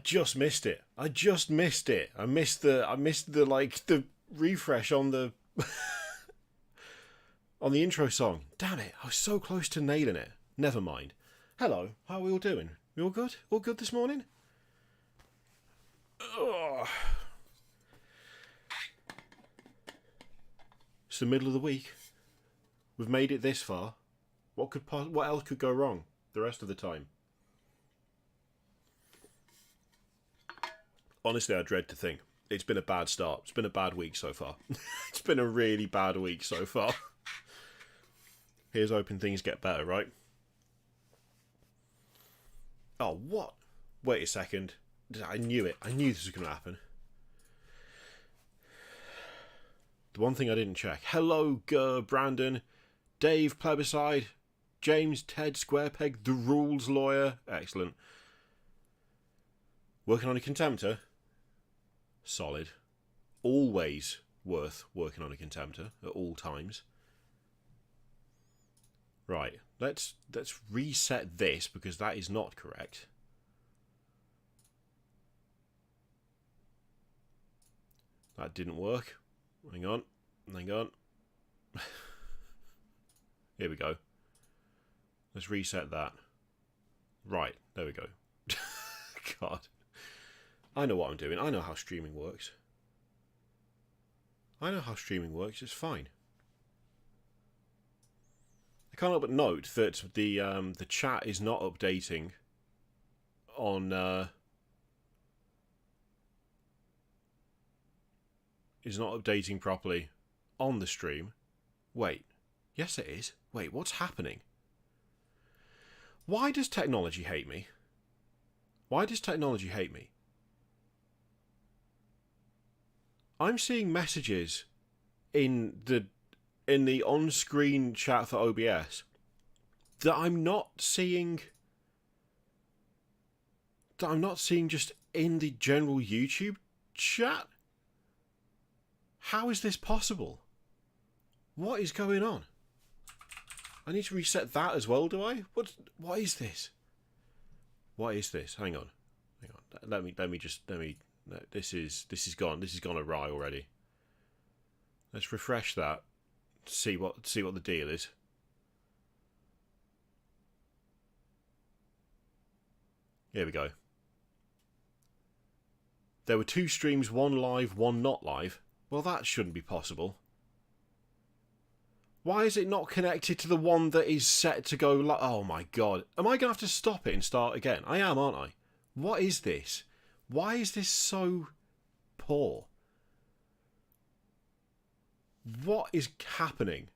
just missed it. I just missed it. I missed the like the refresh on the on the intro song. Damn it! I was so close to nailing it. Never mind. Hello. How are we all doing? We all good? All good this morning? Ugh. It's the middle of the week. We've made it this far. What else could go wrong the rest of the time? Honestly, I dread to think. It's been a bad start. It's been a bad week so far. It's been a really bad week so far. Here's hoping things get better, right? Oh, what? Wait a second. I knew it. I knew this was going to happen. The one thing I didn't check. Hello, Brandon, Dave, Plebiscite, James, Ted, Squarepeg, The Rules Lawyer. Excellent. Working on a contemptor. Solid. Always worth working on a contemptor at all times. Right, let's reset this because that is not correct. That didn't work. Hang on. Here we go. Let's reset that. Right, there we go. God. I know what I'm doing. I know how streaming works. It's fine. I can't help but note that the chat is not updating on is not updating properly on the stream. Wait. Yes, it is. Wait, what's happening? Why does technology hate me? I'm seeing messages in the on-screen chat for OBS that I'm not seeing just in the general YouTube chat. How is this possible? What is going on? I need to reset that as well, do I? What is this? Hang on. Let me this is gone awry already. Let's refresh that. See what the deal is. Here we go. There were 2 streams, one live, one not live. Well, that shouldn't be possible. Why is it not connected to the one that is set to go live? Oh my god. Am I going to have to stop it and start again? I am, aren't I? What is this? Why is this so poor? What is happening?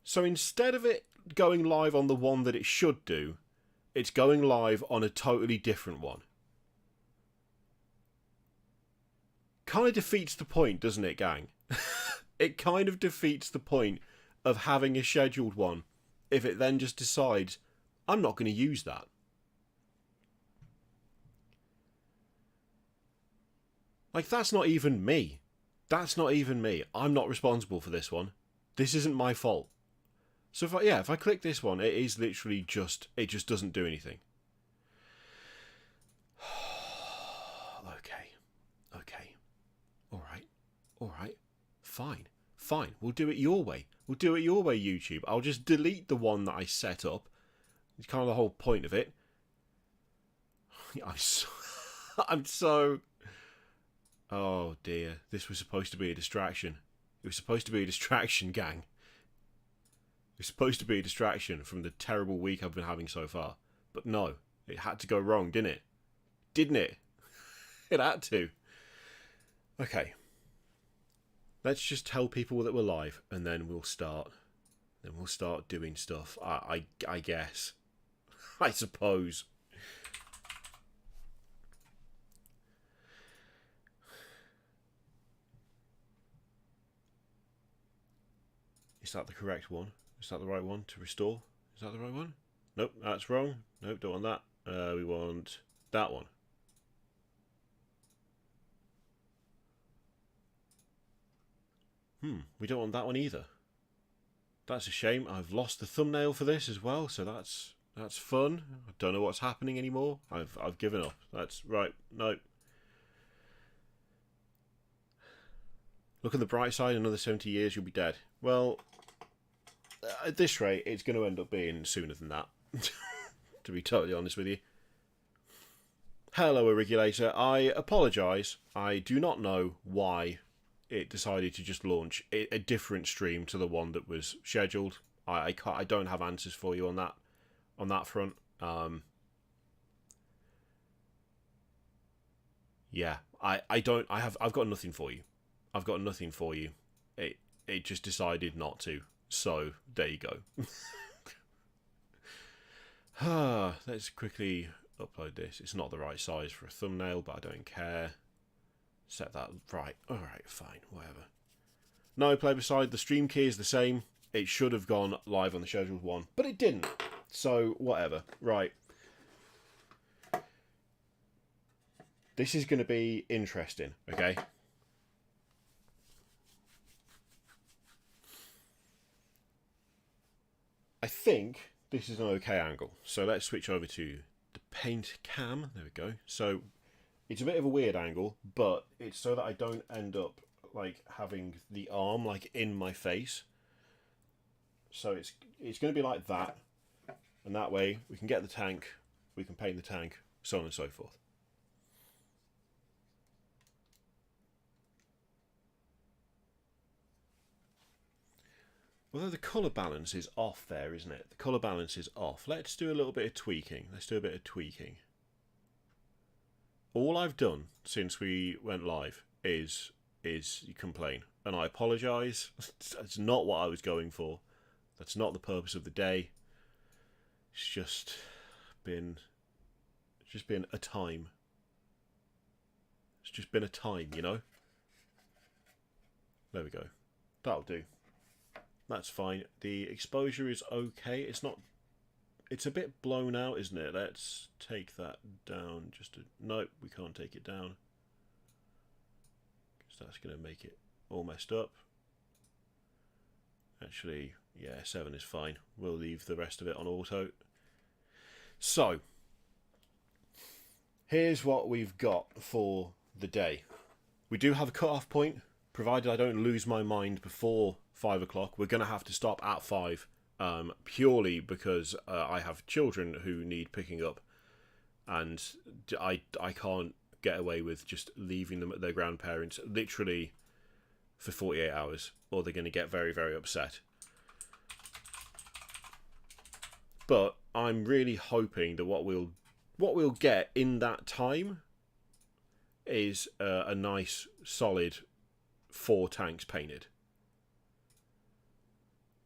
So instead of it going live on the one that it should do, it's going live on a totally different one. Kind of defeats the point, doesn't it, gang? It kind of defeats the point of having a scheduled one if it then just decides, I'm not going to use that. Like, that's not even me. I'm not responsible for this one. This isn't my fault. So if I click this one, it is literally just, it just doesn't do anything. Okay. Alright. Fine. We'll do it your way. YouTube. I'll just delete the one that I set up. It's kind of the whole point of it. I'm so... Oh dear. This was supposed to be a distraction. It was supposed to be a distraction, gang. It was supposed to be a distraction from the terrible week I've been having so far. But no. It had to go wrong, didn't it? Didn't it? It had to. Okay. Let's just tell people that we're live, and then we'll start. Then we'll start doing stuff. I guess. I suppose. Is that the correct one? Is that the right one to restore? Is that the right one? Nope, that's wrong. Nope, don't want that. We want that one. We don't want that one either. That's a shame. I've lost the thumbnail for this as well, so that's That's fun. I don't know what's happening anymore. I've given up. That's right. No. Look at the bright side. Another 70 years, you'll be dead. Well, at this rate, it's going to end up being sooner than that. To be totally honest with you. Hello, Irregulator. I apologise. I do not know why it decided to just launch a different stream to the one that was scheduled. I don't have answers for you on that front. Yeah, I've got nothing for you. I've got nothing for you. It just decided not to. So there you go. Let's quickly upload this. It's not the right size for a thumbnail, but I don't care. Set that right. Alright, fine, whatever. No, play beside, the stream key is the same. It should have gone live on the scheduled one, but it didn't. So, whatever. Right. This is going to be interesting, okay? I think this is an okay angle. So let's switch over to the paint cam. There we go. So it's a bit of a weird angle, but it's so that I don't end up like having the arm like in my face. So it's going to be like that, and that way we can get the tank, we can paint the tank, so on and so forth. Although the colour balance is off there, isn't it? The colour balance is off. Let's do a little bit of tweaking. Let's do a bit of tweaking. All I've done since we went live is complain. And I apologise. That's not what I was going for. That's not the purpose of the day. It's just been a time. It's just been a time, you know? There we go. That'll do. That's fine. The exposure is okay. It's a bit blown out, isn't it? Let's take that down. Nope, we can't take it down. Because that's going to make it all messed up. Actually, yeah, 7 is fine. We'll leave the rest of it on auto. So, here's what we've got for the day. We do have a cut-off point, provided I don't lose my mind before 5 o'clock. We're going to have to stop at 5, purely because I have children who need picking up, and I can't get away with just leaving them at their grandparents literally for 48 hours, or they're going to get very, very upset. But I'm really hoping that what we'll get in that time is a nice, solid 4 tanks painted.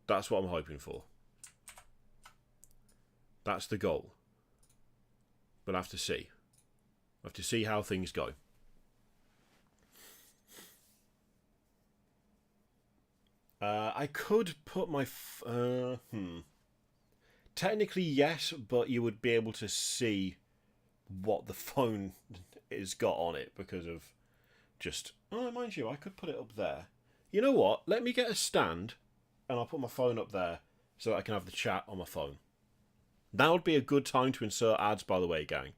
That's what I'm hoping for. That's the goal. But I have to see. I have to see how things go. I could put my... Technically, yes, but you would be able to see what the phone has got on it because of just... Oh, mind you, I could put it up there. You know what? Let me get a stand and I'll put my phone up there so that I can have the chat on my phone. That would be a good time to insert ads, by the way, gang.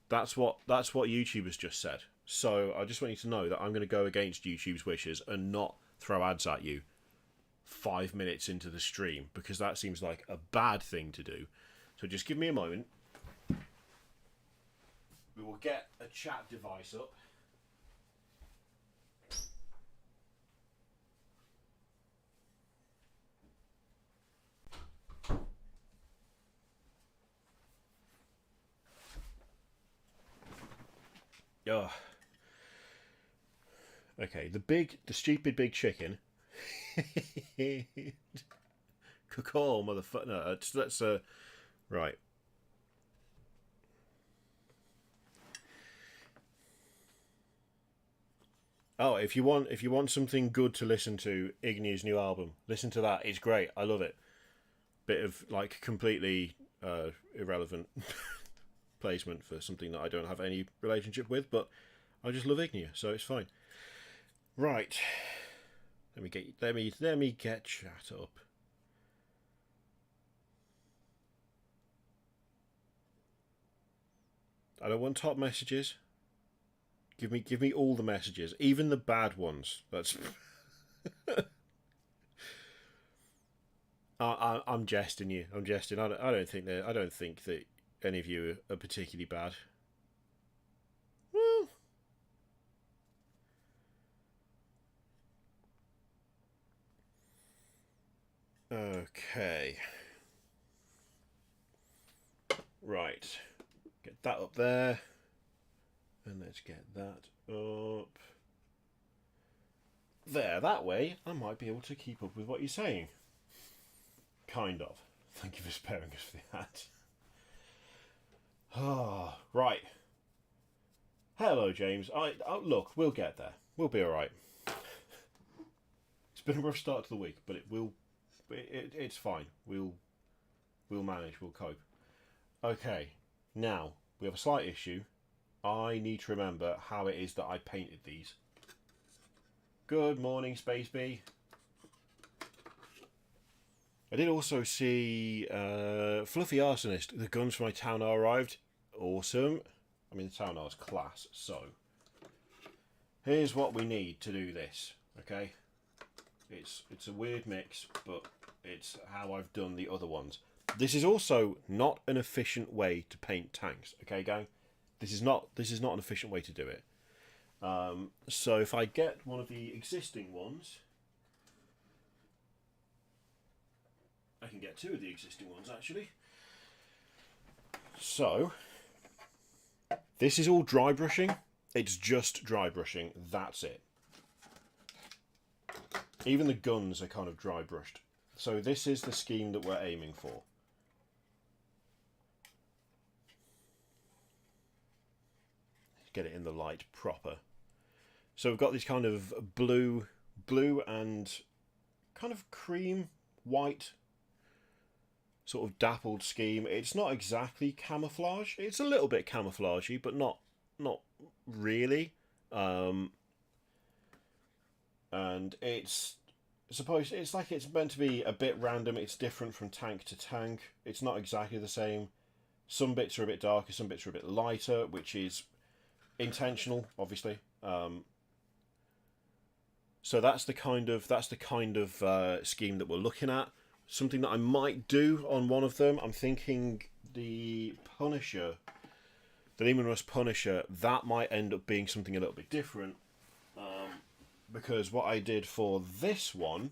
That's what YouTube has just said. So I just want you to know that I'm going to go against YouTube's wishes and not throw ads at you 5 minutes into the stream, because that seems like a bad thing to do. So just give me a moment. We will get a chat device up. Oh. Okay, the stupid big chicken. Caw, motherfucker. No, let's right. Oh, if you want something good to listen to, Igny's new album, listen to that. It's great. I love it. Bit of like completely irrelevant placement for something that I don't have any relationship with, but I just love Ignia, so it's fine. Right. Let me get chat up. I don't want top messages. Give me all the messages, even the bad ones. That's. I'm jesting you. I'm jesting. I don't think that any of you are particularly bad. Well, okay. Right. Get that up there. And let's get that up. There, that way I might be able to keep up with what you're saying. Kind of. Thank you for sparing us for that. Ah, right. Hello, James. Look, we'll get there. We'll be alright. It's been a rough start to the week, but it's fine. We'll manage. We'll cope. Okay. Now, we have a slight issue. I need to remember how it is that I painted these. Good morning, Space Bee. I did also see Fluffy Arsonist. The guns for my town are arrived. Awesome. I mean, the town is class. So, here's what we need to do this. Okay, it's a weird mix, but it's how I've done the other ones. This is also not an efficient way to paint tanks. Okay, gang. This is not an efficient way to do it. So if I get one of the existing ones, I can get two of the existing ones actually. So this is all dry brushing. It's just dry brushing. That's it. Even the guns are kind of dry brushed. So this is the scheme that we're aiming for. Get it in the light proper. So we've got this kind of blue and kind of cream white sort of dappled scheme. It's not exactly camouflage. It's a little bit camouflagey, but not really. And it's like it's meant to be a bit random. It's different from tank to tank. It's not exactly the same. Some bits are a bit darker, some bits are a bit lighter, which is intentional, obviously. So that's the kind of scheme that we're looking at. Something that I might do on one of them. I'm thinking the Punisher, the Lehman Russ Punisher, that might end up being something a little bit different. Because what I did for this one,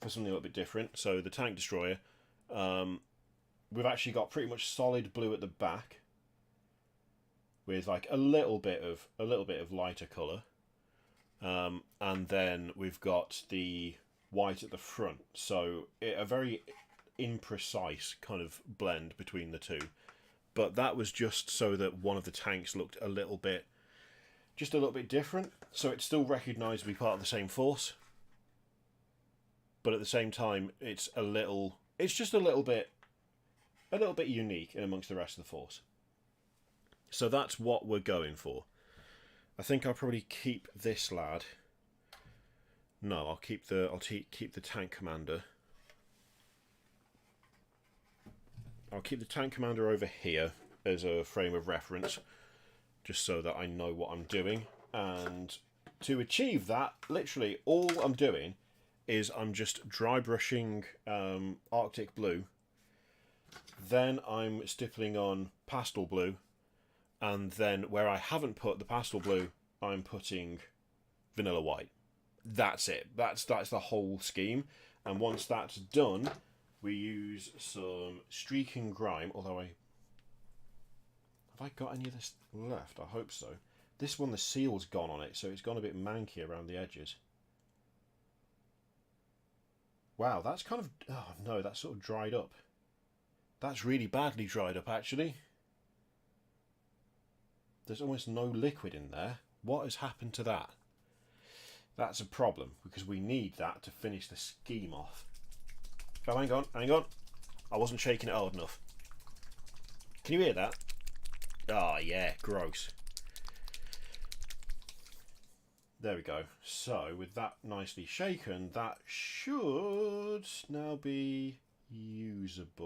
for something a little bit different, so the Tank Destroyer, we've actually got pretty much solid blue at the back, with like a little bit of lighter colour, and then we've got the white at the front. So a very imprecise kind of blend between the two. But that was just so that one of the tanks looked a little bit different. So it's still recognisably part of the same force, but at the same time, it's just a little bit unique in amongst the rest of the force. So that's what we're going for. I think I'll probably keep this lad. No, I'll keep the tank commander. I'll keep the tank commander over here as a frame of reference, just so that I know what I'm doing. And to achieve that, literally all I'm doing is I'm just dry brushing Arctic blue. Then I'm stippling on pastel blue. And then where I haven't put the pastel blue, I'm putting vanilla white. That's it. That's the whole scheme. And once that's done, we use some streak and grime. Although have I got any of this left? I hope so. This one, the seal's gone on it, so it's gone a bit manky around the edges. Wow, that's kind of... Oh no, that's sort of dried up. That's really badly dried up, actually. There's almost no liquid in there. What has happened to that? That's a problem, because we need that to finish the scheme off. Oh, hang on. I wasn't shaking it hard enough. Can you hear that? Ah, yeah, gross. There we go. So, with that nicely shaken, that should now be usable-ish.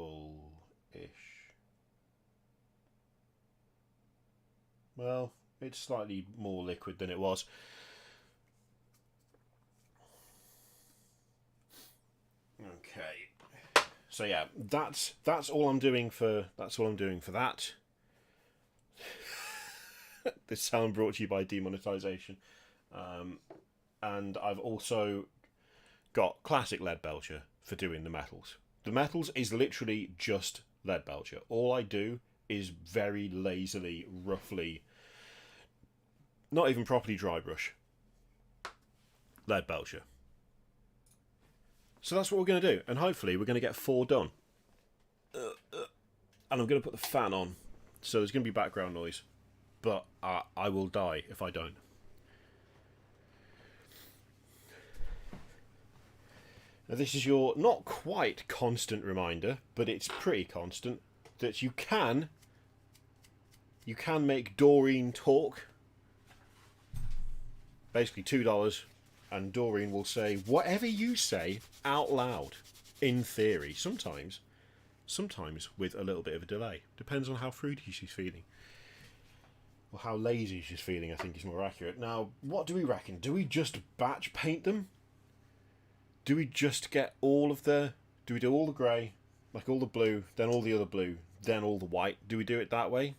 Well, it's slightly more liquid than it was. Okay. So yeah, that's all I'm doing for that. This sound brought to you by demonetization. And I've also got classic lead belcher for doing the metals. The metals is literally just lead belcher. All I do is very lazily, roughly, not even properly dry brush, lead belcher. So that's what we're going to do, and hopefully we're going to get 4 done. And I'm going to put the fan on, so there's going to be background noise, but I will die if I don't. Now this is your not quite constant reminder, but it's pretty constant, that you can make Doreen talk. Basically $2, and Doreen will say whatever you say out loud, in theory. Sometimes with a little bit of a delay. Depends on how fruity she's feeling. Or how lazy she's feeling, I think is more accurate. Now, what do we reckon? Do we just batch paint them? Do we just get all of the... Do we do all the grey, like all the blue, then all the other blue, then all the white? Do we do it that way?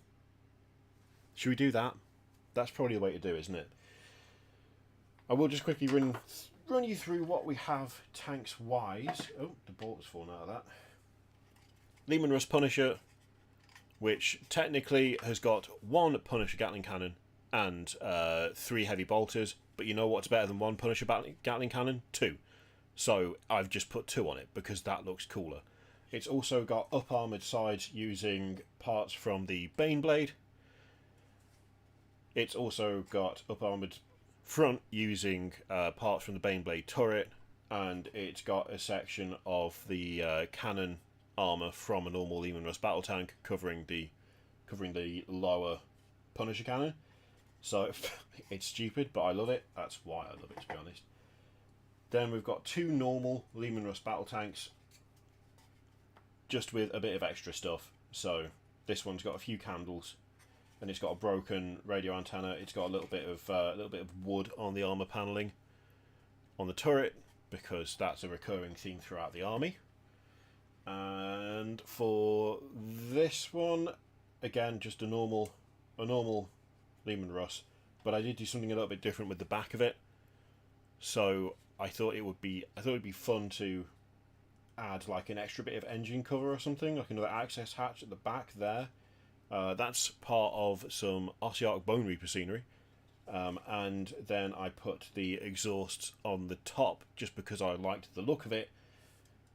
Should we do that? That's probably the way to do it, isn't it? I will just quickly run you through what we have tanks-wise. Oh, the bolt has fallen out of that. Lehman Russ Punisher, which technically has got 1 Punisher Gatling Cannon and 3 heavy bolters, but you know what's better than 1 Punisher Gatling Cannon? 2. So I've just put 2 on it because that looks cooler. It's also got up-armoured sides using parts from the Baneblade. It's also got up-armoured front using parts from the Baneblade turret, and it's got a section of the cannon armour from a normal Lehman Russ battle tank covering the lower Punisher cannon. So it's stupid, but I love it. That's why I love it, to be honest. Then we've got 2 normal Lehman Russ battle tanks, just with a bit of extra stuff. So this one's got a few candles, and it's got a broken radio antenna. It's got a little bit of wood on the armour panelling on the turret, because that's a recurring theme throughout the army. And for this one, again, just a normal Lehman Russ, but I did do something a little bit different with the back of it. So I thought it would be fun to add like an extra bit of engine cover or something, like another access hatch at the back there. That's part of some Ossiarch Bone Reaper scenery. And then I put the exhausts on the top just because I liked the look of it.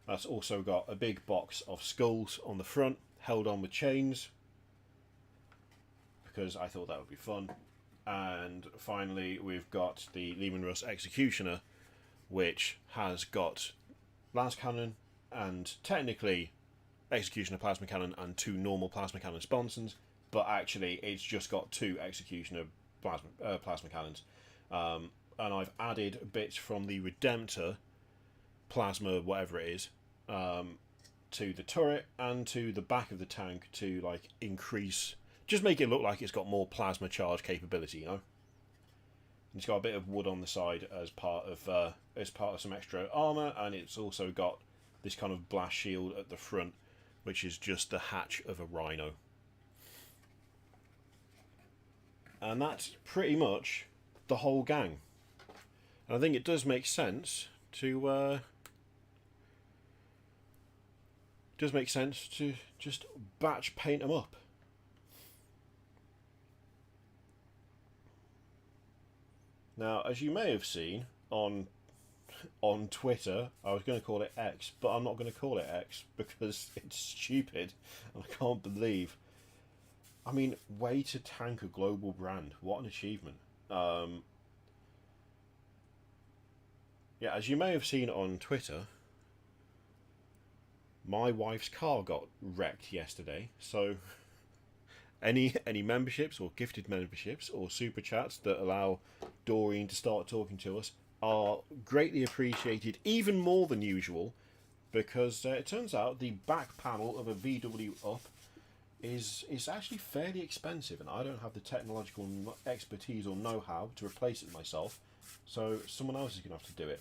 That's also got a big box of skulls on the front, held on with chains, because I thought that would be fun. And finally, we've got the Lehman Russ Executioner, which has got lance cannon and technically Executioner plasma cannon and 2 normal plasma cannon sponsons, but actually it's just got 2 Executioner plasma cannons. And I've added bits from the Redemptor plasma, whatever it is, to the turret and to the back of the tank to like increase, just make it look like it's got more plasma charge capability, you know. And it's got a bit of wood on the side as part of some extra armor, and it's also got this kind of blast shield at the front, which is just the hatch of a rhino. And that's pretty much the whole gang. And I think it does make sense to just batch paint them up. Now, as you may have seen on Twitter, I was going to call it X, but I'm not going to call it X because it's stupid and I can't believe. I mean, way to tank a global brand. What an achievement. Yeah, as you may have seen on Twitter, my wife's car got wrecked yesterday, so any memberships or gifted memberships or super chats that allow Doreen to start talking to us are greatly appreciated, even more than usual, because it turns out the back panel of a VW Up is actually fairly expensive, and I don't have the technological expertise or know-how to replace it myself, so someone else is going to have to do it.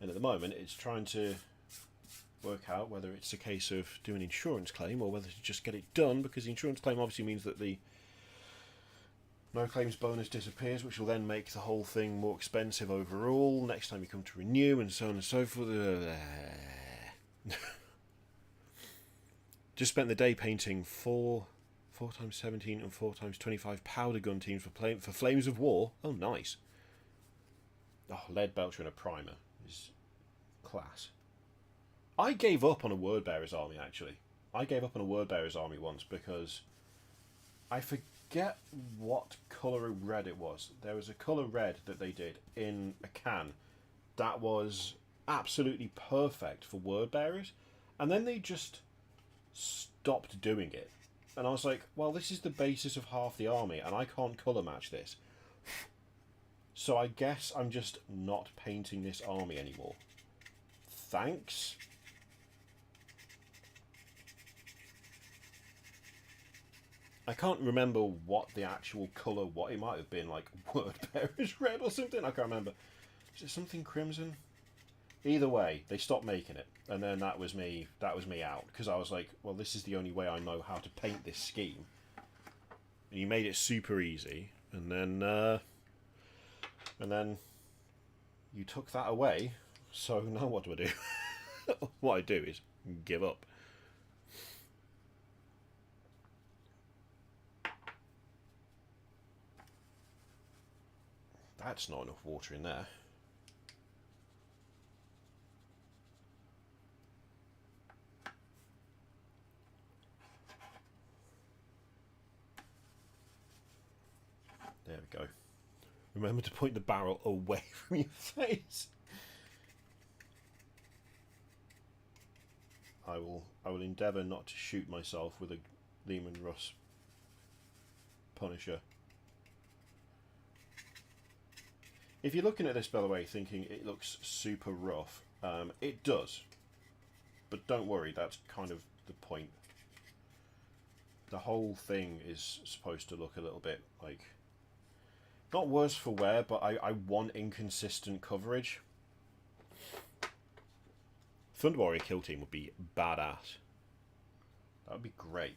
And at the moment it's trying to work out whether it's a case of doing an insurance claim or whether to just get it done, because the insurance claim obviously means that the no claims bonus disappears, which will then make the whole thing more expensive overall next time you come to renew, and so on and so forth. Just spent the day painting 4x17 and 4x25 powder gun teams for Flames of War. Oh, nice. Oh, lead belcher and a primer is class. I gave up on a Word Bearer's army, actually. I gave up on a Word Bearer's army once because I forget what colour of red it was. There was a colour red that they did in a can that was absolutely perfect for Word Bearers, and then they just stopped doing it. And I was like, well, this is the basis of half the army, and I can't colour match this. So I guess I'm just not painting this army anymore. Thanks. I can't remember what the actual colour, what it might have been, like Word Bearer's red or something, I can't remember. Is it something crimson? Either way, they stopped making it, and then that was me out, because I was like, well, this is the only way I know how to paint this scheme. And you made it super easy, and then you took that away, so now what do I do? What I do is give up. That's not enough water in there. There we go. Remember to point the barrel away from your face. I will endeavour not to shoot myself with a Lehman Russ Punisher. If you're looking at this, by the way, thinking it looks super rough, it does. But don't worry, that's kind of the point. The whole thing is supposed to look a little bit like, not worse for wear, but I want inconsistent coverage. Thunder Warrior Kill Team would be badass. That would be great.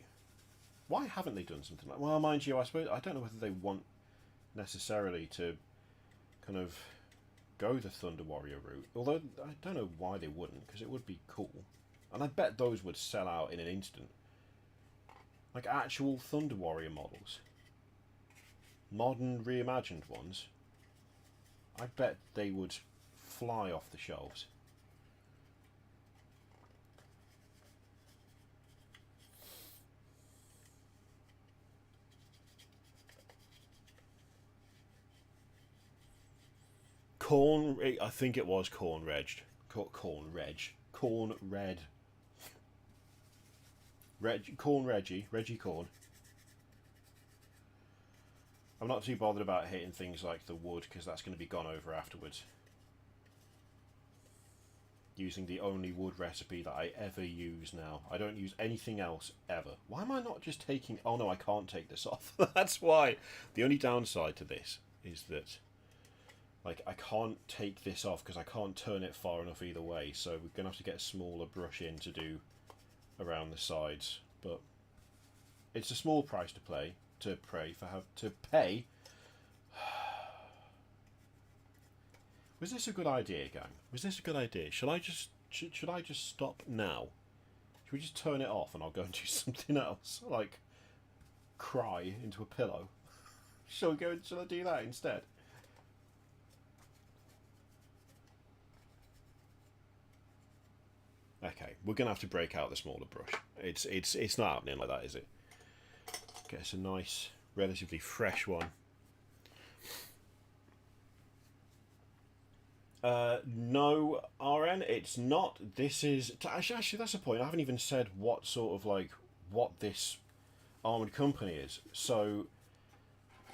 Why haven't they done something like... Well, mind you, I suppose... I don't know whether they want necessarily to kind of go the Thunder Warrior route. Although, I don't know why they wouldn't, because it would be cool. And I bet those would sell out in an instant. Like actual Thunder Warrior models. Modern, reimagined ones. I bet they would fly off the shelves. Corn, I think it was Corn Reggie. Corn Reggie Corn. I'm not too bothered about hitting things like the wood, because that's going to be gone over afterwards. Using the only wood recipe that I ever use now. I don't use anything else ever. Why am I not just taking... Oh no, I can't take this off. That's why. The only downside to this is that, like, I can't take this off because I can't turn it far enough either way. So we're going to have to get a smaller brush in to do around the sides. But it's a small price to pay. Was this a good idea, gang? Was this a good idea? Should I just stop now? Should we just turn it off and I'll go and do something else, like cry into a pillow? Shall I do that instead? Okay, we're gonna have to break out the smaller brush. It's not happening like that, is it? Get us a nice, relatively fresh one. No, RN, it's not. This is... Actually, that's the point. I haven't even said what sort of, like, what this armoured company is. So,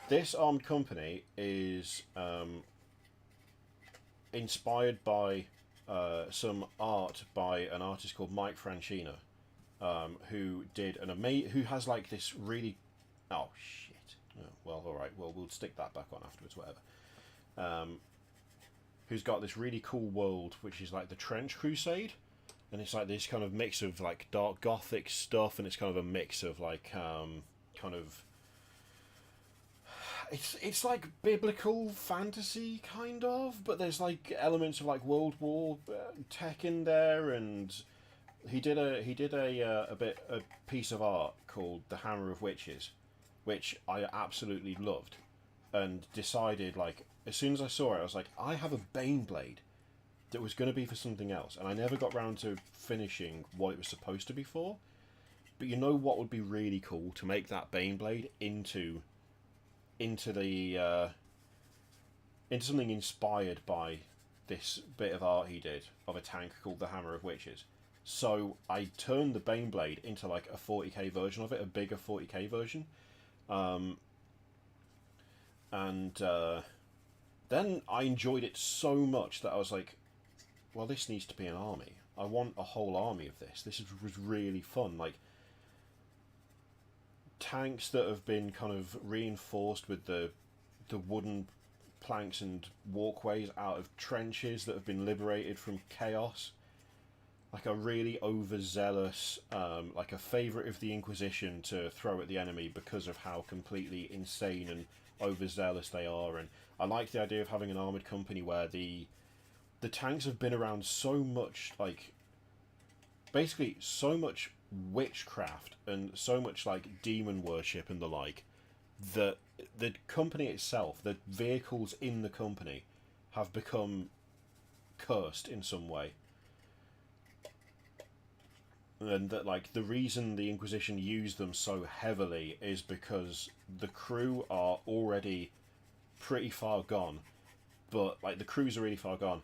this armoured company is inspired by some art by an artist called Mike Francina. who did who has like this really, oh shit, oh, well, all right, well, we'll stick that back on afterwards, whatever. Who's got this really cool world which is like the Trench Crusade, and it's like this kind of mix of like dark gothic stuff, and it's kind of a mix of like kind of, it's like biblical fantasy kind of, but there's like elements of like World War tech in there, and he did a piece of art called The Hammer of Witches, which I absolutely loved, and decided, like, as soon as I saw it, I was like, I have a Baneblade that was going to be for something else, and I never got round to finishing what it was supposed to be for. But you know what would be really cool? To make that Baneblade into something inspired by this bit of art he did of a tank called the Hammer of Witches. So I turned the Baneblade into like a 40k version of it, a bigger 40k version. Then I enjoyed it so much that I was like, well, this needs to be an army. I want a whole army of this. This was really fun. Like, tanks that have been kind of reinforced with the wooden planks and walkways out of trenches that have been liberated from chaos. Like a really overzealous, like a favourite of the Inquisition to throw at the enemy because of how completely insane and overzealous they are. And I like the idea of having an armoured company where the tanks have been around so much, like, basically so much witchcraft and so much like demon worship and the like, that the company itself, the vehicles in the company, have become cursed in some way. And that, like, the reason the Inquisition used them so heavily is because the crew are already pretty far gone, but like the crews are really far gone,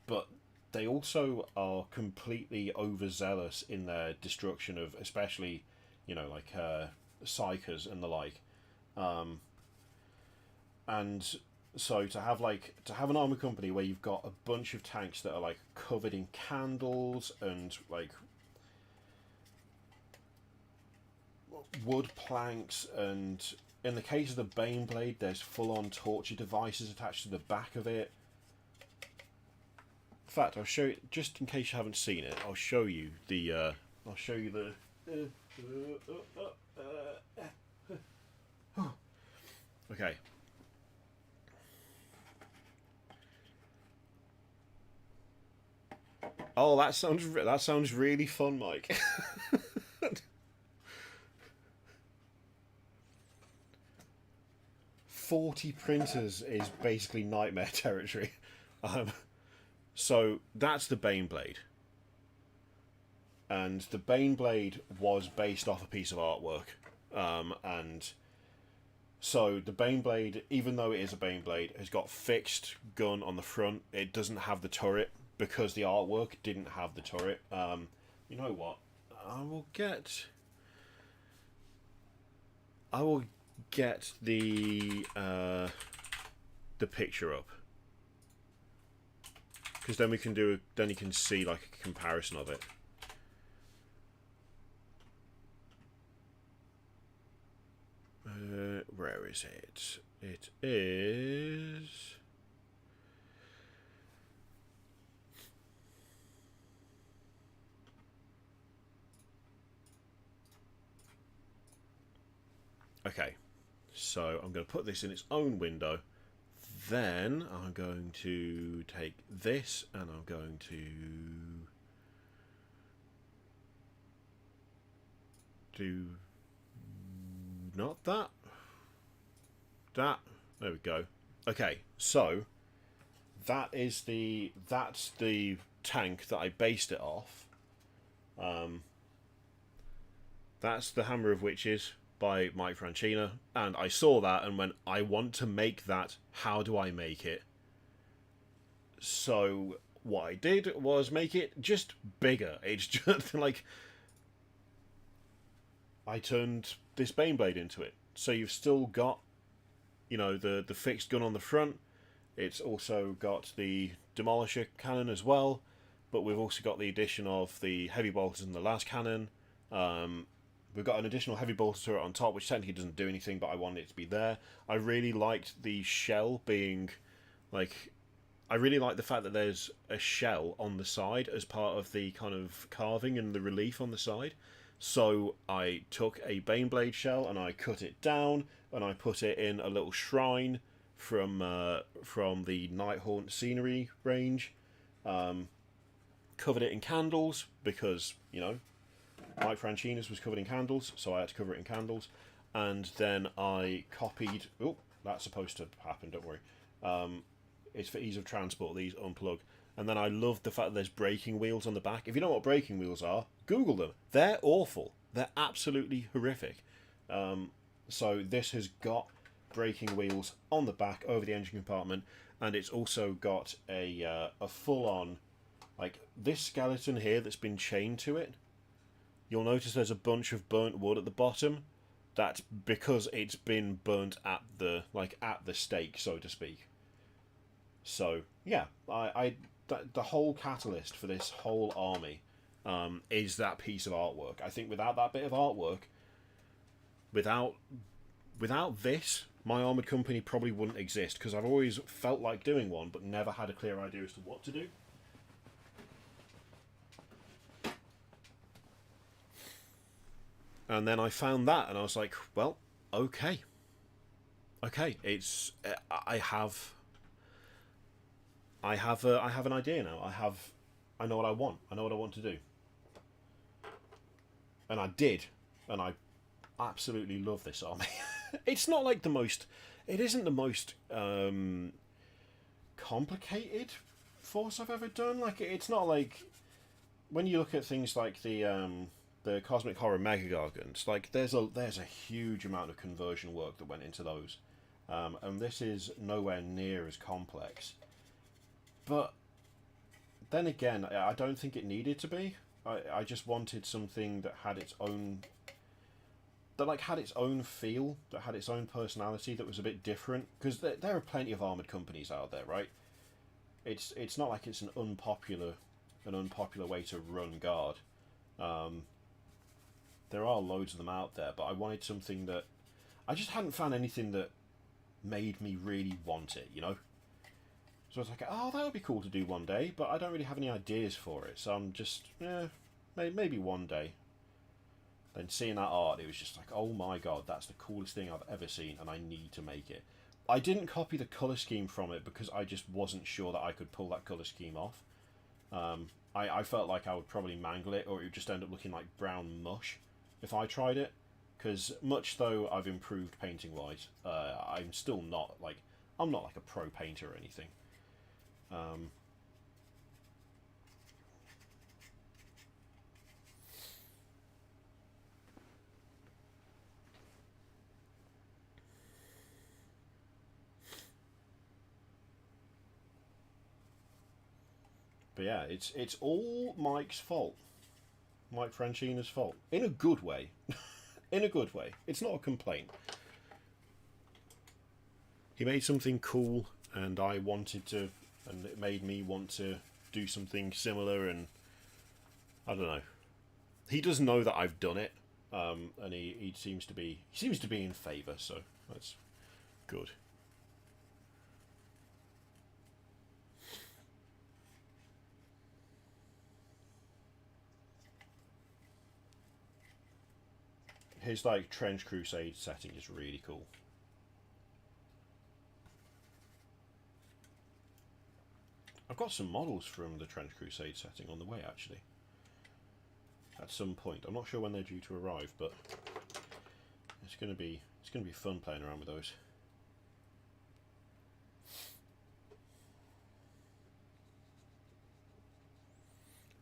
but they also are completely overzealous in their destruction of, especially, you know, like psychers and the like. And so to have an army company where you've got a bunch of tanks that are like covered in candles and like wood planks, and in the case of the Baneblade, there's full-on torture devices attached to the back of it. In fact, I'll show you, just in case you haven't seen it, I'll show you the okay. Oh, that sounds really fun, Mike. 40 printers is basically nightmare territory. So that's the Baneblade. And the Baneblade was based off a piece of artwork. And so the Baneblade, even though it is a Baneblade, has got fixed gun on the front. It doesn't have the turret because the artwork didn't have the turret. You know what? I will get the picture up, because then you can see like a comparison of it. Where is it? It is. Okay, so I'm going to put this in its own window. Then I'm going to take this and I'm going to do not that. That. There we go. Okay, so that's the tank that I based it off. That's the Hammer of Witches by Mike Francina, and I saw that and went, I want to make that. How do I make it? So what I did was make it just bigger. It's just like I turned this Baneblade into it. So you've still got, you know, the fixed gun on the front. It's also got the demolisher cannon as well, but we've also got the addition of the heavy bolters and the las cannon. We've got an additional heavy bolter turret on top, which technically doesn't do anything, but I wanted it to be there. I really liked the shell being, like, I really like the fact that there's a shell on the side as part of the kind of carving and the relief on the side. So I took a Baneblade shell and I cut it down and I put it in a little shrine from the Nighthaunt scenery range. Covered it in candles because, you know, Mike Franchina's was covered in candles, so I had to cover it in candles. And then I copied... Oh, that's supposed to happen, don't worry. It's for ease of transport, these unplug. And then I loved the fact that there's braking wheels on the back. If you know what braking wheels are, Google them. They're awful. They're absolutely horrific. So this has got braking wheels on the back over the engine compartment, and it's also got a full-on... Like, this skeleton here that's been chained to it, you'll notice there's a bunch of burnt wood at the bottom. That's because it's been burnt at the stake, so to speak. So yeah, the whole catalyst for this whole army is that piece of artwork. I think without that bit of artwork, without this, my armoured company probably wouldn't exist, because I've always felt like doing one, but never had a clear idea as to what to do. And then I found that, and I was like, well, okay, it's I have an idea now. I know what I want. I know what I want to do, and I did, and I absolutely love this army. It's not like the most. It isn't the most complicated force I've ever done. Like, it's not like when you look at things like the Cosmic Horror Mega Gargants, like there's a huge amount of conversion work that went into those, and this is nowhere near as complex. But then again, I don't think it needed to be. I just wanted something that had its own, had its own feel, that had its own personality, that was a bit different. Because there are plenty of armored companies out there, right? It's not like it's an unpopular way to run Guard. There are loads of them out there, but I wanted something that... I just hadn't found anything that made me really want it, you know? So I was like, oh, that would be cool to do one day, but I don't really have any ideas for it, so I'm just, maybe one day. Then seeing that art, it was just like, oh my god, that's the coolest thing I've ever seen, and I need to make it. I didn't copy the colour scheme from it because I just wasn't sure that I could pull that colour scheme off. I felt like I would probably mangle it, or it would just end up looking like brown mush if I tried it, because much though I've improved painting wise, I'm still not like, I'm not like a pro painter or anything. But yeah, it's all Mike's fault. Mike Franchina's fault. In a good way. In a good way. It's not a complaint. He made something cool, and I wanted to, and it made me want to do something similar, and I don't know. He does know that I've done it, and he seems to be in favour, so that's good. His like Trench Crusade setting is really cool. I've got some models from the Trench Crusade setting on the way, actually. At some point, I'm not sure when they're due to arrive, but it's gonna be fun playing around with those.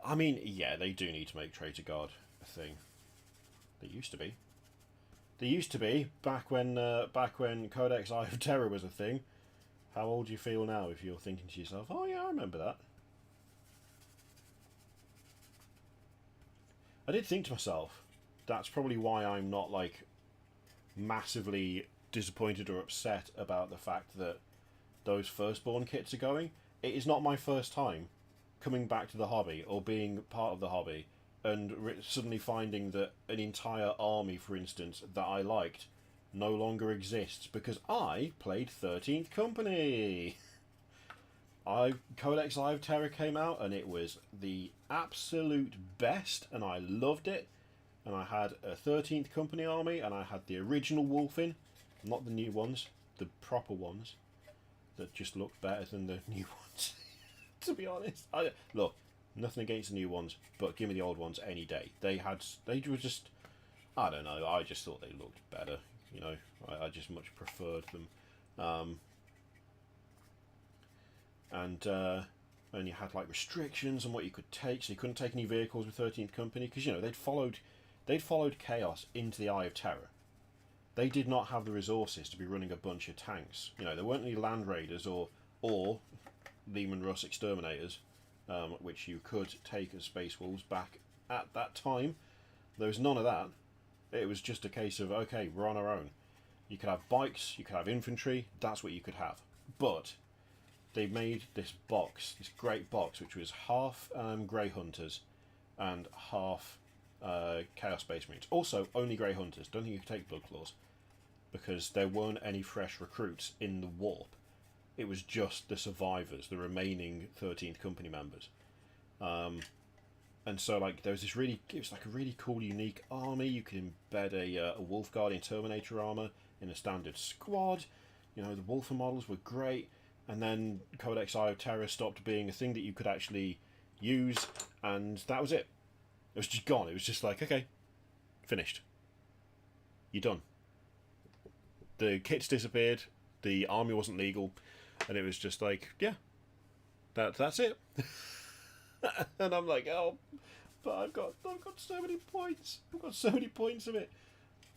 I mean, yeah, they do need to make Traitor Guard a thing. They used to be. They used to be back when Codex Eye of Terror was a thing. How old do you feel now if you're thinking to yourself, oh yeah, I remember that? I did think to myself, that's probably why I'm not like massively disappointed or upset about the fact that those Firstborn kits are going. It is not my first time coming back to the hobby or being part of the hobby and suddenly finding that an entire army, for instance, that I liked no longer exists because I played 13th Company. Codex Live Terror came out and it was the absolute best and I loved it. And I had a 13th Company army and I had the original Wolfin, not the new ones, the proper ones that just look better than the new ones. To be honest, look, nothing against the new ones, but give me the old ones any day. They were just, I don't know. I just thought they looked better. You know, I just much preferred them. And you had like restrictions on what you could take, so you couldn't take any vehicles with 13th Company because you know they'd followed Chaos into the Eye of Terror. They did not have the resources to be running a bunch of tanks. You know, there weren't any Land Raiders or Lehman Russ Exterminators, which you could take as Space Wolves back at that time. There was none of that. It was just a case of, okay, we're on our own. You could have bikes, you could have infantry, that's what you could have. But they made this box, this great box, which was half Grey Hunters and half Chaos Space Marines. Also, only Grey Hunters. Don't think you could take Blood Claws because there weren't any fresh recruits in the warp. It was just the survivors, the remaining 13th Company members. And so, like, there was this it was like a really cool, unique army. You could embed a Wolf Guardian Terminator armor in a standard squad. You know, the Wolfer models were great. And then Codex Eye of Terror stopped being a thing that you could actually use, and that was it. It was just gone. It was just like, okay, finished. You're done. The kits disappeared. The army wasn't legal, and it was just like, yeah, that's it. And I'm like, oh, but I've got so many points. I've got so many points of it.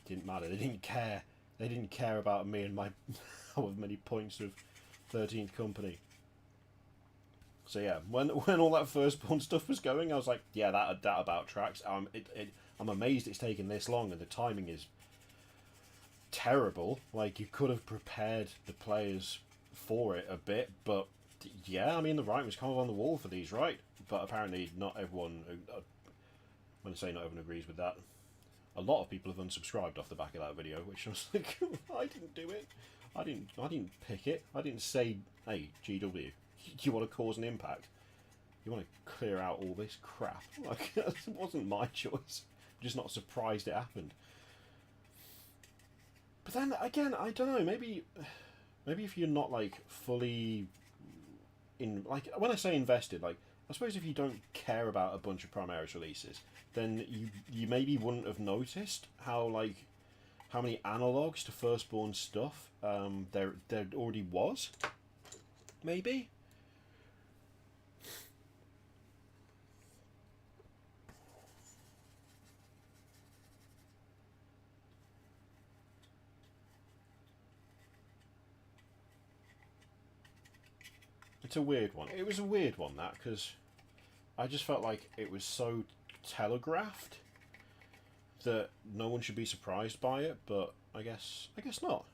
Didn't matter. They didn't care. They didn't care about me and my however many points of 13th Company. So yeah, when all that firstborn stuff was going, I was like, yeah, that about tracks. I'm amazed it's taken this long, and the timing is terrible. Like, you could have prepared the players for it a bit, but yeah, I mean, the writing was kind of on the wall for these, right? But apparently not everyone, when I say not everyone agrees with that, a lot of people have unsubscribed off the back of that video, which I was like, I didn't do it. I didn't pick it. I didn't say, hey, GW, do you want to cause an impact? You want to clear out all this crap? Like, it wasn't my choice. I'm just not surprised it happened. But then again, I don't know. Maybe if you're not like fully in, like, when I say invested, like, I suppose if you don't care about a bunch of Primaris releases, then you maybe wouldn't have noticed how many analogues to Firstborn stuff there already was. Maybe. It's a weird one. It was a weird one, that, because I just felt like it was so telegraphed that no one should be surprised by it, but I guess not.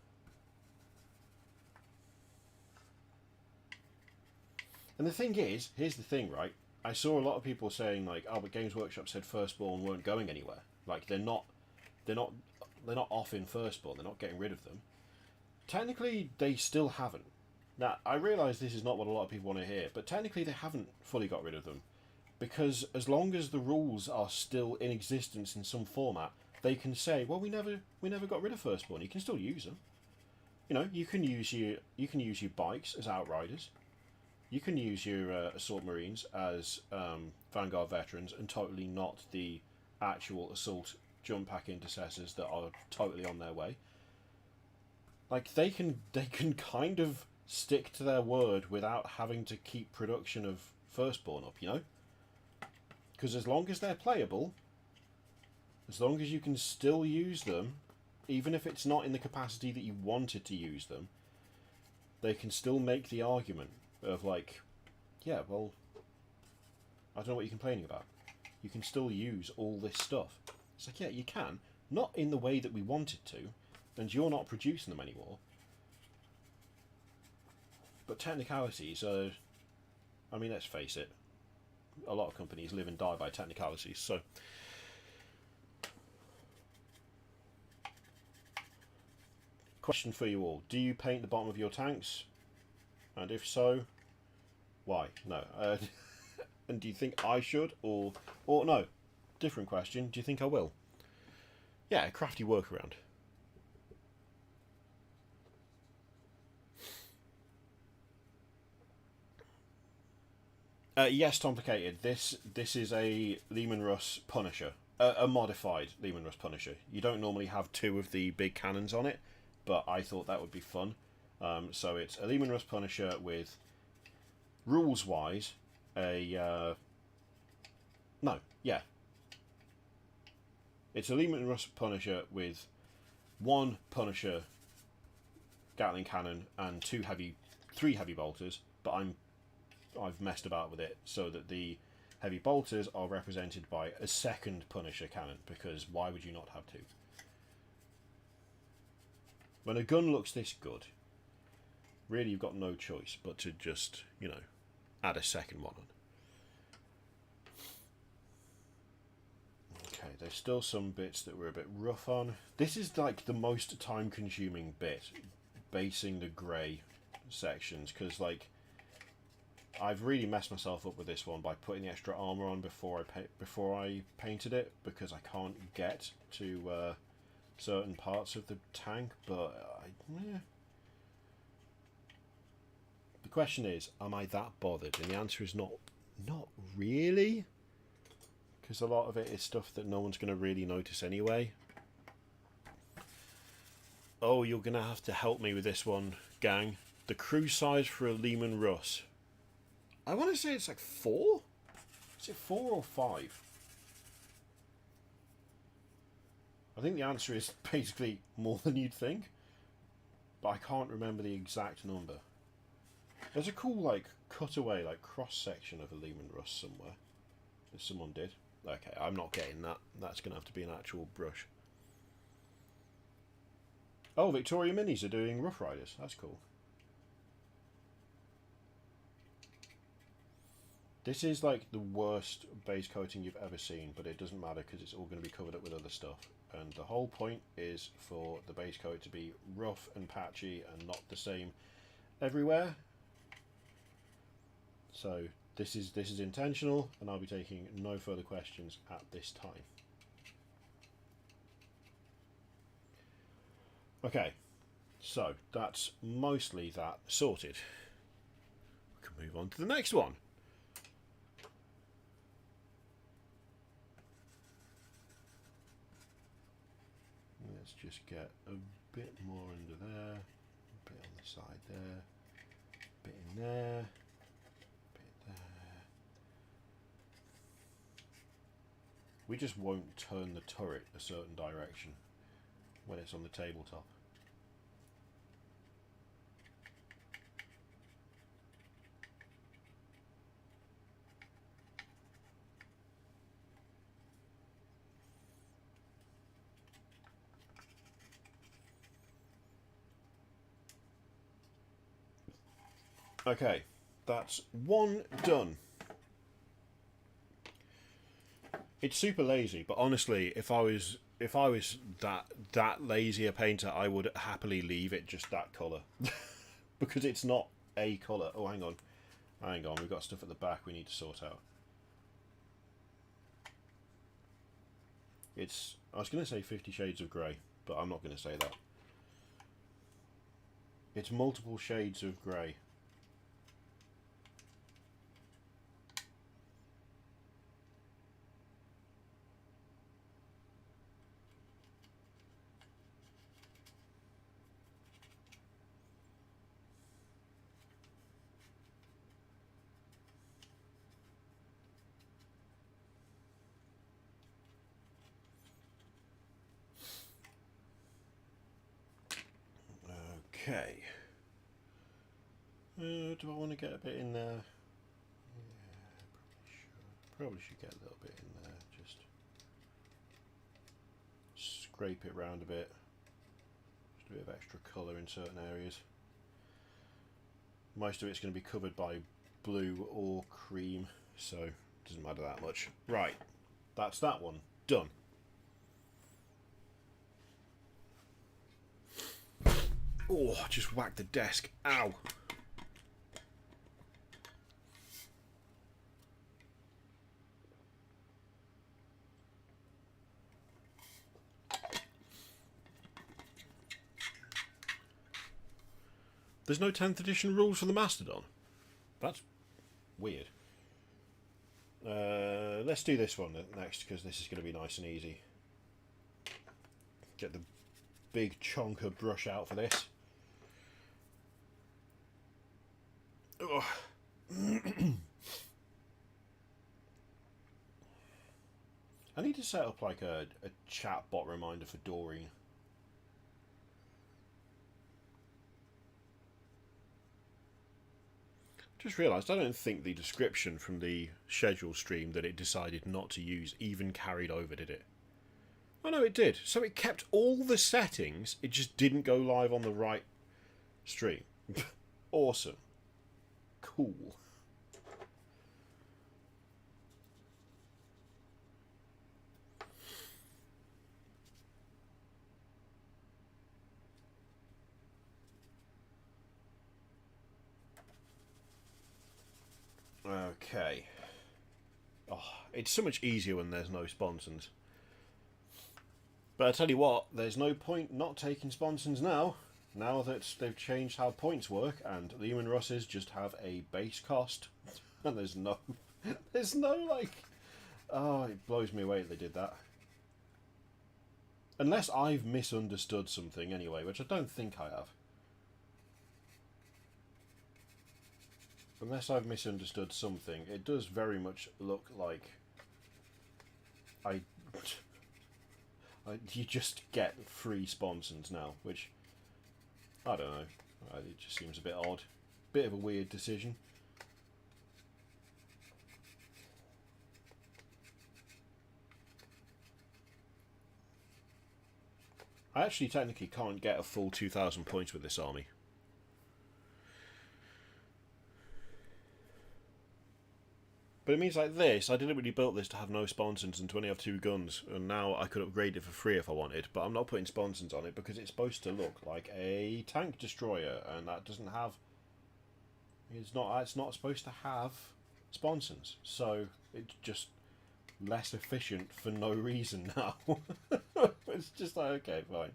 And the thing is, here's the thing, right? I saw a lot of people saying like, "Oh, but Games Workshop said Firstborn weren't going anywhere. Like, they're not off in Firstborn. They're not getting rid of them. Technically, they still haven't. Now, I realise this is not what a lot of people want to hear, but technically they haven't fully got rid of them. Because as long as the rules are still in existence in some format, they can say, well, we never got rid of Firstborn. You can still use them. You know, you can use your bikes as Outriders. You can use your Assault Marines as Vanguard Veterans, and totally not the actual Assault Jump Pack Intercessors that are totally on their way. Like, they can kind of stick to their word without having to keep production of Firstborn up, you know? Because as long as they're playable, as long as you can still use them, even if it's not in the capacity that you wanted to use them, they can still make the argument of like, yeah, well, I don't know what you're complaining about. You can still use all this stuff. It's like, yeah, you can. Not in the way that we wanted to, and you're not producing them anymore. But technicalities are, I mean, let's face it, a lot of companies live and die by technicalities. So, question for you all: do you paint the bottom of your tanks? And if so, why? No. And do you think I should, or no? Different question. Do you think I will? Yeah, a crafty workaround. Yes, complicated. This is a Lehman Russ Punisher, a modified Lehman Russ Punisher. You don't normally have two of the big cannons on it, but I thought that would be fun. So it's a Lehman Russ Punisher with, rules-wise, a no, yeah. It's a Lehman Russ Punisher with one Punisher Gatling cannon and three heavy bolters, but I've messed about with it so that the heavy bolters are represented by a second Punisher cannon, because why would you not have two? When a gun looks this good, really you've got no choice but to just, you know, add a second one on. Okay, there's still some bits that we're a bit rough on. This is like the most time consuming bit, basing the grey sections, because like I've really messed myself up with this one by putting the extra armour on before I painted it, because I can't get to certain parts of the tank. But the question is, am I that bothered? And the answer is not really, because a lot of it is stuff that no one's going to really notice anyway. Oh, you're going to have to help me with this one, gang. The crew size for a Lehman Russ. I want to say it's like 4? Is it 4 or 5? I think the answer is basically more than you'd think, but I can't remember the exact number. There's a cool like cutaway, like cross section of a Lehman Russ somewhere that someone did. Okay, I'm not getting that. That's going to have to be an actual brush. Oh, Victoria Minis are doing Rough Riders. That's cool. This is like the worst base coating you've ever seen, but it doesn't matter because it's all going to be covered up with other stuff. And the whole point is for the base coat to be rough and patchy and not the same everywhere. So this is intentional, and I'll be taking no further questions at this time. Okay, so that's mostly that sorted. We can move on to the next one. Let's just get a bit more under there, a bit on the side there, a bit in there, a bit there. We just won't turn the turret a certain direction when it's on the tabletop. Okay, that's one done. It's super lazy, but honestly, if I was that lazy a painter, I would happily leave it just that colour. Because it's not a colour. Oh, hang on, we've got stuff at the back we need to sort out. It's, I was going to say 50 Shades of Grey, but I'm not going to say that. It's multiple shades of grey. Okay. Do I want to get a bit in there? Yeah, probably should get a little bit in there. Just scrape it round a bit. Just a bit of extra colour in certain areas. Most of it's going to be covered by blue or cream, so doesn't matter that much. Right, that's that one done. Oh, I just whacked the desk. Ow. There's no 10th edition rules for the Mastodon. That's weird. Let's do this one next, because this is going to be nice and easy. Get the big chonker brush out for this. Ugh. I need to set up like a chat bot reminder for Doreen. Just realised I don't think the description from the schedule stream that it decided not to use even carried over, did it? Oh no, it did. So it kept all the settings, it just didn't go live on the right stream. Awesome. Cool. Okay. Oh, it's so much easier when there's no sponsons. But I tell you what, there's no point not taking sponsons now. Now that they've changed how points work, and Lehman Russes just have a base cost, and there's no like, oh, it blows me away that they did that. Unless I've misunderstood something anyway, which I don't think I have. Unless I've misunderstood something, it does very much look like you just get free sponsons now, which, I don't know, it just seems a bit odd. Bit of a weird decision. I actually technically can't get a full 2,000 points with this army. But it means like this, I deliberately built this to have no sponsons and to only have 2 guns, and now I could upgrade it for free if I wanted, but I'm not putting sponsons on it because it's supposed to look like a tank destroyer, and that doesn't have... It's not supposed to have sponsons, so it's just less efficient for no reason now. It's just like, okay, fine.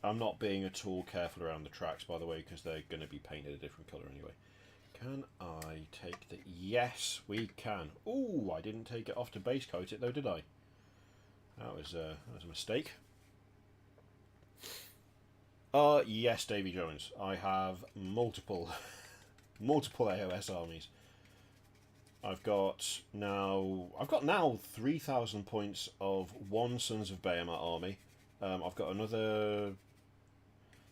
I'm not being at all careful around the tracks, by the way, because they're going to be painted a different colour anyway. Can I take the... Yes, we can. Ooh, I didn't take it off to base coat it, though, did I? That was a mistake. Yes, Davy Jones. I have multiple AOS armies. I've got now 3,000 points of one Sons of Behemoth army. I've got another...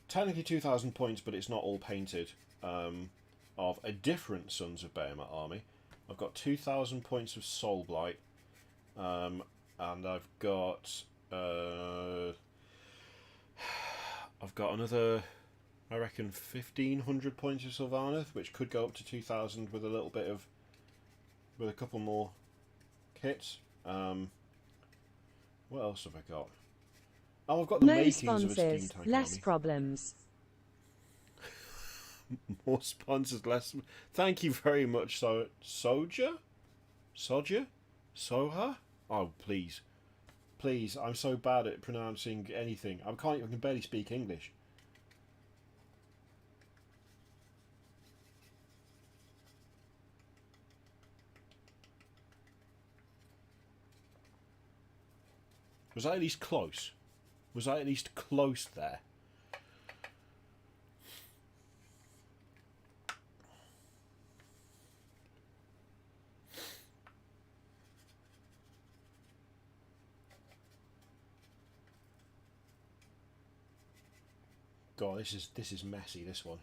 Technically 2,000 points, but it's not all painted, of a different Sons of Behemoth army. I've got 2,000 points of Soul Blight, and I've got another, I reckon, 1,500 points of Sylvaneth, which could go up to 2,000 with a couple more kits. What else have I got? Oh, I've got the makings of a steam tank less army. Problems. More sponsors, less... Thank you very much, Soja? Soha? Oh, please. Please, I'm so bad at pronouncing anything. I can barely speak English. Was I at least close? Was I at least close there? God, this is messy, this one.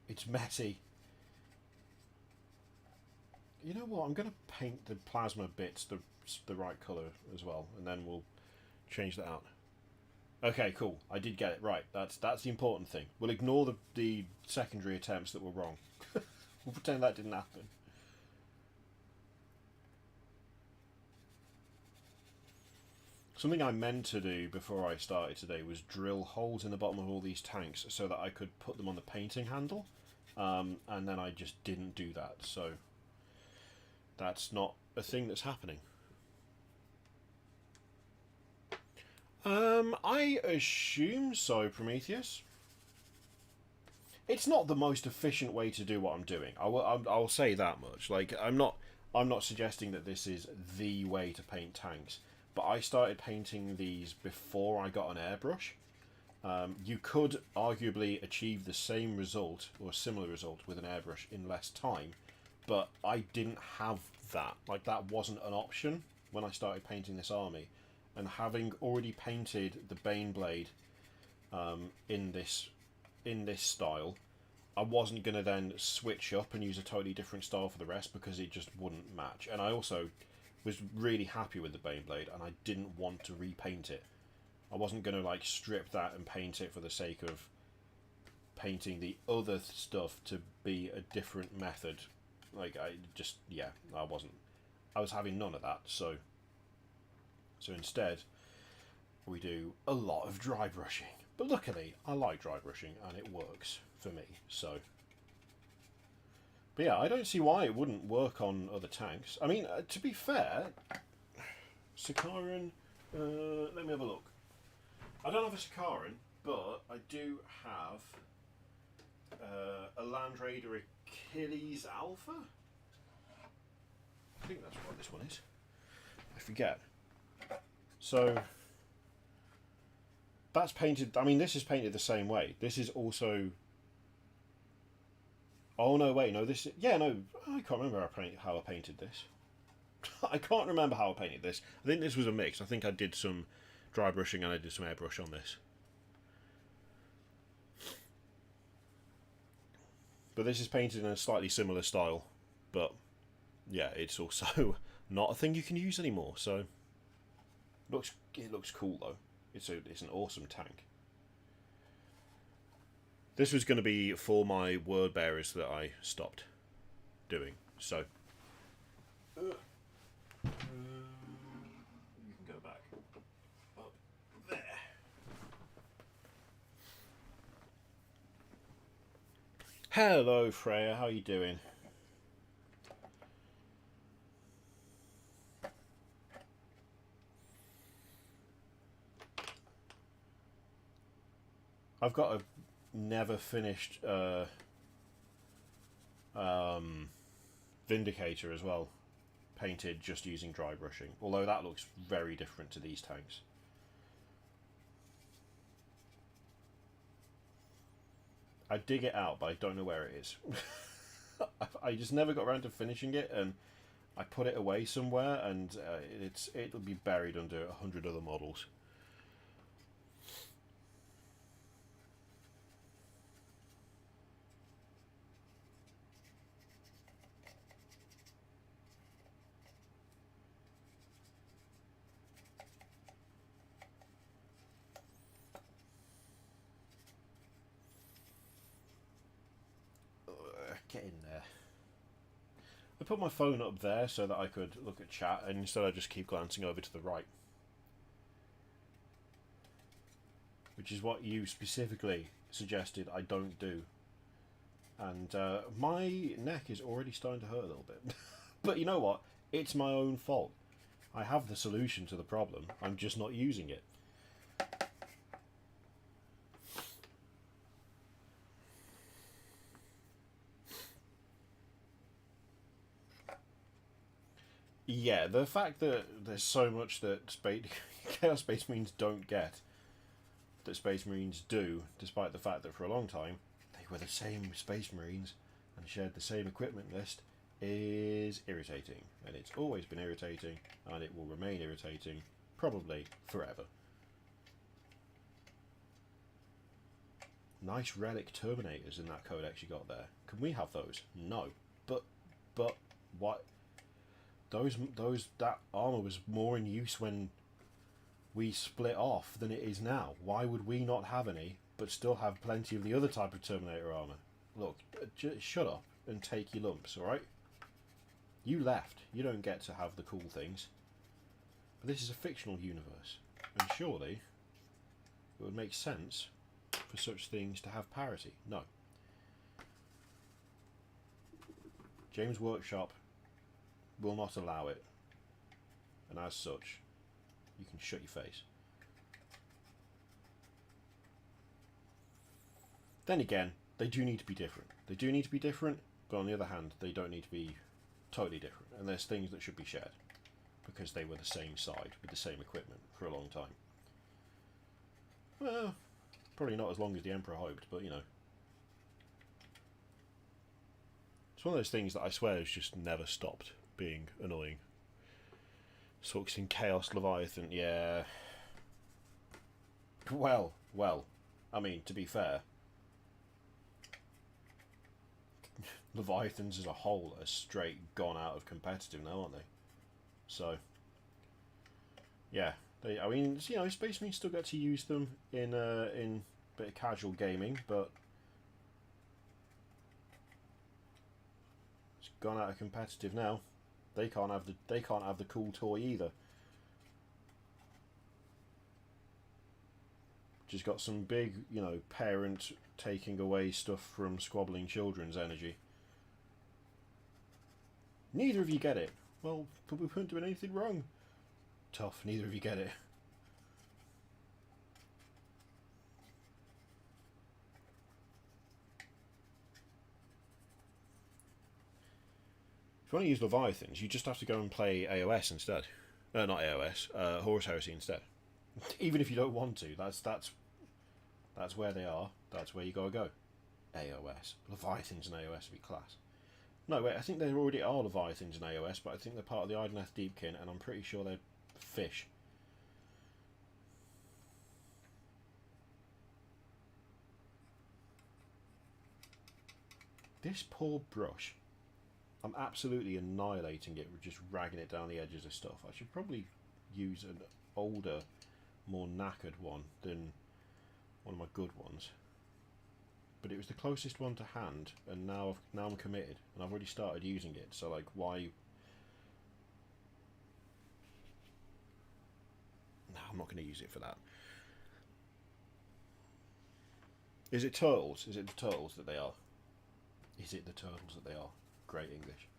It's messy. You know what? I'm going to paint the plasma bits the right colour as well, and then we'll change that out. Okay, cool. I did get it right. That's the important thing. We'll ignore the secondary attempts that were wrong. We'll pretend that didn't happen. Something I meant to do before I started today was drill holes in the bottom of all these tanks so that I could put them on the painting handle, and then I just didn't do that, so that's not a thing that's happening. I assume so, Prometheus. It's not the most efficient way to do what I'm doing. I'll say that much. Like, I'm not suggesting that this is the way to paint tanks, but I started painting these before I got an airbrush. You could arguably achieve the same result or similar result with an airbrush in less time, but I didn't have that. Like, that wasn't an option when I started painting this army, and having already painted the Baneblade in this style, I wasn't going to then switch up and use a totally different style for the rest because it just wouldn't match. And I also was really happy with the Baneblade, and I didn't want to repaint it. I wasn't going to like strip that and paint it for the sake of painting the other stuff to be a different method. Like, I wasn't. I was having none of that, so instead we do a lot of dry brushing. But luckily, I like dry brushing and it works for me, so. But yeah, I don't see why it wouldn't work on other tanks. I mean, to be fair, Sakaran, let me have a look. I don't have a Sakaran, but I do have a Land Raider Achilles Alpha. I think that's what this one is. I forget. So that's painted. I mean, this is painted the same way. This is also. Oh no! Wait, no. This. Yeah, no. I can't remember how I painted this. I can't remember how I painted this. I think this was a mix. I think I did some dry brushing and I did some airbrush on this. But this is painted in a slightly similar style. But yeah, it's also not a thing you can use anymore. So it looks cool though. It's an awesome tank. This was going to be for my word bearers that I stopped doing. So you can go back up there. Hello, Freya. How are you doing? I've got a never finished Vindicator as well, painted just using dry brushing, although that looks very different to these tanks. I dig it out, but I don't know where it is. I just never got around to finishing it, and I put it away somewhere, and it'll be buried under 100 other models. Get in there. I put my phone up there so that I could look at chat, and instead I just keep glancing over to the right. Which is what you specifically suggested I don't do. And my neck is already starting to hurt a little bit. But you know what? It's my own fault. I have the solution to the problem. I'm just not using it. Yeah, the fact that there's so much that Chaos Space Marines don't get, that Space Marines do, despite the fact that for a long time they were the same Space Marines and shared the same equipment list, is irritating. And it's always been irritating, and it will remain irritating, probably forever. Nice relic Terminators in that codex you got there. Can we have those? No. But what? That armor was more in use when we split off than it is now. Why would we not have any, but still have plenty of the other type of Terminator armour? Look, shut up and take your lumps, alright? You left. You don't get to have the cool things. But this is a fictional universe, and surely it would make sense for such things to have parity. No. James Workshop will not allow it, and as such, you can shut your face. Then again, they do need to be different. They do need to be different, but on the other hand, they don't need to be totally different. And there's things that should be shared, because they were the same side with the same equipment for a long time. Well, probably not as long as the Emperor hoped, but you know. It's one of those things that I swear has just never stopped being annoying. Sucks in Chaos Leviathan, yeah. Well, I mean, to be fair, Leviathans as a whole are straight gone out of competitive now, aren't they? So, yeah. I mean, you know, Space Marines still get to use them in a bit of casual gaming, but it's gone out of competitive now. They can't have the cool toy either. Just got some big, you know, parent taking away stuff from squabbling children's energy. Neither of you get it. Well, but we weren't doing anything wrong. Tough, neither of you get it. If you want to use Leviathans, you just have to go and play AOS instead. Not AOS, Horus Heresy instead. Even if you don't want to, that's where they are. That's where you gotta go. AOS. Leviathans and AOS would be class. No, wait, I think there already are Leviathans in AOS, but I think they're part of the Ideneth Deepkin, and I'm pretty sure they're fish. This poor brush. I'm absolutely annihilating it, just ragging it down the edges of stuff. I should probably use an older, more knackered one than one of my good ones. But it was the closest one to hand, and now I'm committed, and I've already started using it. So like, why? No, I'm not going to use it for that. Is it turtles? Is it the turtles that they are? Is it the turtles that they are? Great English.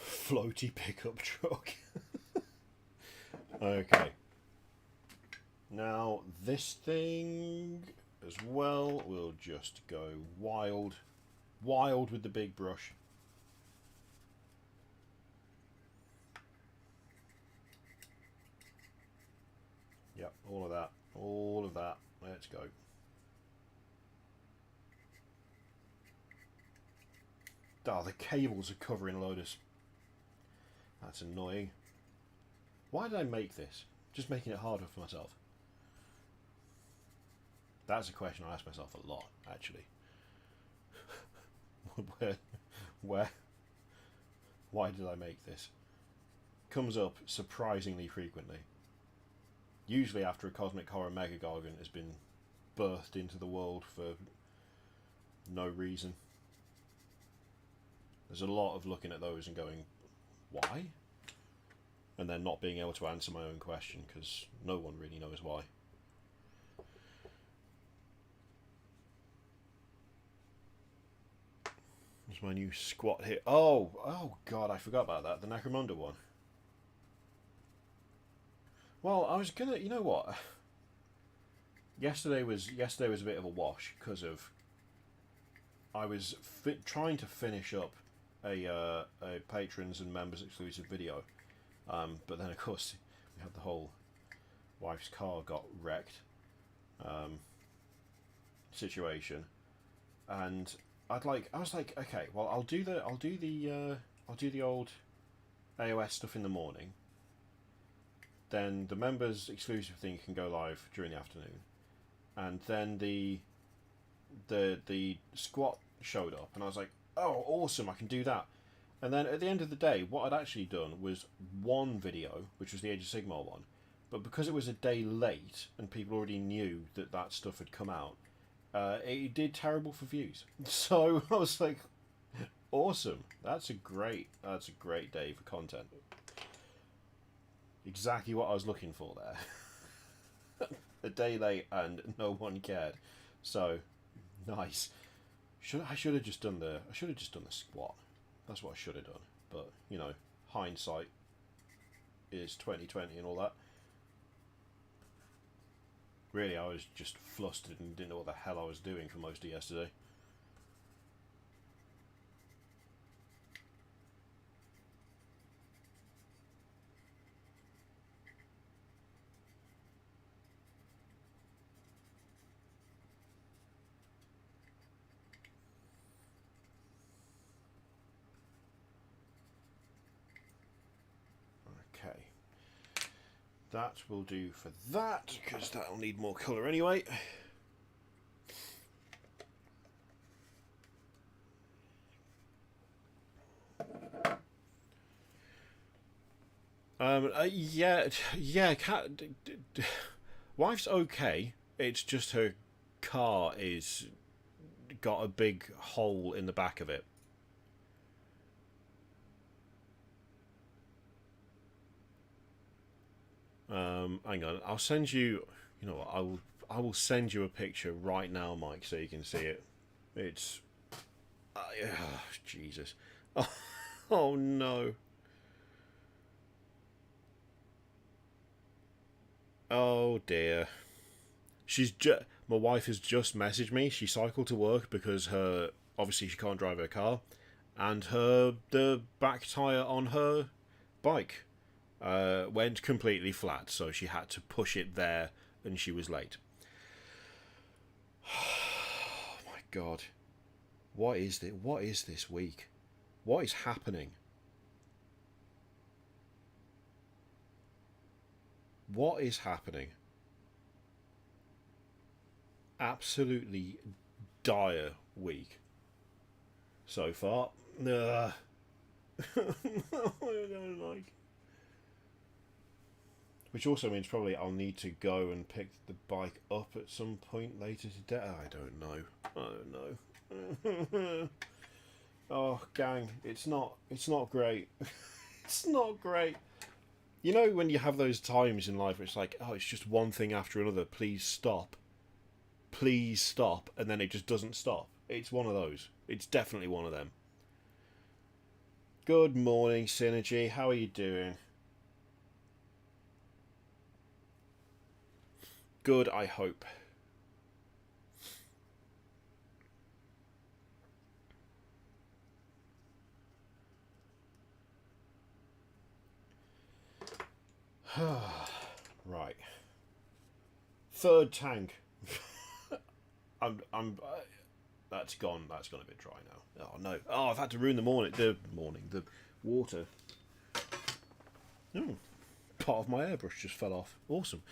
Floaty pickup truck. Okay. Now this thing as well, we'll just go wild with the big brush. Yep, all of that. Let's go. Oh, the cables are covering a load of... That's annoying. Why did I make this? Just making it harder for myself. That's a question I ask myself a lot, actually. Why did I make this? Comes up surprisingly frequently. Usually after a Cosmic Horror Mega Gargant has been birthed into the world for no reason. There's a lot of looking at those and going, why? And then not being able to answer my own question, because no one really knows why. There's my new squat here. Oh god, I forgot about that. The Necromunda one. Well, I was gonna, you know what? Yesterday was a bit of a wash because of I was trying to finish up a patrons and members exclusive video, but then of course we had the whole wife's car got wrecked situation, and I was like, okay, well, I'll do the old AOS stuff in the morning. Then the members exclusive thing can go live during the afternoon, and then the squat showed up, and I was like, oh, awesome, I can do that. And then at the end of the day, what I'd actually done was one video, which was the Age of Sigmar one, but because it was a day late and people already knew that that stuff had come out, it did terrible for views. So I was like, awesome, that's a great day for content. Exactly what I was looking for there. A day late and no one cared. So nice. I should have just done the squat. That's what I should have done. But you know, hindsight is 20/20 and all that. Really, I was just flustered and didn't know what the hell I was doing for most of yesterday. Okay. That will do for that, because that'll need more colour anyway. Yeah, wife's okay. It's just her car is got a big hole in the back of it. Hang on, I'll send you. You know what? I will send you a picture right now, Mike, so you can see it. It's, Jesus. Oh, oh no. Oh dear. My wife has just messaged me. She cycled to work because obviously she can't drive her car, and the back tire on her bike went completely flat, so she had to push it there, and she was late. Oh my god. What is this? What is this week? What is happening? What is happening? Absolutely dire week so far. I don't like. Which also means probably I'll need to go and pick the bike up at some point later today. I don't know. I don't know. Oh, gang, it's not great. It's not great. You know when you have those times in life where it's like, oh, it's just one thing after another. Please stop. Please stop. And then it just doesn't stop. It's one of those. It's definitely one of them. Good morning, Synergy. How are you doing? Good, I hope. Right. Third tank. That's gone. That's gone a bit dry now. Oh no. Oh, I've had to ruin the water. Oh, part of my airbrush just fell off. Awesome.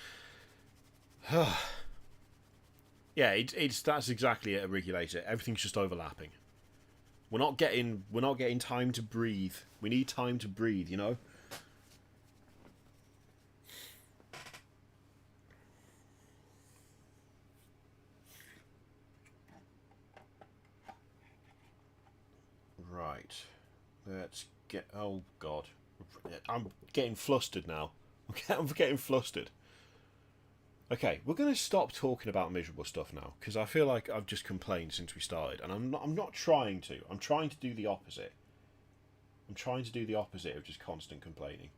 Yeah, that's exactly it, a regulator. Everything's just overlapping. We're not getting time to breathe. We need time to breathe, you know? Right. Let's get... Oh, God. I'm getting flustered now. I'm getting flustered. Okay, we're going to stop talking about miserable stuff now, because I feel like I've just complained since we started, and I'm not trying to. I'm trying to do the opposite. I'm trying to do the opposite of just constant complaining.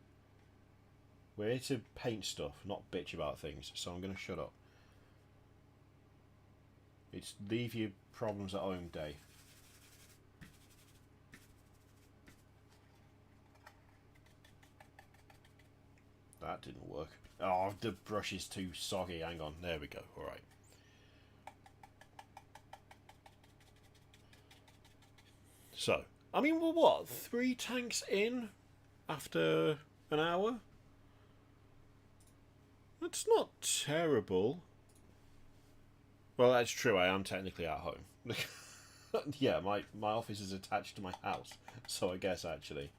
We're here to paint stuff, not bitch about things, so I'm going to shut up. It's leave your problems at home day. That didn't work. Oh, the brush is too soggy. Hang on. There we go. Alright. So, I mean, we're what, 3 tanks in after an hour? That's not terrible. Well, that's true, I am technically at home. Yeah, my office is attached to my house, so I guess actually...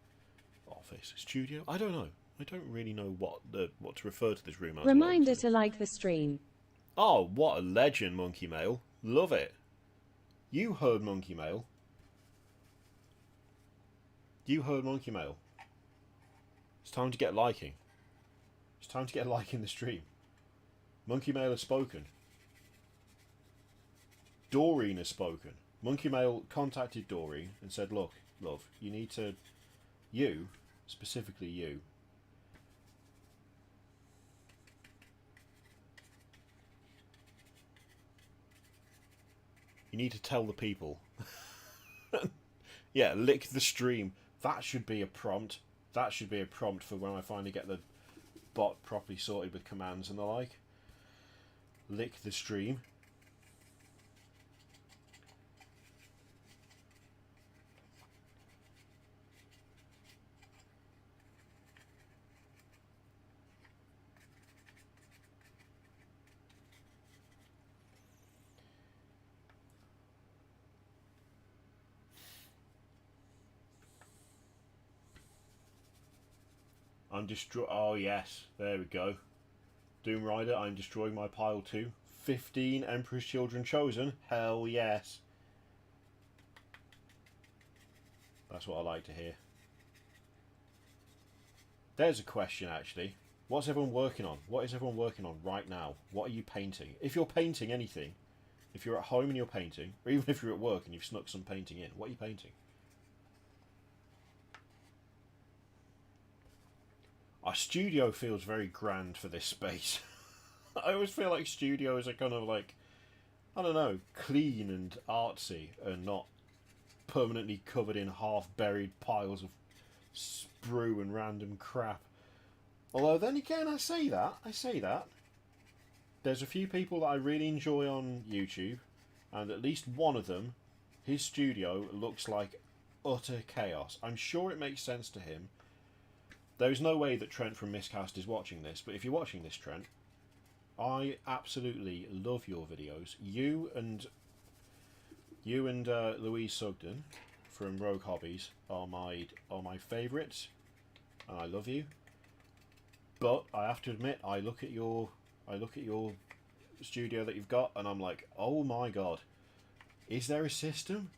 Office? Studio? I don't know. I don't really know what to refer to this room as. Reminder to like the stream. Oh, what a legend, Monkey Mail. Love it. You heard Monkey Mail. You heard Monkey Mail. It's time to get liking. It's time to get liking the stream. Monkey Mail has spoken. Doreen has spoken. Monkey Mail contacted Doreen and said, look, love, you need to... You, specifically you... You need to tell the people. Yeah, lick the stream. That should be a prompt. That should be a prompt for when I finally get the bot properly sorted with commands and the like. Lick the stream. I'm oh yes, there we go. Doom Rider, I'm destroying my pile too. 15 Emperor's Children chosen. Hell yes. That's what I like to hear. There's a question actually. What's everyone working on? What is everyone working on right now? What are you painting? If you're painting anything, if you're at home and you're painting, or even if you're at work and you've snuck some painting in, what are you painting? Our studio feels very grand for this space. I always feel like studios are kind of like, I don't know, clean and artsy and not permanently covered in half-buried piles of sprue and random crap. Although then again, I say that. There's a few people that I really enjoy on YouTube, and at least one of them, his studio looks like utter chaos. I'm sure it makes sense to him. There's no way that Trent from Miscast is watching this, but if you're watching this, Trent, I absolutely love your videos. You and Louise Sugden from Rogue Hobbies are my favourites, and I love you. But I have to admit, I look at your studio that you've got, and I'm like, oh my god, is there a system?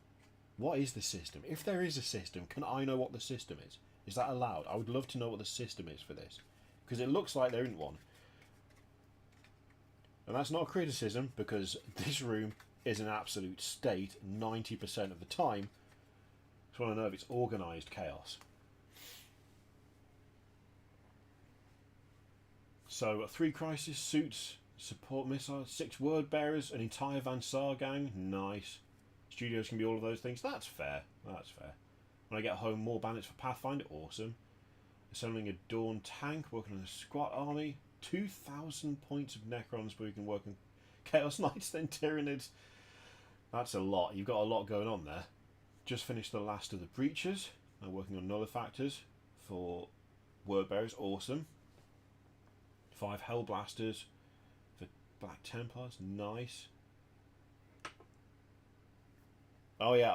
What is the system? If there is a system, can I know what the system is? Is that allowed? I would love to know what the system is for this, because it looks like there isn't one. And that's not a criticism, because this room is an absolute state 90% of the time. I just want to know if it's organised chaos. So, 3 crisis suits, support missiles, 6 word bearers, an entire Vansar gang. Nice. Studios can be all of those things. That's fair. That's fair. When I get home, more bandits for Pathfinder. Awesome. Assembling a Dawn tank, working on a squat army. 2,000 points of Necrons, but we can work on Chaos Knights, then Tyranids. That's a lot. You've got a lot going on there. Just finished the last of the Breachers. I'm working on Nullifactors for Word Bearers. Awesome. 5 Hellblasters for Black Templars. Nice. Oh yeah,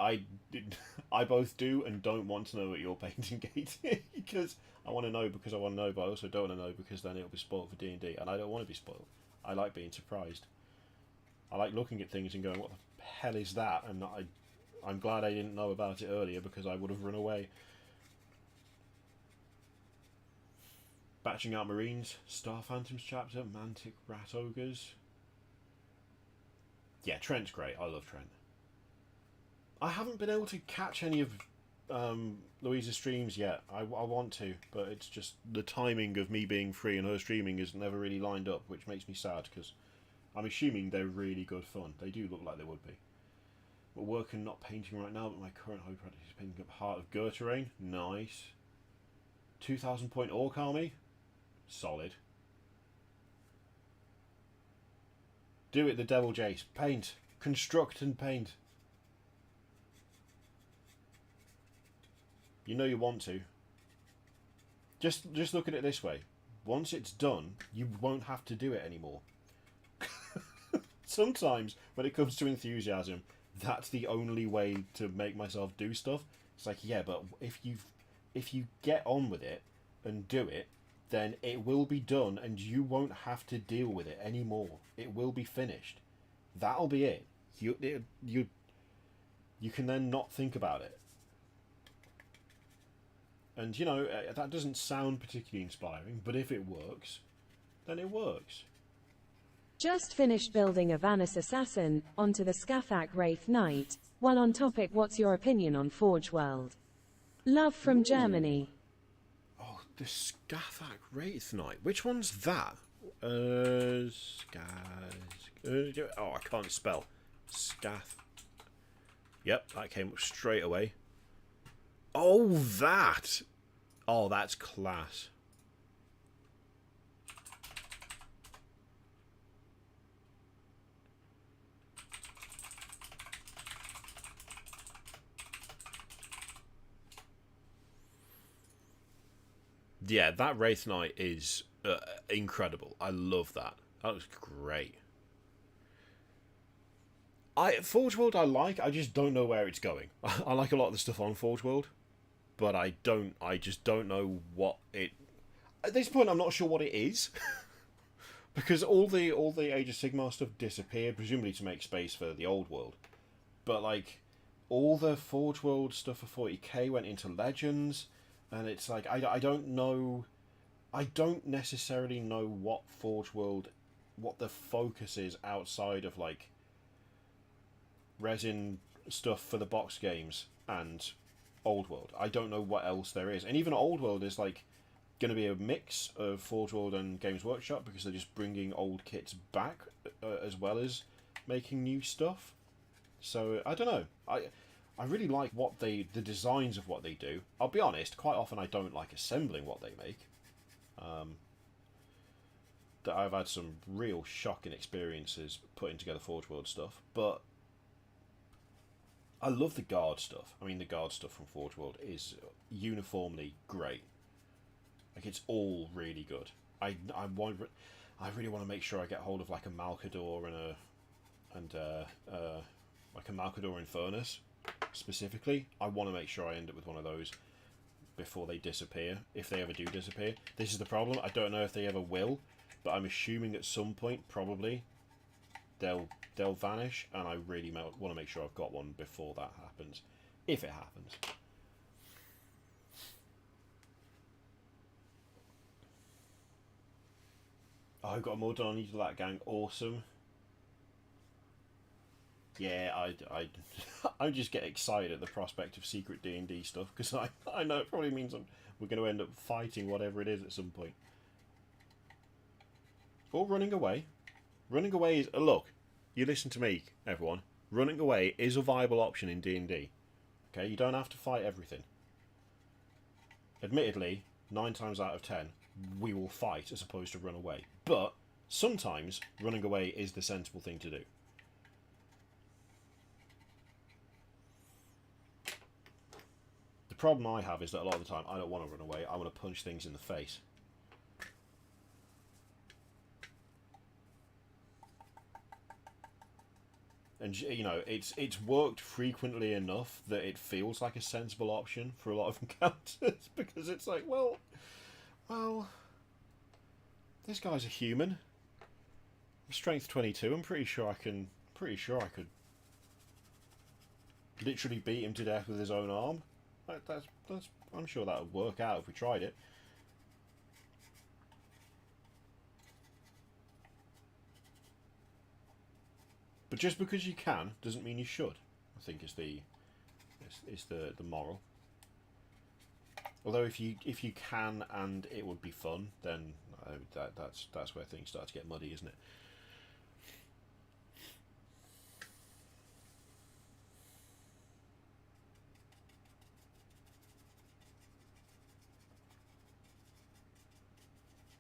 I both do and don't want to know what you're painting, Kate, because I want to know because I want to know, but I also don't want to know because then it'll be spoiled for D&D, and I don't want to be spoiled. I like being surprised. I like looking at things and going, what the hell is that? And I'm glad I didn't know about it earlier, because I would have run away. Batching out Marines, Star Phantoms chapter, Mantic Rat Ogres. Yeah, Trent's great. I love Trent. I haven't been able to catch any of Louisa's streams yet. I want to, but it's just the timing of me being free and her streaming is never really lined up, which makes me sad, because I'm assuming they're really good fun. They do look like they would be. We're working, not painting right now, but my current hobby project is painting up Heart of Gerterain. Nice. 2,000 point Orc Army. Solid. Do it, the Devil Jace. Paint. Construct and paint. You know you want to. Just look at it this way. Once it's done, you won't have to do it anymore. Sometimes, when it comes to enthusiasm, that's the only way to make myself do stuff. It's like, yeah, but if you get on with it and do it, then it will be done and you won't have to deal with it anymore. It will be finished. That'll be it. You can then not think about it. And, you know, that doesn't sound particularly inspiring, but if it works, then it works. Just finished building a Vanus Assassin, onto the Scathach Wraith Knight. While on topic, what's your opinion on Forge World? Love from Germany. Oh, the Scathach Wraith Knight. Which one's that? I can't spell. Scath. Yep, that came up straight away. Oh, that! Oh, that's class. Yeah, that Wraith Knight is incredible. I love that. That looks great. Forge World I like, I just don't know where it's going. I like a lot of the stuff on Forge World, but I just don't know what it... At this point, I'm not sure what it is. Because all the Age of Sigmar stuff disappeared, presumably to make space for the old world. But, like, all the Forge World stuff for 40k went into Legends, and it's like, I don't know... I don't necessarily know what Forge World... what the focus is outside of, like, resin stuff for the box games and Old World. I don't know what else there is. And even Old World is, like, going to be a mix of Forge World and Games Workshop, because they're just bringing old kits back as well as making new stuff. So I don't know. I really like the designs of what they do. I'll be honest, quite often I don't like assembling what they make. That I've had some real shocking experiences putting together Forge World stuff, but I love the Guard stuff. I mean, the Guard stuff from Forge World is uniformly great. Like, it's all really good. I really want to make sure I get hold of, like, a Malcador and like a Malcador Infernus specifically. I want to make sure I end up with one of those before they disappear, if they ever do disappear. This is the problem. I don't know if they ever will, but I'm assuming at some point, probably, they'll vanish, and I really want to make sure I've got one before that happens, if it happens. Oh, I've got more done on each of that, gang. Awesome. Yeah, I just get excited at the prospect of secret D&D stuff, because I know it probably means we're going to end up fighting whatever it is at some point. Or running away. Running away is... Look, you listen to me, everyone. Running away is a viable option in D&D. Okay, you don't have to fight everything. Admittedly, 9 times out of 10, we will fight as opposed to run away. But sometimes running away is the sensible thing to do. The problem I have is that a lot of the time I don't want to run away. I want to punch things in the face. And, you know, it's worked frequently enough that it feels like a sensible option for a lot of encounters, because it's like, well, this guy's a human. Strength 22. I'm pretty sure I could literally beat him to death with his own arm. I'm sure that would work out if we tried it. But just because you can doesn't mean you should, I think is the moral. Although if you can and it would be fun, then that's where things start to get muddy, isn't it?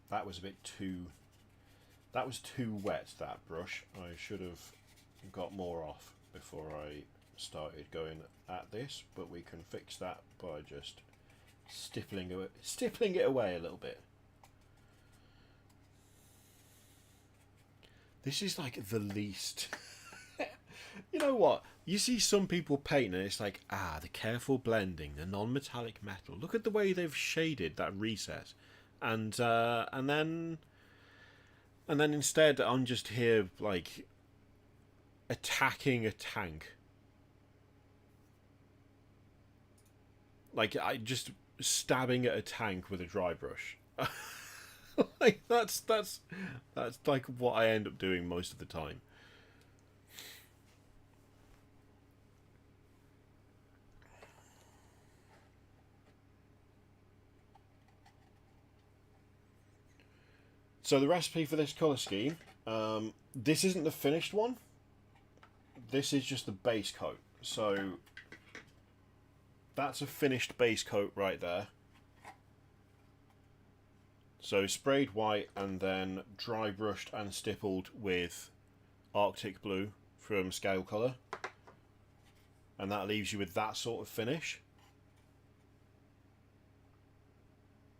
That was a bit too... That was too wet, that brush. I should have got more off before I started going at this, but we can fix that by just Stippling it away a little bit. This is like the least... You know what? You see some people paint and it's like, the careful blending, the non-metallic metal. Look at the way they've shaded that recess. And then instead I'm just here, like, attacking a tank. Like, I just stabbing at a tank with a dry brush. Like, that's like what I end up doing most of the time. So the recipe for this colour scheme, this isn't the finished one. This is just the base coat. So that's a finished base coat right there. So sprayed white and then dry brushed and stippled with Arctic blue from Scale Colour. And that leaves you with that sort of finish.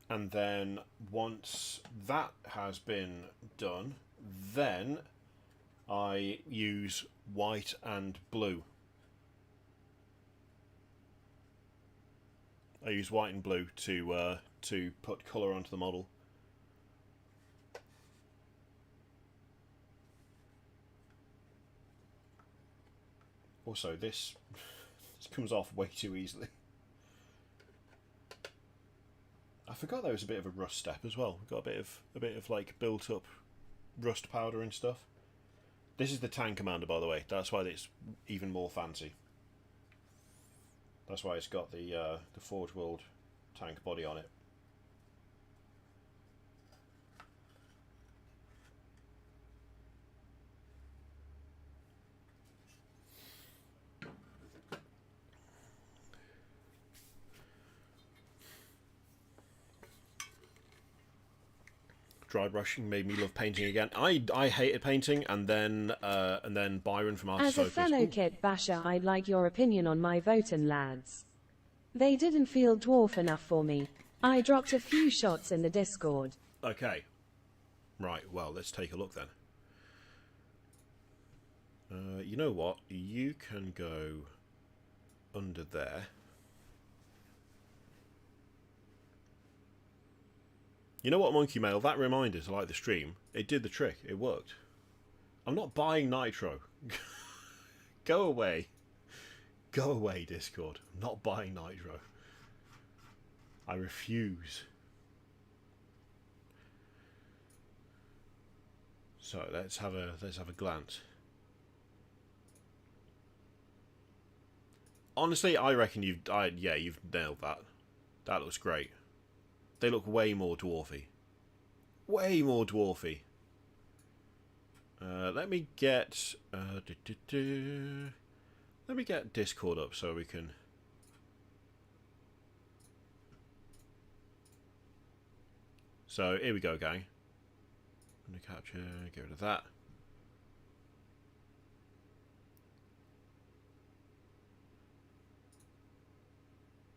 And then once that has been done, then I use white and blue. I use white and blue to put colour onto the model. Also, this comes off way too easily. I forgot there was a bit of a rust step as well. We've got a bit of like built up rust powder and stuff. This is the tank commander, by the way. That's why it's even more fancy. That's why it's got the Forge World tank body on it. Dry brushing made me love painting again. I hated painting, and then Byron from Artist As a fellow kit basher, I'd like your opinion on my Votan lads. They didn't feel dwarf enough for me. I dropped a few shots in the Discord. Okay. Right, well, let's take a look then. You know what? You can go under there. You know what, Monkey Mail? That reminder to like the stream. It did the trick. It worked. I'm not buying Nitro. Go away. Go away, Discord. I'm not buying Nitro. I refuse. So let's have a glance. Honestly, I reckon you've nailed that. That looks great. They look way more dwarfy. Way more dwarfy. Let me get let me get Discord up so we can. So here we go, gang. I'm gonna capture, get rid of that.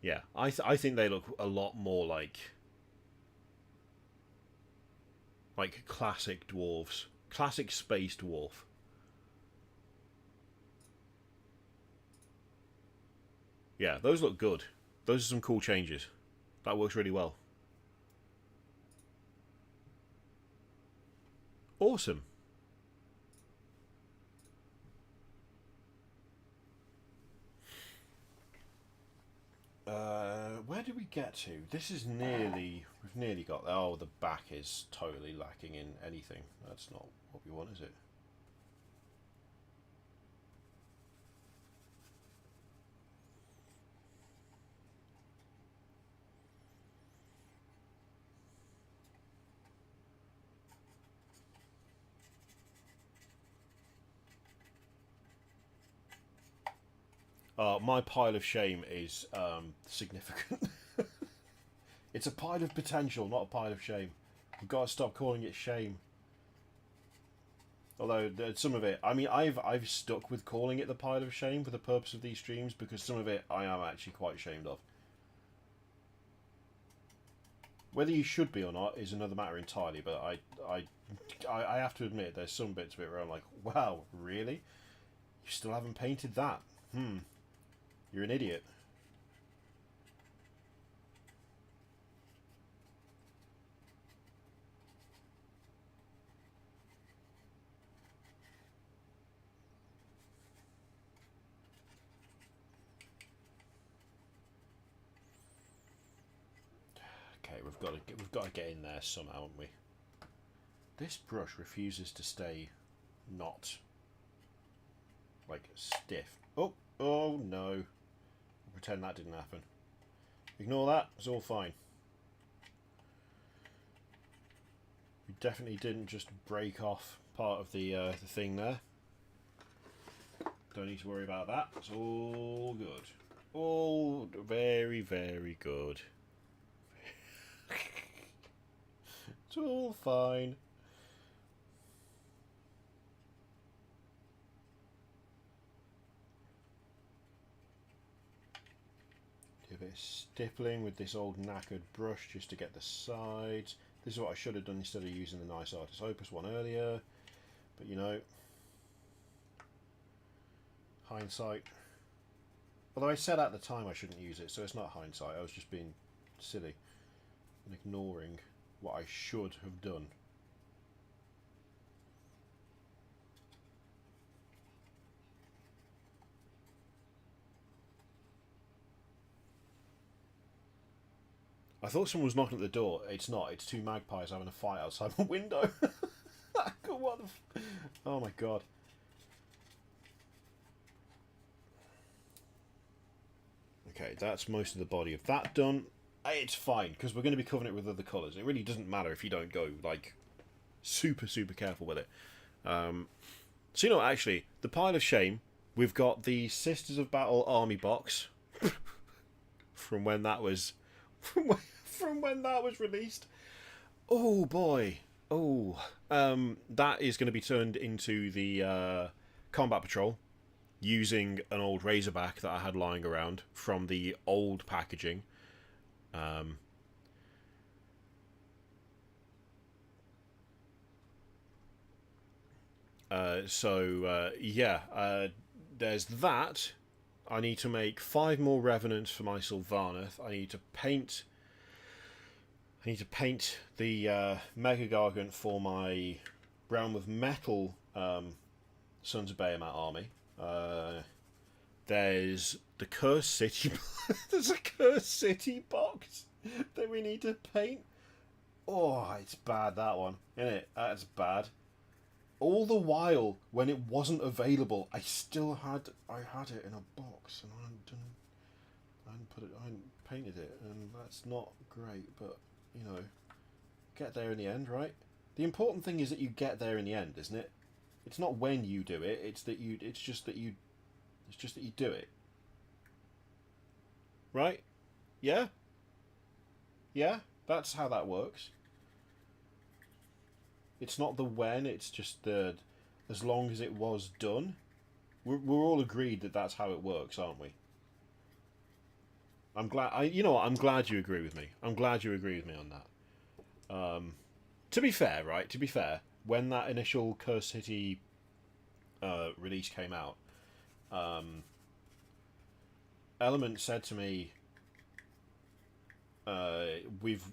Yeah, I think they look a lot more like classic dwarves, classic space dwarf. Yeah, those look good. Those are some cool changes. That works really well. Awesome. Where did we get to? This is nearly... We've nearly got there. Oh, the back is totally lacking in anything. That's not what we want, is it? My pile of shame is significant. It's a pile of potential, not a pile of shame. We've got to stop calling it shame. Although some of it, I mean, I've stuck with calling it the pile of shame for the purpose of these streams because some of it I am actually quite ashamed of. Whether you should be or not is another matter entirely, but I have to admit there's some bits of it where I'm like, wow, really? You still haven't painted that? You're an idiot. Okay, we've got to get in there somehow, haven't we? This brush refuses to stay not like stiff. Oh no. I'll pretend that didn't happen. Ignore that, it's all fine. We definitely didn't just break off part of the thing there. Don't need to worry about that. It's all good. All very, very good. It's all fine. Do a bit of stippling with this old knackered brush just to get the sides. This is what I should have done instead of using the nice Artist Opus one earlier. But you know, hindsight. Although I said at the time I shouldn't use it, so it's not hindsight. I was just being silly and ignoring what I should have done. I thought someone was knocking at the door. It's not. It's two magpies having a fight outside my window. What the oh my god. Okay, that's most of the body of that done. It's fine, because we're going to be covering it with other colours. It really doesn't matter if you don't go, like, super, super careful with it. So, you know, actually, the pile of shame, we've got the Sisters of Battle army box from when that was... from when that was released. Oh, boy. Oh. That is going to be turned into the Combat Patrol, using an old Razorback that I had lying around from the old packaging. There's that. I need to make 5 more Revenants for my Sylvaneth. I need to paint the Mega Gargant for my Realm of Metal Sons of Behemoth army. There's the Cursed City. There's a Cursed City box that we need to paint. Oh, it's bad, that one, isn't it? That's bad. All the while, when it wasn't available, I had it in a box, and I hadn't painted it, and that's not great. But you know, get there in the end, right? The important thing is that you get there in the end, isn't it? It's not when you do it. It's just that you do it. Right? Yeah? Yeah? That's how that works. It's not the when, it's just the... As long as it was done. We're all agreed that that's how it works, aren't we? I'm glad... you know what? I'm glad you agree with me. I'm glad you agree with me on that. To be fair, right? To be fair, when that initial Curse City release came out, Element said to me, we've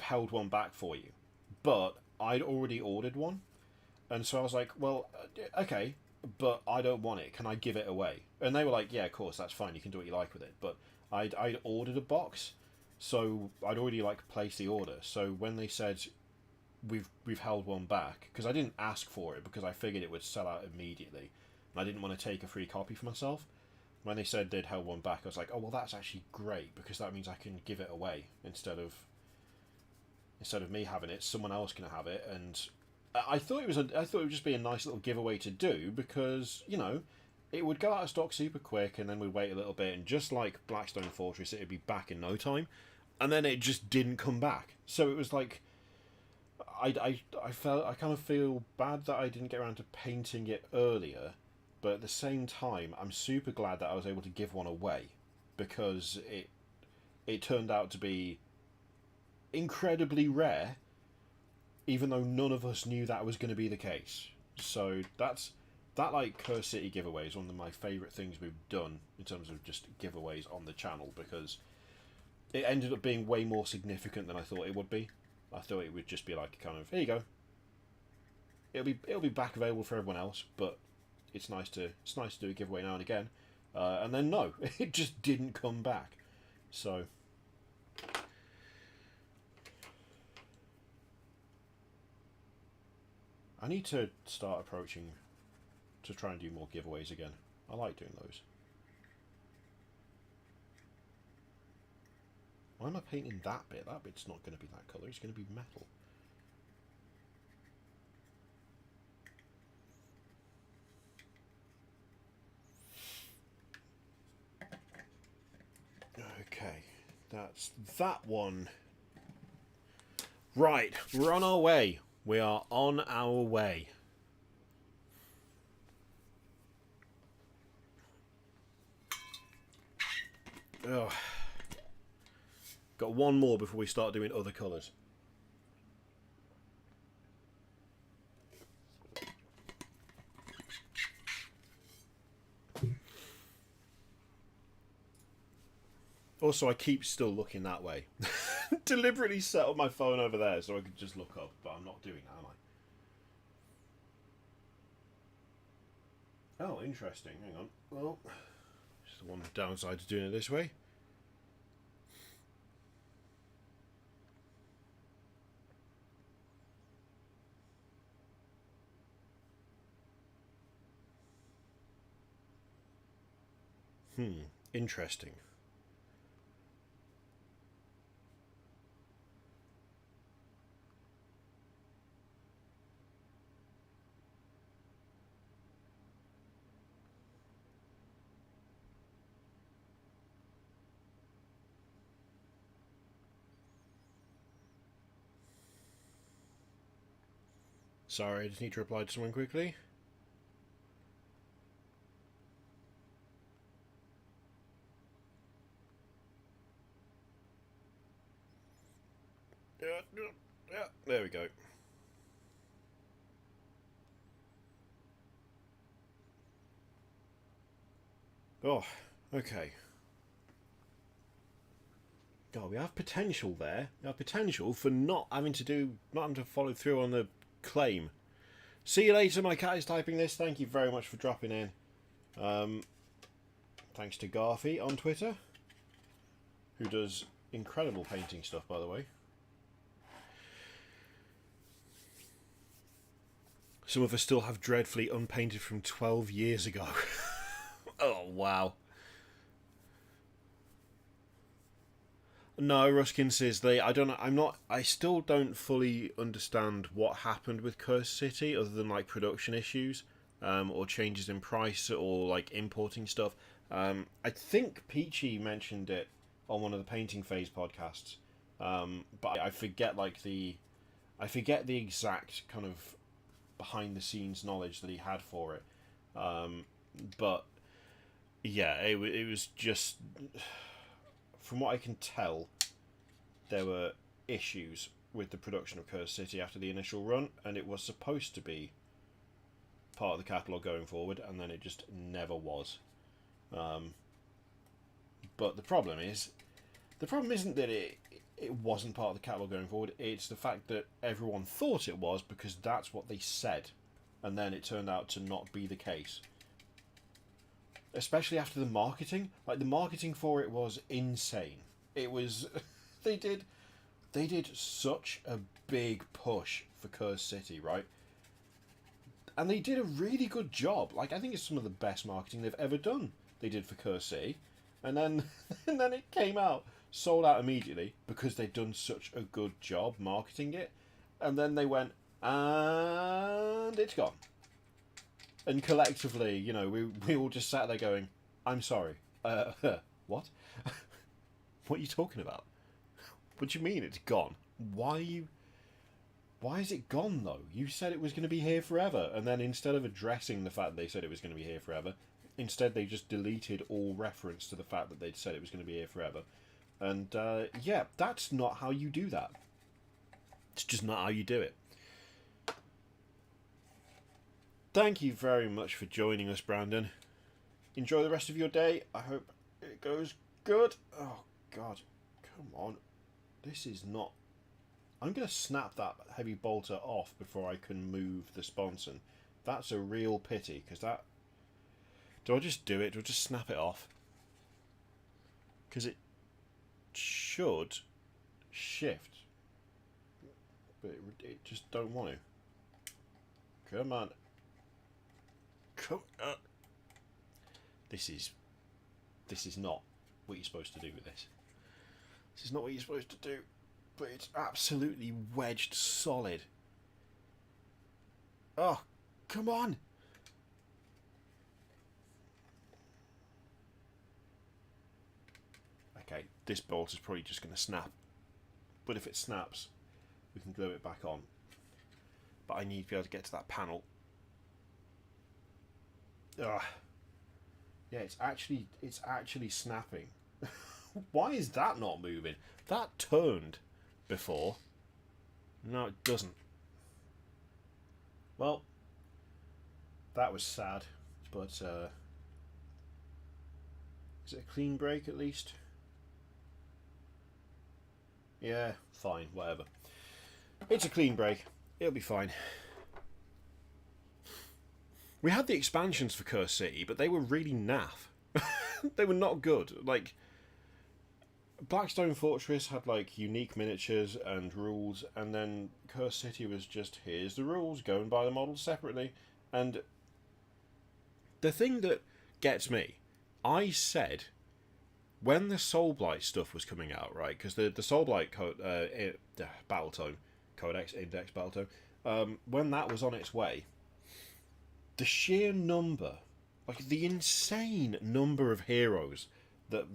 held one back for you, but I'd already ordered one, and so I was like, well, okay, but I don't want it. Can I give it away? And they were like, yeah, of course, that's fine. You can do what you like with it. But I'd ordered a box, so I'd already like placed the order. So when they said we've held one back, because I didn't ask for it because I figured it would sell out immediately, and I didn't want to take a free copy for myself. When they said they'd held one back, I was like, oh well, that's actually great, because that means I can give it away instead of me having it. Someone else can have it, and I thought it would just be a nice little giveaway to do, because you know it would go out of stock super quick, and then we'd wait a little bit, and just like Blackstone Fortress, it would be back in no time, and then it just didn't come back. So it was like I kind of feel bad that I didn't get around to painting it earlier. But at the same time, I'm super glad that I was able to give one away, because it turned out to be incredibly rare, even though none of us knew that was going to be the case. So that like Curse City giveaway is one of my favourite things we've done in terms of just giveaways on the channel, because it ended up being way more significant than I thought it would be. I thought it would just be like kind of, here you go. It'll be back available for everyone else, but it's nice to do a giveaway now and again. And then no, it just didn't come back. So I need to start approaching to try and do more giveaways again. I like doing those. Why am I painting that bit? That bit's not going to be that colour, it's going to be metal. Okay, that's that one. Right, we're on our way. We are on our way. Ugh. Got one more before we start doing other colours. Also, I keep still looking that way. Deliberately set up my phone over there so I could just look up, but I'm not doing that, am I? Oh, interesting. Hang on. Well, just the one downside to doing it this way. Interesting. Sorry, I just need to reply to someone quickly. Yeah, there we go. Oh, okay. God, we have potential there. We have potential for not having to follow through on the claim. See you later, my cat is typing this. Thank you very much for dropping in. Thanks to Garfy on Twitter, who does incredible painting stuff, by the way. Some of us still have dreadfully unpainted from 12 years ago. Oh, wow. No, Ruskin says I still don't fully understand what happened with Curse City other than like production issues, or changes in price or like importing stuff. I think Peachy mentioned it on one of the Painting Phase podcasts. But I forget the exact kind of behind the scenes knowledge that he had for it. But yeah, it was just, from what I can tell, there were issues with the production of Curse City after the initial run, and it was supposed to be part of the catalogue going forward, and then it just never was. But the problem isn't that it wasn't part of the catalogue going forward, it's the fact that everyone thought it was because that's what they said, and then it turned out to not be the case. Especially after the marketing. Like, the marketing for it was insane. It was... they did such a big push for Curse City, right? And they did a really good job. Like, I think it's some of the best marketing they've ever done. They did for Curse City. And then it came out, sold out immediately, because they'd done such a good job marketing it. And then they went, and it's gone. And collectively, you know, we all just sat there going, I'm sorry. What? What are you talking about? What do you mean it's gone? Why is it gone, though? You said it was going to be here forever. And then instead of addressing the fact that they said it was going to be here forever, instead they just deleted all reference to the fact that they'd said it was going to be here forever. And yeah, that's not how you do that. It's just not how you do it. Thank you very much for joining us, Brandon. Enjoy the rest of your day. I hope it goes good. Oh, God. Come on. This is not... I'm going to snap that heavy bolter off before I can move the sponson. That's a real pity, because that... Do I just do it? Do I just snap it off? Because it should shift. But it just don't want to. Come on. Come on. This is not what you're supposed to do with this. This is not what you're supposed to do. But it's absolutely wedged solid. Oh, come on. Okay, this bolt is probably just going to snap. But if it snaps, we can glue it back on. But I need to be able to get to that panel. Ugh. Yeah, it's actually snapping. Why is that not moving? That turned before. No, it doesn't. Well, that was sad, but is it a clean break at least? Yeah, fine, whatever. It's a clean break. It'll be fine. We had the expansions for Curse City, but they were really naff. They were not good. Like, Blackstone Fortress had like unique miniatures and rules, and then Curse City was just, here's the rules, go and buy the models separately. And the thing that gets me, I said when the Soulblight stuff was coming out, right? Because the Soulblight Battletome Codex Index Battletome, when that was on its way, the sheer number, like the insane number of heroes that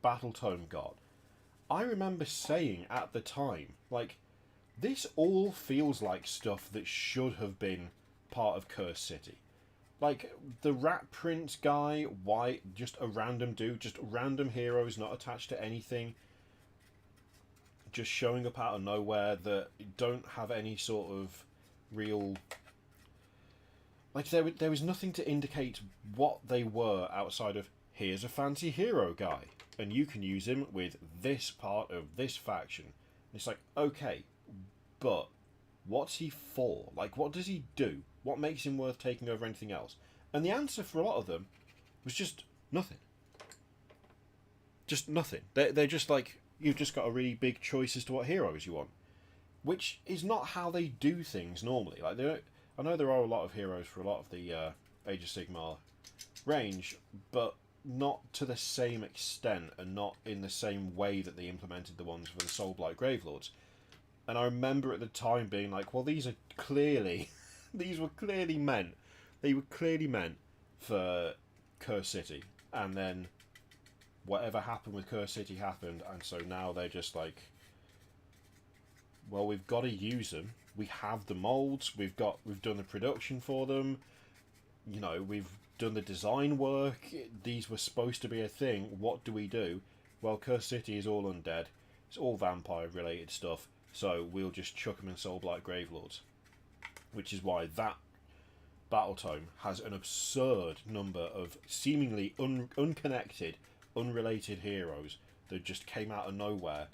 Battletome got, I remember saying at the time, like, this all feels like stuff that should have been part of Curse City. Like, the Rat Prince guy, why, just a random dude, just random heroes not attached to anything, just showing up out of nowhere that don't have any sort of real... Like, there was nothing to indicate what they were outside of, here's a fancy hero guy, and you can use him with this part of this faction. And it's like, okay, but what's he for? Like, what does he do? What makes him worth taking over anything else? And the answer for a lot of them was just nothing. Just nothing. They're just like, you've just got a really big choice as to what heroes you want. Which is not how they do things normally. Like, I know there are a lot of heroes for a lot of the Age of Sigmar range, but not to the same extent and not in the same way that they implemented the ones for the Soulblight Gravelords. And I remember at the time being like, well, these are clearly... these were clearly meant... They were clearly meant for Curse City. And then whatever happened with Curse City happened, and so now they're just like... Well, we've got to use them. We have the molds. We've done the production for them. You know, we've done the design work. These were supposed to be a thing. What do we do? Well, Curse City is all undead. It's all vampire-related stuff. So we'll just chuck them in Soulblight Gravelords. Which is why that Battletome has an absurd number of seemingly unconnected, unrelated heroes that just came out of nowhere.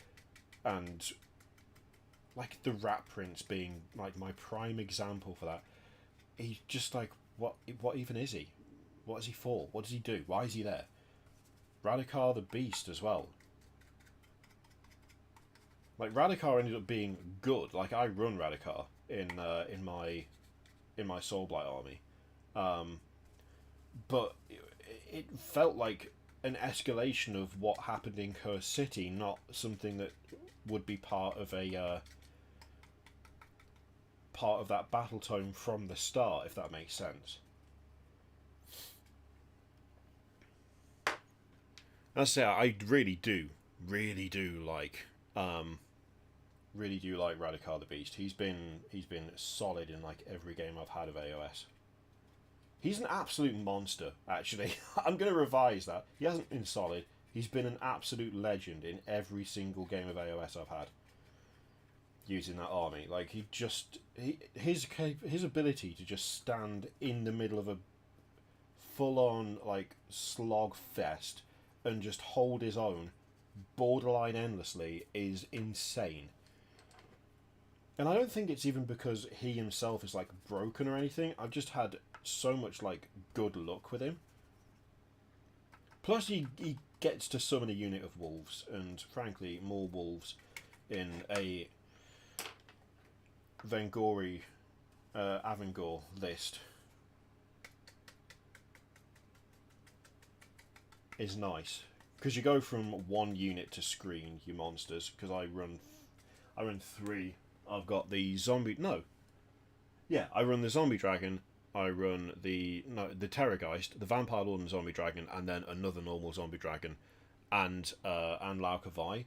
And... like the Rat Prince being like my prime example for that. He's just like, what even is he? What is he for? What does he do? Why is he there? Radikar the Beast as well. Like, Radikar ended up being good. Like, I run Radikar in my Soulblight army. But it felt like an escalation of what happened in Curse City, not something that would be part of a part of that Battletome from the start, if that makes sense. As I say, I really do like Radikar the Beast. He's been solid in like every game I've had of AOS. He's an absolute monster, actually. I'm going to revise that. He hasn't been solid. He's been an absolute legend in every single game of AOS I've had. Using that army, like his ability to just stand in the middle of a full-on like slog fest and just hold his own, borderline endlessly, is insane. And I don't think it's even because he himself is like broken or anything. I've just had so much like good luck with him. Plus, he gets to summon a unit of wolves, and frankly, more wolves in a Vengori Avangor list is nice, because you go from one unit to screen your monsters. Because I run 3. I've got the zombie. No, yeah, I run the zombie dragon. I run the Terrorgeist, the Vampire Lord and Zombie Dragon, and then another normal Zombie Dragon, and Laukavai.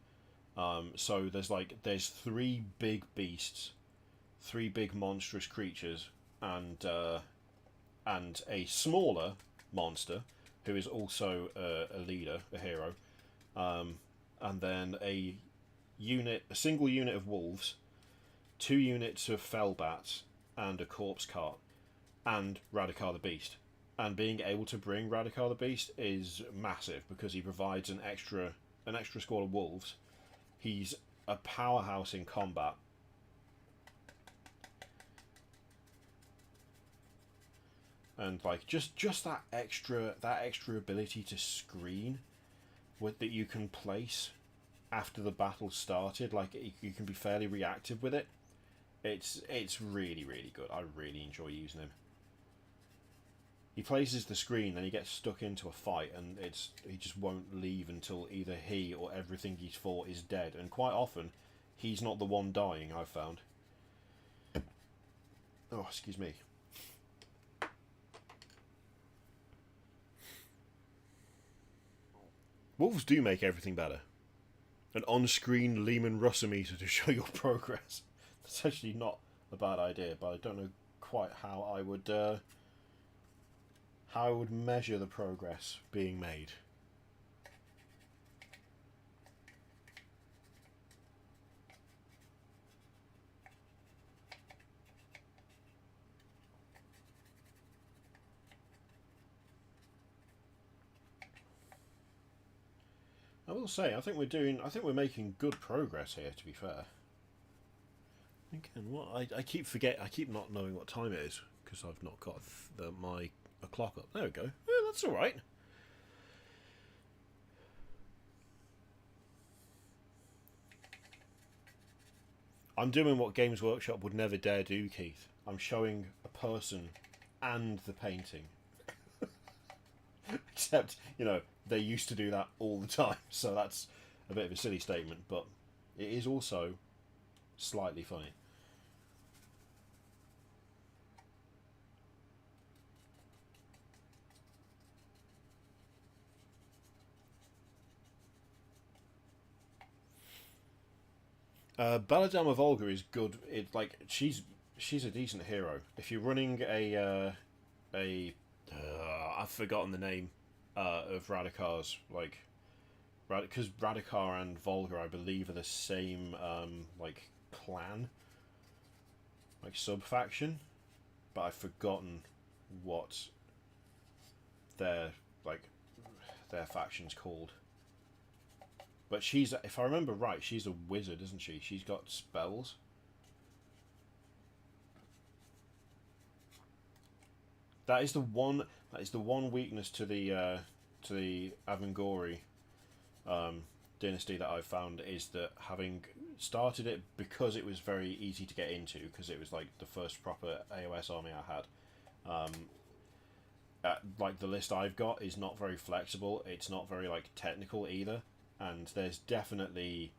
So there's 3 big beasts, 3 big monstrous creatures, and a smaller monster who is also a leader, a hero, and then a single unit of wolves, 2 units of fellbats, and a corpse cart, and Radikar the Beast. And being able to bring Radikar the Beast is massive because he provides an extra squad of wolves. He's a powerhouse in combat. And like just that extra ability to screen that you can place after the battle started, like you can be fairly reactive with it. It's really, really good. I really enjoy using him. He places the screen, then he gets stuck into a fight, and he just won't leave until either he or everything he's fought is dead. And quite often, he's not the one dying, I've found. Oh, excuse me. Wolves do make everything better. An on-screen Lehman Russell meter to show your progress. That's actually not a bad idea, but I don't know quite how I would measure the progress being made. I will say, I think we're making good progress here, to be fair. Again, I keep not knowing what time it is because I've not got my clock up. There we go. Yeah, that's all right. I'm doing what Games Workshop would never dare do, Keith. I'm showing a person and the painting. Except, they used to do that all the time, so that's a bit of a silly statement, but it is also slightly funny. Belladama Volga is good. It's like she's a decent hero. If you're running I've forgotten the name of Radikar's, like, because Radikar and Volga, I believe, are the same like clan, like sub faction, but I've forgotten what their faction's called. But she's, if I remember right, she's a wizard, isn't she? She's got spells. That is the one weakness to the Avangori dynasty that I've found, is that having started it because it was very easy to get into, because it was like the first proper AOS army I had. Like the list I've got is not very flexible. It's not very like technical either, and it's definitely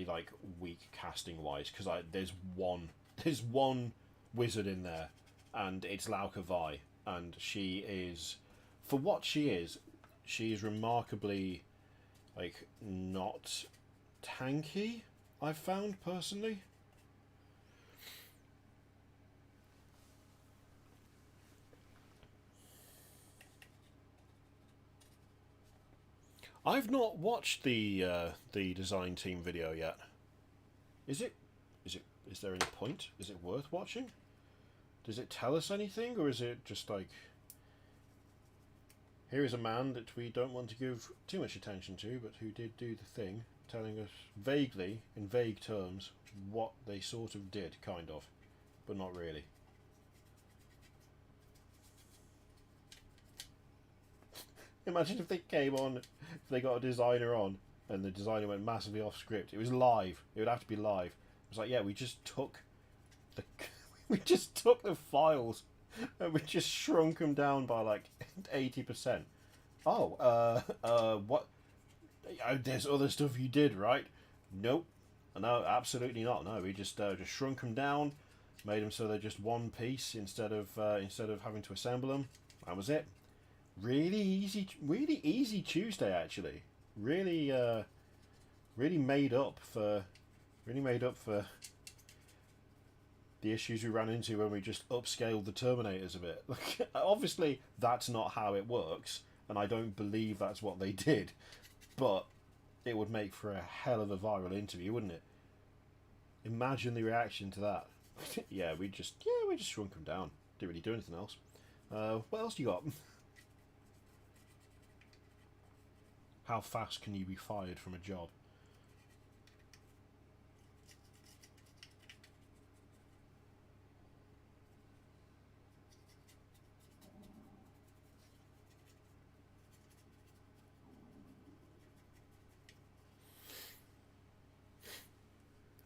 like weak casting wise, because there's one wizard in there, and it's Laukavai, and she is, for what she is remarkably like not tanky, I've found personally. I've not watched the design team video yet. Is there any point? Is it worth watching? Does it tell us anything, or is it just like, here is a man that we don't want to give too much attention to, but who did do the thing, telling us vaguely, in vague terms, what they sort of did, kind of, but not really. Imagine if they came on, if they got a designer on, and the designer went massively off script. It was live. It would have to be live. It was like, yeah, we just took the files and we just shrunk them down by like 80%. Oh, what? There's other stuff you did, right? Nope. No, absolutely not. No, we just shrunk them down, made them so they're just one piece instead of having to assemble them. That was it. Really easy Tuesday, actually. Really made up for the issues we ran into when we just upscaled the Terminators a bit. Like, obviously, that's not how it works, and I don't believe that's what they did. But it would make for a hell of a viral interview, wouldn't it? Imagine the reaction to that. yeah, we just shrunk them down. Didn't really do anything else. What else you got? How fast can you be fired from a job?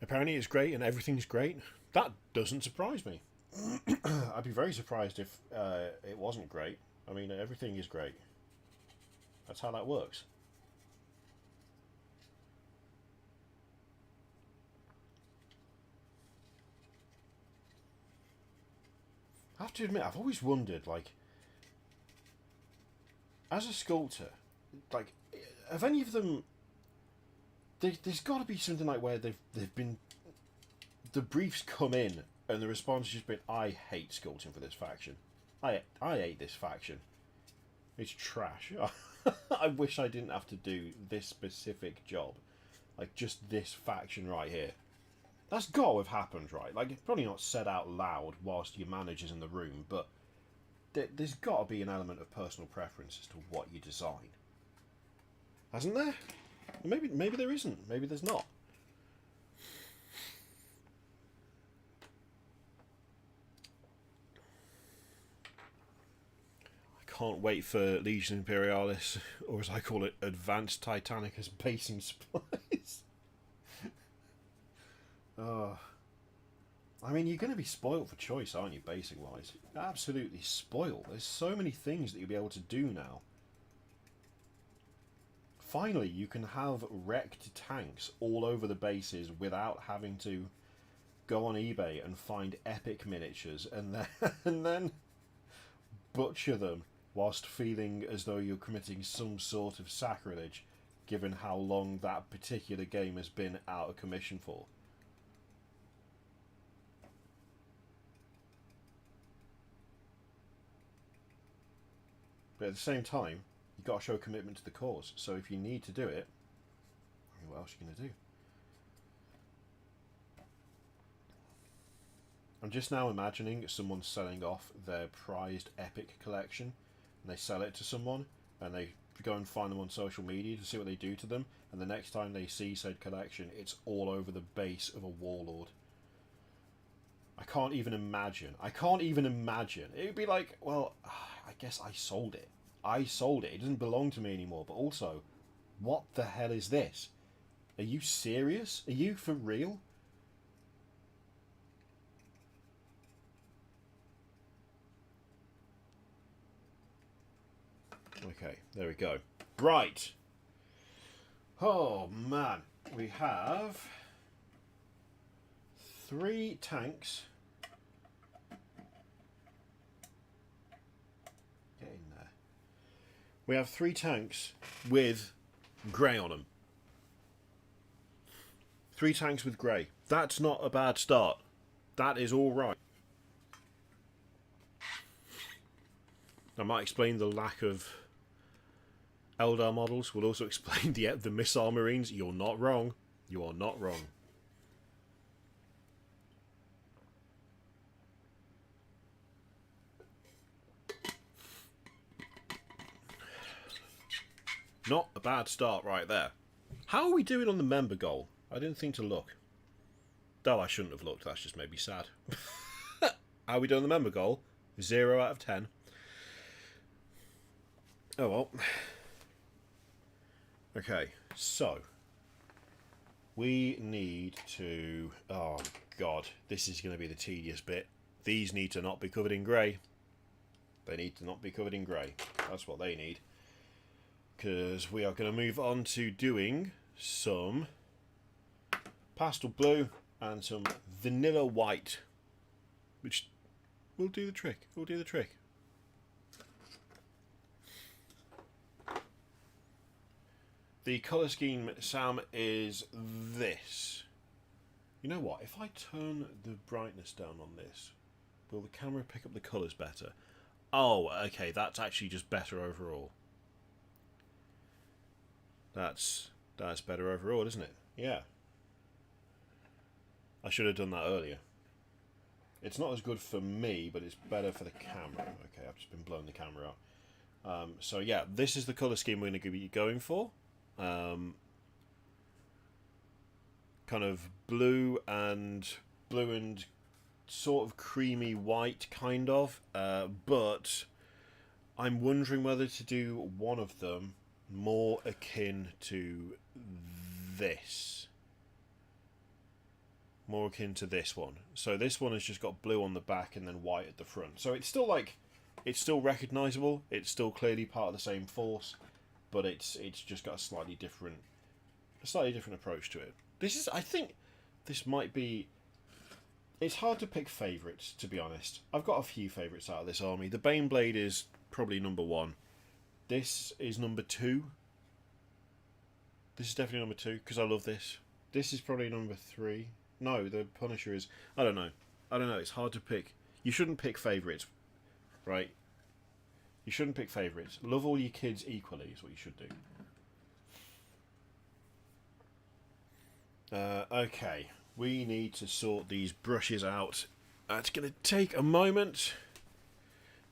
Apparently it's great and everything's great. That doesn't surprise me. I'd be very surprised if it wasn't great. I mean, everything is great. That's how that works. I have to admit, I've always wondered, like, as a sculptor, like, have any of them... There's got to be something like where they've been... The briefs come in, and the response has just been, I hate sculpting for this faction. I hate this faction. It's trash. I wish I didn't have to do this specific job. Like, just this faction right here. That's got to have happened, right? Like, it's probably not said out loud whilst your manager's in the room, but there's got to be an element of personal preference as to what you design. Hasn't there? Maybe there isn't. Maybe there's not. I can't wait for Legion Imperialis, or as I call it, Advanced Titanicus basing supplies. I mean, you're going to be spoiled for choice, aren't you, basic-wise? Absolutely spoiled. There's so many things that you'll be able to do now. Finally, you can have wrecked tanks all over the bases without having to go on eBay and find epic miniatures and then butcher them whilst feeling as though you're committing some sort of sacrilege, given how long that particular game has been out of commission for. But at the same time, you've got to show commitment to the cause. So if you need to do it, what else are you going to do? I'm just now imagining someone selling off their prized epic collection, and they sell it to someone, and they go and find them on social media to see what they do to them, and the next time they see said collection, it's all over the base of a warlord. I can't even imagine. It would be like, well, I guess I sold it. It doesn't belong to me anymore. But also, what the hell is this? Are you serious? Are you for real? Okay, there we go. Right. Oh, man. We have 3 tanks. Get in there. We have 3 tanks with grey on them. 3 tanks with grey. That's not a bad start. That is all right. I might explain the lack of Eldar models will also explain the missile marines. You're not wrong. You are not wrong. Not a bad start right there. How are we doing on the member goal? I didn't think to look. Though I shouldn't have looked, that's just made me sad. How are we doing on the member goal? 0 out of 10. Oh well. Okay, so we need to... Oh god, this is going to be the tedious bit. These need to not be covered in grey. They need to not be covered in grey. That's what they need. Because we are going to move on to doing some pastel blue and some vanilla white, which will do the trick. Will do the trick. The colour scheme, Sam, is this. You know what? If I turn the brightness down on this, will the camera pick up the colours better? Oh, okay, that's actually just better overall. That's better overall, isn't it? Yeah. I should have done that earlier. It's not as good for me, but it's better for the camera. Okay, I've just been blowing the camera out. So yeah, this is the colour scheme we're going to be going for. Kind of blue and sort of creamy white, kind of. But I'm wondering whether to do one of them more akin to this. More akin to this one. So this one has just got blue on the back and then white at the front. So it's still it's still recognisable. It's still clearly part of the same force, but it's just got a slightly different approach to it. I think this might be... It's hard to pick favourites, to be honest. I've got a few favourites out of this army. The Baneblade is probably number 1. This is number 2. This is definitely number 2, because I love this. This is probably number 3. No, the Punisher is... I don't know. It's hard to pick. You shouldn't pick favourites, right? You shouldn't pick favourites. Love all your kids equally is what you should do. Okay. We need to sort these brushes out. It's going to take a moment.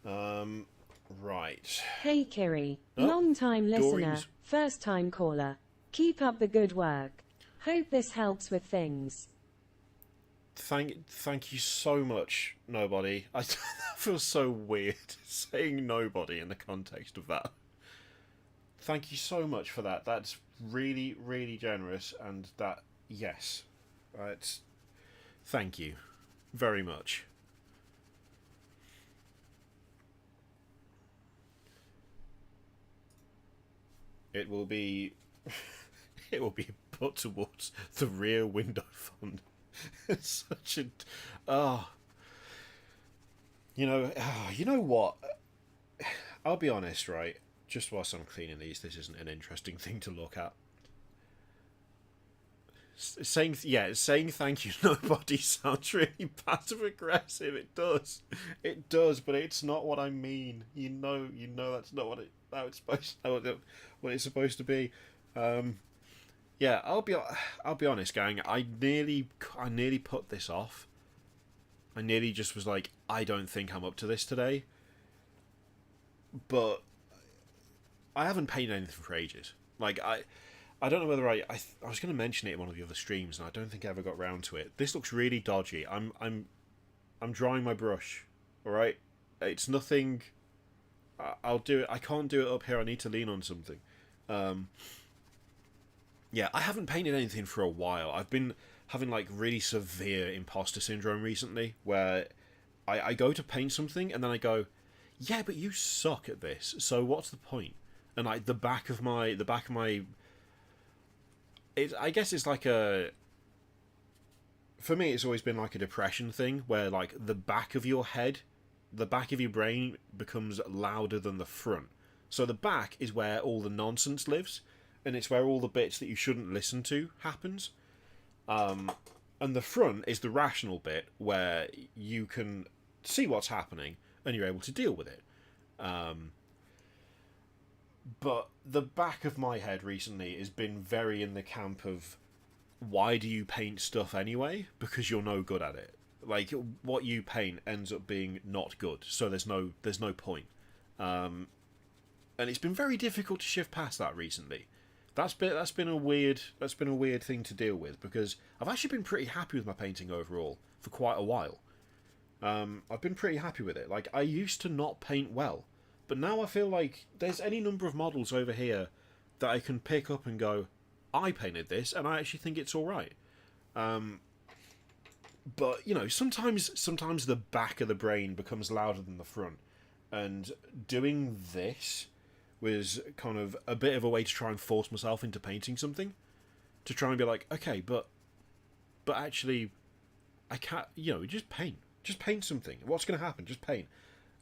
Right. Hey Kiri, Oh, long-time listener, Doreen's. first-time caller. Keep up the good work. Hope this helps with things. Thank you so much, nobody. That feels so weird saying nobody in the context of that. Thank you so much for that. That's really, really generous, and that, yes. Thank you very much. It will be put towards the rear window fund. It's such a you know what? I'll be honest, right? Just whilst I'm cleaning these, this isn't an interesting thing to look at. Saying thank you nobody sounds really passive aggressive. It does, but it's not what I mean. You know that's not what it's supposed to be. Yeah, I'll be honest, gang. I nearly put this off. I nearly just was like, I don't think I'm up to this today. But I haven't painted anything for ages. Like I don't know whether I was going to mention it in one of the other streams, and I don't think I ever got round to it. This looks really dodgy. I'm drying my brush. All right, it's nothing. I'll do it. I can't do it up here. I need to lean on something. Yeah, I haven't painted anything for a while. I've been having like really severe imposter syndrome recently, where I go to paint something and then I go, yeah, but you suck at this. So what's the point? And like the back of my I guess it's like for me, it's always been like a depression thing, where like the back of your head, the back of your brain becomes louder than the front. So the back is where all the nonsense lives, and it's where all the bits that you shouldn't listen to happens. And the front is the rational bit, where you can see what's happening and you're able to deal with it. But the back of my head recently has been very in the camp of, why do you paint stuff anyway? Because you're no good at it. Like, what you paint ends up being not good, so there's no point. And it's been very difficult to shift past that recently. That's been a weird thing to deal with, because I've actually been pretty happy with my painting overall for quite a while. I've been pretty happy with it. Like, I used to not paint well, but now I feel like there's any number of models over here that I can pick up and go, I painted this, and I actually think it's all right. But you know, sometimes the back of the brain becomes louder than the front, and doing this was kind of a bit of a way to try and force myself into painting something, to try and be like, okay, but actually, I can't. You know, just paint something. What's going to happen? Just paint,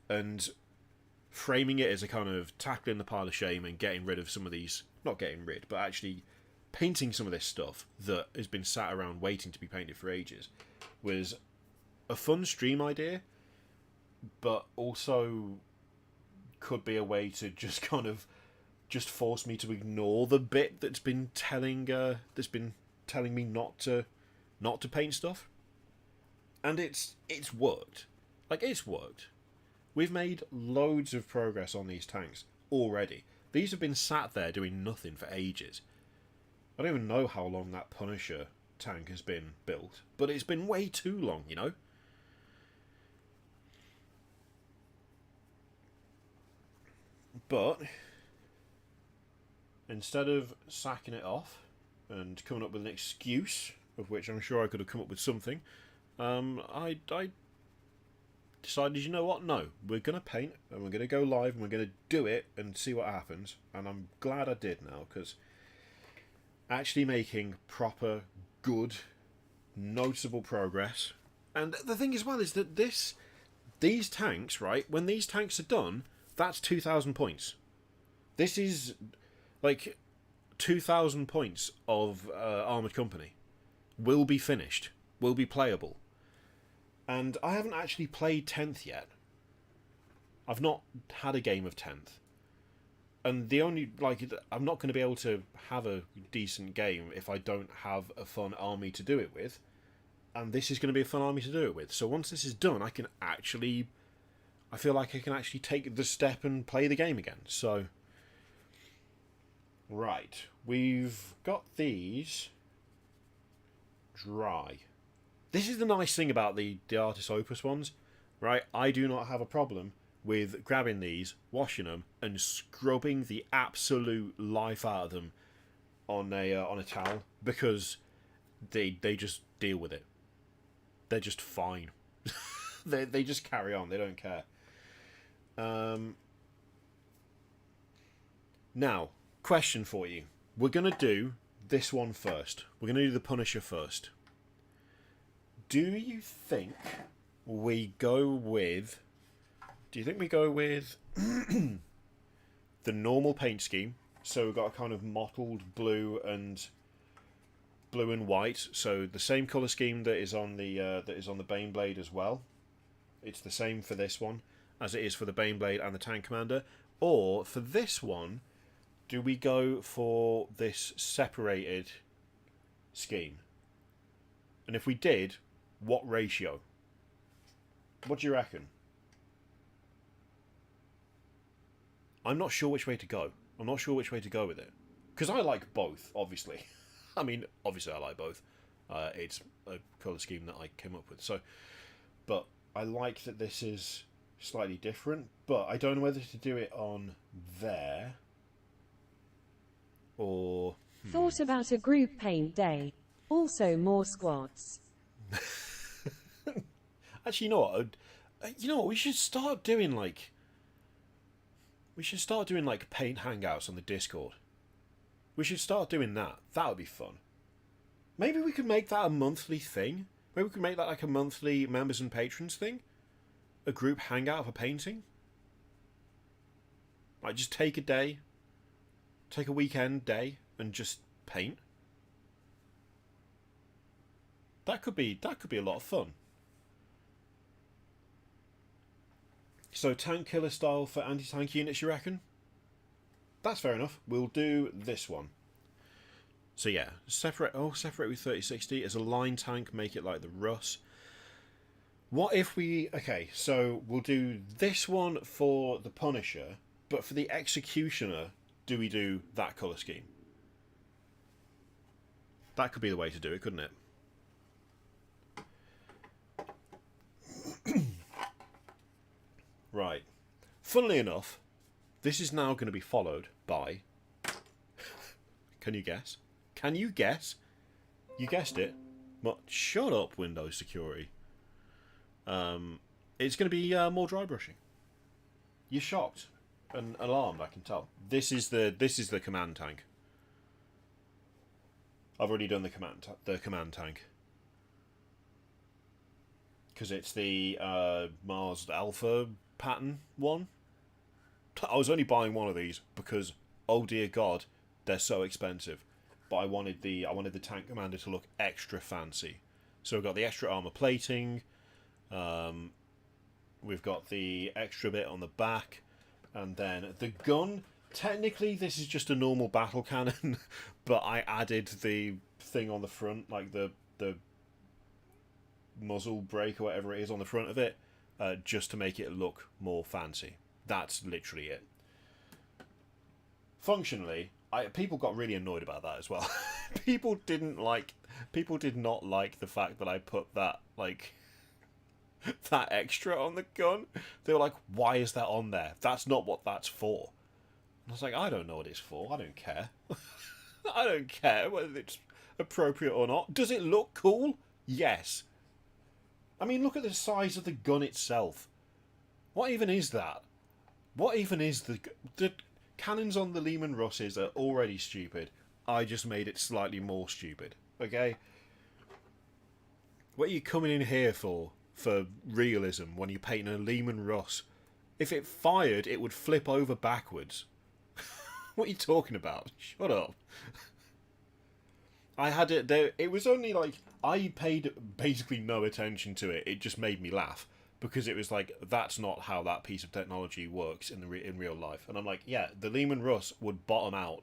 and framing it as a kind of tackling the pile of shame and getting rid of some of these, not getting rid, but actually painting some of this stuff that has been sat around waiting to be painted for ages, was a fun stream idea, but also could be a way to just kind of just force me to ignore the bit that's been telling me not to paint stuff. And it's worked. Like, it's worked. We've made loads of progress on these tanks already. These have been sat there doing nothing for ages. I don't even know how long that Punisher tank has been built, but it's been way too long, you know? But instead of sacking it off and coming up with an excuse, of which I'm sure I could have come up with something, I decided, you know what, no, we're going to paint, and we're going to go live, and we're going to do it, and see what happens. And I'm glad I did now, because actually making proper, good, noticeable progress. And the thing as well is that these tanks, right, when these tanks are done, that's 2,000 points. This is, like, 2,000 points of Armoured Company. Will be finished. Will be playable. And I haven't actually played 10th yet. I've not had a game of 10th. And the only, like, I'm not going to be able to have a decent game if I don't have a fun army to do it with. And this is going to be a fun army to do it with. So once this is done, I feel like I can actually take the step and play the game again. So, right. We've got these dry. This is the nice thing about the Artis Opus ones, right? I do not have a problem with grabbing these, washing them, and scrubbing the absolute life out of them on a towel, because they just deal with it. They're just fine. they just carry on. They don't care. Now, question for you. We're going to do this one first. We're going to do the Punisher first. Do you think we go with the normal paint scheme? So we've got a kind of mottled blue and white. So the same colour scheme that is on the Baneblade as well. It's the same for this one as it is for the Baneblade and the Tank Commander. Or for this one, do we go for this separated scheme? And if we did, what ratio? What do you reckon? I'm not sure which way to go. I'm not sure which way to go with it. Because I like both, obviously. I mean, obviously I like both. It's a colour scheme that I came up with. So, but I like that this is slightly different. But I don't know whether to do it on there or... Thought about a group paint day. Also more squats. Actually, you know what? We should start doing like paint hangouts on the Discord. We should start doing that. That would be fun. Maybe we could make that a monthly thing. Maybe we could make that like a monthly members and patrons thing. A group hangout for painting. Like, just take a day, take a weekend day, and just paint. That could be a lot of fun. So tank killer style for anti-tank units, you reckon? That's fair enough. We'll do this one. So yeah, separate with 3060 as a line tank, make it like the Russ. What if we... Okay, so we'll do this one for the Punisher, but for the Executioner, do we do that colour scheme? That could be the way to do it, couldn't it? Right. Funnily enough, this is now going to be followed by... Can you guess? Can you guess? You guessed it. But shut up, Windows Security. It's going to be more dry brushing. You're shocked and alarmed, I can tell. This is the command tank. I've already done the command tank because it's the Mars Alpha pattern one. I was only buying one of these because, oh dear God, they're so expensive. But I wanted the tank commander to look extra fancy. So we've got the extra armor plating. We've got the extra bit on the back, and then the gun. Technically, this is just a normal battle cannon, but I added the thing on the front, like the muzzle brake or whatever it is on the front of it, just to make it look more fancy. That's literally it. Functionally, people got really annoyed about that as well. People did not like the fact that I put that that extra on the gun. They were like, "Why is that on there? That's not what that's for." And I was like, "I don't know what it's for. I don't care. I don't care whether it's appropriate or not. Does it look cool? Yes. I mean, look at the size of the gun itself. What even is that? What even is the cannons on the Lehman Russes are already stupid. I just made it slightly more stupid. Okay? What are you coming in here for realism when you're painting a Lehman Russ? If it fired, it would flip over backwards. What are you talking about? Shut up. I had it there. It was only like I paid basically no attention to it. It just made me laugh because it was like that's not how that piece of technology works in real life. And I'm like, yeah, the Lehman Russ would bottom out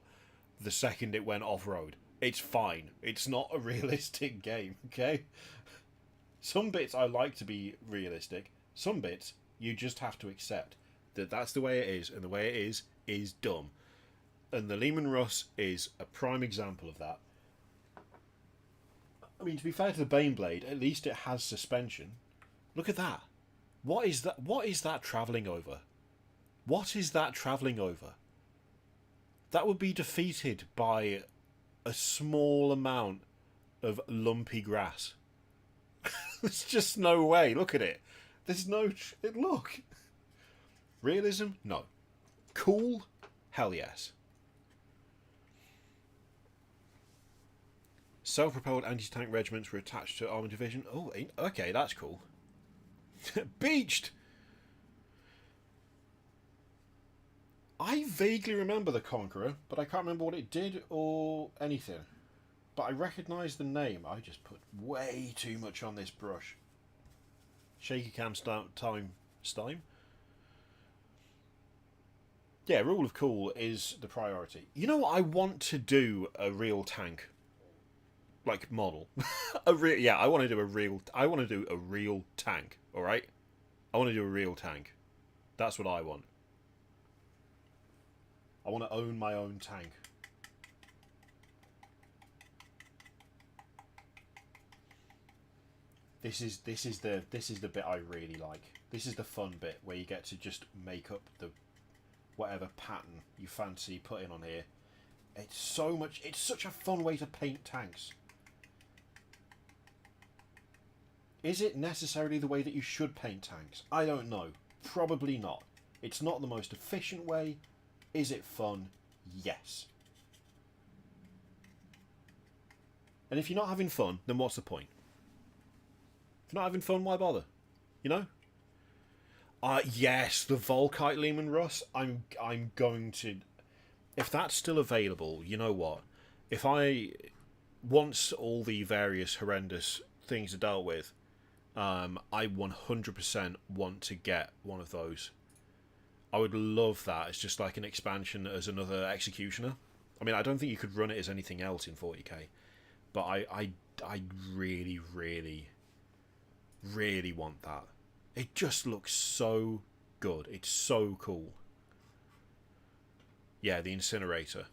the second it went off road. It's fine. It's not a realistic game. Okay. Some bits I like to be realistic. Some bits you just have to accept that that's the way it is, and the way it is dumb. And the Lehman Russ is a prime example of that. I mean, to be fair to the Baneblade, at least it has suspension. Look at that. What is that? What is that travelling over? What is that travelling over? That would be defeated by a small amount of lumpy grass. There's just no way. Look at it. There's no... Look. Realism? No. Cool? Hell yes. Self-propelled anti-tank regiments were attached to armoured division. Oh, okay, that's cool. Beached! I vaguely remember the Conqueror, but I can't remember what it did or anything. But I recognise the name. I just put way too much on this brush. Shaky cam time. Yeah, rule of cool is the priority. You know what? I want to do a real tank. Like model. I want to do a real tank, alright? I want to do a real tank. That's what I want. I want to own my own tank. This is the bit I really like. This is the fun bit where you get to just make up the whatever pattern you fancy putting on here. It's such a fun way to paint tanks. Is it necessarily the way that you should paint tanks? I don't know. Probably not. It's not the most efficient way. Is it fun? Yes. And if you're not having fun, then what's the point? If you're not having fun, why bother? You know? Yes, the Volkite Lehman Russ. I'm going to... If that's still available, you know what? Once all the various horrendous things are dealt with, I 100% want to get one of those. I would love that. It's just like an expansion as another executioner. I mean, I don't think you could run it as anything else in 40k, but I really, really, really want that. It just looks so good. It's so cool. Yeah, the incinerator.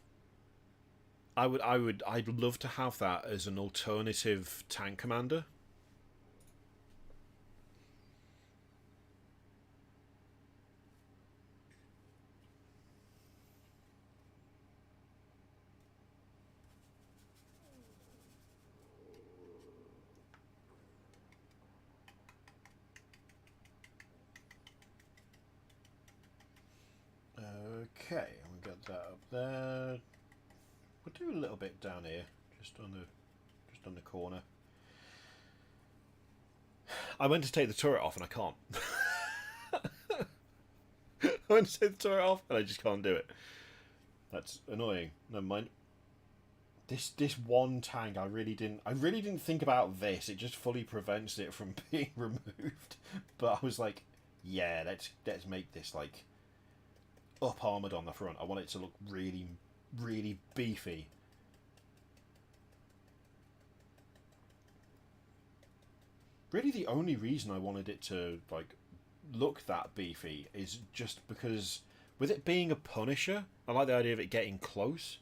I'd love to have that as an alternative tank commander. Okay, we got that up there. We'll do a little bit down here, just on the corner. I went to take the turret off and I can't. I went to take the turret off and I just can't do it. That's annoying. Never mind. This one tank, I really didn't think about this. It just fully prevents it from being removed. But I was like, yeah, let's make this like up armored on the front. I want it to look really, really beefy. Really, the only reason I wanted it to like look that beefy is just because with it being a Punisher, I like the idea of it getting close,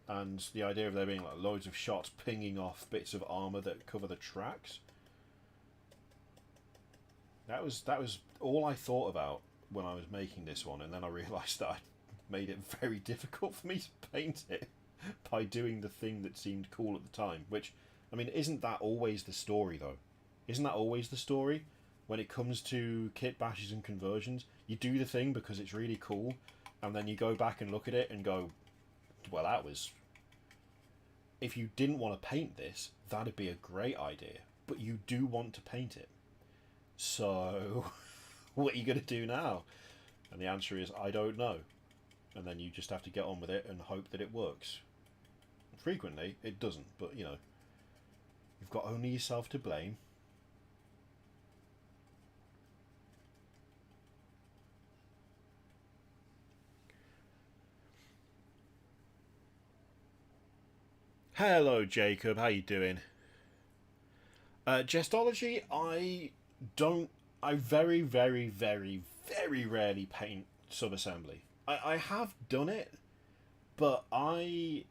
and the idea of there being like loads of shots pinging off bits of armor that cover the tracks. That was all I thought about when I was making this one, and then I realised that I made it very difficult for me to paint it by doing the thing that seemed cool at the time. Which, I mean, isn't that always the story though? Isn't that always the story? When it comes to kit bashes and conversions, you do the thing because it's really cool, and then you go back and look at it and go, well, that was... If you didn't want to paint this, that'd be a great idea, but you do want to paint it. So, what are you going to do now? And the answer is, I don't know. And then you just have to get on with it and hope that it works. Frequently, it doesn't, but, you know, you've got only yourself to blame. Hello, Jacob. How you doing? Jestology, I very, very, very, very rarely paint sub-assembly. I have done it, but I'm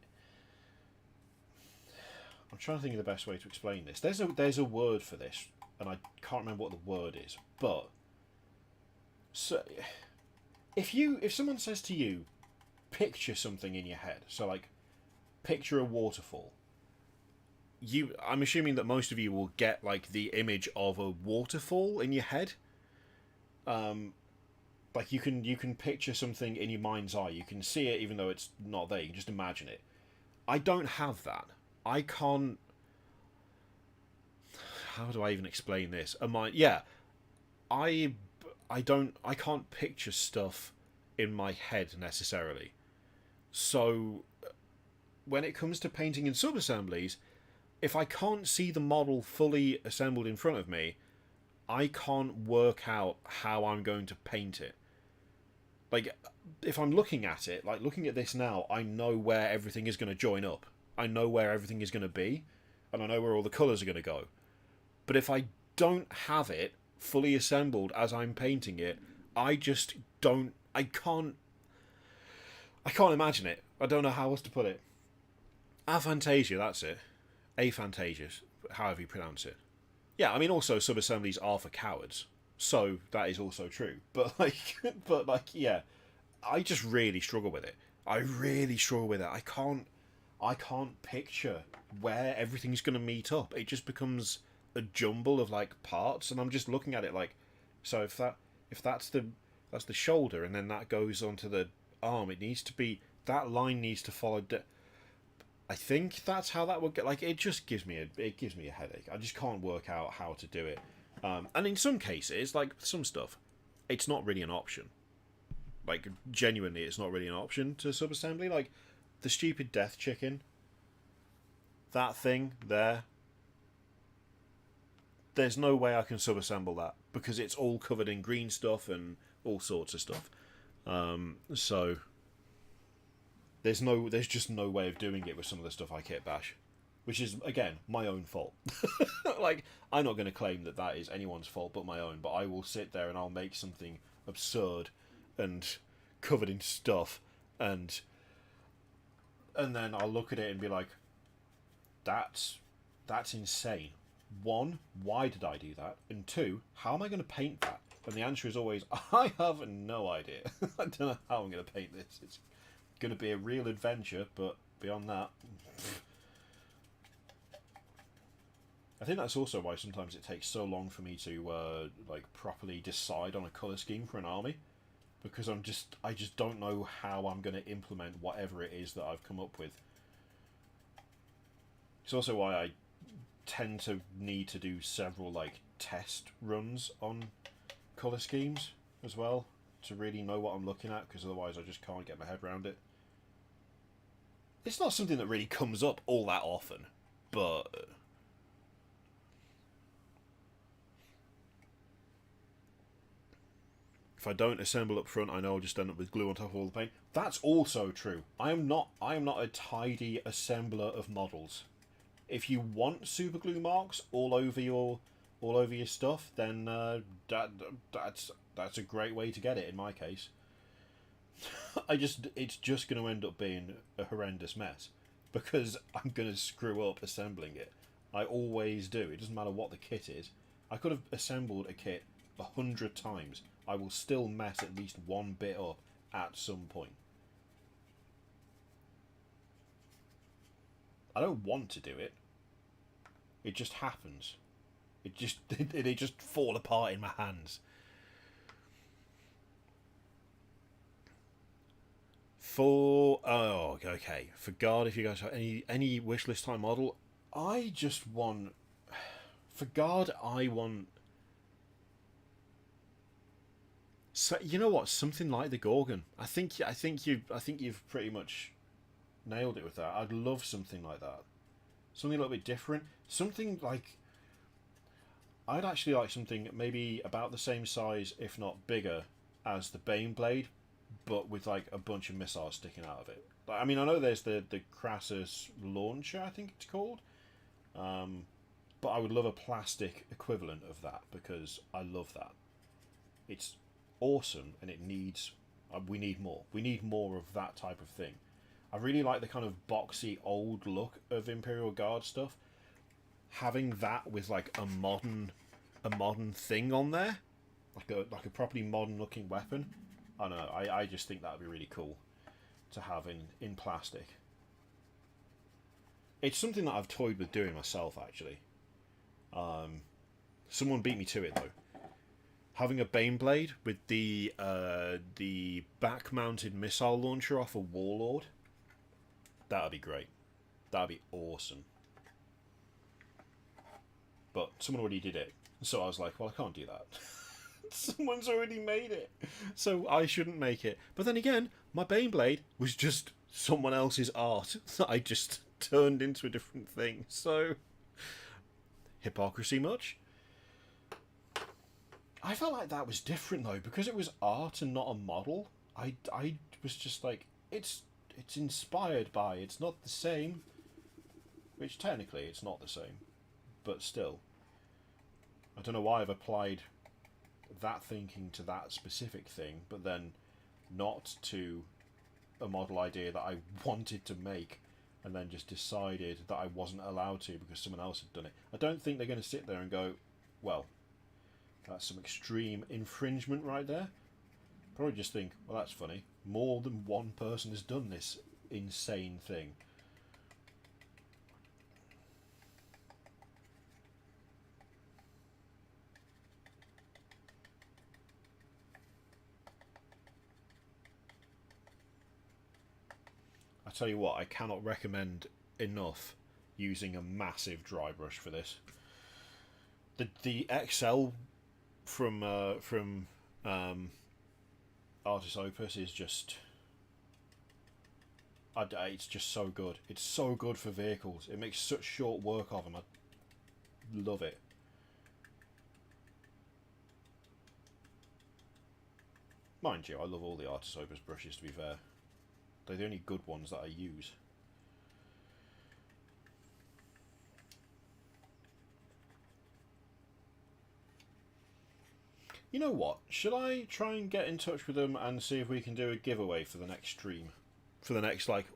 trying to think of the best way to explain this. There's a word for this, and I can't remember what the word is. But so if someone says to you, picture something in your head, so like picture a waterfall. I'm assuming that most of you will get like the image of a waterfall in your head. Like you can picture something in your mind's eye. You can see it even though it's not there. You can just imagine it. I don't have that. I can't. How do I even explain this? I can't picture stuff in my head necessarily. So when it comes to painting in sub-assemblies, if I can't see the model fully assembled in front of me, I can't work out how I'm going to paint it. Like, if I'm looking at it, like looking at this now, I know where everything is going to join up. I know where everything is going to be, and I know where all the colours are going to go. But if I don't have it fully assembled as I'm painting it, I just don't... I can't imagine it. I don't know how else to put it. Aphantasia, that's it. Aphantasias, however you pronounce it. Yeah, I mean, also sub-assemblies are for cowards, so that is also true. But yeah, I just really struggle with it. I really struggle with it. I can't picture where everything's going to meet up. It just becomes a jumble of like parts, and I'm just looking at it like, so if that's the shoulder, and then that goes onto the arm, it needs to be, that line needs to follow. I think that's how that would get. Like, it just gives me a headache. I just can't work out how to do it. And in some cases, like some stuff, it's not really an option. Like, genuinely, it's not really an option to sub-assembly. Like, the stupid death chicken, that thing there, there's no way I can sub-assemble that, because it's all covered in green stuff and all sorts of stuff. So there's just no way of doing it with some of the stuff I kit bash, which is again my own fault. Like, I'm not going to claim that that is anyone's fault but my own, but I will sit there and I'll make something absurd and covered in stuff, and then I'll look at it and be like, that's insane. One, why did I do that? And two, how am I going to paint that? And the answer is always, I have no idea. I don't know how I'm going to paint this. It's going to be a real adventure, but beyond that, I think that's also why sometimes it takes so long for me to like properly decide on a colour scheme for an army, because I just don't know how I'm going to implement whatever it is that I've come up with. It's also why I tend to need to do several like test runs on colour schemes as well to really know what I'm looking at, because otherwise I just can't get my head around it. It's not something that really comes up all that often, but if I don't assemble up front, I know I'll just end up with glue on top of all the paint. That's also true. I am not a tidy assembler of models. If you want super glue marks all over your stuff, then that's a great way to get it. In my case, it's just going to end up being a horrendous mess because I'm going to screw up assembling it. I always do. It doesn't matter what the kit is. I could have assembled a kit 100 times. I will still mess at least one bit up at some point. I don't want to do it. It just happens. They just fall apart in my hands. For guard, if you guys have any wishlist time model, I just want for guard. I want. So you know what? Something like the Gorgon. I think you've pretty much nailed it with that. I'd love something like that. Something a little bit different. Something like, I'd actually like something maybe about the same size, if not bigger, as the Baneblade, but with like a bunch of missiles sticking out of it. Like, I mean, I know there's the Crassus launcher, I think it's called, but I would love a plastic equivalent of that because I love that. It's awesome, and it needs. We need more. We need more of that type of thing. I really like the kind of boxy old look of Imperial Guard stuff. Having that with like a modern thing on there, like a properly modern looking weapon. I don't know. I just think that would be really cool to have in plastic. It's something that I've toyed with doing myself actually. Someone beat me to it though. Having a Baneblade with the back-mounted missile launcher off a Warlord. That'd be great. That'd be awesome. But someone already did it. So I was like, well, I can't do that. Someone's already made it. So I shouldn't make it. But then again, my Baneblade was just someone else's art that I just turned into a different thing. So, hypocrisy much? I felt like that was different though, because it was art and not a model. I was just like, it's inspired by, it's not the same. Which technically it's not the same, but still. I don't know why I've applied that thinking to that specific thing, but then not to a model idea that I wanted to make, and then just decided that I wasn't allowed to because someone else had done it. I don't think they're going to sit there and go, well, that's some extreme infringement right there. Probably just think, well, that's funny. More than one person has done this insane thing. I tell you what, I cannot recommend enough using a massive dry brush for this. The XL from Artis Opus is just, it's just so good. It's so good for vehicles. It makes such short work of them. I love it. Mind you, I love all the Artisobus brushes, to be fair. They're the only good ones that I use. You know what? Should I try and get in touch with them and see if we can do a giveaway for the next stream? For the next, like...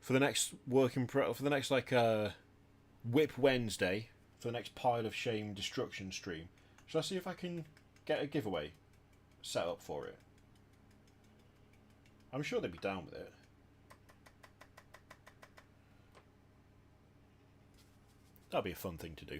For the next WIP Wednesday, for the next Pile of Shame Destruction stream. Should I see if I can get a giveaway set up for it? I'm sure they'd be down with it. That'd be a fun thing to do.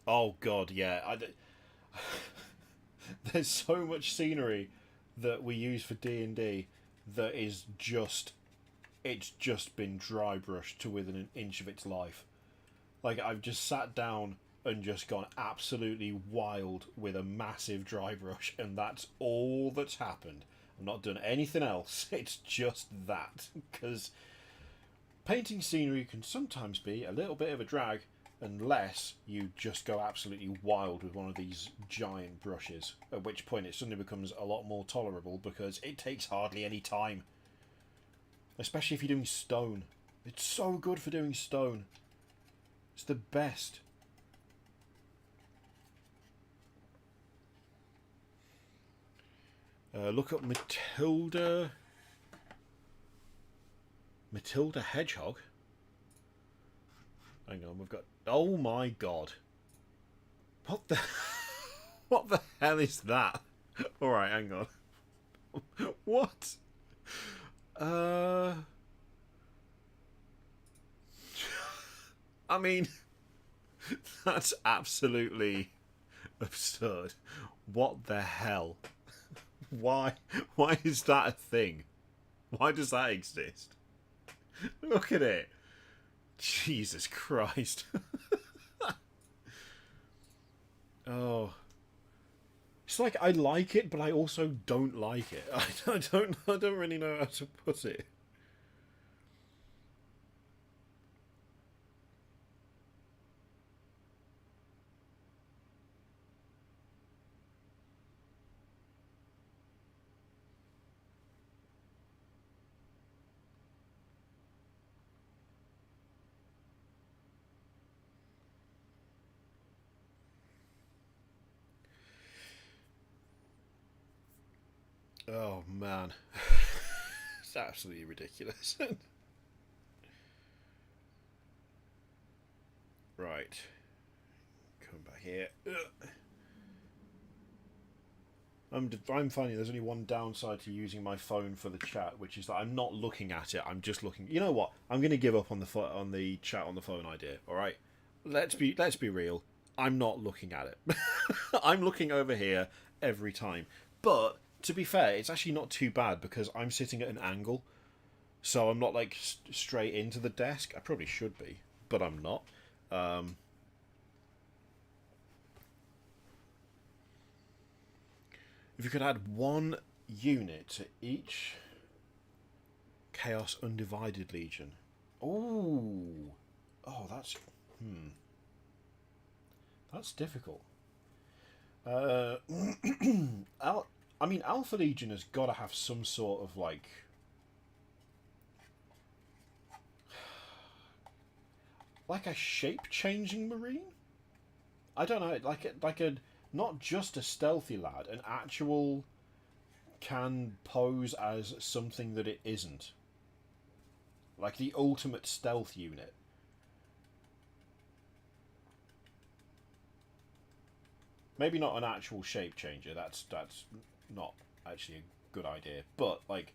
Oh god, yeah. There's so much scenery that we use for D&D that is just... It's just been dry brushed to within an inch of its life. Like, I've just sat down and just gone absolutely wild with a massive dry brush, and that's all that's happened. I've not done anything else. It's just that. Because painting scenery can sometimes be a little bit of a drag, unless you just go absolutely wild with one of these giant brushes, at which point it suddenly becomes a lot more tolerable because it takes hardly any time. Especially if you're doing stone. It's so good for doing stone. It's the best. Look up Matilda Hedgehog. Hang on, we've got... Oh my god. What the... What the hell is that? Alright, hang on. What? I mean... That's absolutely absurd. What the hell? Why is that a thing? Why does that exist? Look at it. Jesus Christ. Oh. It's like I like it, but I also don't like it. I don't really know how to put it. Oh man. It's absolutely ridiculous. Right. Come back here. I'm finding there's only one downside to using my phone for the chat, which is that I'm not looking at it. I'm just looking. You know what? I'm going to give up on the chat on the phone idea. All right. Let's be real. I'm not looking at it. I'm looking over here every time. But to be fair, it's actually not too bad because I'm sitting at an angle, so I'm not like straight into the desk. I probably should be, but I'm not. If you could add one unit to each Chaos Undivided Legion. Oh, that's that's difficult. I mean, Alpha Legion has got to have some sort of like a shape-changing marine. I don't know, like a not just a stealthy lad, an actual can pose as something that it isn't. Like the ultimate stealth unit. Maybe not an actual shape changer. That's not actually a good idea. But like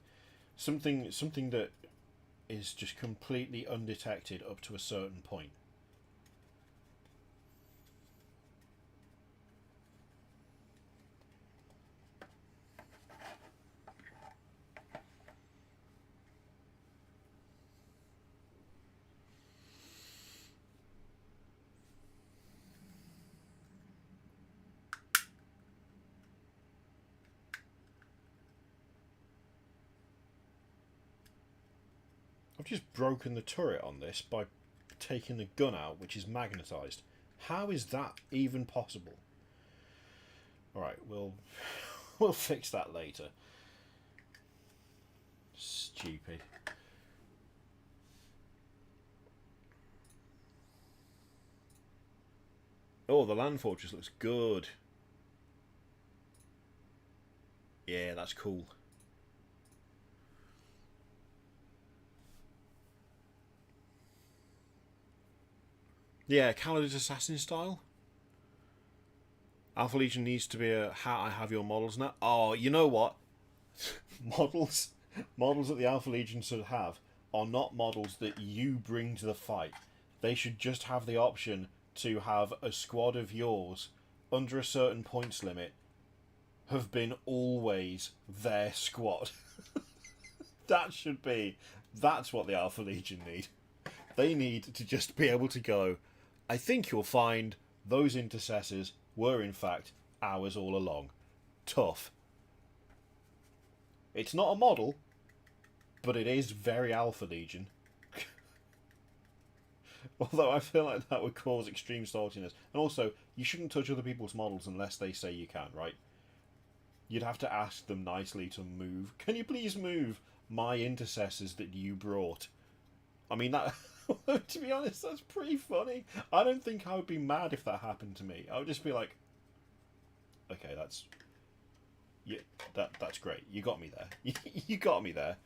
something that is just completely undetected up to a certain point. I've just broken the turret on this by taking the gun out, which is magnetised. How is that even possible? Alright, we'll fix that later. Stupid. Oh, the land fortress looks good. Yeah, that's cool. Yeah, Kaladin's assassin style. Alpha Legion needs to be a how I have your models now. Oh, you know what? models that the Alpha Legion should have are not models that you bring to the fight. They should just have the option to have a squad of yours under a certain points limit have been always their squad. That's what the Alpha Legion need. They need to just be able to go, I think you'll find those intercessors were in fact ours all along. Tough. It's not a model, but it is very Alpha Legion. Although I feel like that would cause extreme saltiness. And also, you shouldn't touch other people's models unless they say you can, right? You'd have to ask them nicely to move. Can you please move my intercessors that you brought? I mean, that... to be honest, that's pretty funny. I don't think I would be mad if that happened to me. I would just be like, okay, that's... yeah, that's great. You got me there. You got me there.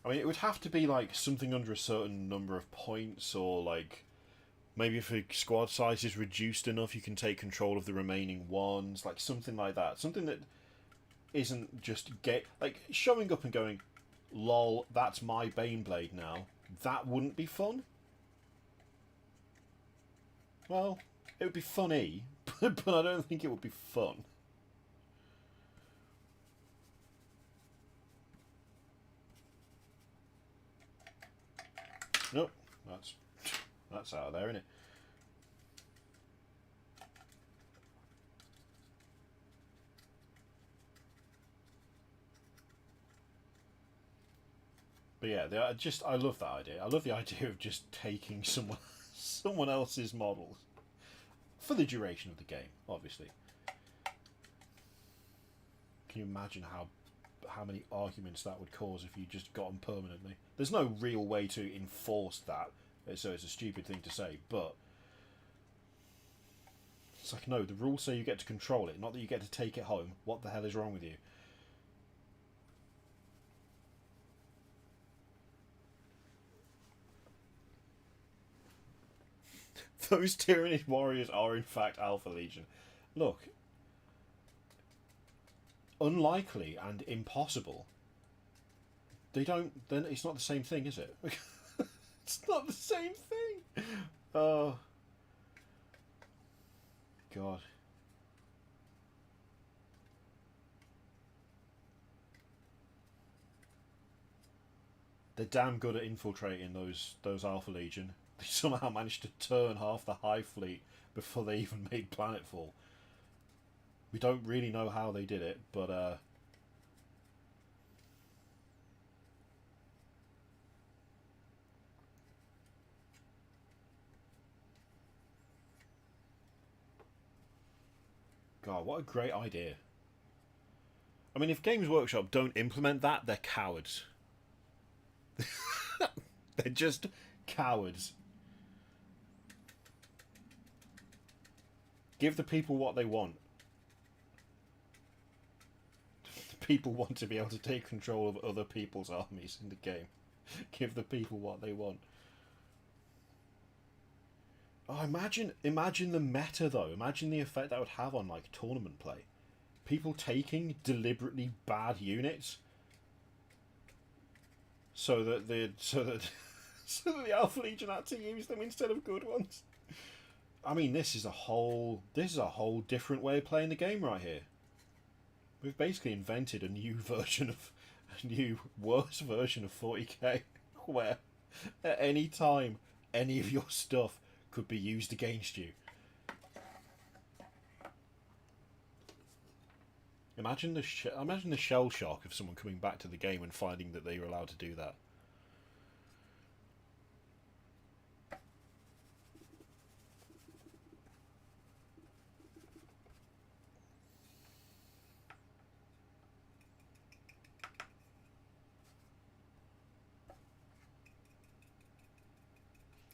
I mean, it would have to be like something under a certain number of points, or like maybe if a squad size is reduced enough, you can take control of the remaining ones, like something like that. Something that isn't just like showing up and going, "Lol, that's my Baneblade now." That wouldn't be fun. Well, it would be funny, but I don't think it would be fun. Nope, that's out of there, isn't it? But yeah, I love that idea. I love the idea of just taking someone else's models for the duration of the game. Obviously, can you imagine how many arguments that would cause if you just got them permanently? There's no real way to enforce that, so it's a stupid thing to say, but it's like, no, the rules say you get to control it, not that you get to take it home. What the hell is wrong with you? Those Tyranid warriors are in fact Alpha Legion. Look, unlikely and impossible. Then it's not the same thing, is it? It's not the same thing. Oh God. They're damn good at infiltrating those Alpha Legion. They somehow managed to turn half the Hive fleet before they even made planetfall. We don't really know how they did it, but God, what a great idea. I mean, if Games Workshop don't implement that, they're cowards. They're just cowards. Give the people what they want. The people want to be able to take control of other people's armies in the game. Give the people what they want. Oh, imagine the meta though. Imagine the effect that would have on like tournament play. People taking deliberately bad units so that the Alpha Legion had to use them instead of good ones. I mean, this is a whole different way of playing the game right here. We've basically invented a new worse version of 40k, where at any time any of your stuff could be used against you. Imagine the shell shock of someone coming back to the game and finding that they were allowed to do that.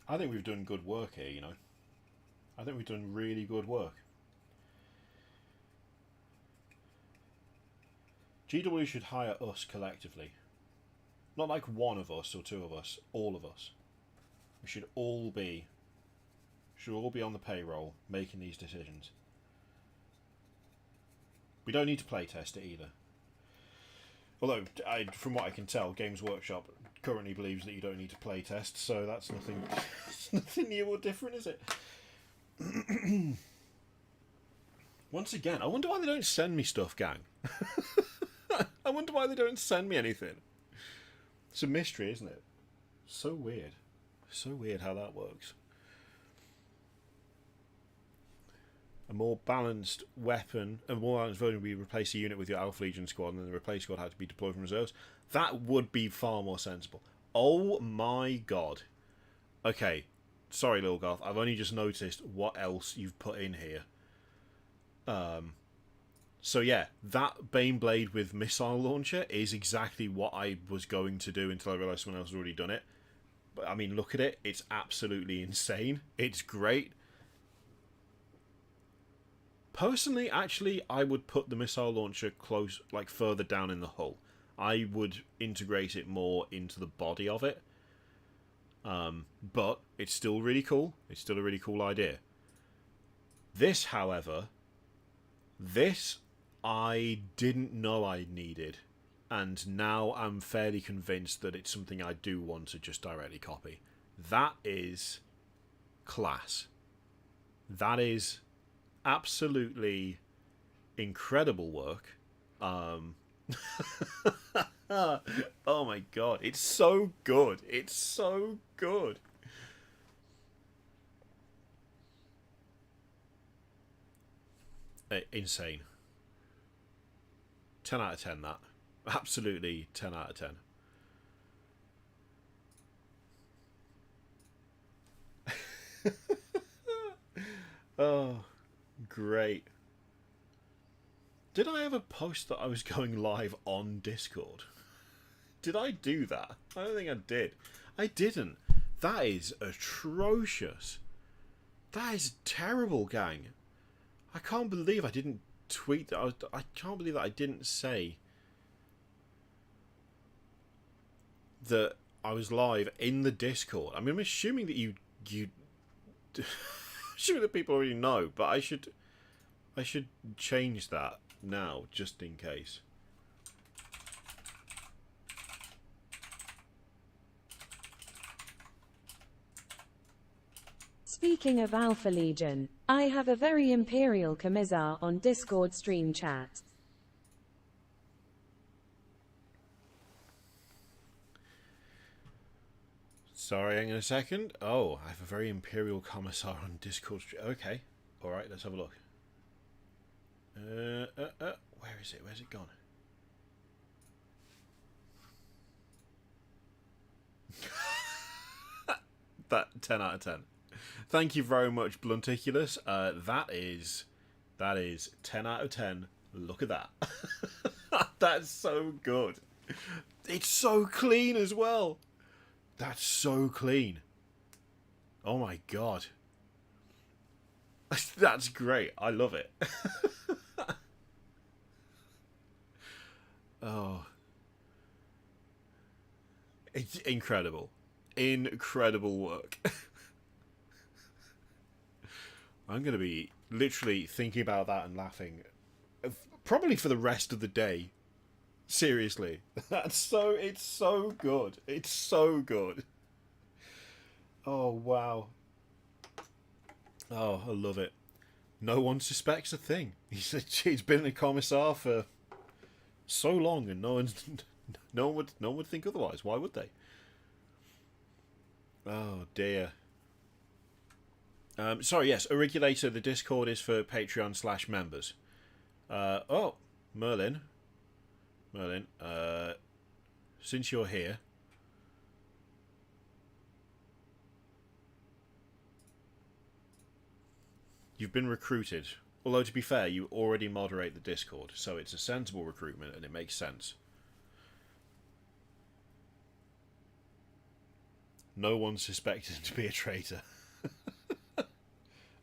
I think we've done good work here, you know. I think we've done really good work. GW should hire us collectively. Not like one of us or two of us, all of us. We should all be on the payroll making these decisions. We don't need to playtest it either. Although, from what I can tell, Games Workshop currently believes that you don't need to playtest, so that's nothing, nothing new or different, is it? Once again, I wonder why they don't send me stuff, gang. I wonder why they don't send me anything. It's a mystery, isn't it? So weird. So weird how that works. A more balanced weapon, a more balanced version would be replace a unit with your Alpha Legion squad, and then the replace squad had to be deployed from reserves. That would be far more sensible. Oh my god. Okay, sorry, Lil Garth, I've only just noticed what else you've put in here. So yeah, that Baneblade with missile launcher is exactly what I was going to do until I realised someone else had already done it. But I mean, look at it. It's absolutely insane. It's great. Personally, actually, I would put the missile launcher close, like further down in the hull. I would integrate it more into the body of it. But it's still really cool. It's still a really cool idea. This, however, I didn't know I needed, and now I'm fairly convinced that it's something I do want to just directly copy. That is class. That is absolutely incredible work. Oh my god, it's so good. It's so good. Insane. 10 out of 10, that. Absolutely 10 out of 10. Oh, great. Did I ever post that I was going live on Discord? Did I do that? I don't think I did. I didn't. That is atrocious. That is terrible, gang. I can't believe I didn't tweet that. I can't believe that I didn't say that I was live in the Discord. I mean, I'm assuming that you assuming that people already know, but I should change that now just in case. Speaking of Alpha Legion, I have a very Imperial Commissar on Discord stream chat. Sorry, hang on a second. Oh, I have a very Imperial Commissar on Discord. Okay, alright, let's have a look. Where is it? Where's it gone? That 10 out of 10. Thank you very much, Blunticulus. That is 10 out of 10. Look at that. That's so good. It's so clean as well. That's so clean. Oh my god. That's great. I love it. Oh. It's incredible. Incredible work. I'm going to be literally thinking about that and laughing probably for the rest of the day. Seriously. It's so good. It's so good. Oh, wow. Oh, I love it. No one suspects a thing. He's been a commissar for so long, and no one would think otherwise. Why would they? Oh dear. Sorry, yes, Auriculator, the Discord is for Patreon/members. Oh, Merlin. Merlin, since you're here... You've been recruited. Although, to be fair, you already moderate the Discord, so it's a sensible recruitment and it makes sense. No one suspected him to be a traitor.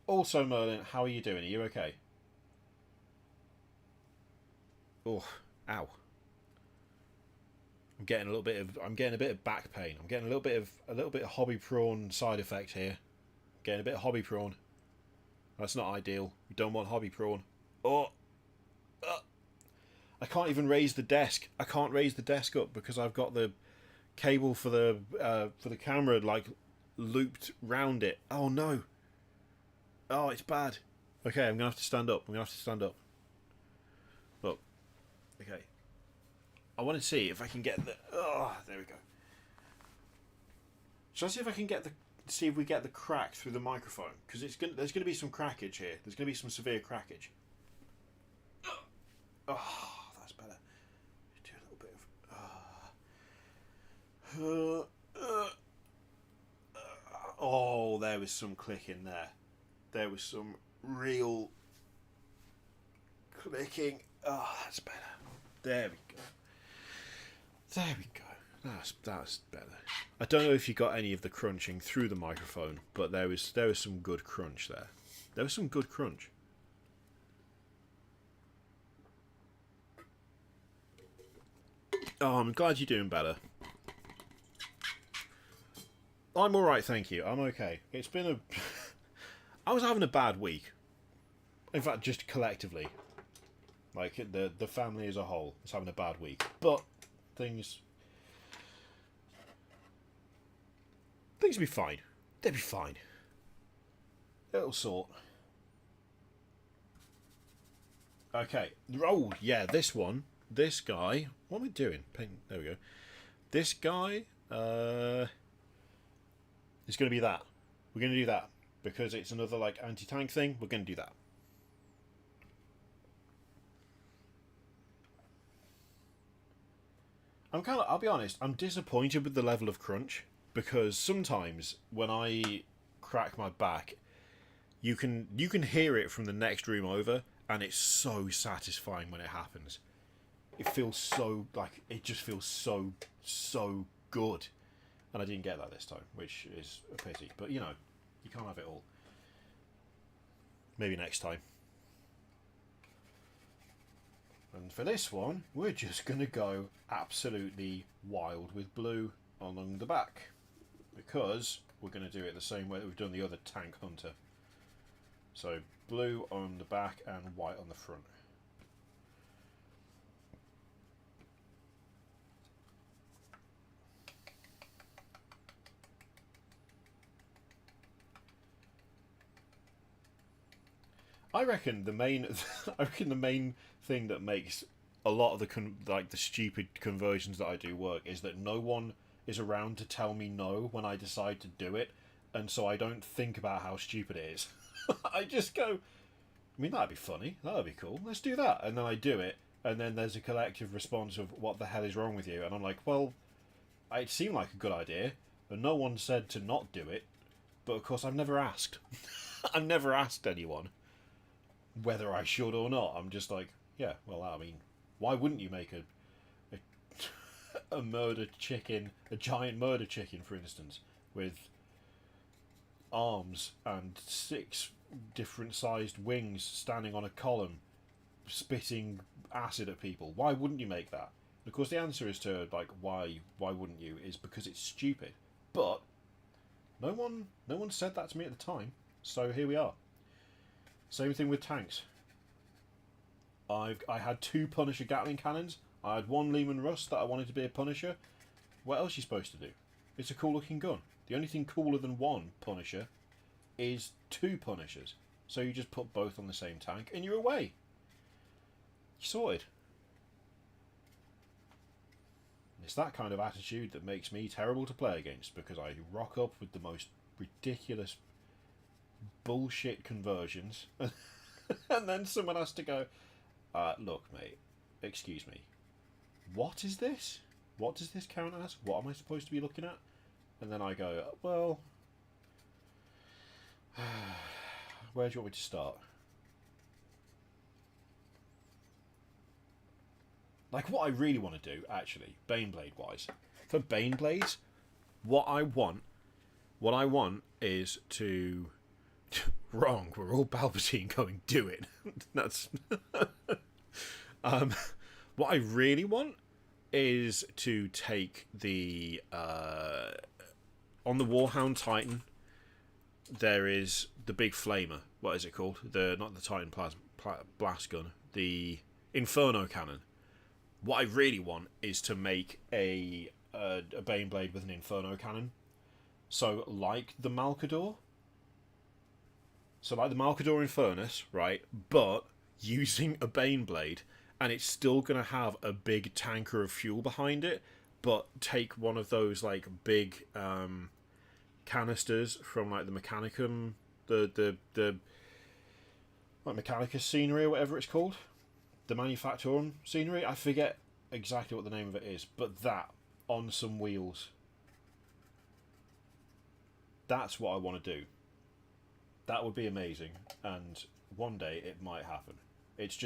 Also, Merlin, how are you doing? Are you okay? Oh, ow. I'm getting a bit of back pain. I'm getting a little bit of hobby prawn side effect here. Getting a bit of hobby prawn. That's not ideal. You don't want hobby prawn. Oh, I can't even raise the desk. I can't raise the desk up because I've got the cable for the camera like looped round it. Oh no. Oh, it's bad. Okay, I'm gonna have to stand up. Look. Okay. I want to see if I can get the. Oh, there we go. Shall I see if I can get the? See if we get the crack through the microphone, because there's gonna be some crackage here. There's gonna be some severe crackage. Oh, that's better. Do a little bit of. Oh, there was some clicking there. There was some real clicking. Oh, that's better. There we go. There we go. That's better. I don't know if you got any of the crunching through the microphone, but there was some good crunch there. There was some good crunch. Oh, I'm glad you're doing better. I'm alright, thank you. I'm okay. It's been a... I was having a bad week. In fact, just collectively. Like, the family as a whole was having a bad week. But things will be fine. They'll be fine. It'll sort. Okay. Oh, yeah, this one. This guy. What am I doing? There we go. This guy is going to be that. We're going to do that. Because it's another, like, anti-tank thing. We're going to do that. I'll be honest, I'm disappointed with the level of crunch. Because sometimes when I crack my back, you can hear it from the next room over, and it's so satisfying when it happens. It feels so like it just feels so good, and I didn't get that this time, which is a pity. But you know, you can't have it all. Maybe next time. And for this one, we're just gonna go absolutely wild with blue along the back. Because we're going to do it the same way that we've done the other tank hunter. So blue on the back and white on the front. I reckon the main thing that makes a lot of the stupid conversions that I do work is that no one is around to tell me no when I decide to do it, and so I don't think about how stupid it is. I just go, I mean, that'd be funny, that'd be cool, let's do that, and then I do it, and then there's a collective response of what the hell is wrong with you, and I'm like, well, it seemed like a good idea, and no one said to not do it, but of course I've never asked. I've never asked anyone whether I should or not. I'm just like, yeah, well, I mean, why wouldn't you make a murder chicken, a giant murder chicken, for instance, with arms and 6 different sized wings standing on a column, spitting acid at people? Why wouldn't you make that? Of course, the answer is to like why wouldn't you is because it's stupid. But no one said that to me at the time, so here we are. Same thing with tanks. I had 2 Punisher Gatling cannons. I had 1 Lehman Russ that I wanted to be a Punisher. What else are you supposed to do? It's a cool looking gun. The only thing cooler than 1 Punisher is 2 Punishers. So you just put both on the same tank and you're away. You're sorted. It's that kind of attitude that makes me terrible to play against, because I rock up with the most ridiculous bullshit conversions, and then someone has to go, look, mate, excuse me, what is this? What does this count as? What am I supposed to be looking at? And then I go, well, where do you want me to start? Like, what I really want to do, actually, Baneblade-wise, for Baneblades, what I want is to... Wrong, we're all Palpatine going, do it. That's... what I really want is to take the... on the Warhound Titan, there is the big flamer. What is it called? Not the Titan blast gun. The Inferno cannon. What I really want is to make a Baneblade with an Inferno cannon. So, like the Malcador. So, like the Malcador Infernus, right? But using a Baneblade, and it's still going to have a big tanker of fuel behind it, but take one of those, like, big canisters from, like, the Mechanicum, the like Mechanicus scenery or whatever it's called. The Manufactorum scenery, I forget exactly what the name of it is, but that on some wheels. That's what I want to do. That would be amazing, and one day it might happen. It's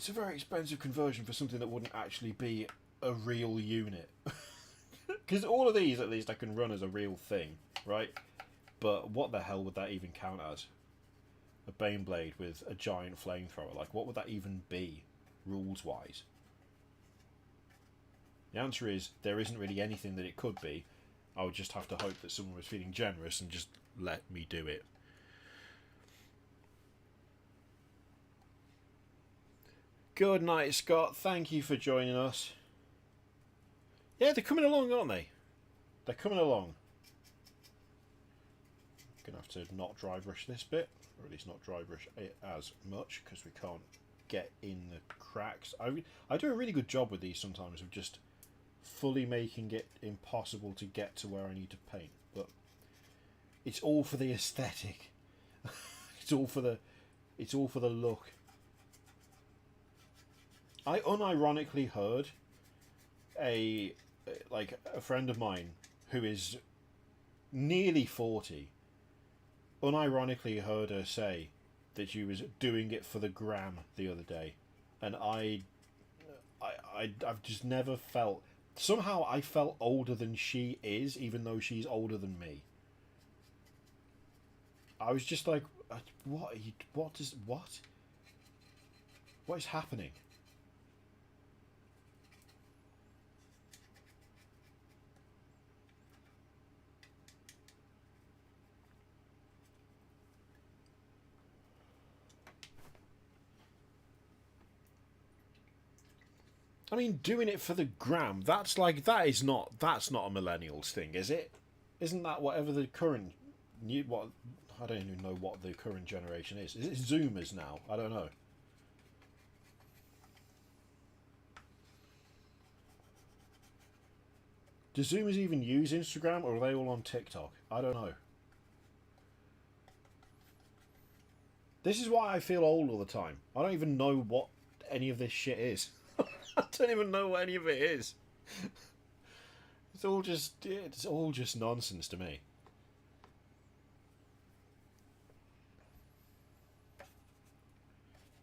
a very expensive conversion for something that wouldn't actually be a real unit. Because all of these, at least, I can run as a real thing, right? But what the hell would that even count as? A Baneblade with a giant flamethrower. Like, what would that even be, rules-wise? The answer is, there isn't really anything that it could be. I would just have to hope that someone was feeling generous and just let me do it. Good night, Scott. Thank you for joining us. Yeah, they're coming along, aren't they? They're coming along. Gonna have to not dry brush this bit. Or at least not dry brush it as much, because we can't get in the cracks. I do a really good job with these sometimes of just fully making it impossible to get to where I need to paint, but it's all for the aesthetic. it's all for the look. I unironically heard a friend of mine who is nearly 40. Unironically heard her say that she was doing it for the gram the other day, and I've just never felt, somehow I felt older than she is, even though she's older than me. I was just like, what is happening? I mean, doing it for the gram, that's not a millennials thing, is it? Isn't that whatever the current I don't even know what the current generation is. Is it Zoomers now? I don't know. Do Zoomers even use Instagram, or are they all on TikTok? I don't know. This is why I feel old all the time. I don't even know what any of this shit is. I don't even know what any of it is. It's all just nonsense to me.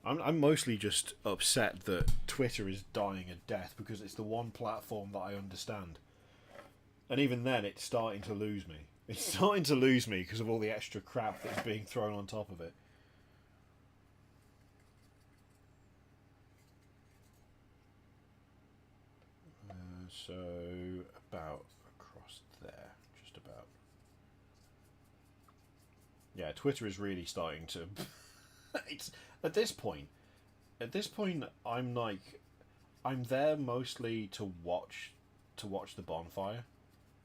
I'm mostly just upset that Twitter is dying a death because it's the one platform that I understand. And even then, it's starting to lose me. It's starting to lose me because of all the extra crap that's being thrown on top of it. So, about across there, just about. Yeah, Twitter is really starting to... it's at this point, I'm there mostly to watch the bonfire.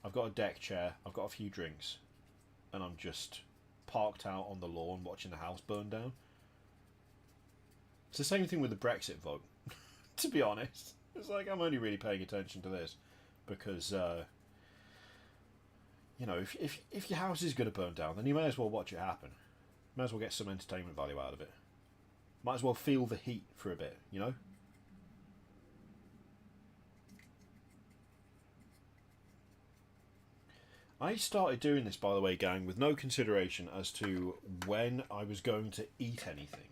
I've got a deck chair, I've got a few drinks, and I'm just parked out on the lawn watching the house burn down. It's the same thing with the Brexit vote, to be honest. It's like, I'm only really paying attention to this because, you know, if your house is going to burn down, then you may as well watch it happen. May as well get some entertainment value out of it. Might as well feel the heat for a bit, you know? I started doing this, by the way, gang, with no consideration as to when I was going to eat anything.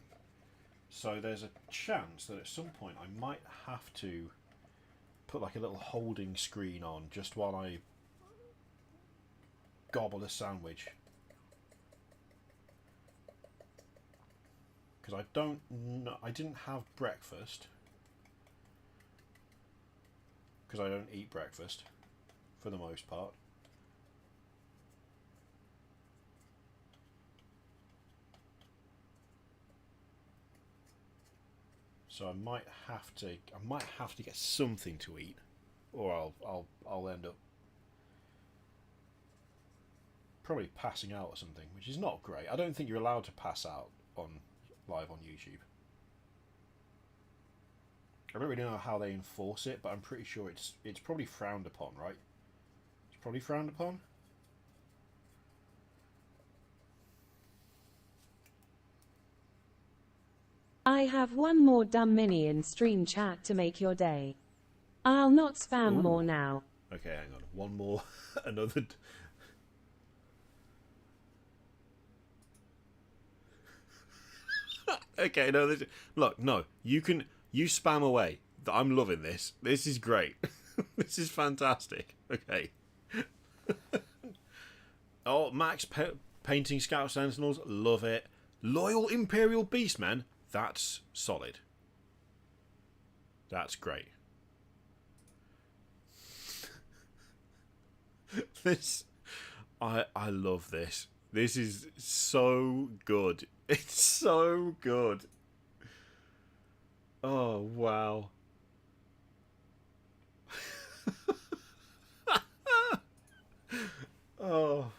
So there's a chance that at some point I might have to put like a little holding screen on just while I gobble a sandwich. Because I didn't have breakfast. Because I don't eat breakfast, for the most part. So I might have to get something to eat, or I'll end up probably passing out or something, which is not great. I don't think you're allowed to pass out live on YouTube. I don't really know how they enforce it, but I'm pretty sure it's probably frowned upon, right? It's probably frowned upon. I have one more dumb mini in stream chat to make your day. I'll not spam more now. Okay, hang on. One more. Another. Okay, no. Look, no. You spam away. I'm loving this. This is great. This is fantastic. Okay. Oh, Max painting Scout Sentinels. Love it. Loyal Imperial Beastmen. That's solid. That's great. I love this. This is so good. It's so good. Oh, wow. Oh.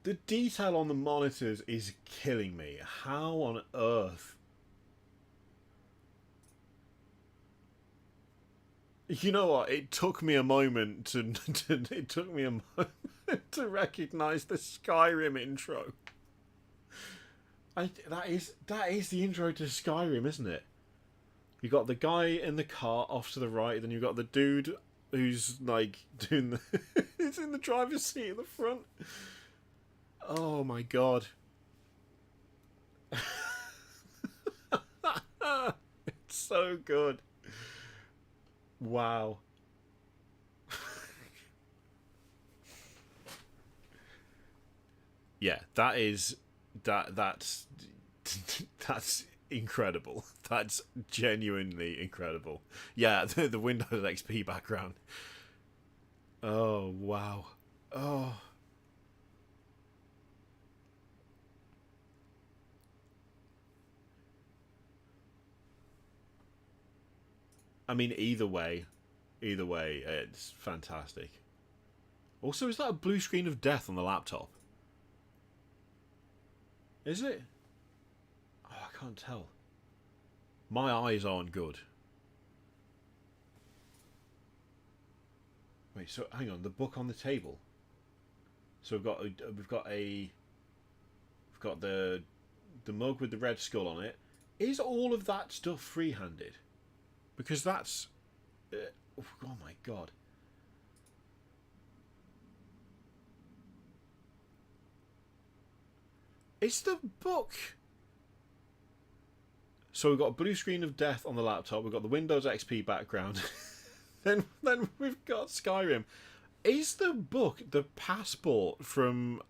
The detail on the monitors is killing me. How on earth? You know what? It took me a moment to to recognize the Skyrim intro. That is the intro to Skyrim, isn't it? You got the guy in the car off to the right, then you got the dude who's like doing the he's in the driver's seat at the front. Oh my god. It's so good. Wow. Yeah, that's that's incredible. That's genuinely incredible. Yeah, the Windows XP background. Oh, wow. Oh. I mean, either way, it's fantastic. Also, is that a blue screen of death on the laptop? Is it? Oh, I can't tell. My eyes aren't good. Wait, so hang on, the book on the table. So we've got the mug with the red skull on it. Is all of that stuff free-handed? Because that's... oh my god. Is the book... So we've got a blue screen of death on the laptop. We've got the Windows XP background. then we've got Skyrim. Is the book the passport from...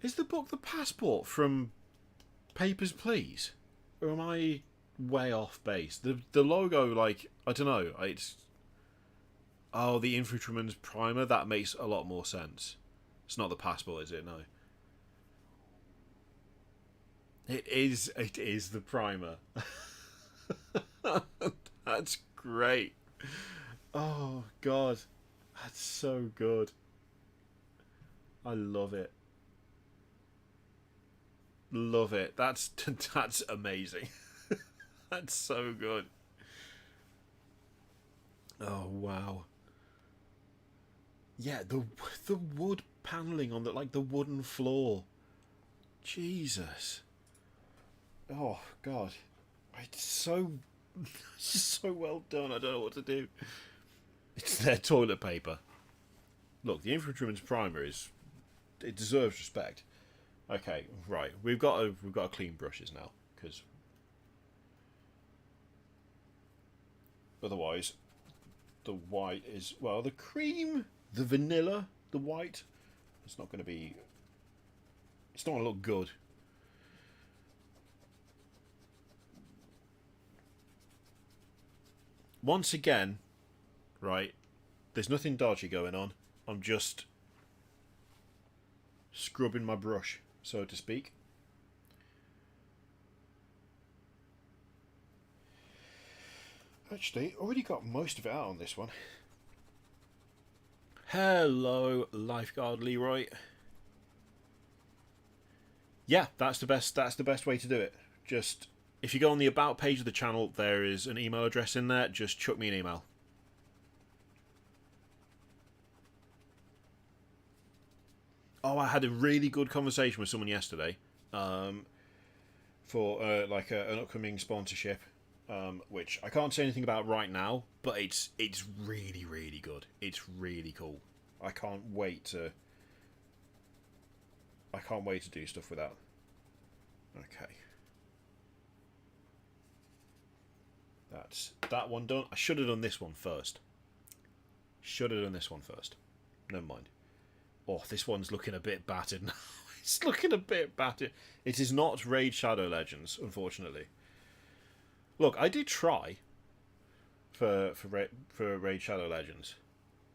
Is the book the passport from Papers, Please? Or am I way off base? The logo, like, I don't know. It's... Oh, the Infantryman's Primer. That makes a lot more sense. It's not the passport, is it? No. It is the primer. That's great. Oh, God. That's so good. I love it. Love it. That's amazing. That's so good. Oh wow. Yeah, the wood paneling on the wooden floor. Jesus. Oh god. It's so it's just so well done. I don't know what to do. It's their toilet paper. Look, the infantryman's primer it deserves respect. Okay, right. We've got to clean brushes now because otherwise the white is the cream, the vanilla, the white. It's not going to be. It's not going to look good. Once again, right, there's nothing dodgy going on. I'm just scrubbing my brush, so to speak. Actually, already got most of it out on this one. Hello, Lifeguard Leroy. Yeah, that's the best way to do it. Just if you go on the about page of the channel, there is an email address in there. Just chuck me an email. Oh, I had a really good conversation with someone yesterday for an upcoming sponsorship, which I can't say anything about right now, but it's really, really good. It's really cool. I can't wait to do stuff with that. Okay. That's that one done. I should have done this one first. Never mind. Oh, this one's looking a bit battered now. It's looking a bit battered. It is not Raid Shadow Legends, unfortunately. Look, I did try for Raid Shadow Legends.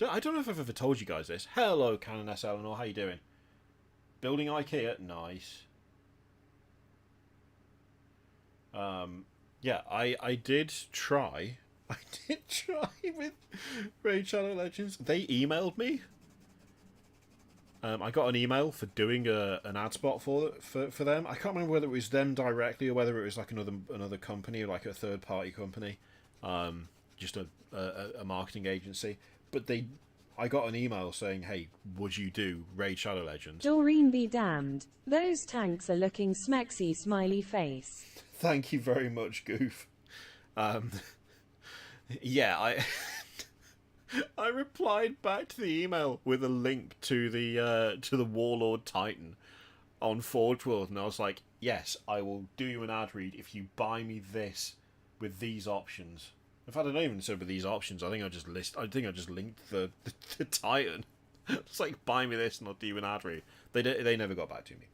I don't know if I've ever told you guys this. Hello, Canon S. Eleanor. How you doing? Building IKEA. Nice. Yeah, I did try. I did try with Raid Shadow Legends. They emailed me. I got an email for doing an ad spot for them. I can't remember whether it was them directly or whether it was like another company, like a third party company, just a marketing agency. But I got an email saying, "Hey, would you do Raid Shadow Legends?" Doreen be damned. Those tanks are looking smexy smiley face. Thank you very much, Goof. Yeah, I replied back to the email with a link to the Warlord Titan on Forge World, and I was like, "Yes, I will do you an ad read if you buy me this with these options." In fact, I don't even say with these options. I think I just linked the Titan. It's like, buy me this and I'll do you an ad read. They never got back to me,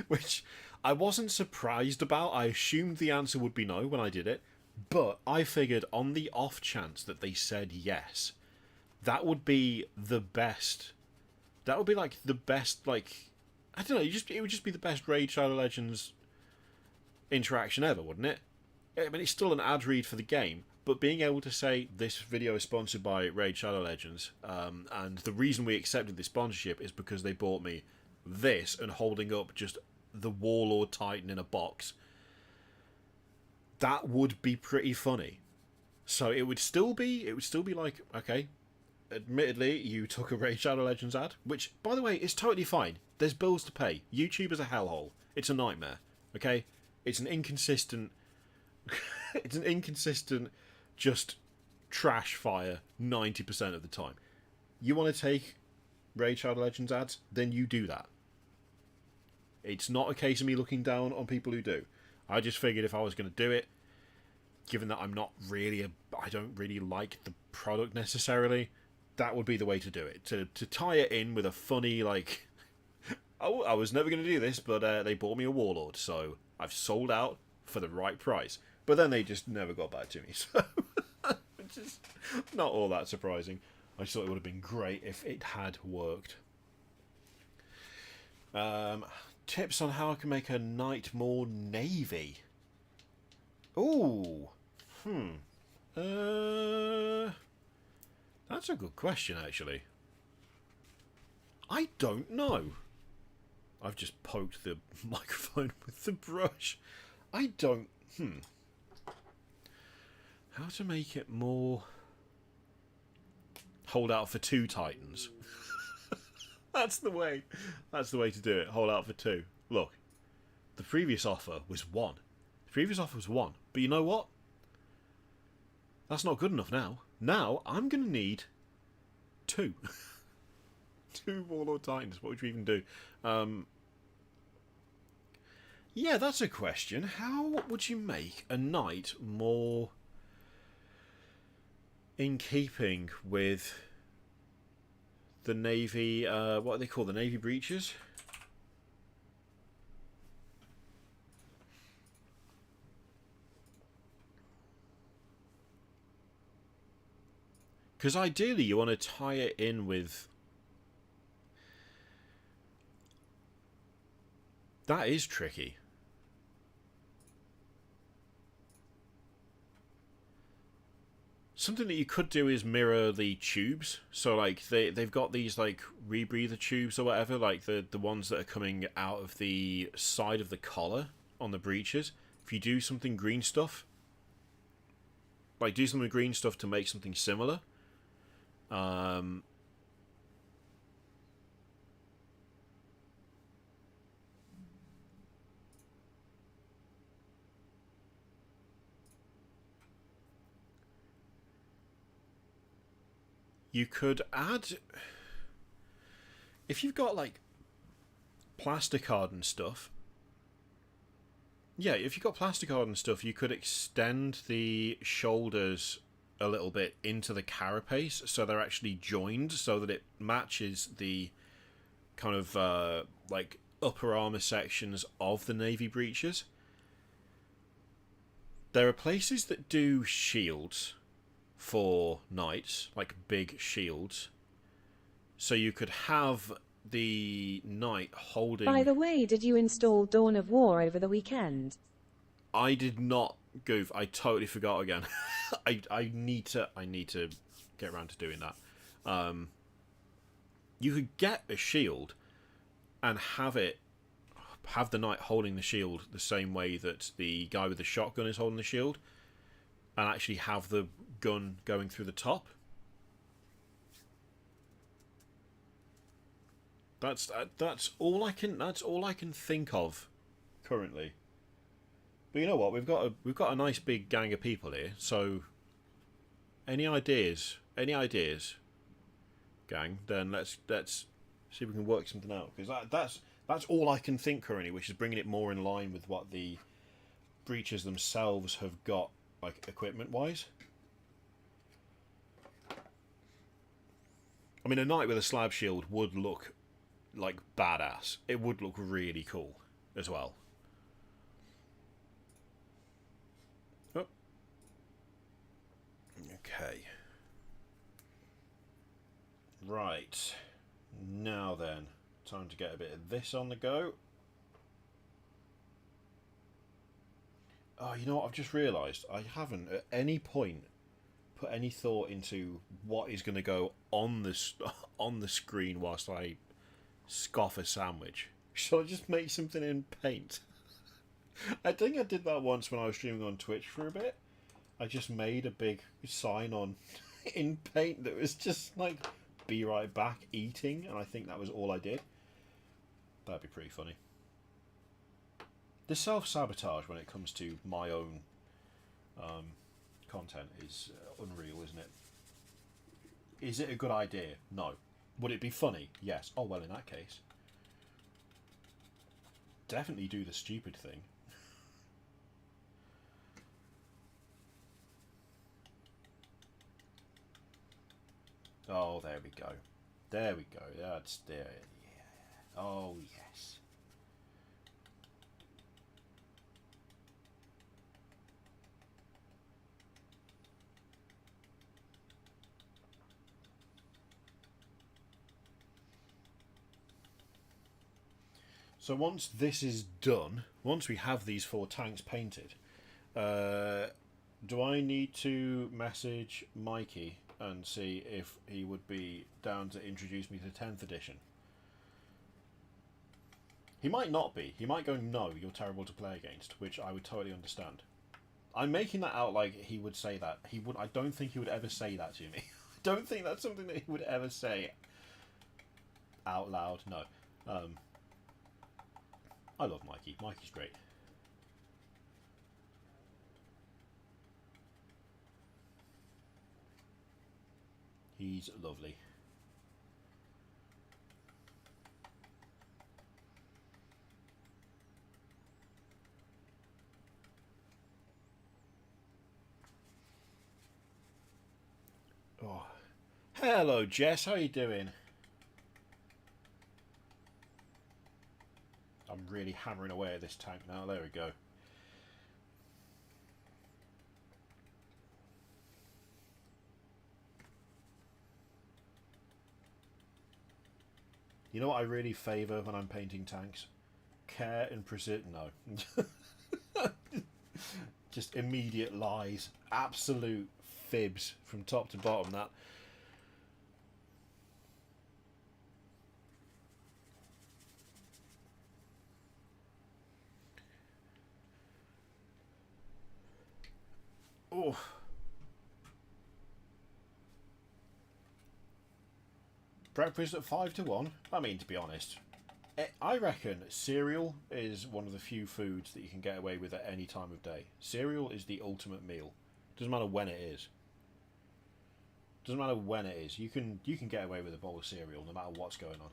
which I wasn't surprised about. I assumed the answer would be no when I did it. But I figured on the off chance that they said yes, that would be the best. That would be like the best, like, I don't know, it would just be the best Raid Shadow Legends interaction ever, wouldn't it? I mean, it's still an ad read for the game, but being able to say this video is sponsored by Raid Shadow Legends, and the reason we accepted this sponsorship is because they bought me this and holding up just the Warlord Titan in a box. That would be pretty funny. So it would still be like, okay, admittedly you took a Raid Shadow Legends ad, which, by the way, is totally fine. There's bills to pay. YouTube is a hellhole. It's a nightmare. Okay? It's an inconsistent just trash fire 90% of the time. You want to take Raid Shadow Legends ads, then you do that. It's not a case of me looking down on people who do. I just figured if I was going to do it, given that I don't really like the product necessarily, that would be the way to do it. To tie it in with a funny, like, oh, I was never going to do this, but they bought me a Warlord, so I've sold out for the right price. But then they just never got back to me, so which is not all that surprising. I just thought it would have been great if it had worked. Tips on how I can make a knight more navy. Ooh. That's a good question, actually. I don't know. I've just poked the microphone with the brush. I don't... How to make it more... Hold out for 2 Titans. That's the way. That's the way to do it. Hold out for 2. Look, the previous offer was 1. The previous offer was 1. But you know what? That's not good enough now. Now, I'm going to need 2. 2 Warlord Titans. What would you even do? Yeah, that's a question. How would you make a knight more in keeping with the Navy... what are they called? The Navy breaches? Because ideally you want to tie it in with... That is tricky. Something that you could do is mirror the tubes. So like they've got these like rebreather tubes or whatever, like the ones that are coming out of the side of the collar on the breeches. If you do something green stuff, like do something green stuff to make something similar. You could add... If you've got, like, plasticard and stuff... Yeah, if you've got plasticard and stuff, you could extend the shoulders a little bit into the carapace, so they're actually joined, so that it matches the kind of, like, upper armour sections of the Navy breeches. There are places that do shields for knights, like big shields, so you could have the knight holding... By the way, did you install Dawn of War over the weekend? I did not, Goof. I totally forgot again. I need to get around to doing that. You could get a shield and have the knight holding the shield the same way that the guy with the shotgun is holding the shield, and actually have the gun going through the top. That's all I can think of currently. But you know what? We've got a nice big gang of people here. So any ideas, gang? Then let's see if we can work something out, because that's all I can think currently, which is bringing it more in line with what the breaches themselves have got, like equipment wise. I mean, a knight with a slab shield would look like badass. It would look really cool as well. Oh. Okay. Right. Now then, time to get a bit of this on the go. Oh, you know what? I've just realised I haven't at any point put any thought into what is going to go on the screen whilst I scoff a sandwich. Shall I just make something in paint? I think I did that once when I was streaming on Twitch for a bit. I just made a big sign on in paint that was just like, "Be right back, eating," and I think that was all I did. That'd be pretty funny. The self-sabotage when it comes to my own content is unreal, isn't it? Is it a good idea? No. Would it be funny? Yes. Oh, well, in that case, definitely do the stupid thing. Oh, there we go. There we go. That's there. Yeah. Oh, yes. So once this is done, once we have these 4 tanks painted, do I need to message Mikey and see if he would be down to introduce me to 10th edition? He might not be. He might go, "No, you're terrible to play against," which I would totally understand. I'm making that out like he would say that. He would. I don't think he would ever say that to me. I don't think that's something that he would ever say out loud. No. I love Mikey. Mikey's great. He's lovely. Oh. Hello, Jess. How are you doing? I'm really hammering away at this tank now. There we go. You know what I really favour when I'm painting tanks? Care and precision. No. Just immediate lies. Absolute fibs from top to bottom. That. Oh. Breakfast at 5 to 1? I mean, to be honest, I reckon cereal is one of the few foods that you can get away with at any time of day. Cereal is the ultimate meal. Doesn't matter when it is. Doesn't matter when it is. You can get away with a bowl of cereal no matter what's going on.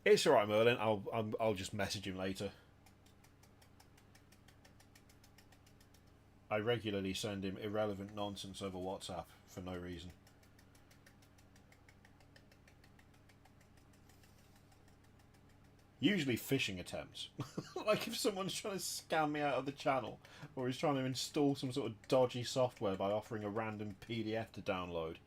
It's alright, Merlin. I'll just message him later. I regularly send him irrelevant nonsense over WhatsApp for no reason. Usually phishing attempts. Like if someone's trying to scam me out of the channel, or is trying to install some sort of dodgy software by offering a random PDF to download,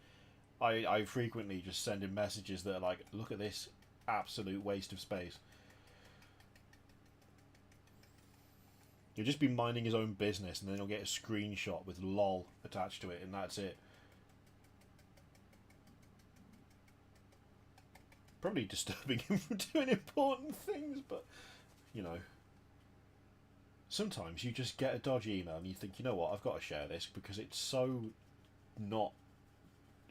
I frequently just send him messages that are like, look at this absolute waste of space. He'll just be minding his own business and then he'll get a screenshot with LOL attached to it and that's it. Probably disturbing him from doing important things, but, you know. Sometimes you just get a dodgy email and you think, you know what, I've got to share this because it's so not...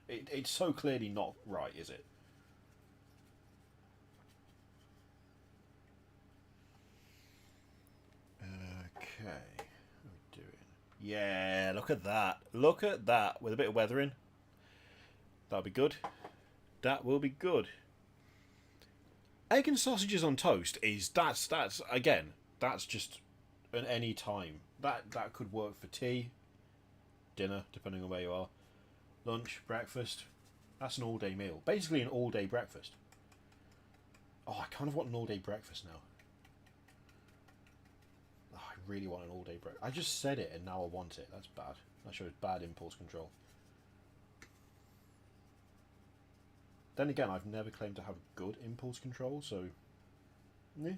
It's so clearly not right, is it? Okay, what are we doing? Yeah, look at that. Look at that. With a bit of weathering. That'll be good. That will be good. Egg and sausages on toast is that's again, that's just an any time. That could work for tea, dinner, depending on where you are. Lunch, breakfast. That's an all day meal. Basically an all day breakfast. Oh, I kind of want an all day breakfast now. Really want an all-day breakfast. I just said it and now I want it. That's bad. That shows bad impulse control. Then again, I've never claimed to have good impulse control, so... Yeah.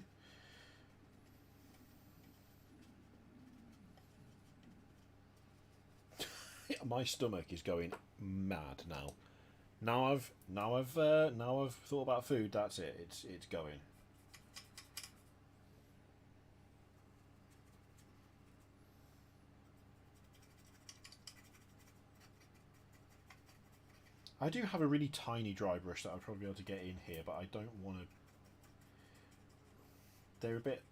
My stomach is going mad now. Now I've thought about food. That's it. It's going. I do have a really tiny dry brush that I'll probably be able to get in here, but I don't want to... They're a bit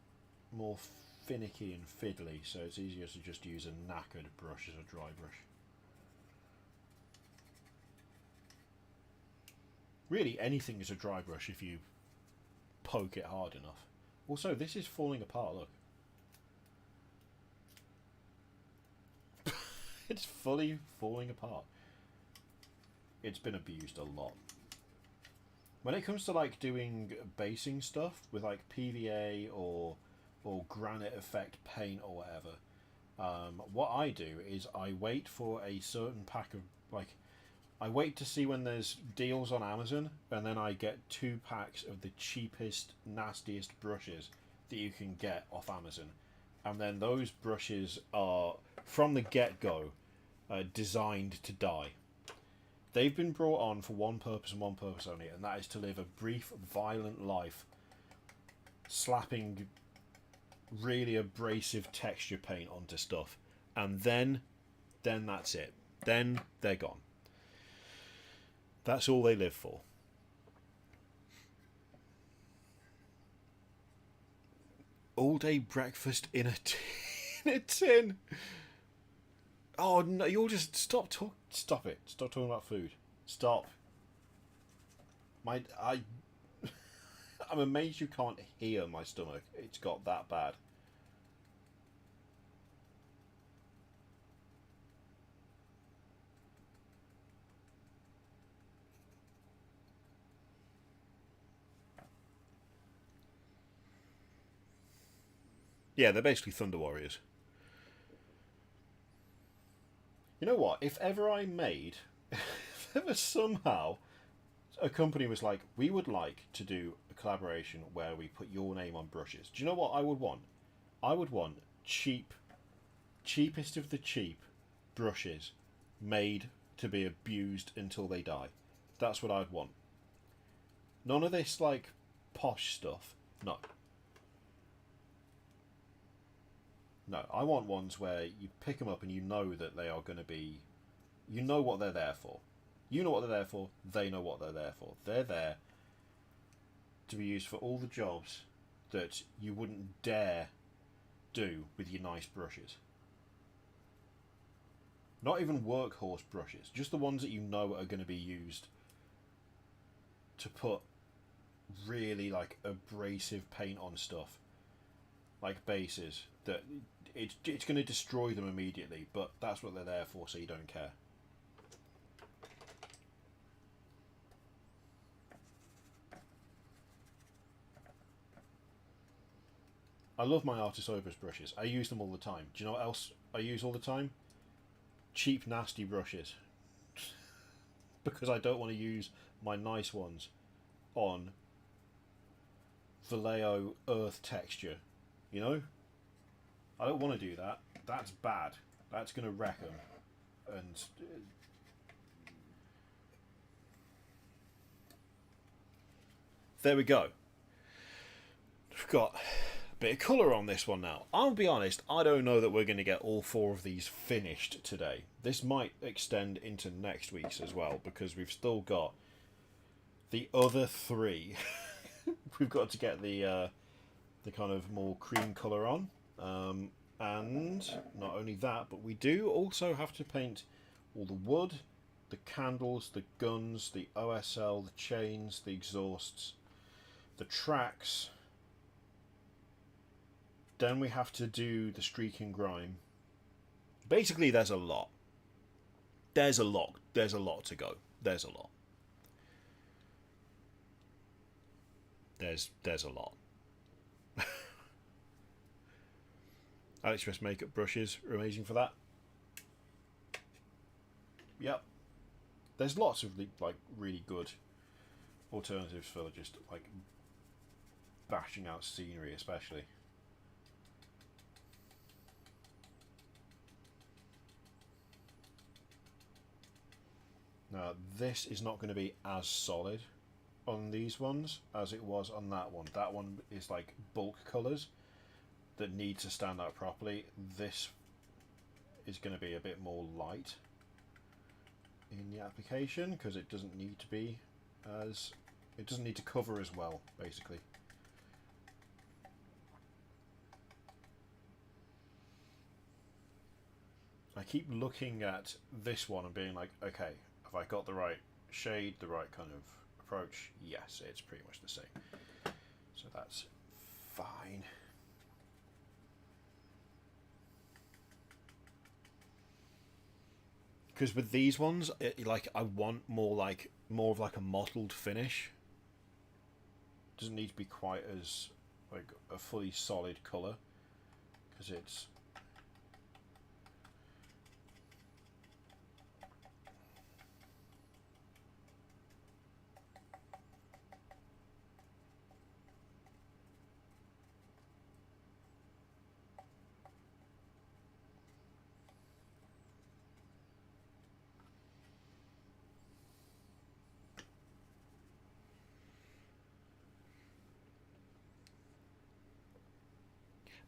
more finicky and fiddly, so it's easier to just use a knackered brush as a dry brush. Really, anything is a dry brush if you poke it hard enough. Also, this is falling apart, look. It's fully falling apart. It's been abused a lot. When it comes to like doing basing stuff with like PVA or granite effect paint or whatever, what I do is I wait for a certain pack of like, I wait to see when there's deals on Amazon, and then I get 2 packs of the cheapest, nastiest brushes that you can get off Amazon, and then those brushes are from the get-go designed to die. They've been brought on for one purpose and one purpose only, and that is to live a brief, violent life, slapping really abrasive texture paint onto stuff, and then that's it. Then they're gone. That's all they live for. All day breakfast in a tin. Oh no! You'll just stop it. Stop talking about food. Stop. I'm amazed you can't hear my stomach. It's got that bad. Yeah, they're basically Thunder Warriors. You know what? If ever I made, if ever somehow a company was like, we would like to do a collaboration where we put your name on brushes. Do you know what I would want? I would want cheapest of the cheap brushes made to be abused until they die. That's what I'd want. None of this like posh stuff. No. No, I want ones where you pick them up and you know that they are going to be... You know what they're there for. You know what they're there for. They know what they're there for. They're there to be used for all the jobs that you wouldn't dare do with your nice brushes. Not even workhorse brushes. Just the ones that you know are going to be used to put really like abrasive paint on stuff. Like bases. That it's going to destroy them immediately, but that's what they're there for, so you don't care. I love my Artis Obus brushes. I use them all the time. Do you know what else I use all the time? Cheap, nasty brushes. Because I don't want to use my nice ones on Vallejo earth texture. You know? I don't want to do that. That's bad. That's going to wreck them. And there we go. We've got a bit of colour on this one now. I'll be honest, I don't know that we're going to get all 4 of these finished today. This might extend into next week's as well, because we've still got the other 3. We've got to get the kind of more cream colour on. And not only that, but we do also have to paint all the wood, the candles, the guns, the OSL, the chains, the exhausts, the tracks. Then we have to do the streak and grime. Basically, there's a lot. There's a lot to go. There's a lot. There's a lot. AliExpress makeup brushes are amazing for that. Yep. There's lots of like really good alternatives for just like bashing out scenery, especially. Now this is not going to be as solid on these ones as it was on that one. That one is like bulk colours that need to stand out properly. This is going to be a bit more light in the application because it doesn't need to be as... It doesn't need to cover as well, basically. I keep looking at this one and being like, okay, have I got the right shade, the right kind of approach? Yes, it's pretty much the same. So that's fine. Because with these ones, I want more of like a mottled finish. Doesn't need to be quite as like a fully solid colour, because it's...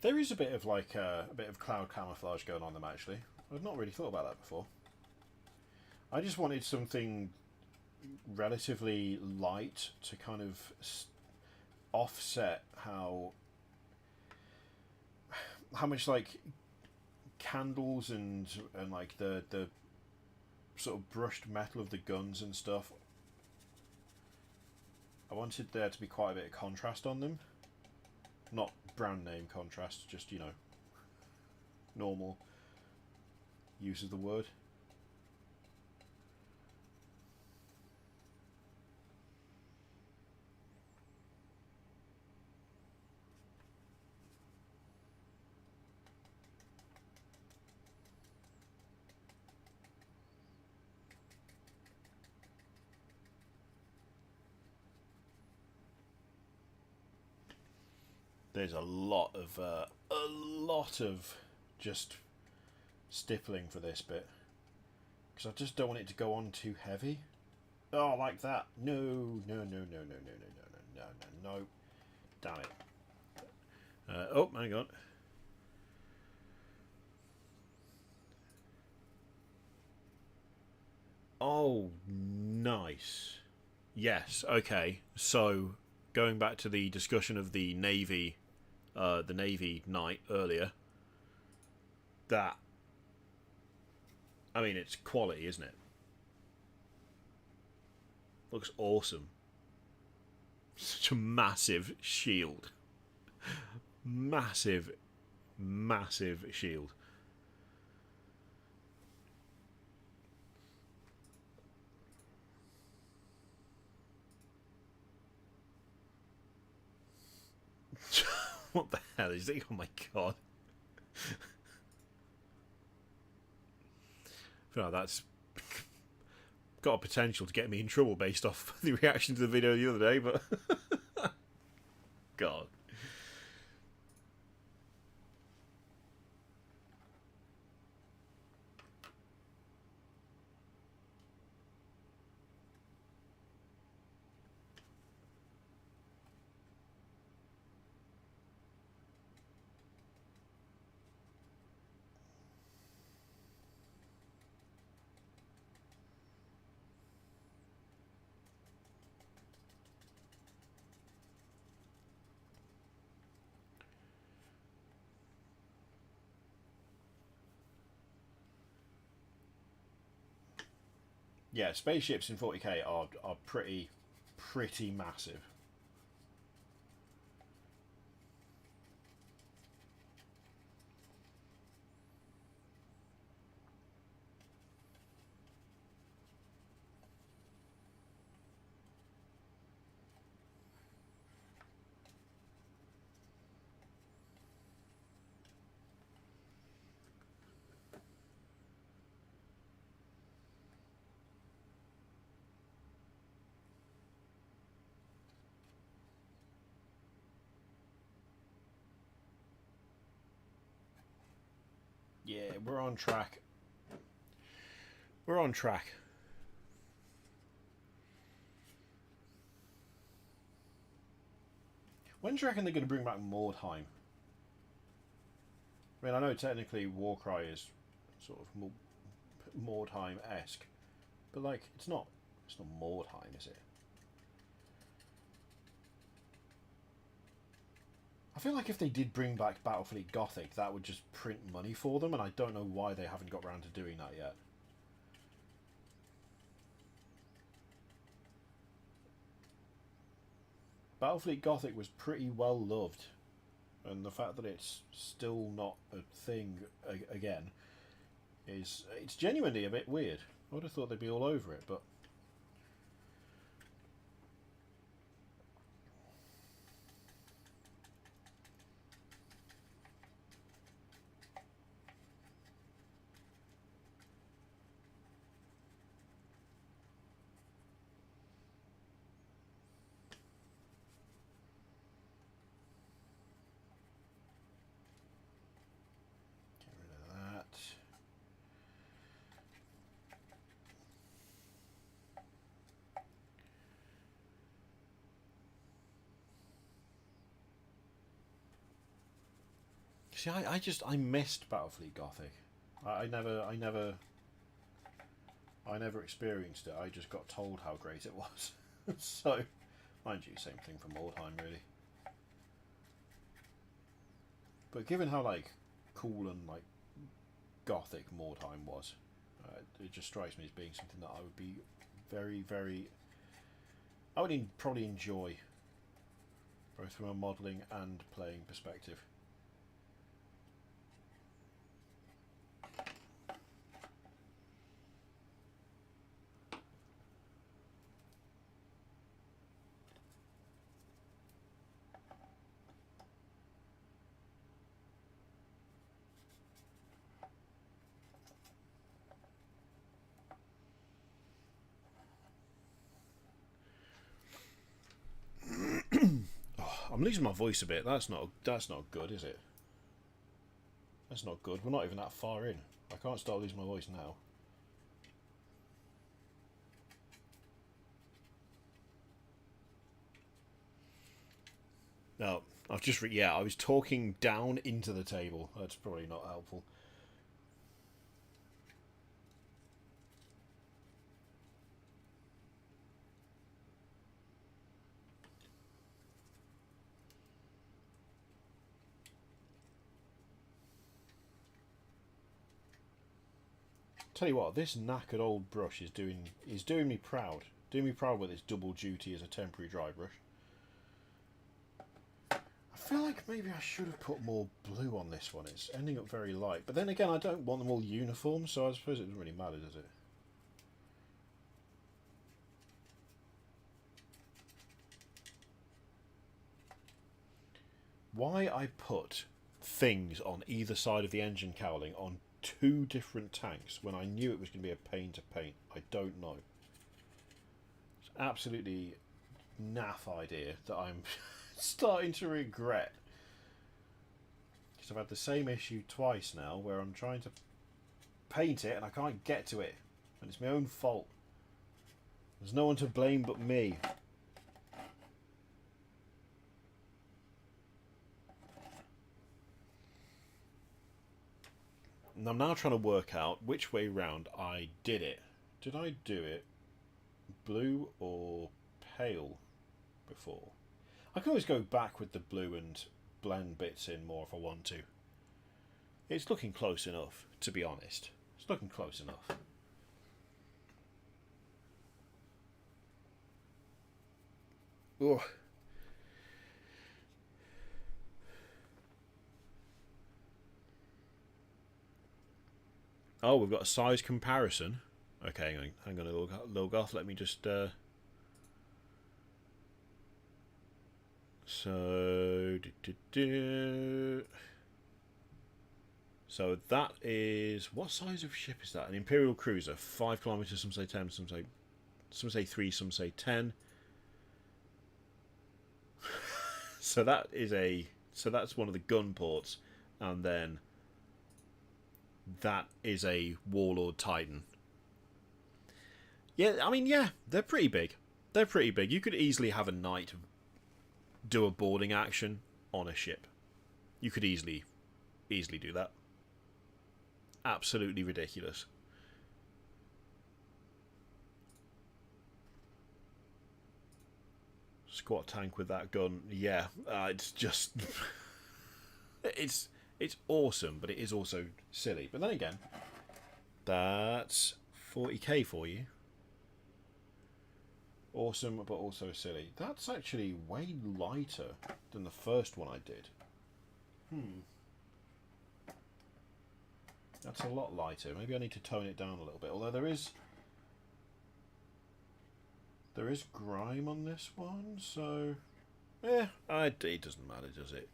There is a bit of like a bit of cloud camouflage going on them actually. I've not really thought about that before. I just wanted something relatively light to kind of offset how much like candles and like the sort of brushed metal of the guns and stuff. I wanted there to be quite a bit of contrast on them. Not brand name contrast, just, you know, normal use of the word. There's a lot of just stippling for this bit because I just don't want it to go on too heavy. Oh, like that. No, no, no, no, no, no, no, no, no, no, no. Damn it. Oh, hang on. Oh, nice. Yes, okay. So, going back to the discussion of the Navy Knight earlier, that, I mean, it's quality, isn't it? Looks awesome. Such a massive shield. Massive, massive shield. What the hell is it? Oh my god. Oh, that's got a potential to get me in trouble based off the reaction to the video the other day, but god. Yeah, spaceships in 40k are pretty massive. Yeah, we're on track. We're on track. When do you reckon they're going to bring back Mordheim? I mean, I know technically Warcry is sort of Mordheim-esque, but like, it's not Mordheim, is it? I feel like if they did bring back Battlefleet Gothic, that would just print money for them, and I don't know why they haven't got around to doing that yet. Battlefleet Gothic was pretty well loved, and the fact that it's still not a thing again it's genuinely a bit weird. I would have thought they'd be all over it, but get rid of that. See, I missed Battlefleet Gothic. I never experienced it. I just got told how great it was. So, mind you, same thing for Mordheim, really. But given how like cool and like gothic Mordheim was, it just strikes me as being something that I would be very. I would probably enjoy, both from a modelling and playing perspective. I'm losing my voice a bit. That's not good, is it? That's not good. We're not even that far in. I can't start losing my voice now. No, I was talking down into the table. That's probably not helpful. Tell you what, this knackered old brush is doing me proud. Doing me proud with its double duty as a temporary dry brush. I feel like maybe I should have put more blue on this one. It's ending up very light. But then again, I don't want them all uniform, so I suppose it doesn't really matter, does it? Why I put things on either side of the engine cowling on two different tanks when I knew it was going to be a pain to paint, I don't know. It's absolutely naff idea that I'm starting to regret, because I've had the same issue twice now where I'm trying to paint it and I can't get to it, and it's my own fault. There's no one to blame but me. And I'm now trying to work out which way round I did it. Did I do it blue or pale before? I can always go back with the blue and blend bits in more if I want to. It's looking close enough, to be honest. It's looking close enough. Ugh. Oh, we've got a size comparison. Okay, hang on a little goth. Let me just... So that is... What size of ship is that? An Imperial cruiser. 5 kilometers, some say 10, some say 3, some say 10. So that is a... So that's one of the gun ports. And then... That is a Warlord Titan. Yeah, I mean, yeah, they're pretty big. They're pretty big. You could easily have a knight do a boarding action on a ship. You could easily do that. Absolutely ridiculous. Squat tank with that gun. Yeah, it's just... It's awesome, but it is also silly. But then again, that's 40k for you. Awesome, but also silly. That's actually way lighter than the first one I did. That's a lot lighter. Maybe I need to tone it down a little bit. Although there is grime on this one, so... it doesn't matter, does it?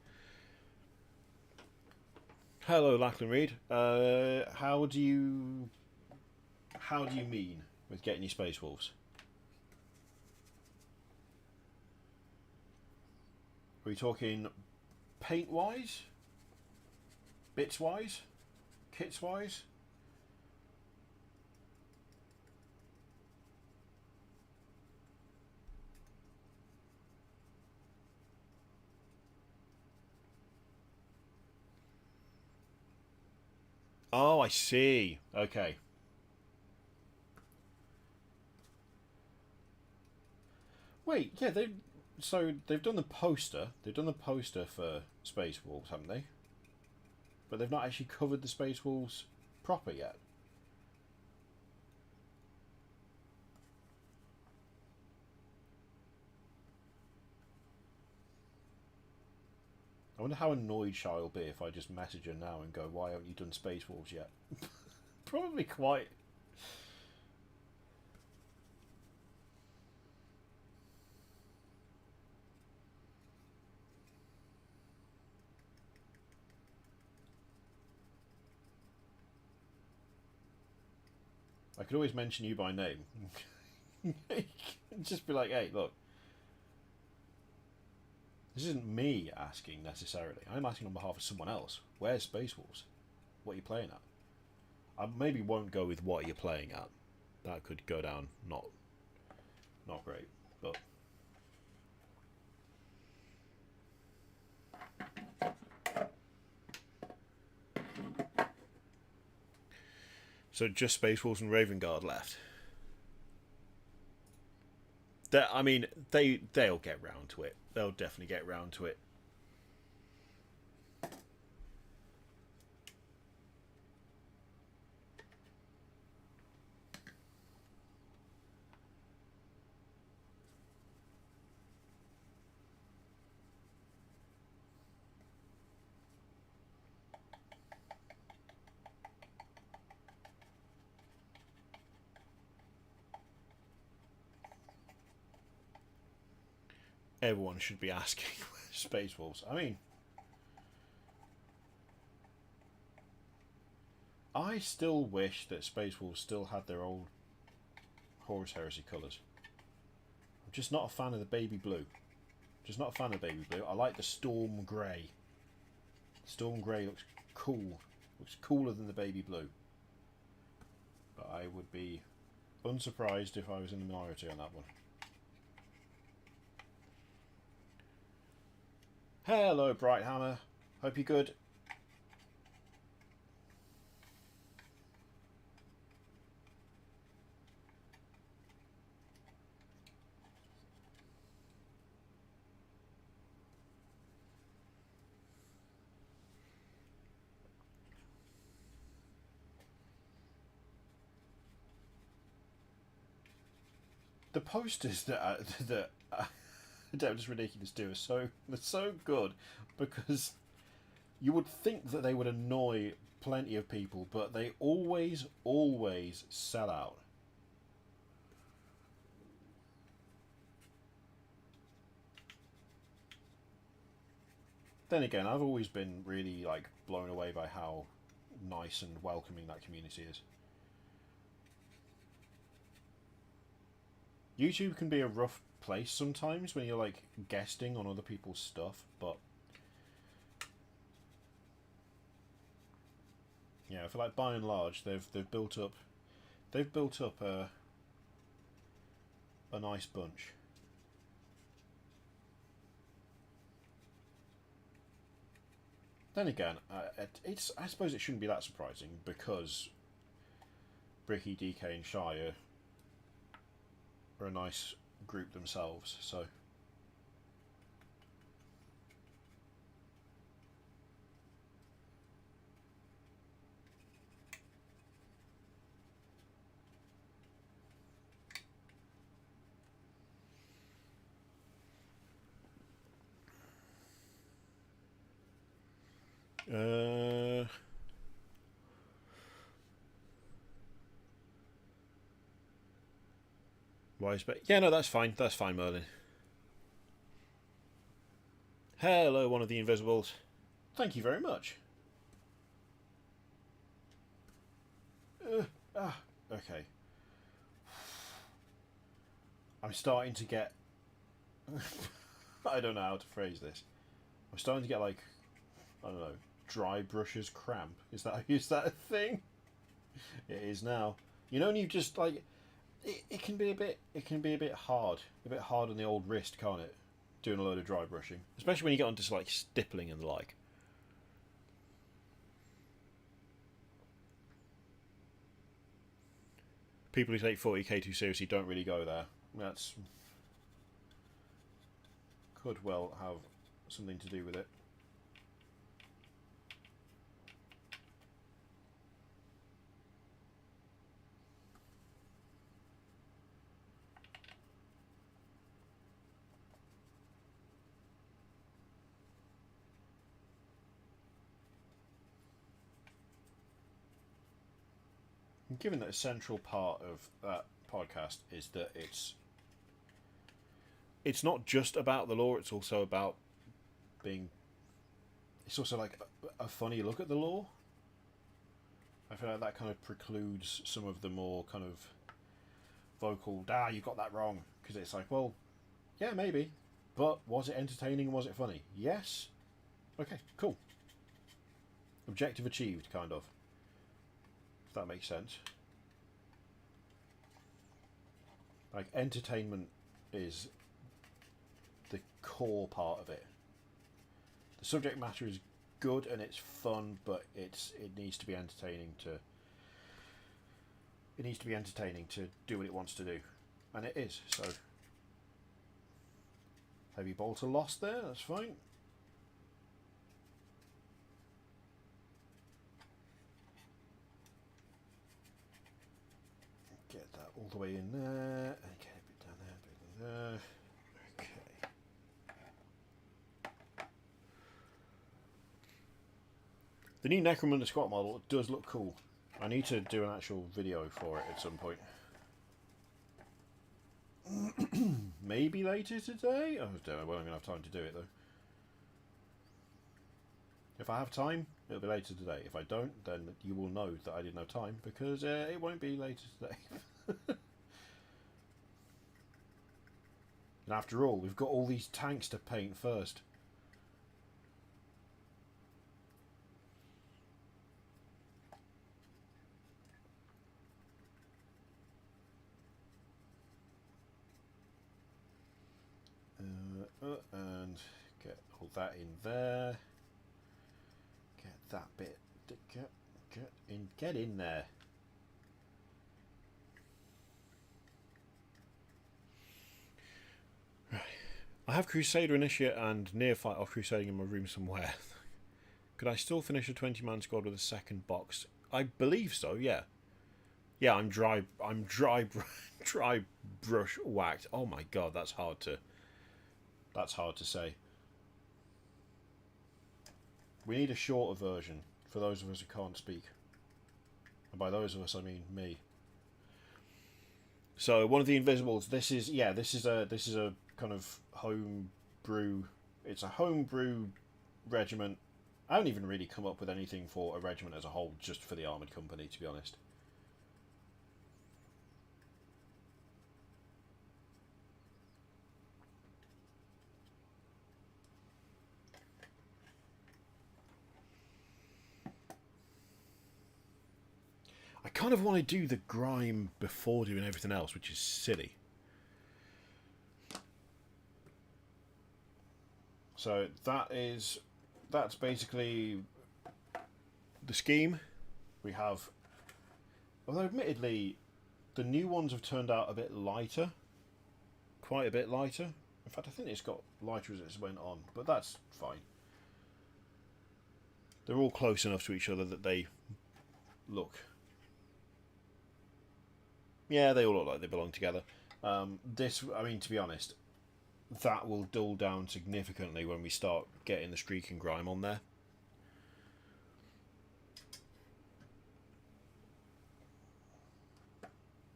Hello, Lachlan Reed. How do you mean with getting your Space Wolves? Are we talking paint-wise? Bits-wise? Kits-wise? Oh, I see. Okay. Wait, yeah, they've done the poster. They've done the poster for Space Wolves, haven't they? But they've not actually covered the Space Wolves proper yet. I wonder how annoyed Shy will be if I just message her now and go, "Why haven't you done Space Wolves yet?" Probably quite. I could always mention you by name. Just be like, "Hey, look, this isn't me asking necessarily. I'm asking on behalf of someone else. Where's Space Wolves? What are you playing at?" I maybe won't go with what you're playing at. That could go down not great. But so just Space Wolves and Raven Guard left. I mean, they'll get round to it. They'll definitely get round to it. Everyone should be asking Space Wolves. I mean, I still wish that Space Wolves still had their old Horus Heresy colours. I'm just not a fan of the baby blue. Just not a fan of the baby blue. I like the Storm Grey. Storm Grey looks cool. Looks cooler than the baby blue. But I would be unsurprised if I was in the minority on that one. Hello, Bright Hammer. Hope you're good. The posters that Adeptus Ridiculous do are so good because you would think that they would annoy plenty of people, but they always sell out. Then again, I've always been really blown away by how nice and welcoming that community is. YouTube can be a rough place sometimes when you're guesting on other people's stuff, but yeah, I feel like by and large they've built up a nice bunch. Then again, I suppose it shouldn't be that surprising because Bricky, DK, and Shire are a nice group themselves, so. Wise, but yeah, no, that's fine. That's fine, Merlin. Hello, one of the Invisibles. Thank you very much. Okay. I'm starting to get. I don't know how to phrase this. I'm starting to get I don't know, dry brushes cramp. Is that a thing? It is now. You know, when you just it can be a bit hard on the old wrist, can't it? Doing a load of dry brushing, especially when you get onto stippling and the like. People who take 40k too seriously don't really go there. That's could well have something to do with it. Given that a central part of that podcast is that it's not just about the lore, it's also about being, it's also like a funny look at the lore. I feel like that kind of precludes some of the more kind of vocal, you got that wrong, because it's like, well, yeah, maybe, but was it entertaining and was it funny? Yes. Okay, cool. Objective achieved, kind of. If that makes sense. Like, entertainment is the core part of it. The subject matter is good and it's fun, but it needs to be entertaining to do what it wants to do, and it is. So heavy bolter lost there, that's fine. Get that all the way in there, and get a bit down there, a bit there. Okay. The new Necromunda squat model does look cool. I need to do an actual video for it at some point. Maybe later today? Oh, I don't know when I'm going to have time to do it, though. If I have time, it'll be later today. If I don't, then you will know that I didn't have time, because it won't be later today. And after all, we've got all these tanks to paint first. And get all that in there. Get that bit. Get in there. Right. I have Crusader, Initiate, and Neophyte off crusading in my room somewhere. Could I still finish a 20-man squad with a second box? I believe so. Yeah. Yeah, I'm dry brush whacked. Oh my god, that's hard to say. We need a shorter version for those of us who can't speak. And by those of us, I mean me. So one of the Invisibles. This is a kind of home brew. It's a home brew regiment. I haven't even really come up with anything for a regiment as a whole, just for the Armoured Company, to be honest. I kind of want to do the grime before doing everything else, which is silly. So that's basically the scheme. We have, although admittedly, the new ones have turned out a bit lighter, quite a bit lighter. In fact, I think it's got lighter as it went on, but that's fine. They're all close enough to each other that they look. Yeah, they all look like they belong together. This, I mean, to be honest, that will dull down significantly when we start getting the streak and grime on there.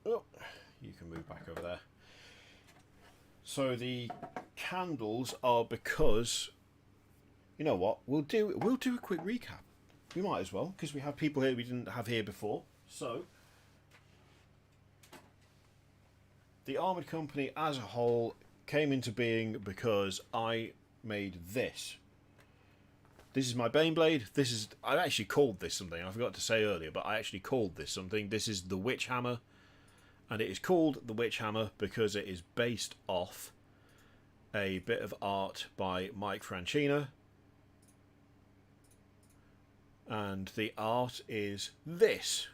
Oh, you can move back over there. So the candles are because, you know what? We'll do a quick recap. We might as well, because we have people here we didn't have here before. So the Armoured Company as a whole came into being because I made this. This is my Baneblade. I actually called this something. I forgot to say earlier, but I actually called this something. This is the Witch Hammer. And it is called the Witch Hammer because it is based off a bit of art by Mike Francina. And the art is this.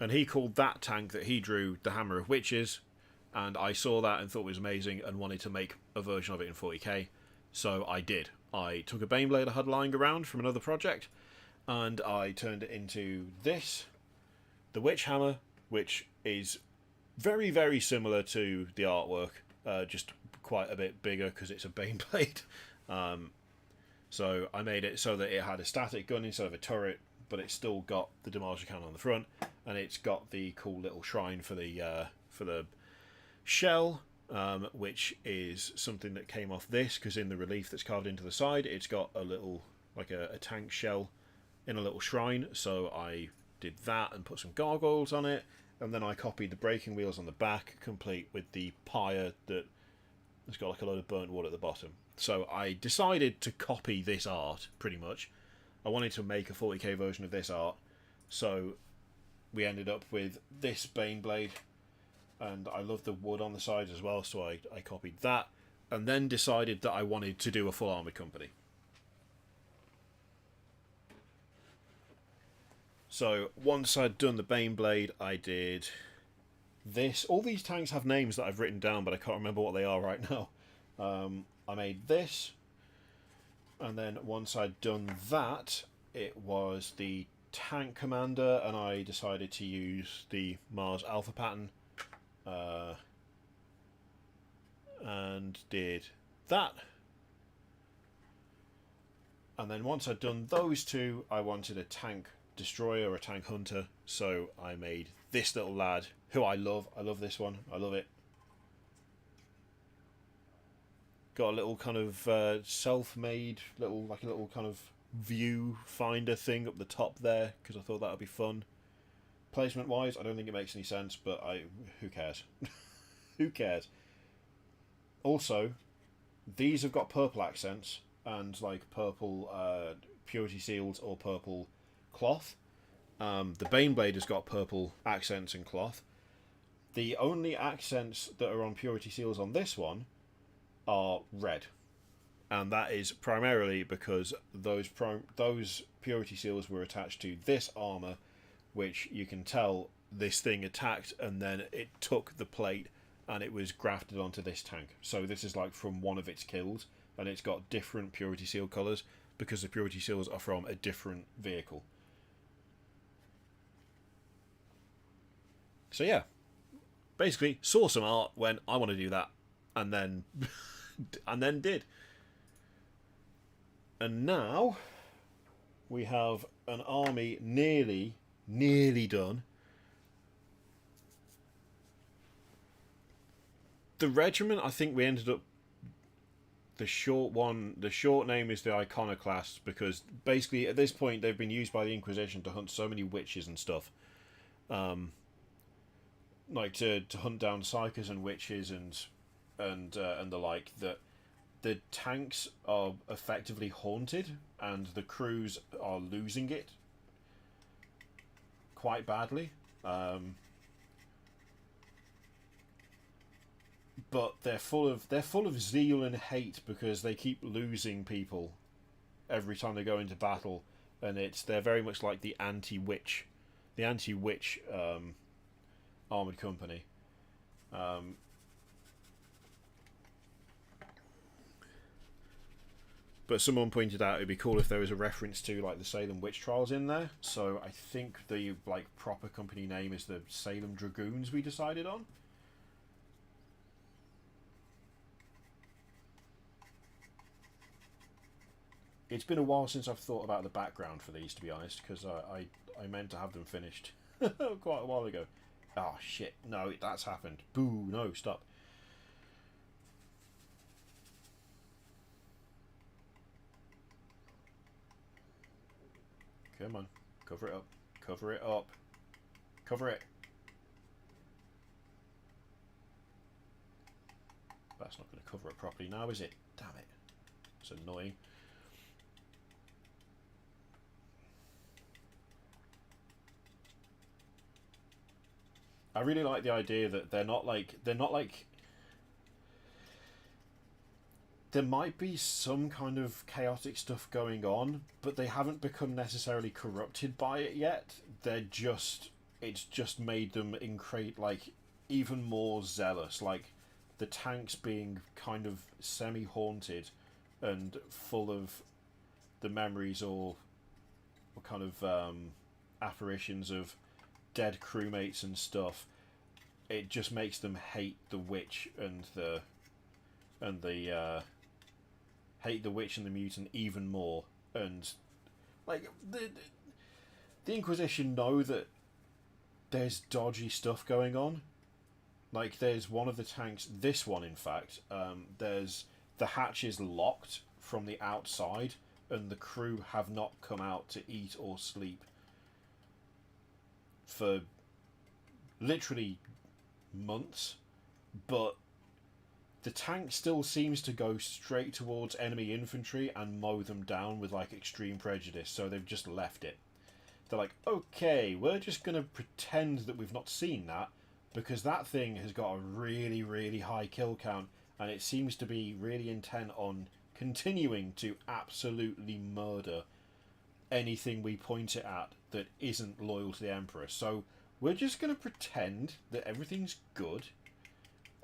And he called that tank that he drew the Hammer of Witches, and I saw that and thought it was amazing and wanted to make a version of it in 40k. So I did. I took a Baneblade I had lying around from another project, and I turned it into this, the Witch Hammer, which is very, very similar to the artwork, just quite a bit bigger because it's a Baneblade. So I made it so that it had a static gun instead of a turret, but it's still got the demolisher cannon on the front, and it's got the cool little shrine for the shell, which is something that came off this, because in the relief that's carved into the side, it's got a little, like a tank shell in a little shrine. So I did that and put some gargoyles on it, and then I copied the braking wheels on the back, complete with the pyre that has got like a load of burnt wood at the bottom. So I decided to copy this art, pretty much. I wanted to make a 40k version of this art, so we ended up with this Baneblade, and I love the wood on the sides as well, so I copied that, and then decided that I wanted to do a full armoured company. So once I'd done the Baneblade, I did this. All these tanks have names that I've written down, but I can't remember what they are right now. I made this, and then once I'd done that, it was the tank commander, and I decided to use the Mars Alpha pattern, and did that. And then once I'd done those two, I wanted a tank destroyer or a tank hunter, so I made this little lad, who I love. I love this one. I love it. Got a little kind of self-made little kind of view finder thing up the top there, because I thought that would be fun. Placement wise, I don't think it makes any sense, but who cares? Who cares? Also, these have got purple accents and like purple purity seals or purple cloth. The Baneblade has got purple accents and cloth. The only accents that are on purity seals on this one are red, and that is primarily because those purity seals were attached to this armor, which you can tell this thing attacked and then it took the plate and it was grafted onto this tank. So this is like from one of its kills, and it's got different purity seal colors because the purity seals are from a different vehicle. So yeah, basically saw some art, went, I want to do that, and then and then did. And now we have an army nearly done. The regiment, I think we ended up, the short name is the Iconoclasts, because basically at this point they've been used by the Inquisition to hunt so many witches and stuff, like to hunt down psychers and witches and the like, that the tanks are effectively haunted and the crews are losing it quite badly. But they're full of zeal and hate because they keep losing people every time they go into battle, and they're very much like the anti-witch armored company. But someone pointed out it'd be cool if there was a reference to like the Salem witch trials in there. So I think the like proper company name is the Salem Dragoons we decided on. It's been a while since I've thought about the background for these, to be honest, because I meant to have them finished quite a while ago. Oh shit, no, that's happened. Boo, no, stop. Come on, cover it up, cover it up, cover it. That's not going to cover it properly now, is it? Damn it. It's annoying. I really like the idea that they're not like there might be some kind of chaotic stuff going on, but they haven't become necessarily corrupted by it yet. They're just it's just made them like even more zealous. Like the tanks being kind of semi-haunted and full of the memories or kind of apparitions of dead crewmates and stuff. It just makes them hate the witch and the hate the witch and the mutant even more. And like the Inquisition know that there's dodgy stuff going on. Like there's one of the tanks, this one in fact, there's the hatch is locked from the outside and the crew have not come out to eat or sleep for literally months, but the tank still seems to go straight towards enemy infantry and mow them down with like extreme prejudice, so they've just left it. They're like, okay, we're just going to pretend that we've not seen that, because that thing has got a really, really high kill count, and it seems to be really intent on continuing to absolutely murder anything we point it at that isn't loyal to the Emperor. So we're just going to pretend that everything's good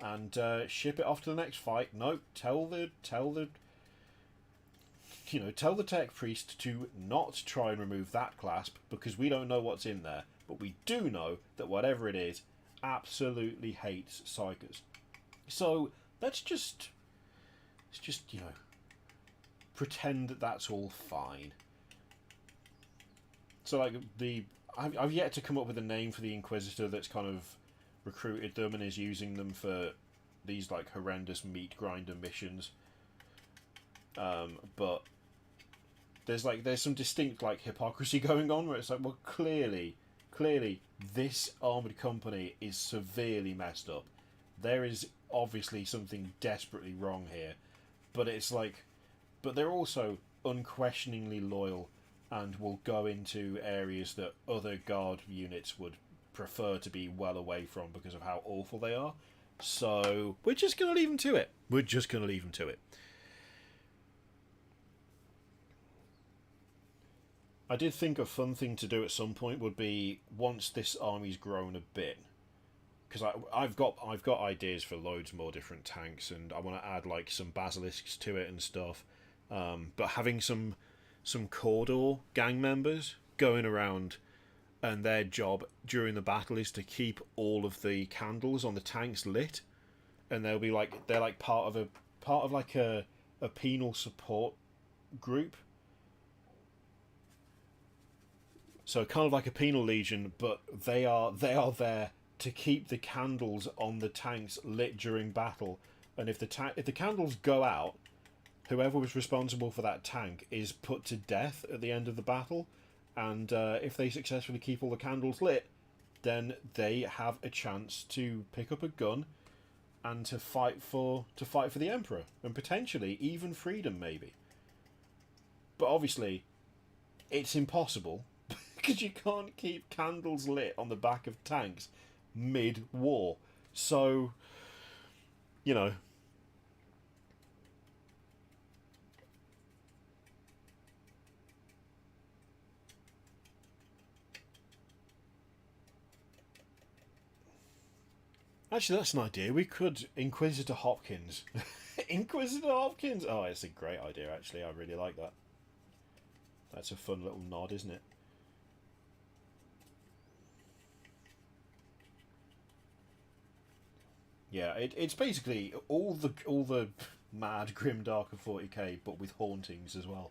and ship it off to the next fight. No, tell the tech priest to not try and remove that clasp, because we don't know what's in there, but we do know that whatever it is absolutely hates psykers. So let's just pretend that that's all fine. So like I've yet to come up with a name for the Inquisitor that's kind of recruited them and is using them for these like horrendous meat grinder missions. But there's some distinct like hypocrisy going on where it's like, well, clearly this armoured company is severely messed up. There is obviously something desperately wrong here, but it's like, but they're also unquestioningly loyal and will go into areas that other guard units would prefer to be well away from because of how awful they are. So we're just going to leave them to it. I did think a fun thing to do at some point would be, once this army's grown a bit, because I've got ideas for loads more different tanks, and I want to add like some basilisks to it and stuff. But having some Cawdor gang members going around, and their job during the battle is to keep all of the candles on the tanks lit, and they're like part of like a penal support group. So kind of like a penal legion, but they are there to keep the candles on the tanks lit during battle. And if the candles go out, whoever was responsible for that tank is put to death at the end of the battle. And if they successfully keep all the candles lit, then they have a chance to pick up a gun and to fight for the Emperor, and potentially even freedom, maybe. But obviously, it's impossible because you can't keep candles lit on the back of tanks mid-war. So, you know. Actually, that's an idea. We could Inquisitor Hopkins. Inquisitor Hopkins! Oh, it's a great idea, actually. I really like that. That's a fun little nod, isn't it? Yeah, it's basically all the mad grimdark of 40k, but with hauntings as well.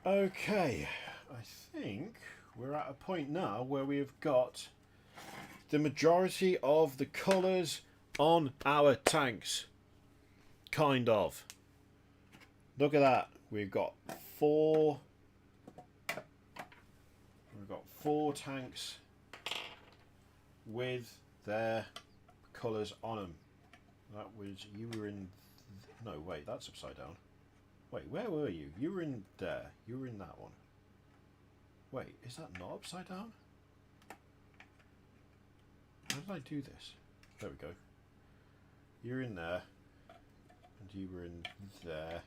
Okay, I think we're at a point now where we have got the majority of the colours on our tanks. Kind of. Look at that. We've got four tanks with their colours on them. That was, you were in, no wait, that's upside down. Wait, where were you? You were in there. You were in that one. Wait, is that not upside down? How did I do this? There we go. You're in there. And you were in there.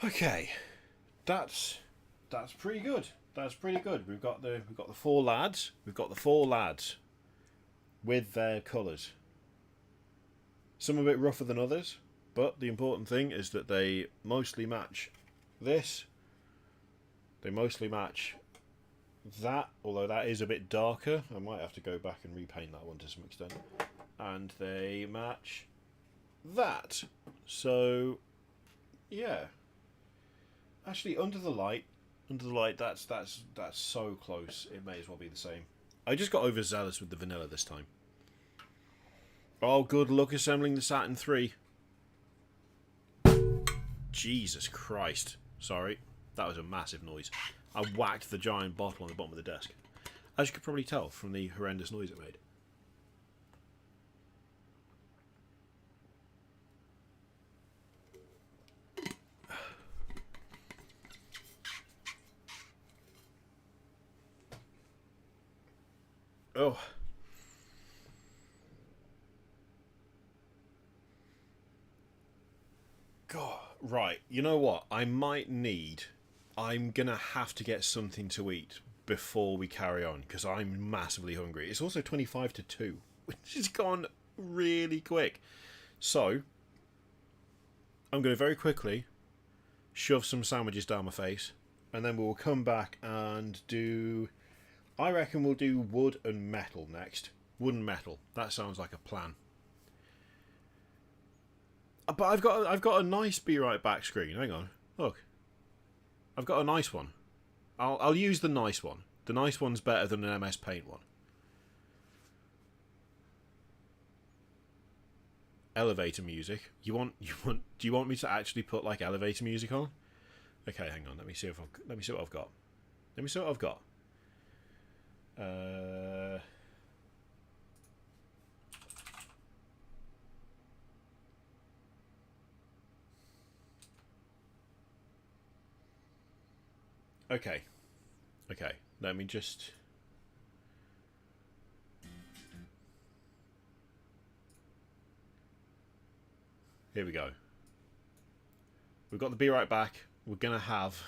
Okay. That's pretty good. That's pretty good. We've got the 4 lads. We've got the 4 lads with their colours. Some a bit rougher than others, but the important thing is that they mostly match this. They mostly match that, although that is a bit darker. I might have to go back and repaint that one to some extent. And they match that. So, yeah. Actually, under the light, that's so close. It may as well be the same. I just got overzealous with the vanilla this time. Oh, good luck assembling the Saturn 3. Jesus Christ. Sorry. That was a massive noise. I whacked the giant bottle on the bottom of the desk. As you could probably tell from the horrendous noise it made. Oh. God. Right. You know what? I'm gonna have to get something to eat before we carry on, because I'm massively hungry. It's also 25 to 2, which has gone really quick. So, I'm going to very quickly shove some sandwiches down my face, and then we'll come back and do... I reckon we'll do wood and metal next. Wood and metal. That sounds like a plan. But I've got a nice be right back screen. Hang on. Look. I've got a nice one. I'll use the nice one. The nice one's better than an MS Paint one. Elevator music. Do you want me to actually put like elevator music on? Okay, hang on. Let me see what I've got. Let me see what I've got. Okay. Okay. Let me just... Here we go. We've got the be right back. We're gonna have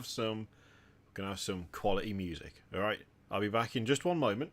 some quality music. All right. I'll be back in just one moment.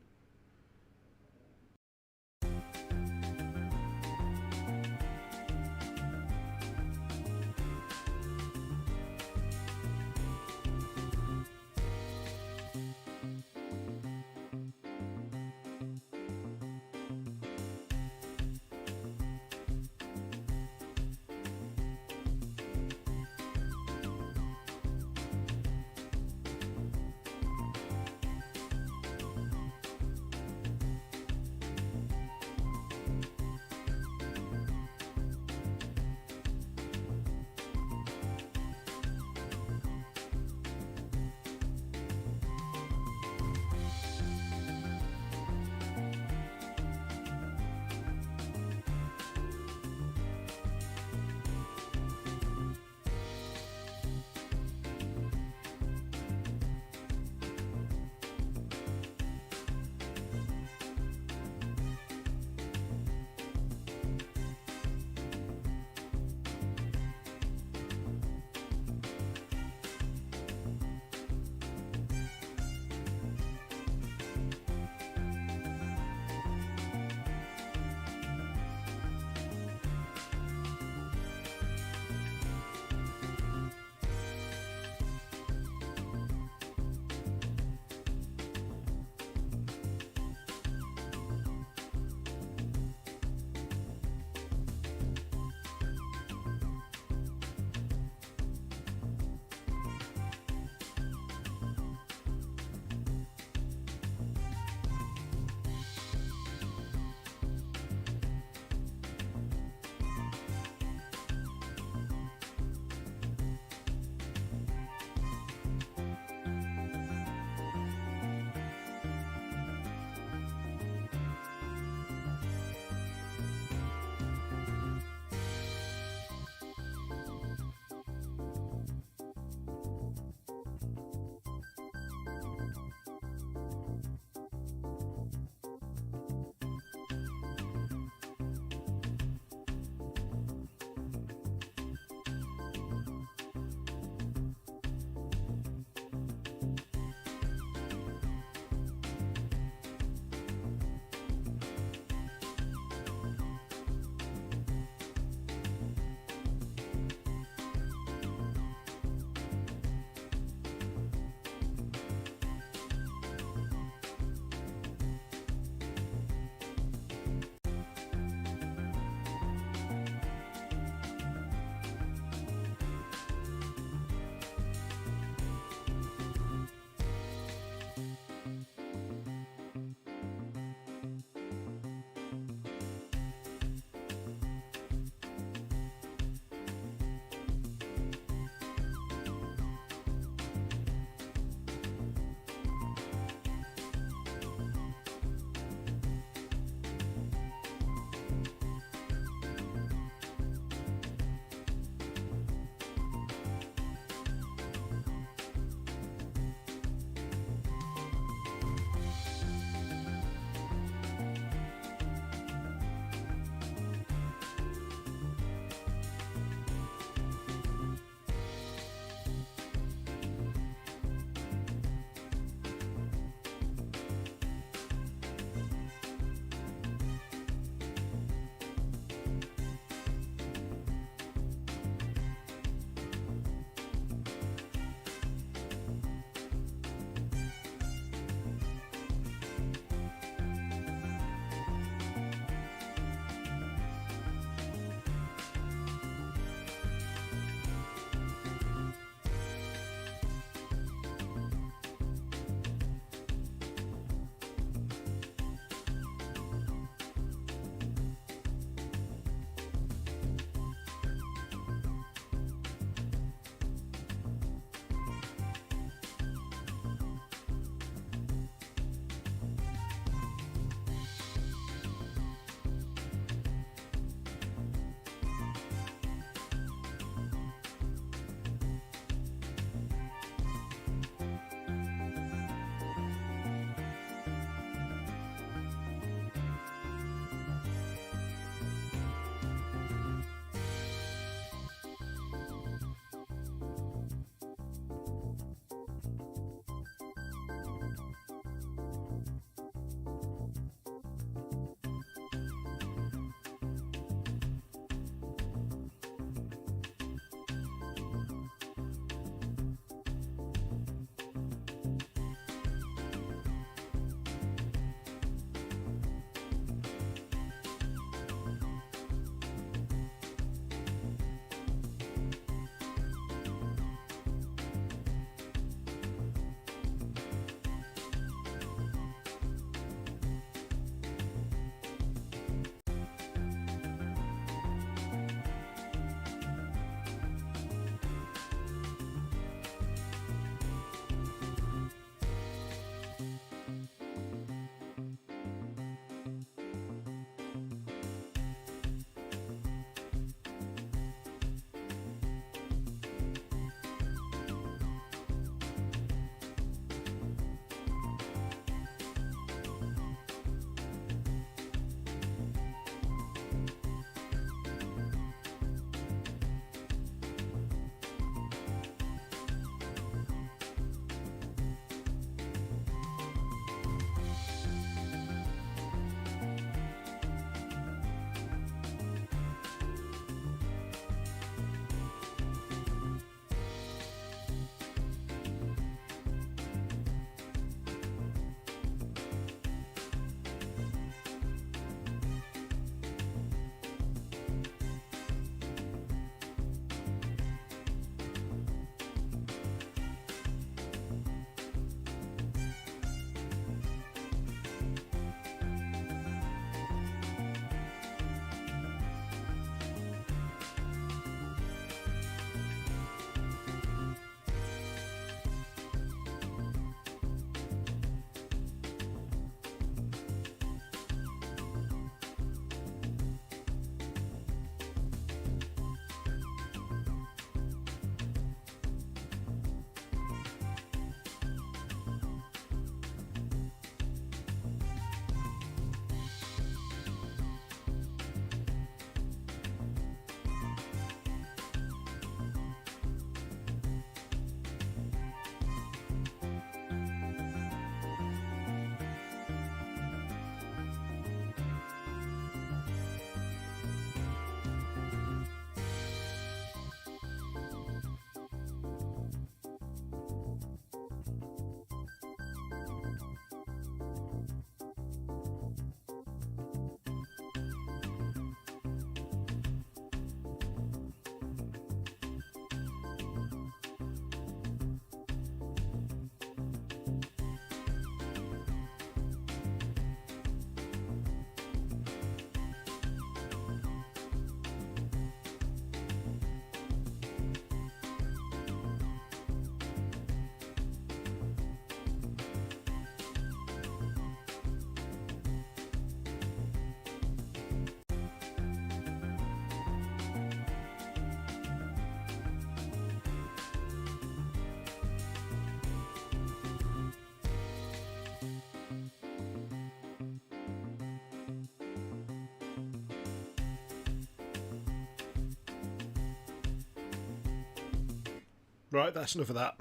Right, that's enough of that.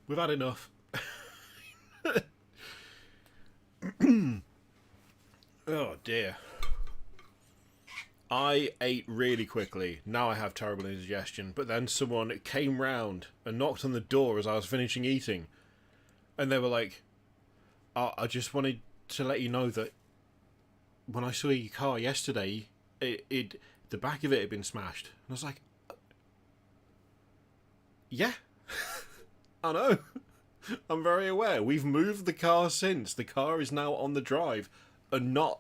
We've had enough. Oh dear. I ate really quickly. Now I have terrible indigestion. But then someone came round and knocked on the door as I was finishing eating. And they were like, oh, I just wanted to let you know that when I saw your car yesterday, the back of it had been smashed. And I was like, yeah, I know. I'm very aware. We've moved the car since. The car is now on the drive and not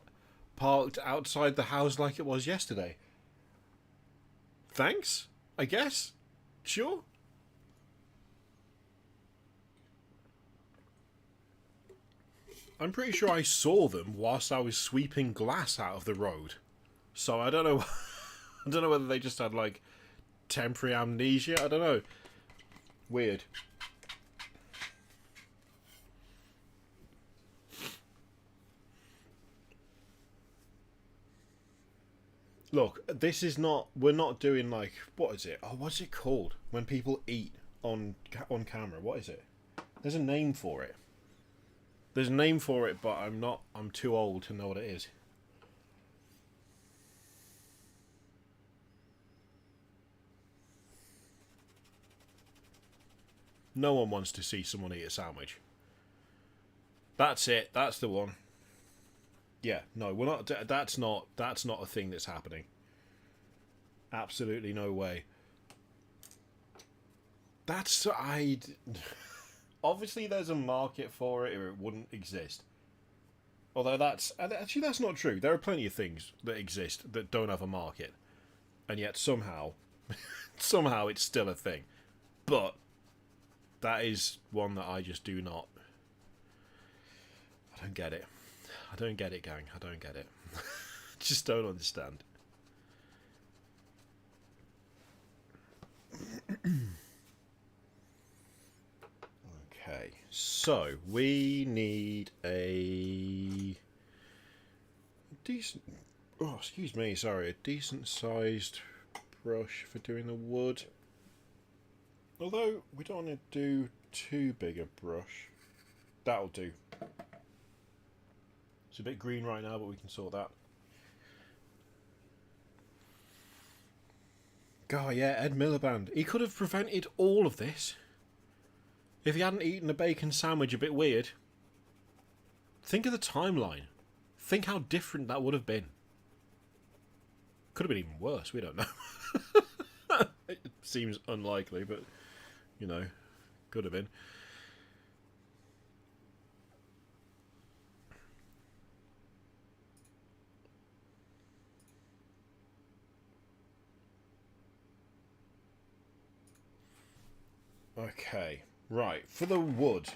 parked outside the house like it was yesterday. Thanks, I guess. Sure. I'm pretty sure I saw them whilst I was sweeping glass out of the road. So I don't know. I don't know whether they just had like temporary amnesia. I don't know. Weird. Look, this is not. We're not doing like. What is it? Oh, what's it called when people eat on camera? What is it? There's a name for it. There's a name for it, but I'm not. I'm too old to know what it is. No one wants to see someone eat a sandwich. That's it. That's the one. Yeah, no, we're not. That's not a thing that's happening. Absolutely no way. That's obviously there's a market for it, or it wouldn't exist. Although that's not true. There are plenty of things that exist that don't have a market, and yet somehow it's still a thing. But that is one that I just do not. I don't get it. I don't get it, gang. I don't get it. Just don't understand. Okay, so we need a decent... Oh, excuse me, sorry. A decent-sized brush for doing the wood. Although, we don't want to do too big a brush. That'll do. It's a bit green right now, but we can sort that. God, yeah, Ed Miliband. He could have prevented all of this if he hadn't eaten a bacon sandwich a bit weird. Think of the timeline. Think how different that would have been. Could have been even worse, we don't know. It seems unlikely, but, you know, could have been. Okay, right, for the wood,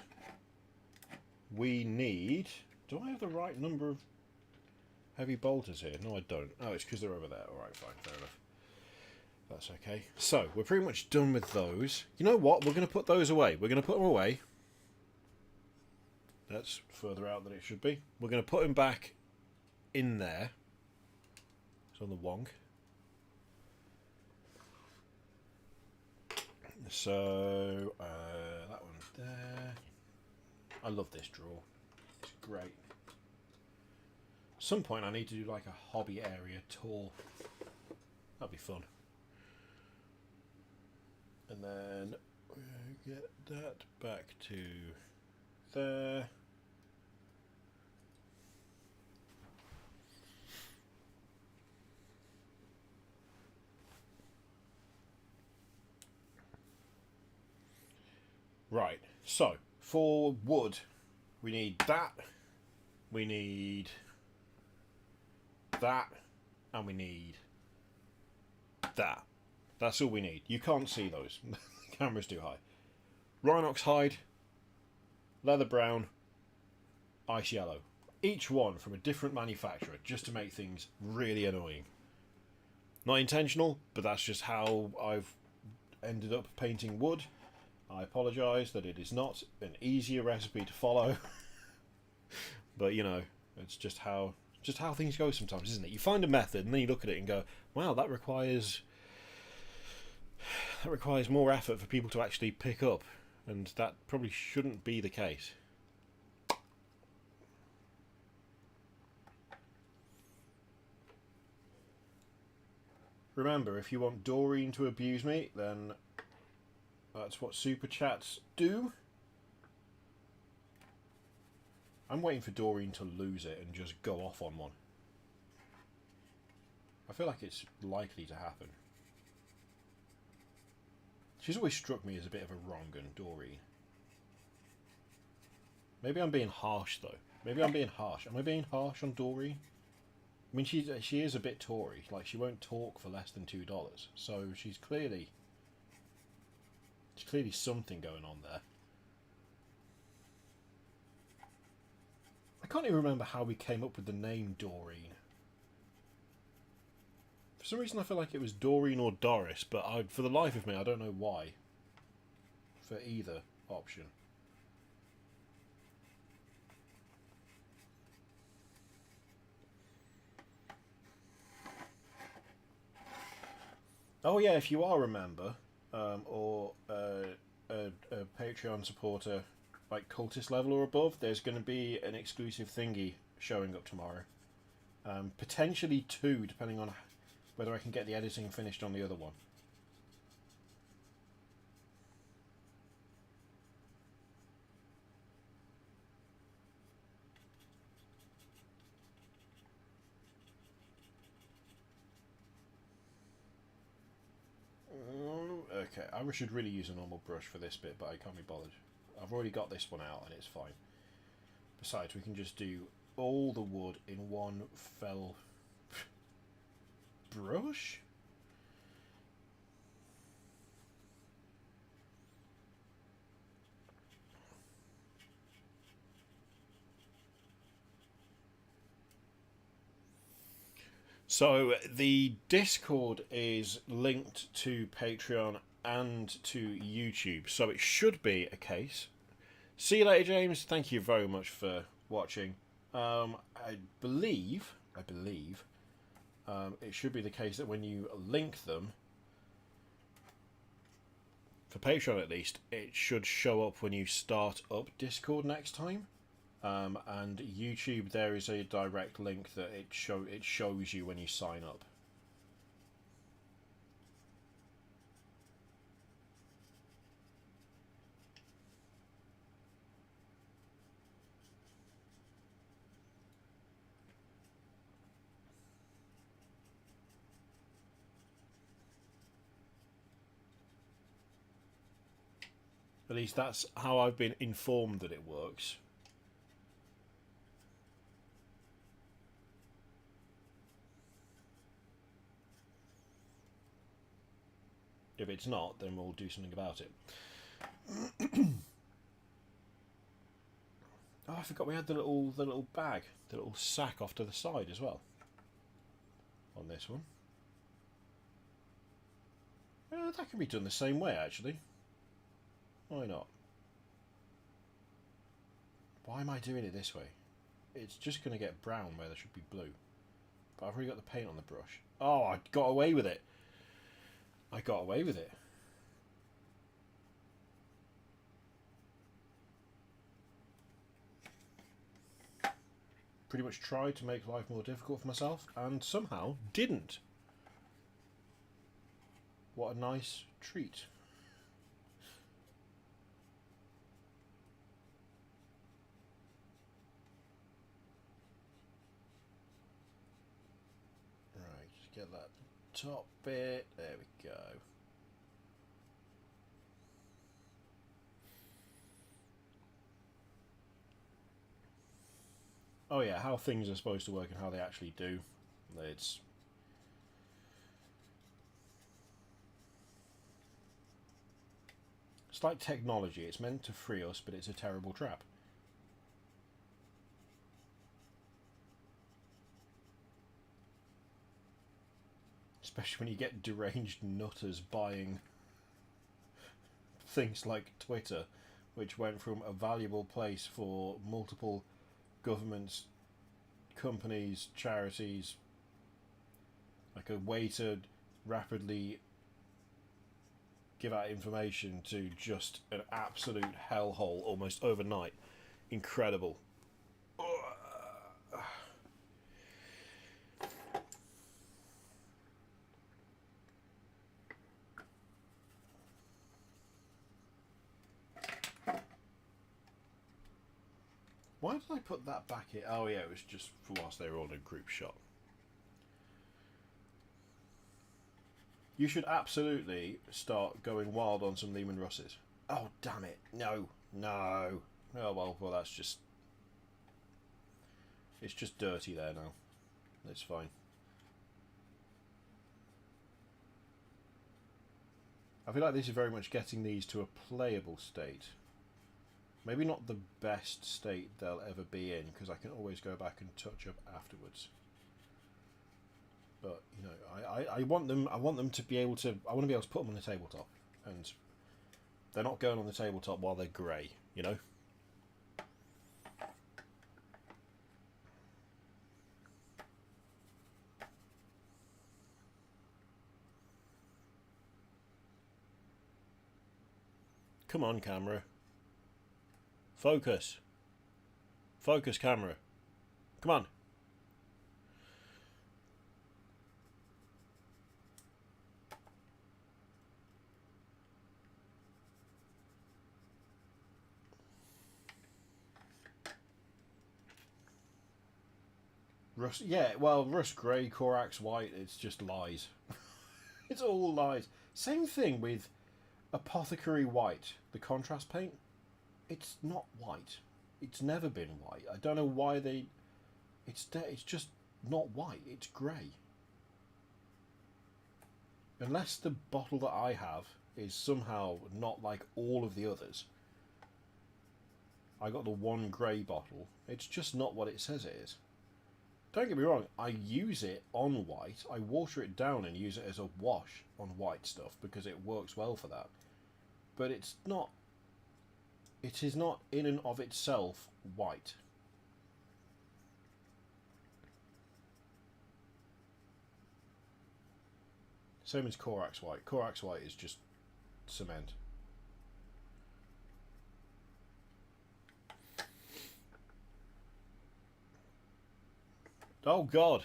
we need... Do I have the right number of heavy bolters here? No, I don't. Oh, it's because they're over there. Alright, fine, fair enough. That's okay. So, we're pretty much done with those. You know what? We're going to put those away. We're going to put them away. That's further out than it should be. We're going to put them back in there. It's on the wonk. So, that one's there. I love this drawer. It's great. At some point I need to do like a hobby area tour. That'd be fun. And then get that back to there. Right, so for wood, we need that, we need that, and we need that. That's all we need. You can't see those. The camera's too high. Rhinox hide, leather brown, ice yellow. Each one from a different manufacturer, just to make things really annoying. Not intentional, but that's just how I've ended up painting wood. I apologise that it is not an easier recipe to follow. But, you know, it's just how things go sometimes, isn't it? You find a method and then you look at it and go, wow, that requires that requires more effort for people to actually pick up, and that probably shouldn't be the case. Remember, if you want Doreen to abuse me, then that's what super chats do. I'm waiting for Doreen to lose it and just go off on one. I feel like it's likely to happen. She's always struck me as a bit of a wrong un, Doreen. Maybe I'm being harsh, though. Maybe I'm being harsh. Am I being harsh on Doreen? I mean, she is a bit Tory. Like, she won't talk for less than $2. So she's clearly something going on there. I can't even remember how we came up with the name Doreen. For some reason I feel like it was Doreen or Doris, but for the life of me I don't know why. For either option. Oh yeah, if you are a member, or a Patreon supporter, like cultist level or above, there's going to be an exclusive thingy showing up tomorrow. Potentially 2, depending on whether I can get the editing finished on the other one. Okay, I should really use a normal brush for this bit, but I can't be bothered. I've already got this one out and it's fine. Besides, we can just do all the wood in one fell brush? So the Discord is linked to Patreon and to YouTube, so it should be a case. See you later, James. Thank you very much for watching. I believe it should be the case that when you link them, for Patreon at least, it should show up when you start up Discord next time. And YouTube, there is a direct link that it shows you when you sign up. At least that's how I've been informed that it works. If it's not, then we'll do something about it. Oh, I forgot we had the little bag, the little sack off to the side as well. On this one. That can be done the same way, actually. Why not? Why am I doing it this way? It's just going to get brown where there should be blue. But I've already got the paint on the brush. Oh, I got away with it. I got away with it. Pretty much tried to make life more difficult for myself and somehow didn't. What a nice treat. Right, just get that top bit. There we go. Oh yeah, how things are supposed to work and how they actually do. It's like technology. It's meant to free us, but it's a terrible trap. Especially when you get deranged nutters buying things like Twitter, which went from a valuable place for multiple governments, companies, charities, like a way to rapidly give out information to just an absolute hellhole almost overnight. Incredible. Why did I put that back here? Oh yeah, it was just for whilst they were all in a group shot. You should absolutely start going wild on some Lehman Russes. Oh damn it! No, no. Oh well, that's just. It's just dirty there now. It's fine. I feel like this is very much getting these to a playable state. Maybe not the best state they'll ever be in, because I can always go back and touch up afterwards. But you know, I want them. I want them to be able to. I want to be able to put them on the tabletop, and they're not going on the tabletop while they're grey. You know. Come on, camera. Focus. Focus, camera. Come on. Rust, yeah, well, Rust Grey, Corax White, it's just lies. It's all lies. Same thing with Apothecary White, the contrast paint. It's not white. It's never been white. I don't know why they... It's just not white. It's grey. Unless the bottle that I have is somehow not like all of the others. I got the one grey bottle. It's just not what it says it is. Don't get me wrong, I use it on white. I water it down and use it as a wash on white stuff because it works well for that. But it's not... It is not in and of itself white. Same as Corax White. Corax White is just cement. Oh God.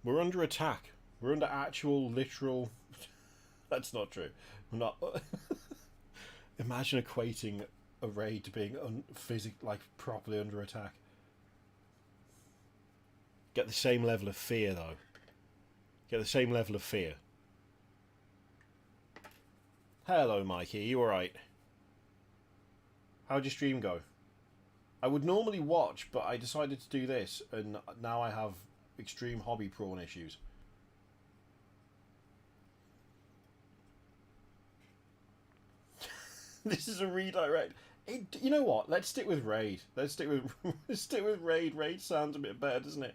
We're under attack. We're under actual, literal... That's not true. We're not... Imagine equating a raid to being like properly under attack. Get the same level of fear though. Get the same level of fear. Hello Mikey, you alright? How'd your stream go? I would normally watch, but I decided to do this, and now I have extreme hobby prawn issues. This is a redirect. You know what? Let's stick with raid. Let's stick with let's stick with raid. Raid sounds a bit better, doesn't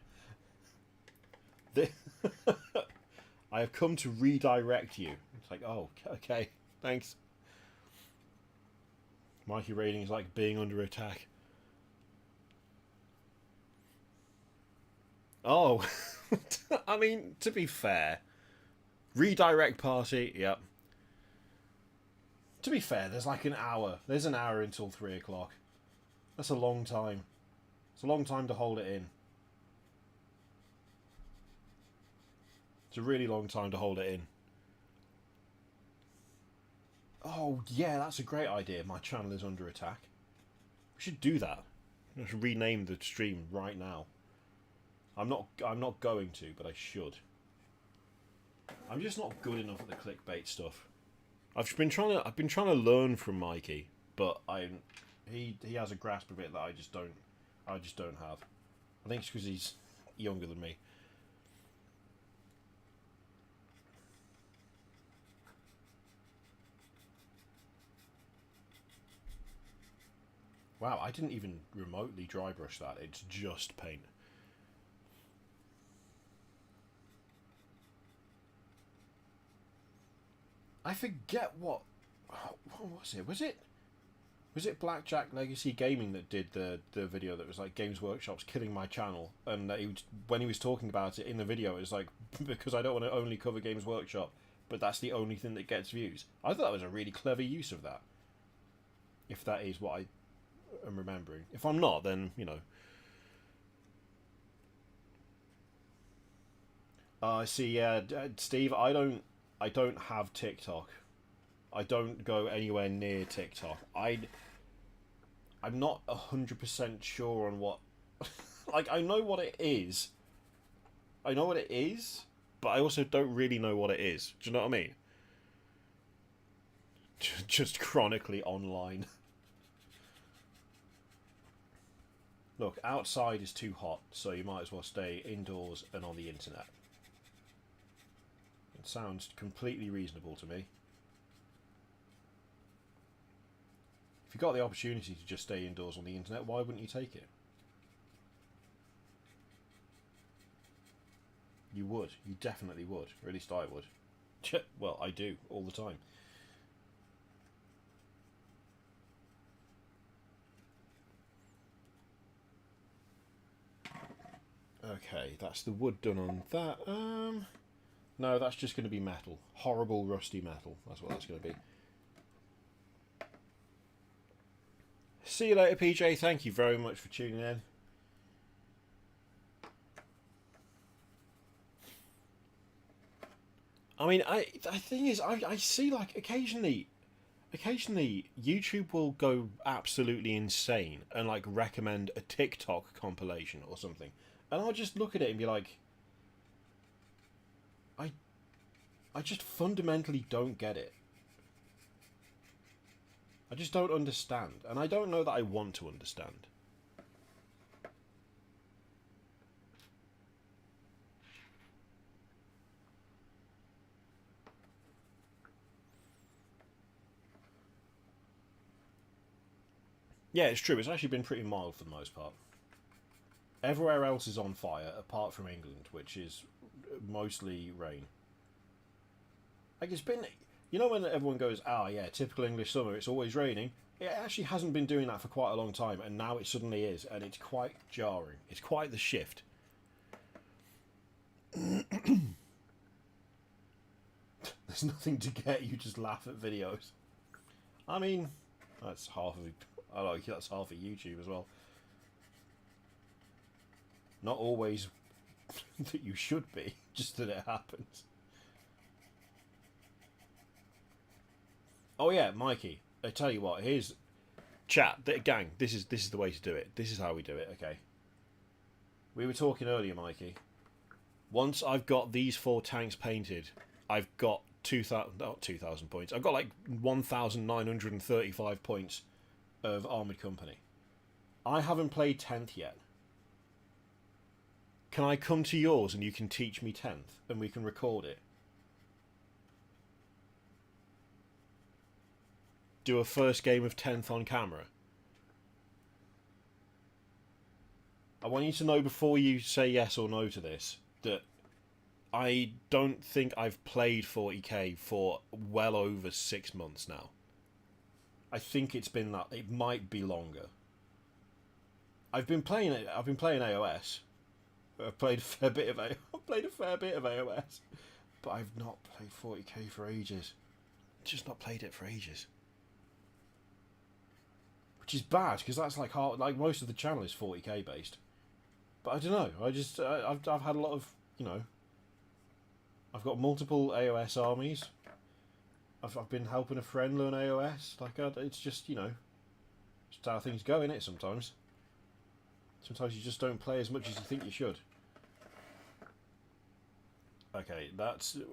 it? I have come to redirect you. It's like, oh, okay, thanks. Mikey raiding is like being under attack. Oh, I mean, to be fair, redirect party. Yep. To be fair, there's like an hour. There's an hour until 3 o'clock. That's a long time. It's a long time to hold it in. It's a really long time to hold it in. Oh, yeah, that's a great idea. My channel is under attack. We should do that. I should rename the stream right now. I'm not going to, but I should. I'm just not good enough at the clickbait stuff. I've been trying to learn from Mikey, but he has a grasp of it that I just don't have. I think it's because he's younger than me. Wow, I didn't even remotely dry brush that. It's just paint. I forget what was it? Was it Blackjack Legacy Gaming that did the video that was like Games Workshop's killing my channel? And when he was talking about it in the video, it was like, because I don't want to only cover Games Workshop, but that's the only thing that gets views. I thought that was a really clever use of that. If that is what I am remembering. If I'm not, then, you know. See, Steve, I don't have TikTok. I don't go anywhere near TikTok. I'm not 100% sure on what... like, I know what it is. I know what it is, but I also don't really know what it is. Do you know what I mean? Just chronically online. Look, outside is too hot, so you might as well stay indoors and on the internet. It sounds completely reasonable to me. If you got the opportunity to just stay indoors on the internet, why wouldn't you take it? You would. You definitely would. Or at least I would. Well, I do, all the time. Okay, that's the wood done on that. No, that's just going to be metal. Horrible, rusty metal. That's what that's going to be. See you later, PJ. Thank you very much for tuning in. I mean, the thing is, I see, like, occasionally YouTube will go absolutely insane and, like, recommend a TikTok compilation or something. And I'll just look at it and be like, I just fundamentally don't get it. I just don't understand. And I don't know that I want to understand. Yeah, it's true. It's actually been pretty mild for the most part. Everywhere else is on fire, apart from England, which is mostly rain. Like, it's been... You know when everyone goes, oh yeah, typical English summer, it's always raining? It actually hasn't been doing that for quite a long time, and now it suddenly is, and it's quite jarring. It's quite the shift. There's nothing to get, you just laugh at videos. I mean, that's half of it. I like that's half of YouTube as well. Not always that you should be, just that it happens. Oh yeah, Mikey. I tell you what. Here's chat, gang. This is the way to do it. This is how we do it. Okay. We were talking earlier, Mikey. Once I've got these 4 tanks painted, I've got 2,000 points. I've got like 1,935 points of Armoured Company. I haven't played 10th yet. Can I come to yours and you can teach me 10th and we can record it? Do a first game of 10th on camera. I want you to know before you say yes or no to this that I don't think I've played 40k for well over 6 months now. I think it's been that. It might be longer. I've been playing AOS. I've played a fair bit of AOS, but I've not played 40k for ages. Just not played it for ages. Which is bad, because that's like hard, like most of the channel is 40k based. But I don't know. I've had a lot of, you know. I've got multiple AOS armies. I've been helping a friend learn AOS. Like it's just, you know, just how things go, innit? Sometimes. Sometimes you just don't play as much as you think you should. Okay,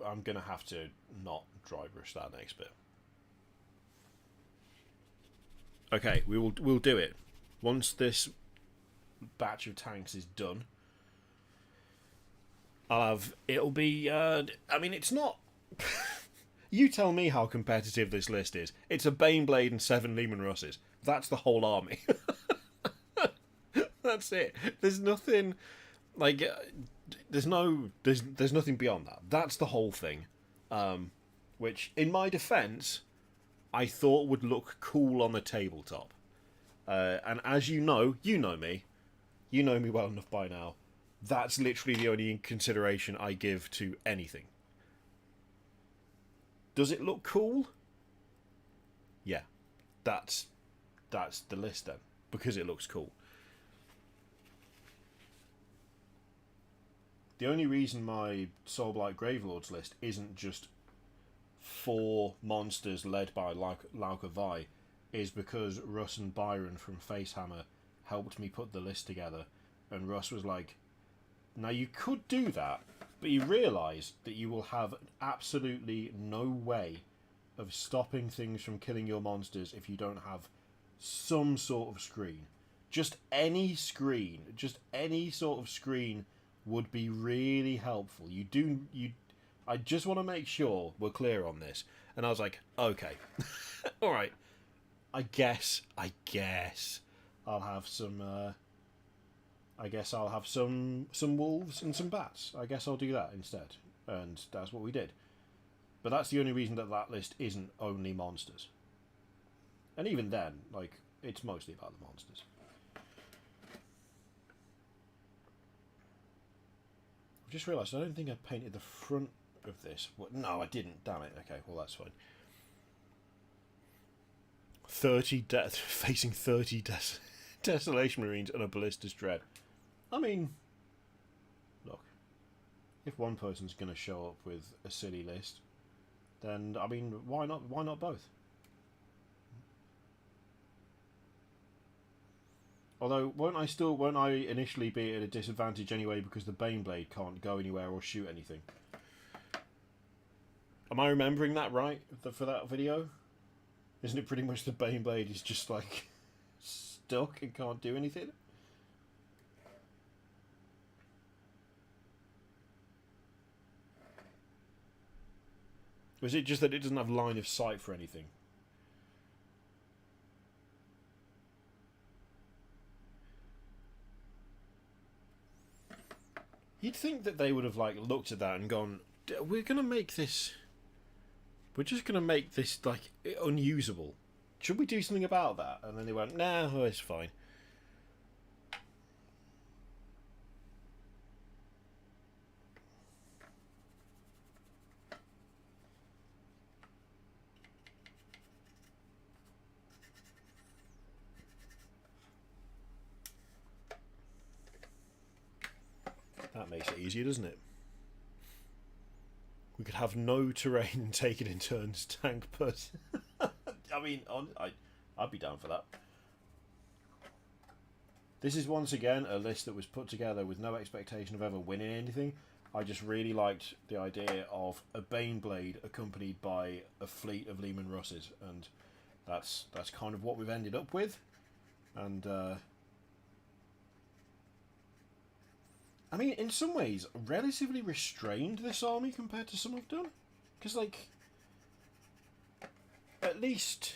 I'm gonna have to not dry brush that next bit. Okay, we'll do it. Once this batch of tanks is done, it'll be, I mean, it's not... You tell me how competitive this list is. It's a Baneblade and 7 Lehman Russes. That's the whole army. That's it. There's nothing, like, there's nothing beyond that. That's the whole thing. Which, in my defence, I thought would look cool on the tabletop. And as you know me well enough by now, that's literally the only consideration I give to anything. Does it look cool? Yeah, that's the list then, because it looks cool. The only reason my Soulblight Gravelords list isn't just 4 monsters led by Lauka Vi is because Russ and Byron from Facehammer helped me put the list together, and Russ was like, now you could do that, but you realise that you will have absolutely no way of stopping things from killing your monsters if you don't have some sort of screen. Just any screen, just any sort of screen would be really helpful. I just want to make sure we're clear on this. And I was like, okay, all right. I guess I'll have some. I guess I'll have some wolves and some bats. I guess I'll do that instead, and that's what we did. But that's the only reason that list isn't only monsters. And even then, like, it's mostly about the monsters. I've just realised I don't think I painted the front of this. What? No, I didn't. Damn it. Okay, well that's fine. 30 death facing 30 Desolation Marines and a Ballista's Dread. I mean, look, if one person's going to show up with a silly list, then I mean, why not? Why not both? Although, won't I initially be at a disadvantage anyway because the Baneblade can't go anywhere or shoot anything? Am I remembering that right for that video? Isn't it pretty much the Baneblade is just like stuck and can't do anything? Or is it just that it doesn't have line of sight for anything? You'd think that they would have like looked at that and gone, we're gonna make this, we're just gonna make this like unusable. Should we do something about that? And then they went, nah, oh, it's fine. That makes it easier, doesn't it? We could have no terrain and take it in turns tank put. I mean, I'd be down for that. This is once again a list that was put together with no expectation of ever winning anything. I just really liked the idea of a Baneblade accompanied by a fleet of Lehman Russes, and that's kind of what we've ended up with. And I mean, in some ways, relatively restrained, this army, compared to some I've done. Because, like, at least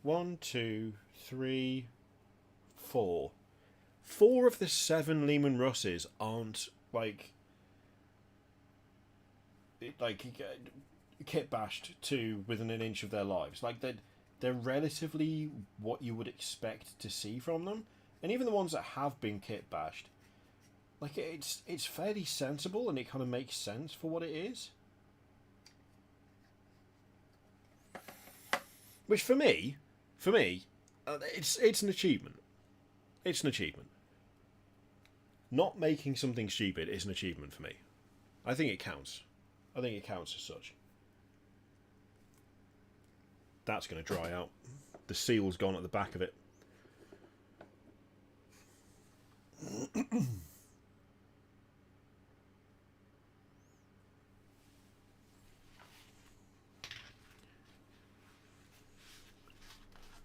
1, 2, 3, 4. 4 of the 7 Lehman Russes aren't, like kit bashed to within an inch of their lives. Like, they're relatively what you would expect to see from them. And even the ones that have been kit bashed, like, it's fairly sensible, and it kind of makes sense for what it is. Which for me, it's an achievement. It's an achievement. Not making something stupid is an achievement for me. I think it counts. I think it counts as such. That's going to dry out. The seal's gone at the back of it.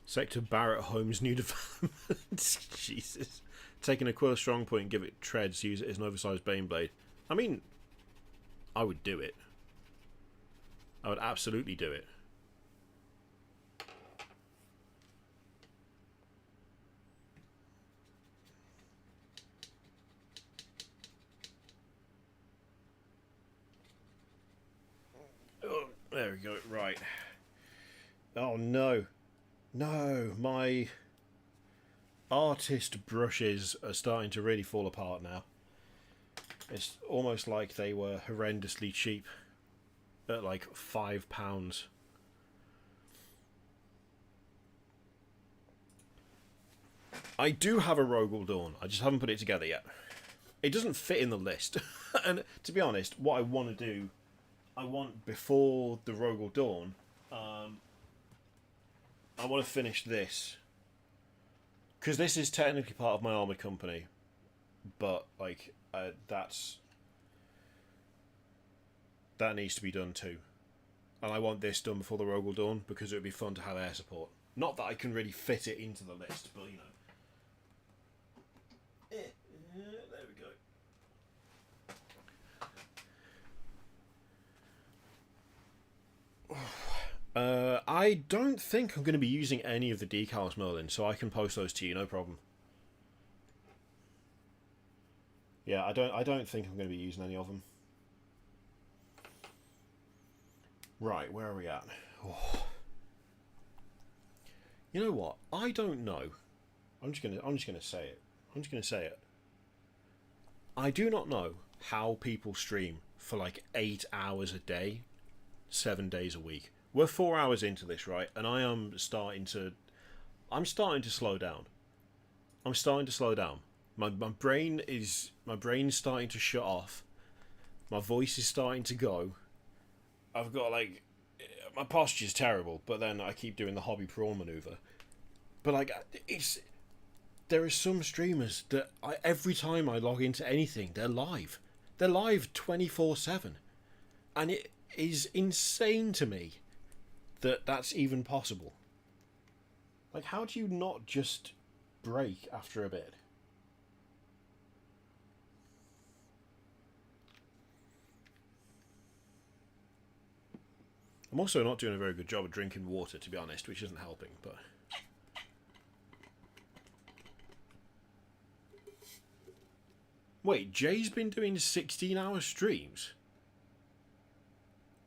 Sector Barrett Homes new development. Jesus. Taking a Quill strong point and give it treads, use it as an oversized Baneblade. I mean, I would do it. I would absolutely do it. Oh, there we go. Right. Oh no. No, my artist brushes are starting to really fall apart now. It's almost like they were horrendously cheap. at like £5. I do have a Rogel Dawn. I just haven't put it together yet. It doesn't fit in the list. And to be honest, what I want to do, I want before the Rogel Dawn, I want to finish this. Because this is technically part of my armoured company. But, like, that needs to be done too. And I want this done before the Rogel Dawn because it would be fun to have air support. Not that I can really fit it into the list, but you know. There we go. I don't think I'm going to be using any of the decals, Merlin, so I can post those to you, no problem. Yeah, I don't think I'm going to be using any of them. Right, where are we at? Oh. You know what? I don't know. I'm just gonna say it. I'm just gonna say it. I do not know how people stream for like 8 hours a day, 7 days a week. We're 4 hours into this, right? And I'm starting to slow down. I'm starting to slow down. My brain's starting to shut off. My voice is starting to go. I've got like, my posture's terrible, but then I keep doing the hobby prawn maneuver. But like, there are some streamers that every time I log into anything, they're live. They're live 24/7, and it is insane to me that that's even possible. Like, how do you not just break after a bit? I'm also not doing a very good job of drinking water, to be honest, which isn't helping, but... Wait, Jay's been doing 16-hour streams?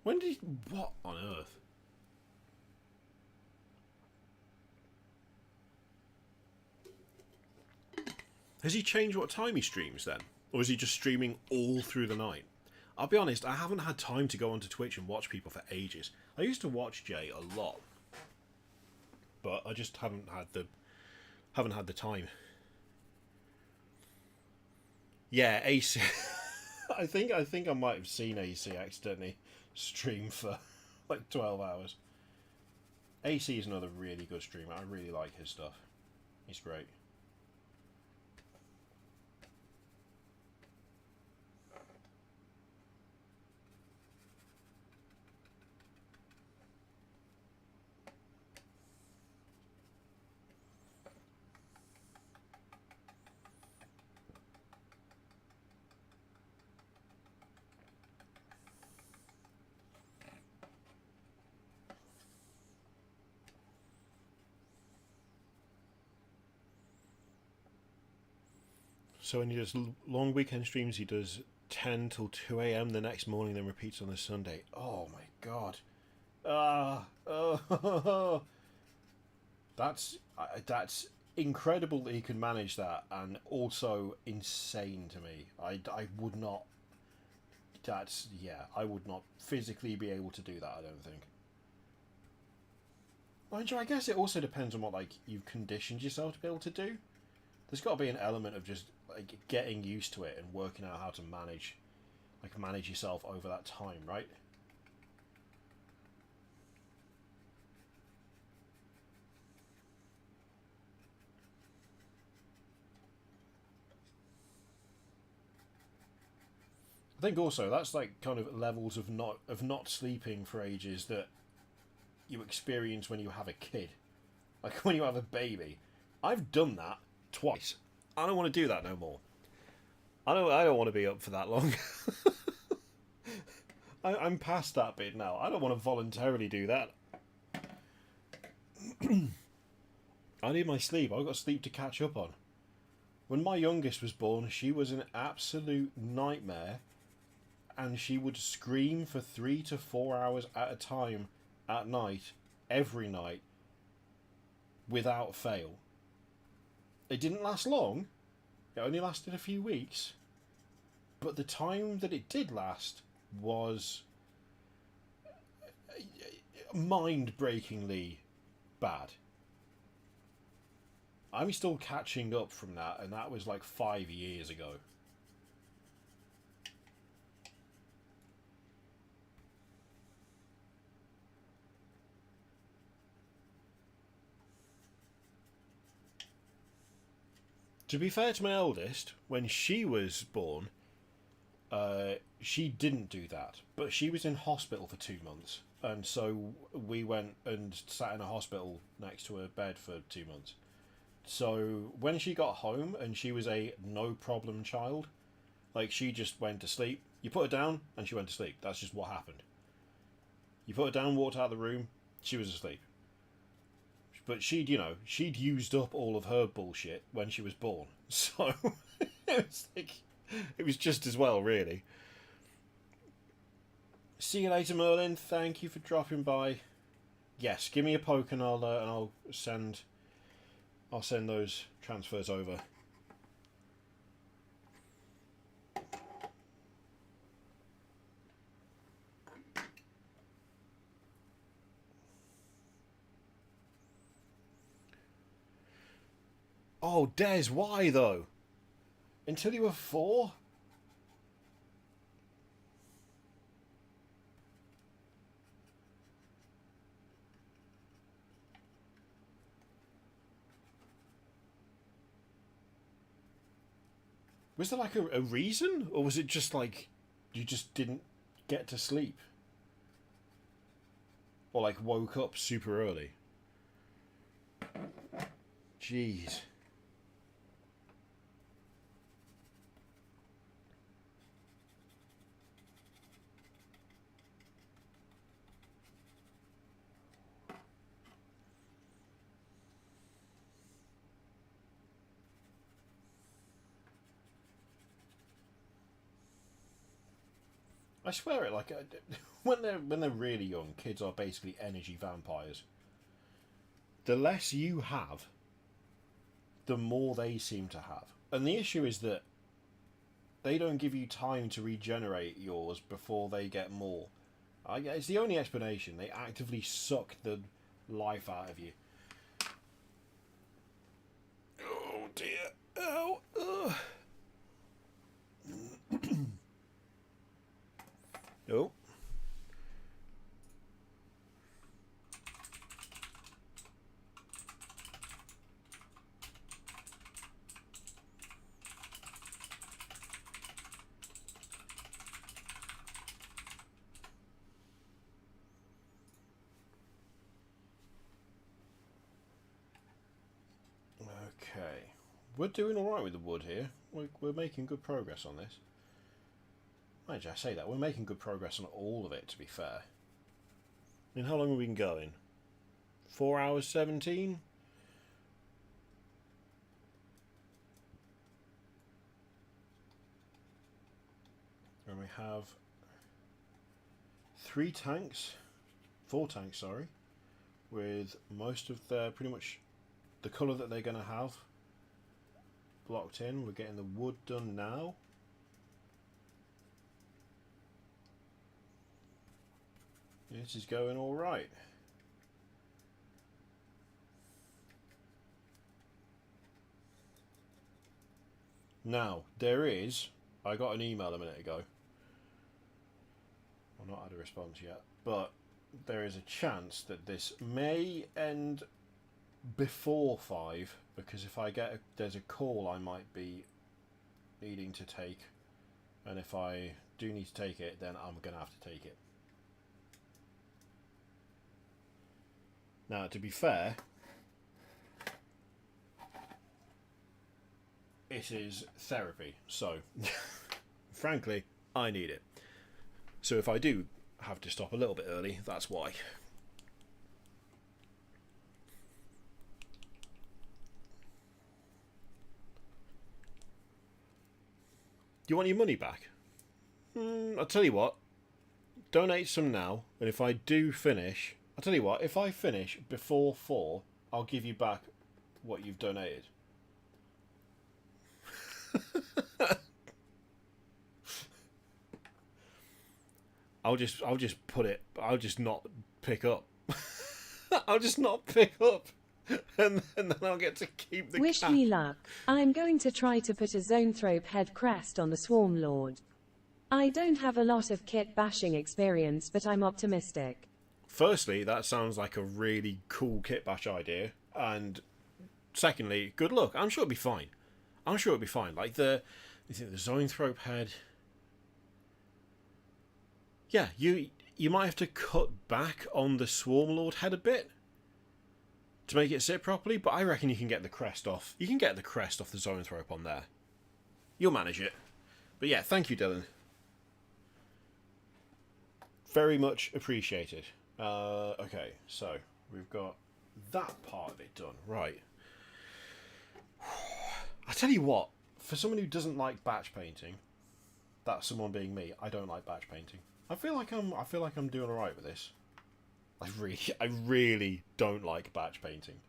When did he... What on earth? Has he changed what time he streams, then? Or is he just streaming all through the night? I'll be honest, I haven't had time to go onto Twitch and watch people for ages. I used to watch Jay a lot, but I just haven't had the time. Yeah, AC. I think I might have seen AC accidentally stream for like 12 hours. AC is another really good streamer. I really like his stuff. He's great. So when he does long weekend streams, he does 10 till 2 a.m. the next morning, then repeats on the Sunday. Oh my god. That's incredible that he can manage that, and also insane to me. I would not... I would not physically be able to do that, I don't think. Mind you, I guess it also depends on what, like, you've conditioned yourself to be able to do. There's got to be an element of just like getting used to it and working out how to manage yourself over that time, right? I think also that's like kind of levels of not sleeping for ages that you experience when you have a kid, like when you have a baby. I've done that twice. I don't want to do that no more. I don't want to be up for that long. I'm past that bit now. I don't want to voluntarily do that. I need my sleep. I've got sleep to catch up on. When my youngest was born, she was an absolute nightmare, and she would scream for 3 to 4 hours at a time at night, every night, without fail. It didn't last long. It only lasted a few weeks. But the time that it did last was mind-breakingly bad. I'm still catching up from that, and that was like 5 years ago. To be fair to my eldest, when she was born, she didn't do that. But she was in hospital for 2 months. And so we went and sat in a hospital next to her bed for 2 months. So when she got home and she was a no-problem child, like she just went to sleep. You put her down and she went to sleep. That's just what happened. You put her down, walked out of the room, she was asleep. But she'd used up all of her bullshit when she was born. So it was just as well, really. See you later, Merlin. Thank you for dropping by. Yes, give me a poke and I'll send those transfers over. Oh, Des, why though? Until you were 4? Was there like a reason? Or was it just like you just didn't get to sleep? Or like woke up super early? Jeez. I swear it. Like when they're really young, kids are basically energy vampires. The less you have, the more they seem to have. And the issue is that they don't give you time to regenerate yours before they get more. It's the only explanation. They actively suck the life out of you. Oh dear. Ow. Ugh. Oh. Okay. We're doing alright with the wood here. We're making good progress on this. Why did I say that? We're making good progress on all of it, to be fair. I mean, how long have we been going? 4 hours 17? And we have 4 tanks, sorry, with most of their, pretty much the colour that they're going to have blocked in. We're getting the wood done now. This is going all right. Now, I got an email a minute ago. I've not had a response yet, but there is a chance that this may end before 5, because if there's a call I might be needing to take, and if I do need to take it, then I'm going to have to take it. Now, to be fair, it is therapy, so frankly, I need it. So if I do have to stop a little bit early, that's why. Do you want your money back? I'll tell you what, donate some now, and if I do finish, I'll tell you what, if I finish before 4, I'll give you back what you've donated. I'll just not pick up I'll just not pick up, and then I'll get to keep the Wish cat. me luck. I'm going to try to put a Zoanthrope head crest on the Swarm Lord. I don't have a lot of kit bashing experience, but I'm optimistic. Firstly, that sounds like a really cool kit bash idea, and secondly, good luck. I'm sure it'll be fine. I'm sure it'll be fine. Like you think the Zoanthrope head. Yeah, you might have to cut back on the Swarm Lord head a bit to make it sit properly, but I reckon you can get the crest off. You can get the crest off the Zoanthrope on there. You'll manage it. But yeah, thank you, Dylan. Very much appreciated. Okay, so we've got that part of it done. Right. I tell you what, for someone who doesn't like batch painting, that's someone being me. I don't like batch painting. I feel like I'm doing alright with this. I really don't like batch painting.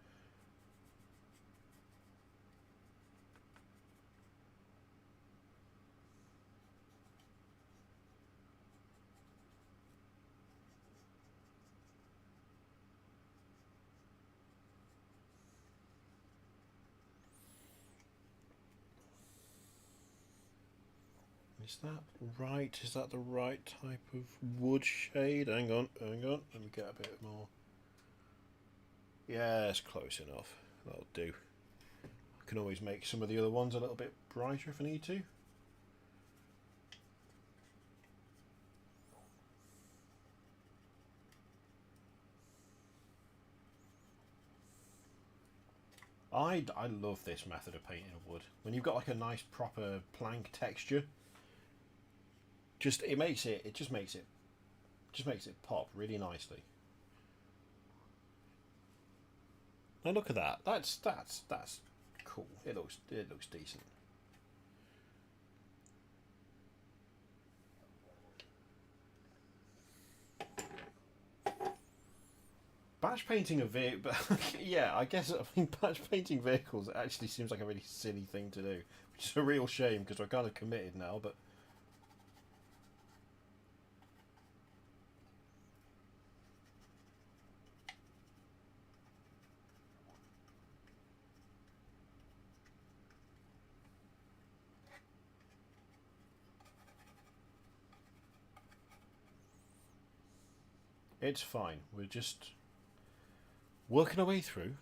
Is that right? Is that the right type of wood shade? Hang on. Let me get a bit more. Yeah, it's close enough. That'll do. I can always make some of the other ones a little bit brighter if I need to. I love this method of painting a wood. When you've got like a nice proper plank texture, it just makes it pop really nicely. Now look at that. That's cool. It looks decent. Batch painting a vehicle, yeah, I guess, batch painting vehicles actually seems like a really silly thing to do, which is a real shame because we're kind of committed now, but... It's fine, we're just working our way through.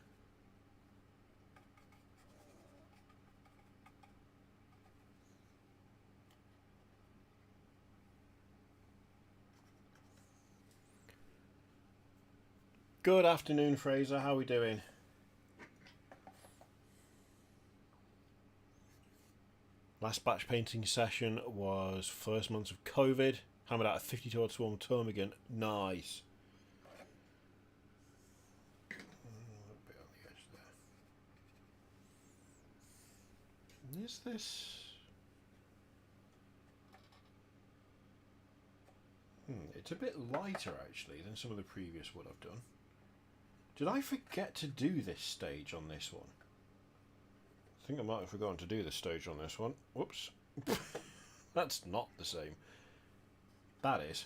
Good afternoon, Fraser, how are we doing? Last batch painting session was first months of COVID. Hammered out a 52 odd swarm ptarmigan. Nice. A little bit on the edge there. Is this... it's a bit lighter actually than some of the previous wood I've done. Did I forget to do this stage on this one? I think I might have forgotten to do this stage on this one. Whoops. That's not the same. That is.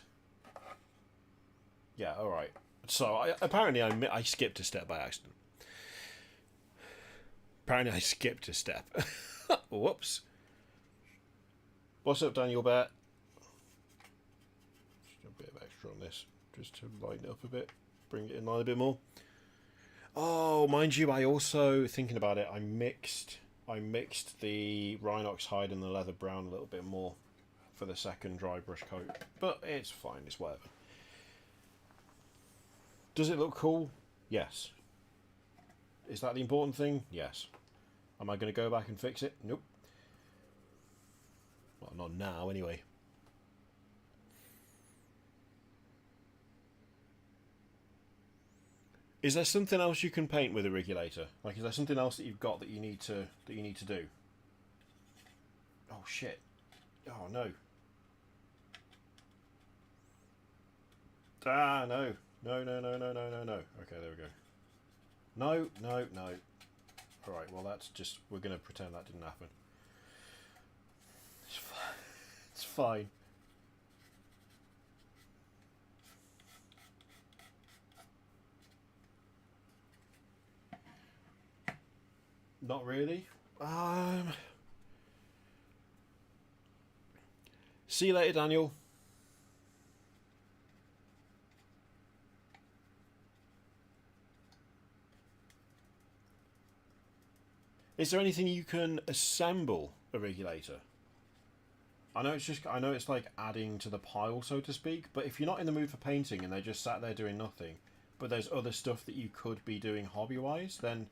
Yeah, alright. So, apparently I skipped a step by accident. Apparently I skipped a step. Whoops. What's up, Daniel Bear? Just a bit of extra on this, just to lighten it up a bit. Bring it in line a bit more. Oh, mind you, I also, thinking about it, I mixed the Rhinox hide and the leather brown a little bit more for the second dry brush coat, but it's fine, it's whatever. Does it look cool? Yes. Is that the important thing? Yes. Am I going to go back and fix it? Nope. Well, not now anyway. Is there something else you can paint with a regulator? Like, is there something else that you've got that you need to do? Oh shit! Oh no! Ah no! No! Okay, there we go. No! All right. Well, that's just, we're gonna pretend that didn't happen. It's fine. Not really. See you later, Daniel. Is there anything you can assemble a regulator? I know it's like adding to the pile, so to speak, but if you're not in the mood for painting and they're just sat there doing nothing, but there's other stuff that you could be doing hobby-wise, then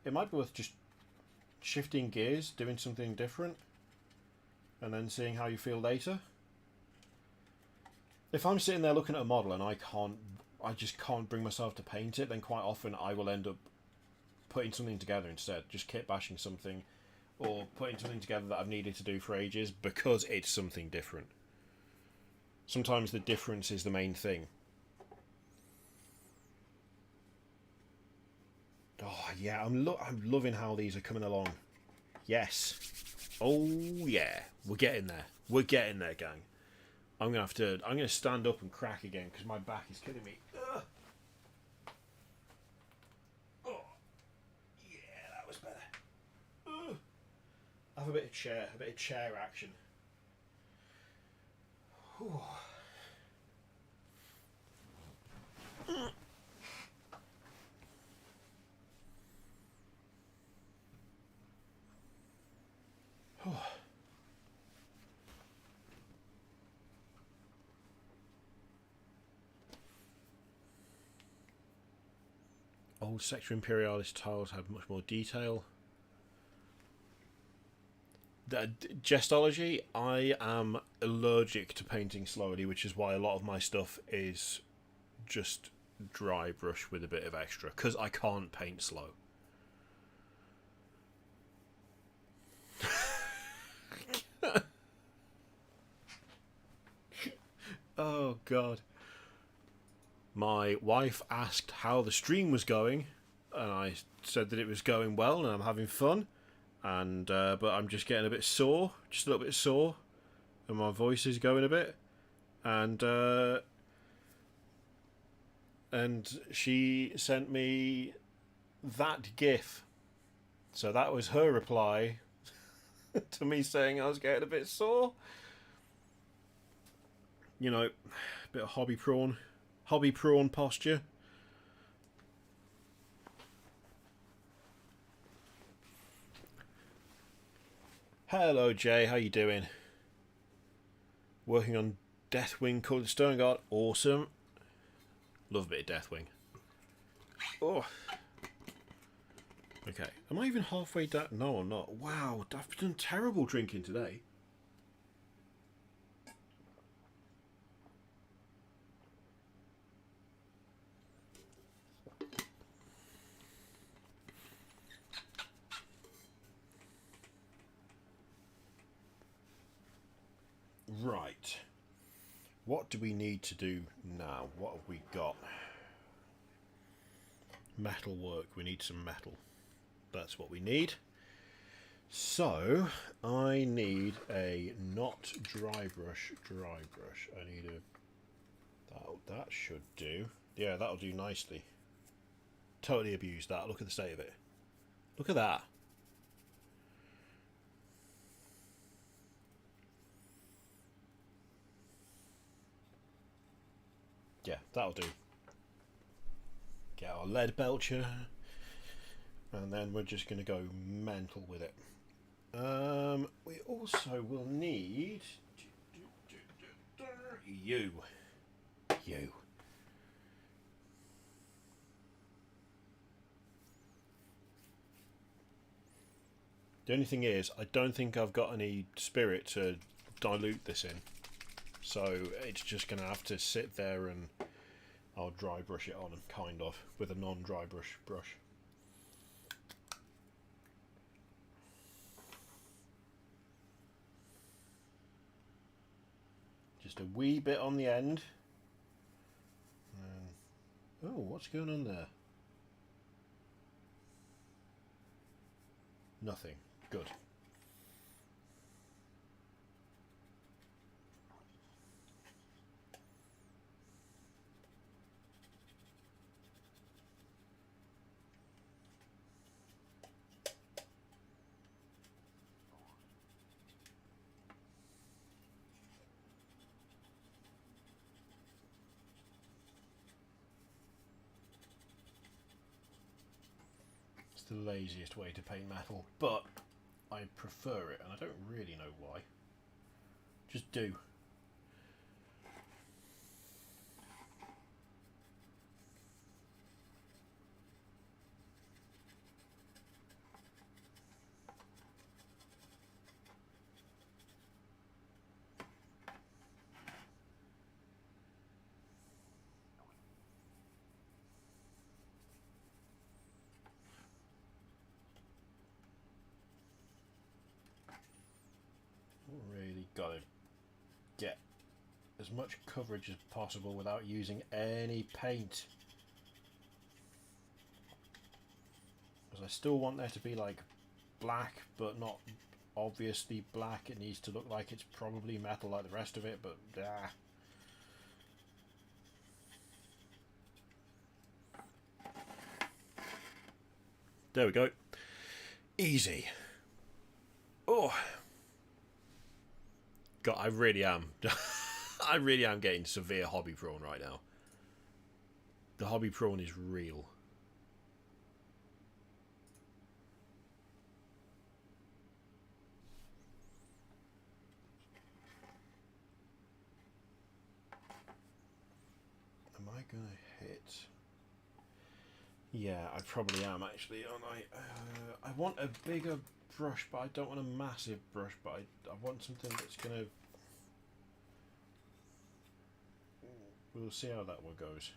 it might be worth just shifting gears, doing something different, and then seeing how you feel later. If I'm sitting there looking at a model and I just can't bring myself to paint it, then quite often I will end up putting something together instead, just kit bashing something, or putting something together that I've needed to do for ages because it's something different. Sometimes the difference is the main thing. Oh yeah, I'm loving how these are coming along. Yes. Oh yeah, we're getting there. We're getting there, gang. I'm gonna stand up and crack again because my back is killing me. Ugh. Oh, yeah, that was better. Ugh. Have a bit of chair action. Whew. Old Sector Imperialis tiles have much more detail. Gestology, I am allergic to painting slowly, which is why a lot of my stuff is just dry brush with a bit of extra, because I can't paint slow. Oh god. My wife asked how the stream was going, and I said that it was going well and I'm having fun, and but I'm just getting a bit sore, just a little bit sore, and my voice is going a bit, and she sent me that gif, so that was her reply to me saying I was getting a bit sore. You know, a bit of hobby prawn posture. Hello Jay, how you doing? Working on Deathwing Coloured Stone Guard, awesome. Love a bit of Deathwing. Oh. Okay, am I even halfway down? No, I'm not. Wow, I've done terrible drinking today. Right. What do we need to do now? What have we got? Metal work. We need some metal. That's what we need. So, I need a not dry brush. I need a... That should do. Yeah, that'll do nicely. Totally abused that. Look at the state of it. Look at that. Yeah, that'll do. Get our lead belcher, and then we're just going to go mental with it. We also will need you. The only thing is, I don't think I've got any spirit to dilute this in. So it's just going to have to sit there and I'll dry brush it on, kind of, with a non-dry brush. Just a wee bit on the end. Oh, what's going on there? Nothing. Good. the laziest way to paint metal, but I prefer it, and I don't really know why. Just do. Really gotta get as much coverage as possible without using any paint, because I still want there to be like black, but not obviously black. It needs to look like it's probably metal like the rest of it, but there we go. Easy. Oh God, I really am. I really am getting severe hobby prawn right now. The hobby prawn is real. Am I gonna hit? Yeah, I probably am actually, aren't I? I want a bigger brush, but I don't want a massive brush, but I want something that's gonna... We'll see how that one goes.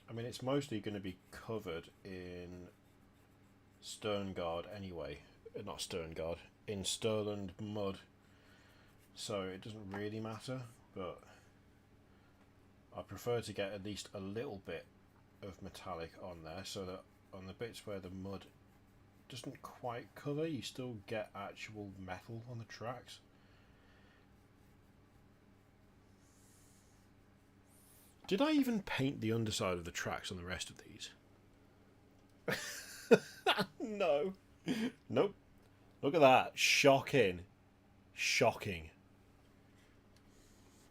I mean, it's mostly going to be covered in Sterngard anyway. Not Sterngard, in Stirland mud. So it doesn't really matter, but I prefer to get at least a little bit of metallic on there, so that on the bits where the mud doesn't quite cover, you still get actual metal on the tracks. Did I even paint the underside of the tracks on the rest of these? No. Nope. Look at that. Shocking. Shocking.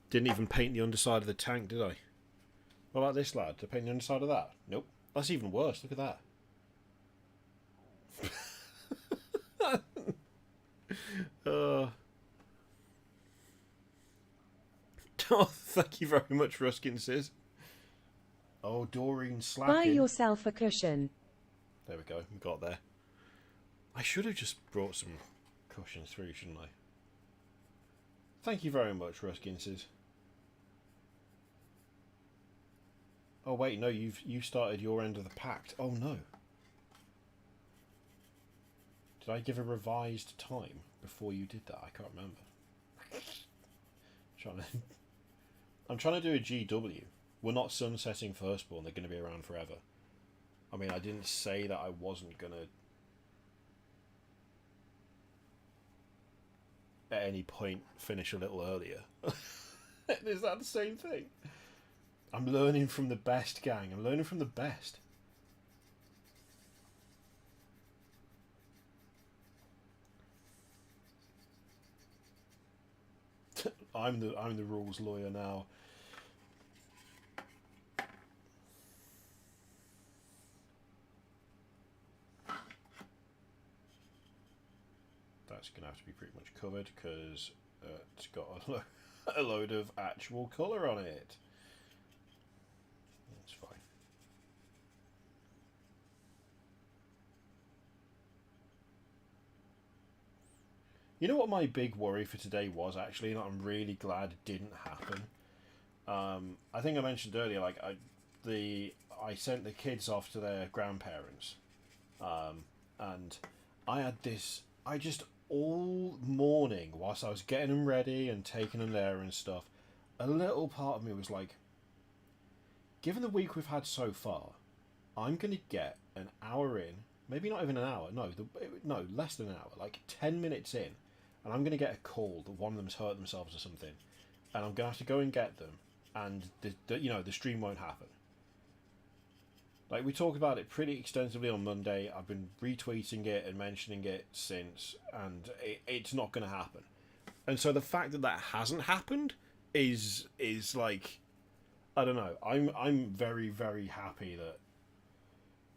Didn't even paint the underside of the tank, did I? What about this lad? Did I paint the underside of that? Nope. That's even worse. Look at that. Oh, thank you very much, Ruskin says. Oh, Doreen slacking. Buy yourself a cushion. There we go. We got there. I should have just brought some cushions through, shouldn't I? Thank you very much, Ruskin says. Oh wait, no, you started your end of the pact. Oh no. Did I give a revised time before you did that? I can't remember. I'm trying to do a GW. We're not sunsetting Firstborn. They're going to be around forever. I mean, I didn't say that I wasn't going to at any point finish a little earlier. Is that the same thing? I'm learning from the best, gang. I'm learning from the best. I'm the rules lawyer now. That's going to have to be pretty much covered because it's got a load of actual colour on it. That's fine. You know what my big worry for today was, actually, and I'm really glad it didn't happen. I think I mentioned earlier, like I sent the kids off to their grandparents, and I had this. I just all morning whilst I was getting them ready and taking them there and stuff, a little part of me was like, given the week we've had so far, I'm gonna get an hour in, maybe not even an hour, no, less than an hour, like 10 minutes in, and I'm gonna get a call that one of them's hurt themselves or something, and I'm gonna have to go and get them, and the stream won't happen. Like, we talked about it pretty extensively on Monday. I've been retweeting it and mentioning it since, and it's not going to happen. And so the fact that that hasn't happened is like, I don't know. I'm very, very happy that,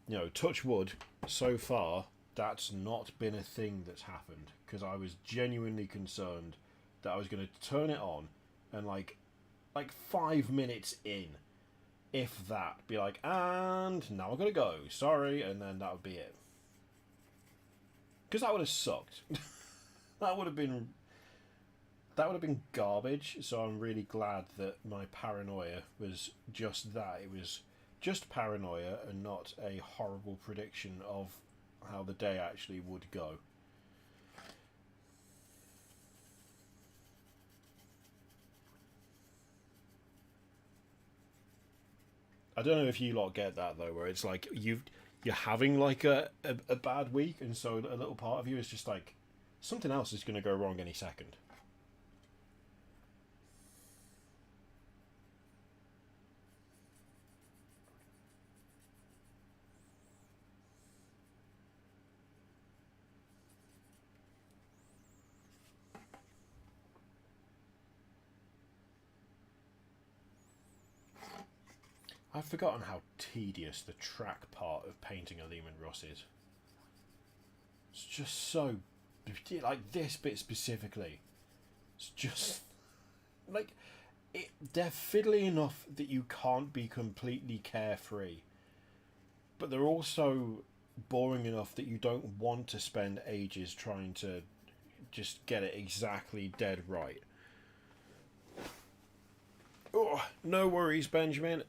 you know, touch wood, so far that's not been a thing that's happened, because I was genuinely concerned that I was going to turn it on and like 5 minutes in, if that, be like, and now I'm gonna go, sorry, and then that would be it. Because that would have sucked. that would have been garbage. So I'm really glad that my paranoia was just that. It was just paranoia and not a horrible prediction of how the day actually would go. I don't know if you lot get that though, where it's like you're having like a bad week, and so a little part of you is just like, something else is going to go wrong any second. I've forgotten how tedious the track part of painting a Lehman Russ is. It's just so, like this bit specifically. It's just like they're fiddly enough that you can't be completely carefree, but they're also boring enough that you don't want to spend ages trying to just get it exactly dead right. Oh, no worries, Benjamin.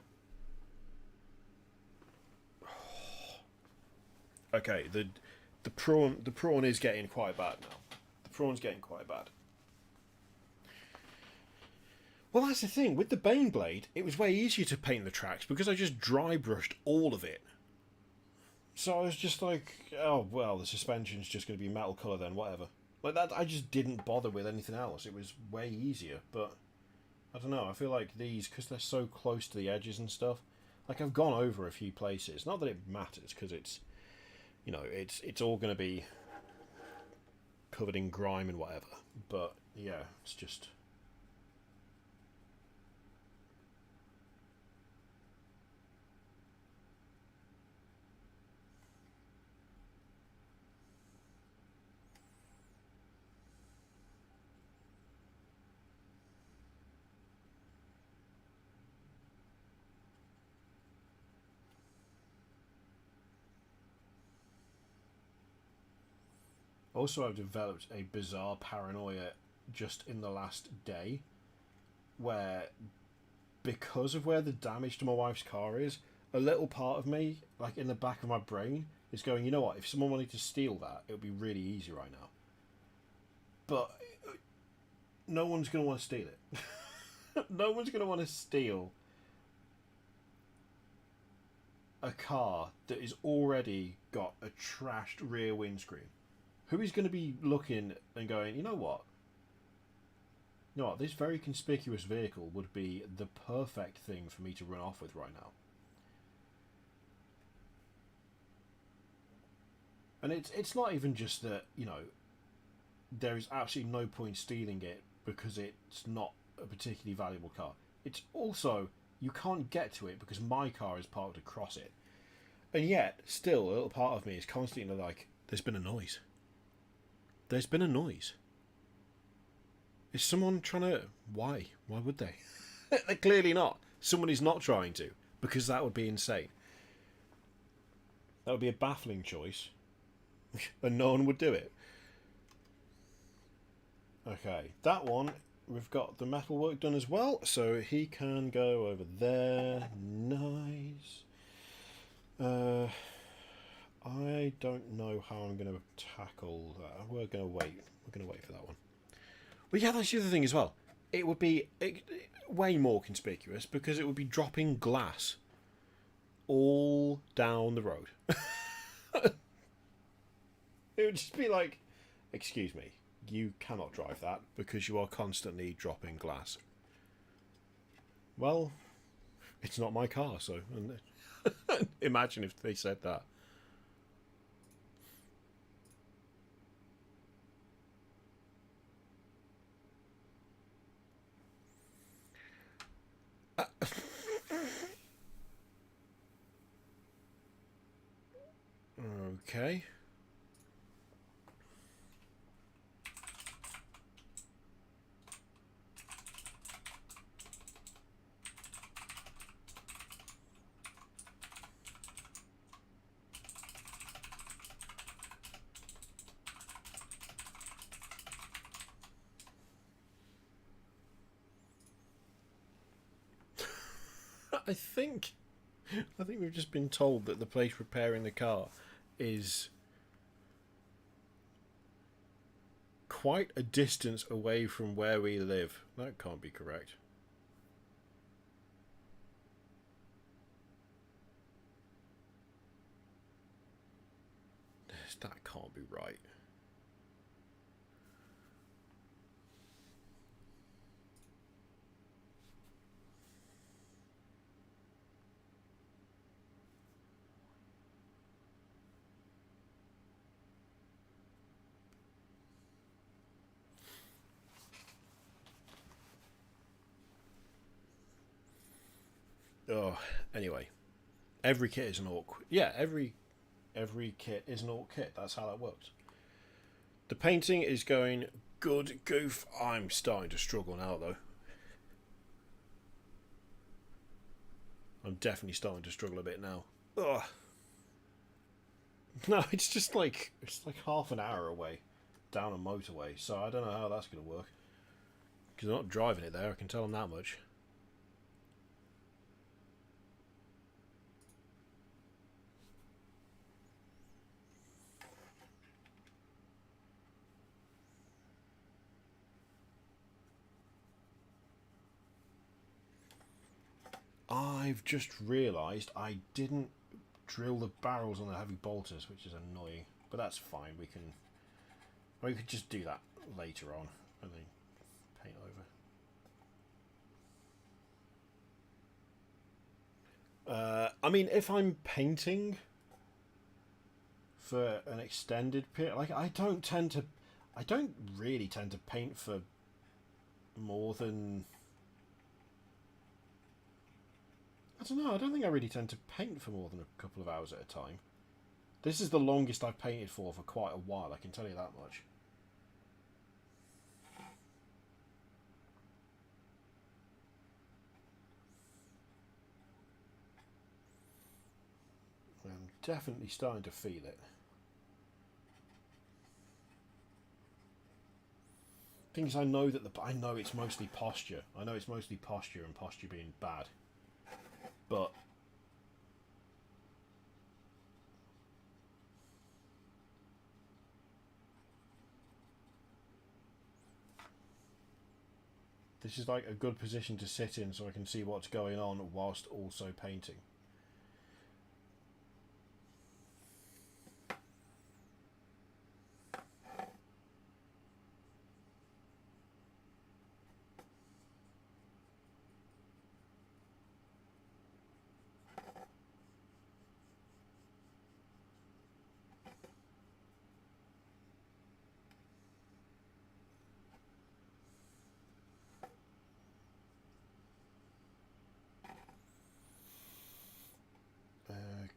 Okay, the prawn is getting quite bad now. The prawn's getting quite bad. Well, that's the thing. With the Baneblade, it was way easier to paint the tracks because I just dry brushed all of it. So I was just like, oh, well, the suspension's just going to be metal colour then, whatever. Like that, I just didn't bother with anything else. It was way easier, but I don't know. I feel like these, because they're so close to the edges and stuff, like I've gone over a few places. Not that it matters, because it's, you know, it's all going to be covered in grime and whatever. But yeah, it's just. Also, I've developed a bizarre paranoia just in the last day, where because of where the damage to my wife's car is, a little part of me, like in the back of my brain, is going, you know what, if someone wanted to steal that, it would be really easy right now. But no one's going to want to steal it. No one's going to want to steal a car that has already got a trashed rear windscreen. Who is going to be looking and going, you know what? You know what, this very conspicuous vehicle would be the perfect thing for me to run off with right now. And it's not even just that, you know, there is absolutely no point stealing it because it's not a particularly valuable car. It's also, you can't get to it because my car is parked across it. And yet, still, a little part of me is constantly like, there's been a noise. There's been a noise. Is someone trying to... Why? Why would they? They're clearly not. Someone is not trying to, because that would be insane. That would be a baffling choice. And no one would do it. Okay, that one, we've got the metal work done as well, so he can go over there. Nice. I don't know how I'm going to tackle that. We're going to wait. We're going to wait for that one. Well, yeah, that's the other thing as well. It would be way more conspicuous because it would be dropping glass all down the road. It would just be like, excuse me, you cannot drive that because you are constantly dropping glass. Well, it's not my car, so imagine if they said that. Okay. I think we've just been told that the place repairing the car is quite a distance away from where we live. That can't be correct. That can't be right. Oh, anyway, every kit is an orc. Yeah, every kit is an orc kit. That's how that works. The painting is going good, Goof. I'm starting to struggle now, though. I'm definitely starting to struggle a bit now. Ugh. No, it's like half an hour away down a motorway, so I don't know how that's going to work. Because I'm not driving it there, I can tell them that much. I've just realised I didn't drill the barrels on the heavy bolters, which is annoying. But that's fine, we could just do that later on and then paint over. I mean, if I'm painting for an extended period, like I don't really tend to paint for more than, I don't know, I don't think I really tend to paint for more than a couple of hours at a time. This is the longest I've painted for quite a while, I can tell you that much. I'm definitely starting to feel it. Thing is, I know it's mostly posture. I know it's mostly posture and posture being bad. But this is like a good position to sit in so I can see what's going on whilst also painting.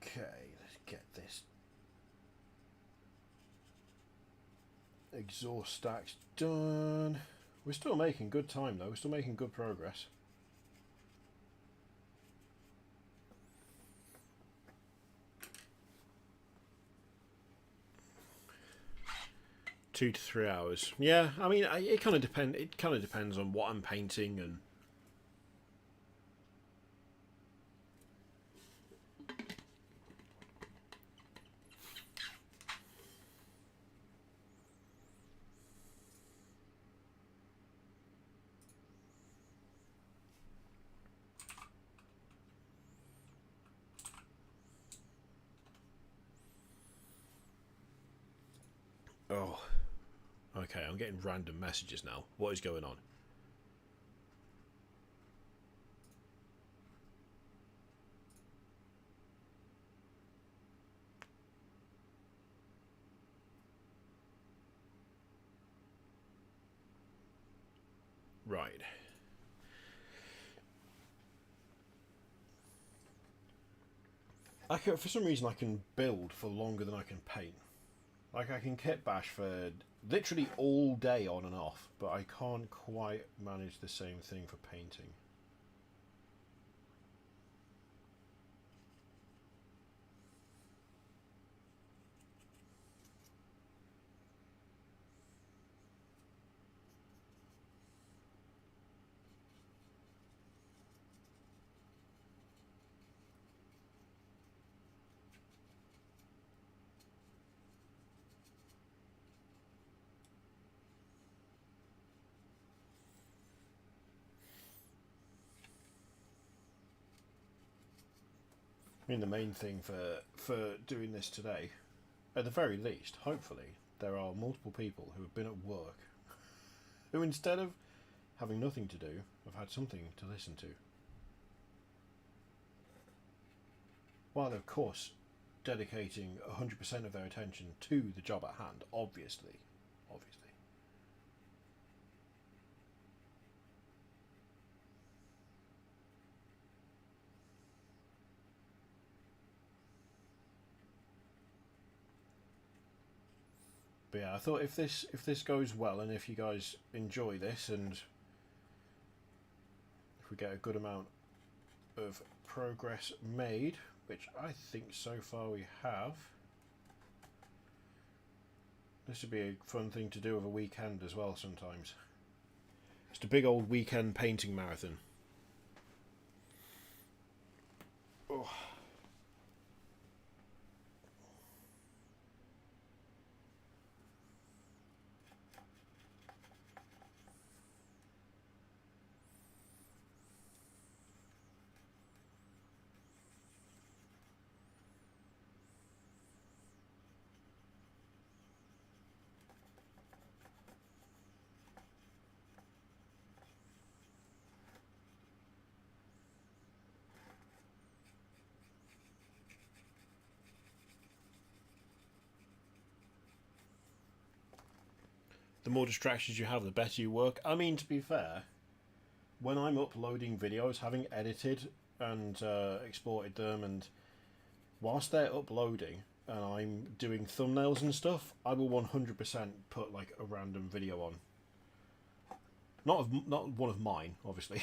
Okay, let's get this exhaust stacks done. We're still making good time though, we're still making good progress. Two to 3 hours. Yeah, I mean, it kind of depends on what I'm painting and. Oh, okay, I'm getting random messages now. What is going on? Right. For some reason I can build for longer than I can paint. Like I can kit bash for literally all day on and off, but I can't quite manage the same thing for painting. I mean, the main thing for doing this today, at the very least, hopefully, there are multiple people who have been at work who, instead of having nothing to do, have had something to listen to. While, of course, dedicating 100% of their attention to the job at hand, obviously. But yeah, I thought if this goes well and if you guys enjoy this and if we get a good amount of progress made, which I think so far we have, this would be a fun thing to do over a weekend as well sometimes. Just a big old weekend painting marathon. Oh. The more distractions you have, the better you work. I mean, to be fair, when I'm uploading videos, having edited and exported them, and whilst they're uploading and I'm doing thumbnails and stuff, I will 100% put like a random video on. Not one of mine, obviously.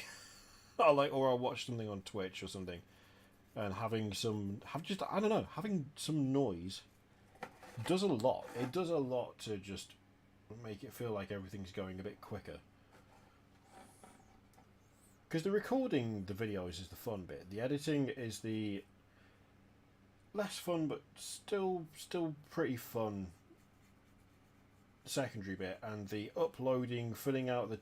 Or I'll watch something on Twitch or something, and having some noise does a lot. It does a lot to just make it feel like everything's going a bit quicker. Because the recording the videos is the fun bit. The editing is the less fun but still pretty fun secondary bit, and the uploading, filling out the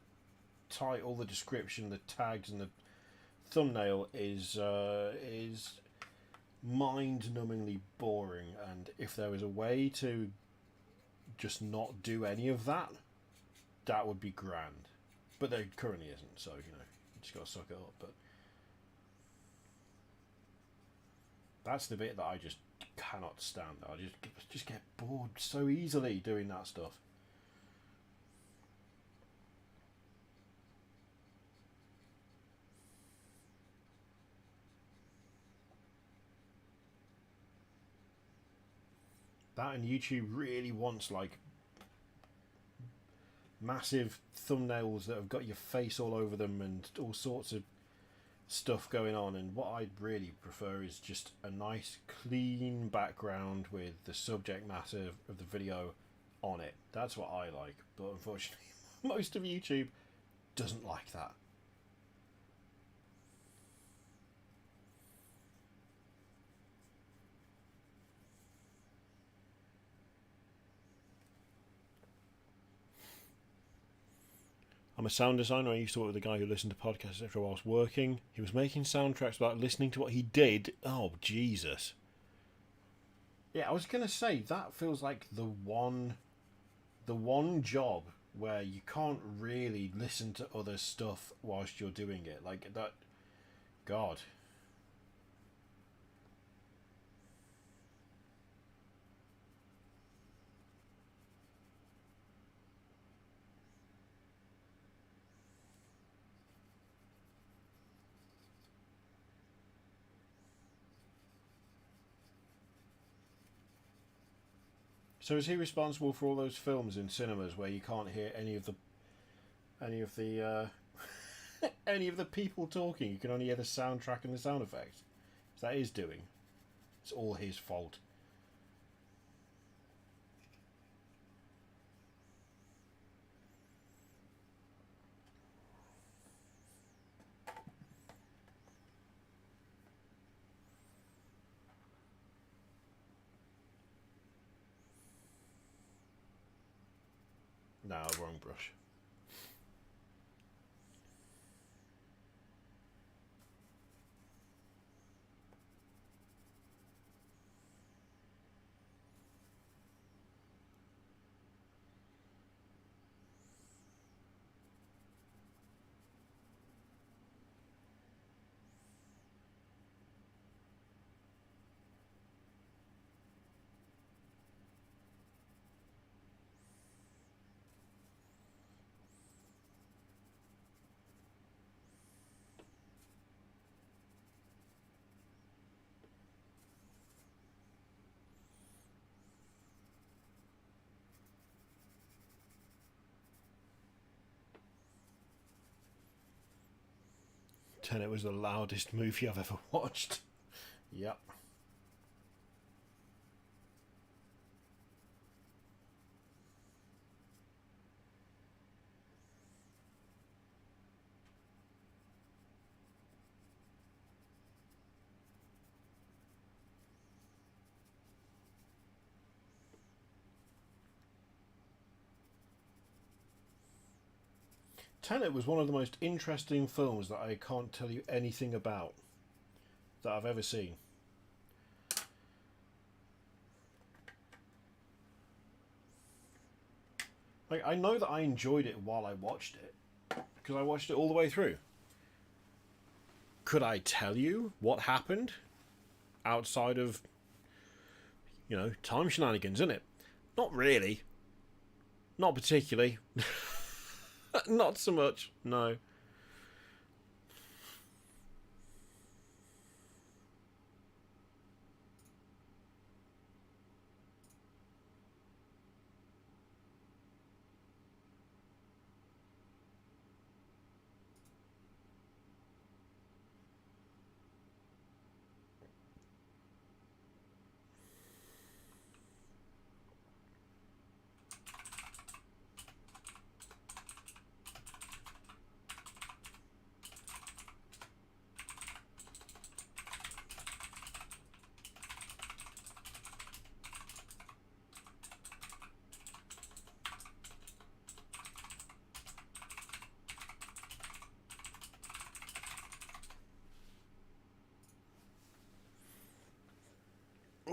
title, the description, the tags and the thumbnail is mind-numbingly boring. And if there was a way to just not do any of that, that would be grand. But there currently isn't, so you just gotta suck it up. But that's the bit that I just cannot stand. I just get bored so easily doing that stuff. That, and YouTube really wants like massive thumbnails that have got your face all over them and all sorts of stuff going on, and what I'd really prefer is just a nice clean background with the subject matter of the video on it. That's what I like, but unfortunately most of YouTube doesn't like that. I'm a sound designer. I used to work with a guy who listened to podcasts after I was working. He was making soundtracks about listening to what he did. Oh, Jesus. Yeah, I was going to say, that feels like the one job where you can't really listen to other stuff whilst you're doing it. Like, that... God. So is he responsible for all those films in cinemas where you can't hear any of the any of the people talking? You can only hear the soundtrack and the sound effects. Is that his doing? It's all his fault. No, wrong brush. Tenet was the loudest movie I've ever watched. Yep. Tenet was one of the most interesting films that I can't tell you anything about that I've ever seen. Like, I know that I enjoyed it while I watched it, because I watched it all the way through. Could I tell you what happened outside of, you know, time shenanigans, innit? Not really. Not particularly. Not so much, no.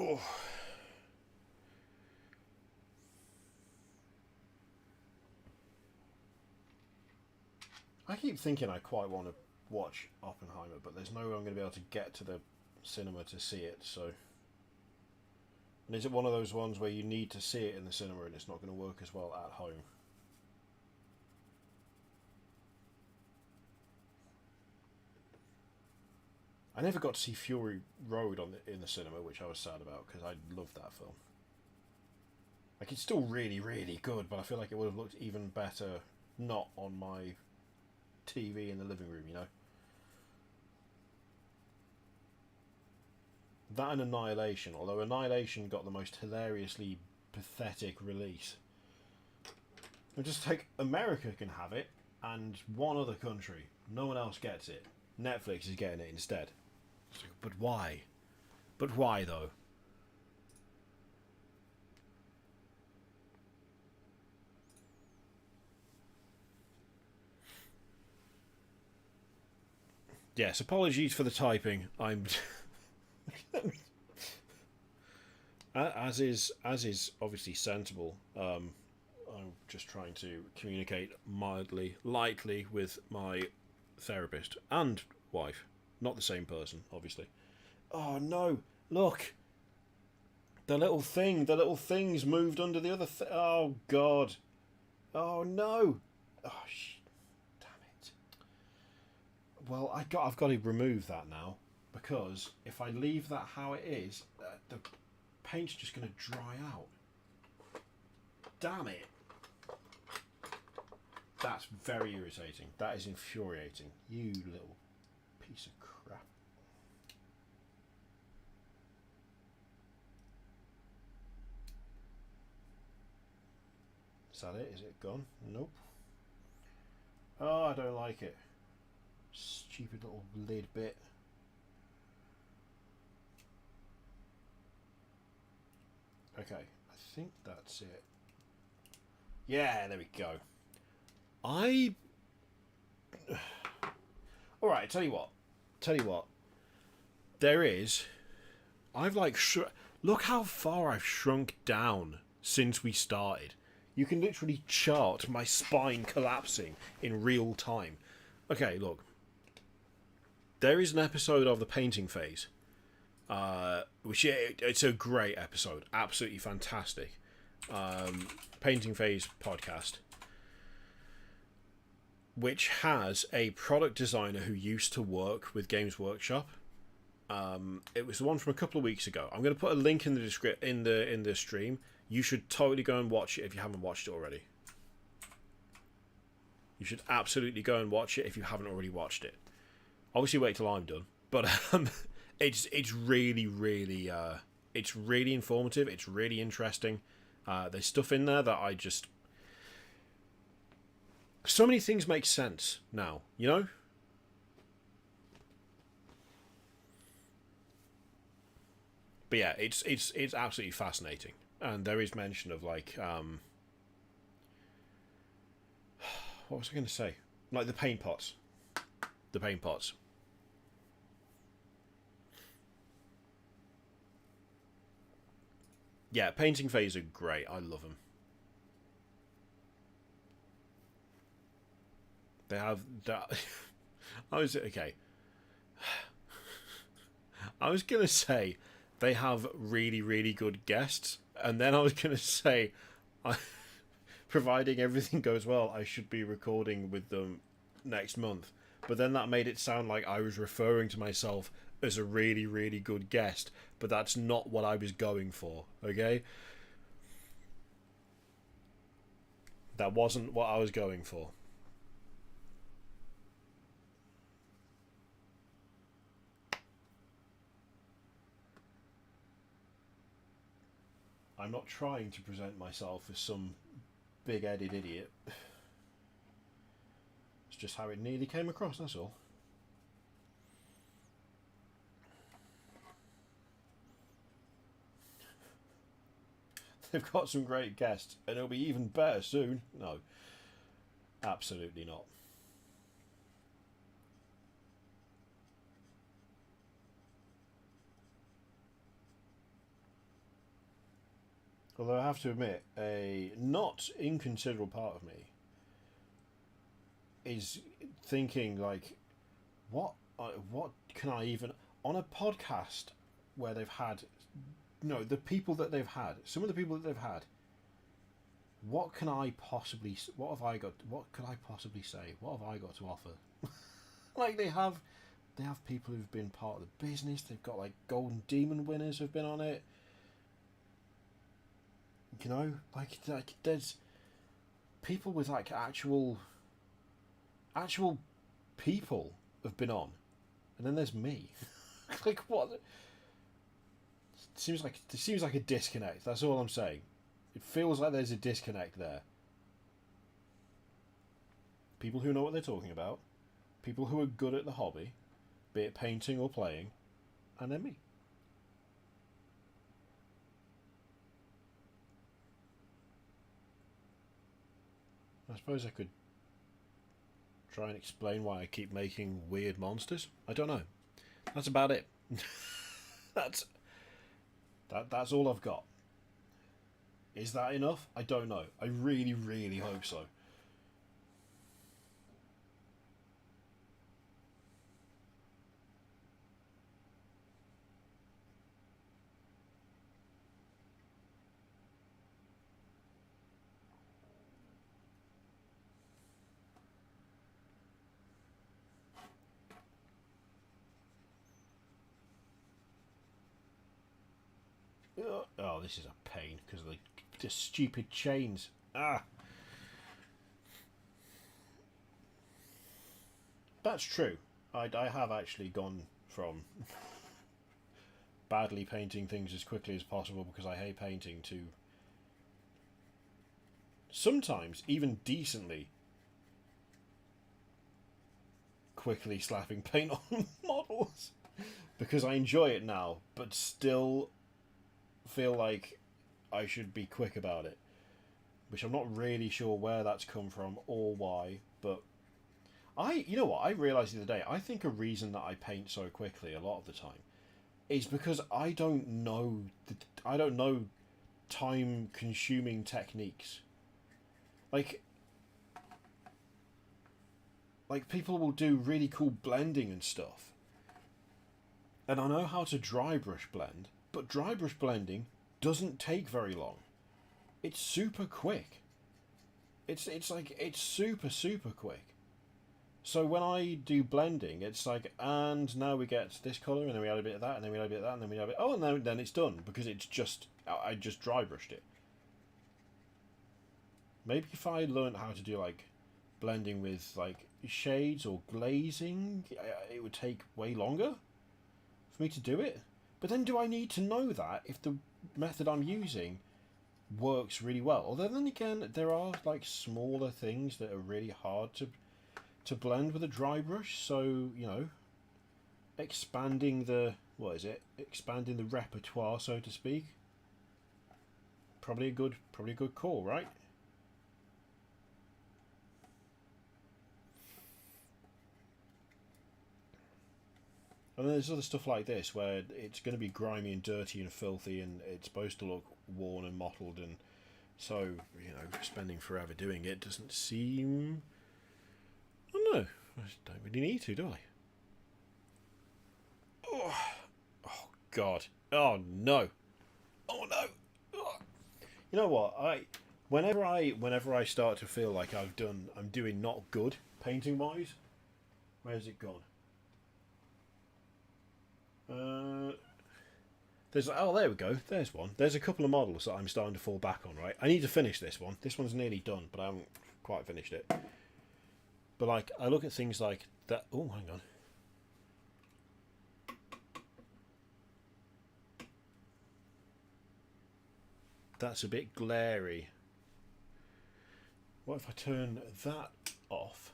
Oh. I keep thinking I quite want to watch Oppenheimer, but there's no way I'm going to be able to get to the cinema to see it, so... And is it one of those ones where you need to see it in the cinema and it's not going to work as well at home? I never got to see Fury Road in the cinema, which I was sad about, because I loved that film. Like, it's still really, really good, but I feel like it would have looked even better not on my TV in the living room, you know? That and Annihilation, although Annihilation got the most hilariously pathetic release. And just like, America can have it, and one other country. No one else gets it. Netflix is getting it instead. But why? But why, though? Yes, apologies for the typing. I'm... as is obviously sensible. I'm just trying to communicate mildly, lightly with my therapist and wife. Not the same person, obviously. Oh no! Look, the little thing's moved under the other. Oh god! Oh no! Oh damn it! Well, I've got to remove that now, because if I leave that how it is, the paint's just going to dry out. damn it. That's very irritating. That is infuriating. You little piece of crap. Is that it? Is it gone? Nope. Oh, I don't like it. Stupid little lid bit. Okay, I think that's it. Yeah, there we go. Alright, tell you what. There is... I've like... Look how far I've shrunk down since we started. You can literally chart my spine collapsing in real time. Okay, look. There is an episode of the painting phase. Which it's a great episode. Absolutely fantastic. Painting phase podcast. Which has a product designer who used to work with Games Workshop. It was the one from a couple of weeks ago. I'm going to put a link in the in the stream. You should totally go and watch it if you haven't watched it already. You should absolutely go and watch it if you haven't already watched it. Obviously, wait till I'm done. But it's really it's really informative. It's really interesting. There's stuff in there that I just. So many things make sense now, you know? But yeah, it's absolutely fascinating. And there is mention of like what was I going to say? Like the paint pots. The paint pots. Yeah, painting phase are great. I love them. They have that. I was okay. I was gonna say they have really good guests, and then I was gonna say, providing everything goes well, I should be recording with them next month. But then that made it sound like I was referring to myself as a really good guest, but that's not what I was going for. Okay, that wasn't what I was going for. I'm not trying to present myself as some big-headed idiot. It's just how it nearly came across, that's all. They've got some great guests, and it'll be even better soon. No, absolutely not. Although I have to admit, a not inconsiderable part of me is thinking like, what can I even on a podcast where they've had, the people that they've had, some of the people that they've had. What can I possibly? What have I got? What could I possibly say? What have I got to offer? Like they have people who've been part of the business. They've got like Golden Demon winners who've been on it. You know, like there's people with like actual people have been on, and then there's me. Like what? It seems like a disconnect. That's all I'm saying. It feels like there's a disconnect there. People who know what they're talking about, people who are good at the hobby, be it painting or playing, and then me. I suppose I could try and explain why I keep making weird monsters. I don't know. That's about it. That's all I've got. Is that enough? I don't know. I really hope so. Oh, this is a pain because of the stupid chains. Ah. That's true. I have actually gone from badly painting things as quickly as possible because I hate painting to sometimes even decently quickly slapping paint on models because I enjoy it now, but still feel like I should be quick about it, which I'm not really sure where that's come from or why. But you know what, I realised the other day, I think a reason that I paint so quickly a lot of the time is because I don't know time consuming techniques. Like people will do really cool blending and stuff, and I know how to dry brush blend, but dry brush blending doesn't take very long. It's super quick. It's super quick. So when I do blending, it's like, and now we get this colour, and then we add a bit of that, and then we add a bit of that, and then we add a bit. Oh, and then it's done because I just dry brushed it. Maybe if I learned how to do like blending with like shades or glazing, it would take way longer for me to do it. But then do I need to know that if the method I'm using works really well? Although then again, there are like smaller things that are really hard to blend with a dry brush, so you know, expanding the repertoire, so to speak, probably a good call, right? And then there's other stuff like this where it's going to be grimy and dirty and filthy, and it's supposed to look worn and mottled, and so, you know, spending forever doing it doesn't seem, I don't know, I just don't really need to, do I? Oh, God. Oh, no. Oh, no. Oh. You know what? Whenever I start to feel like I'm doing not good painting-wise, where's it gone? There we go. There's one. There's a couple of models that I'm starting to fall back on, right? I need to finish this one. This one's nearly done, but I haven't quite finished it. But like, I look at things like that. Oh, hang on. That's a bit glary. What if I turn that off?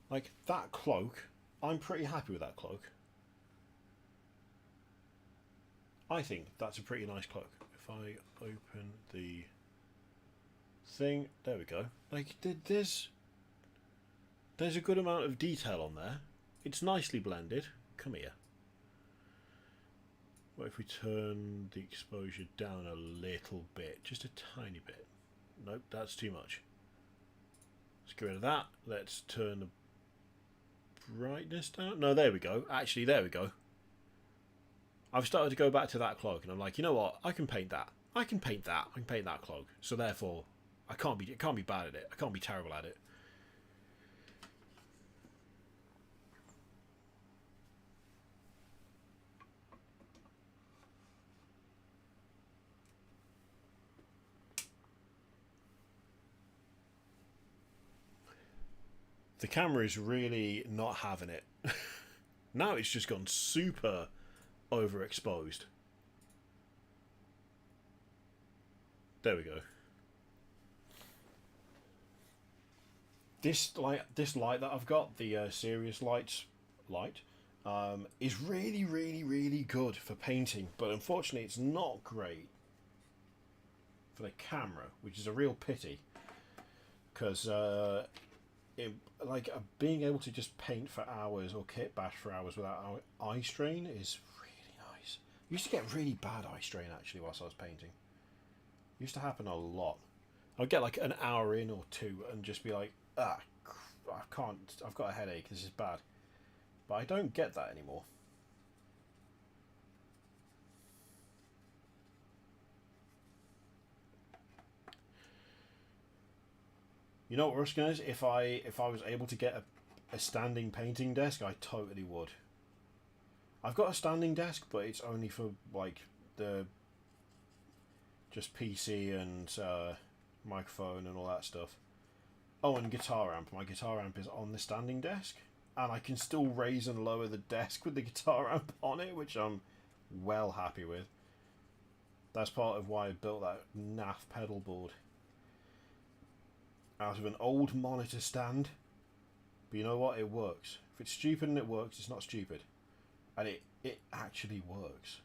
Like, that cloak, I'm pretty happy with that cloak. I think that's a pretty nice cloak. If I open the thing, there we go. Like, there's a good amount of detail on there. It's nicely blended. Come here. What if we turn the exposure down a little bit? Just a tiny bit. Nope, that's too much. Let's get rid of that. Let's turn the brightness down. No, there we go. Actually, there we go. I've started to go back to that cloak, and I'm like, you know what? I can paint that. I can paint that. I can paint that cloak. So therefore, it can't be bad at it. I can't be terrible at it. The camera is really not having it. Now it's just gone super overexposed. There we go. This light that I've got, the Serious light, is really good for painting, but unfortunately it's not great for the camera, which is a real pity, because being able to just paint for hours or kit bash for hours without eye strain is really nice. I used to get really bad eye strain actually whilst I was painting. It used to happen a lot. I'd get like an hour in or two and just be like, I can't, I've got a headache, this is bad. But I don't get that anymore. You know what, Ruskers? If I was able to get a standing painting desk, I totally would. I've got a standing desk, but it's only for like the just PC and microphone and all that stuff. Oh, and guitar amp. My guitar amp is on the standing desk, and I can still raise and lower the desk with the guitar amp on it, which I'm well happy with. That's part of why I built that naff pedal board out of an old monitor stand. But you know what? It works. If it's stupid and it works, it's not stupid. And it actually works.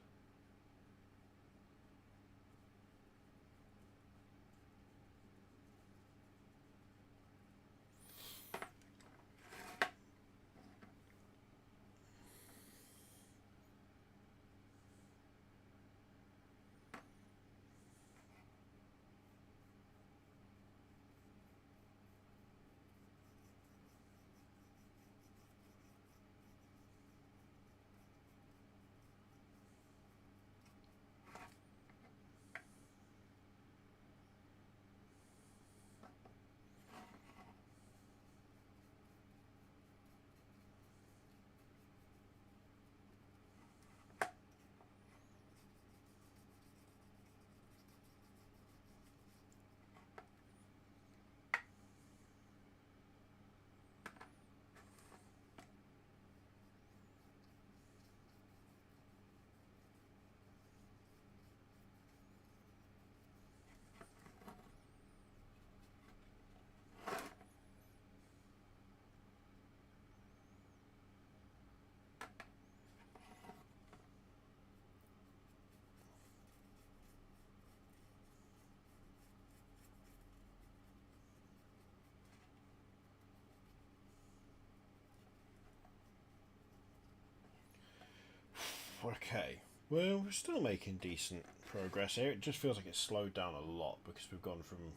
Okay, well, we're still making decent progress here. It just feels like it's slowed down a lot because we've gone from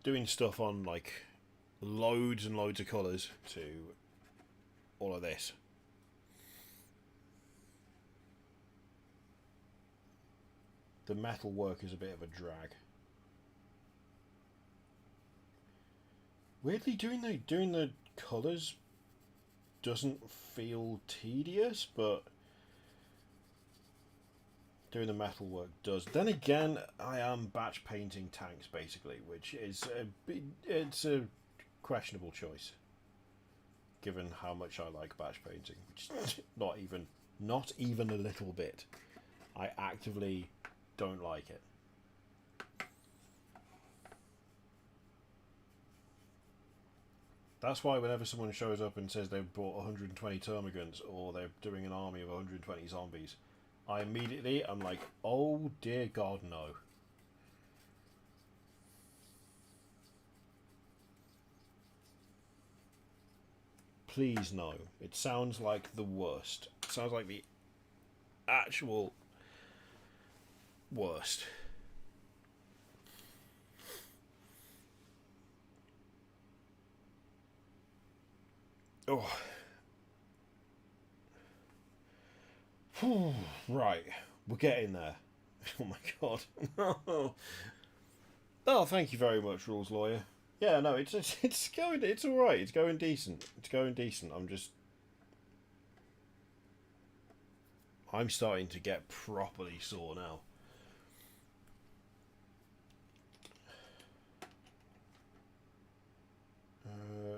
doing stuff on like loads and loads of colours to all of this. The metal work is a bit of a drag. Weirdly, doing the colours doesn't feel tedious, but doing the metal work does. Then again, I am batch painting tanks basically, which is it's a questionable choice, given how much I like batch painting, which is not even a little bit. I actively don't like it. That's why whenever someone shows up and says they've bought 120 termagants or they're doing an army of 120 zombies, I'm like, oh dear God, no. Please no. It sounds like the worst. It sounds like the actual worst. Oh. Right, we're getting there. Oh my God. Oh, thank you very much, rules lawyer. Yeah, no, it's going. It's all right. It's going decent. It's going decent. I'm starting to get properly sore now.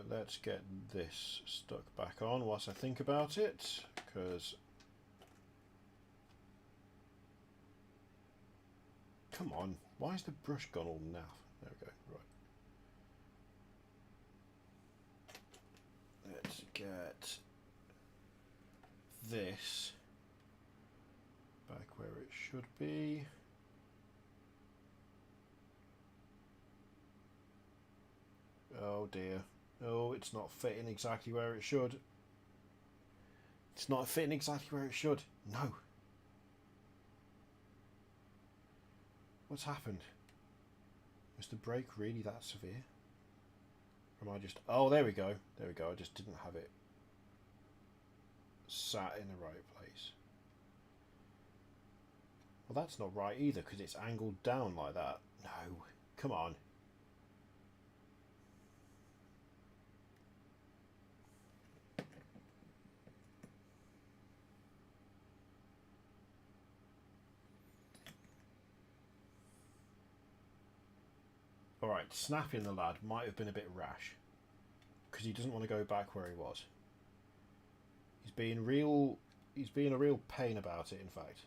Let's get this stuck back on whilst I think about it, because come on, why is the brush gone all naff? There we go. Right. Let's get this back where it should be. Oh dear. Oh, it's not fitting exactly where it should. It's not fitting exactly where it should. No. What's happened? Was the break really that severe? Or am I just... Oh, there we go. There we go. I just didn't have it sat in the right place. Well, that's not right either, because it's angled down like that. No. Come on. Alright, snapping the lad might have been a bit rash. Because he doesn't want to go back where he was. He's being a real pain about it, in fact.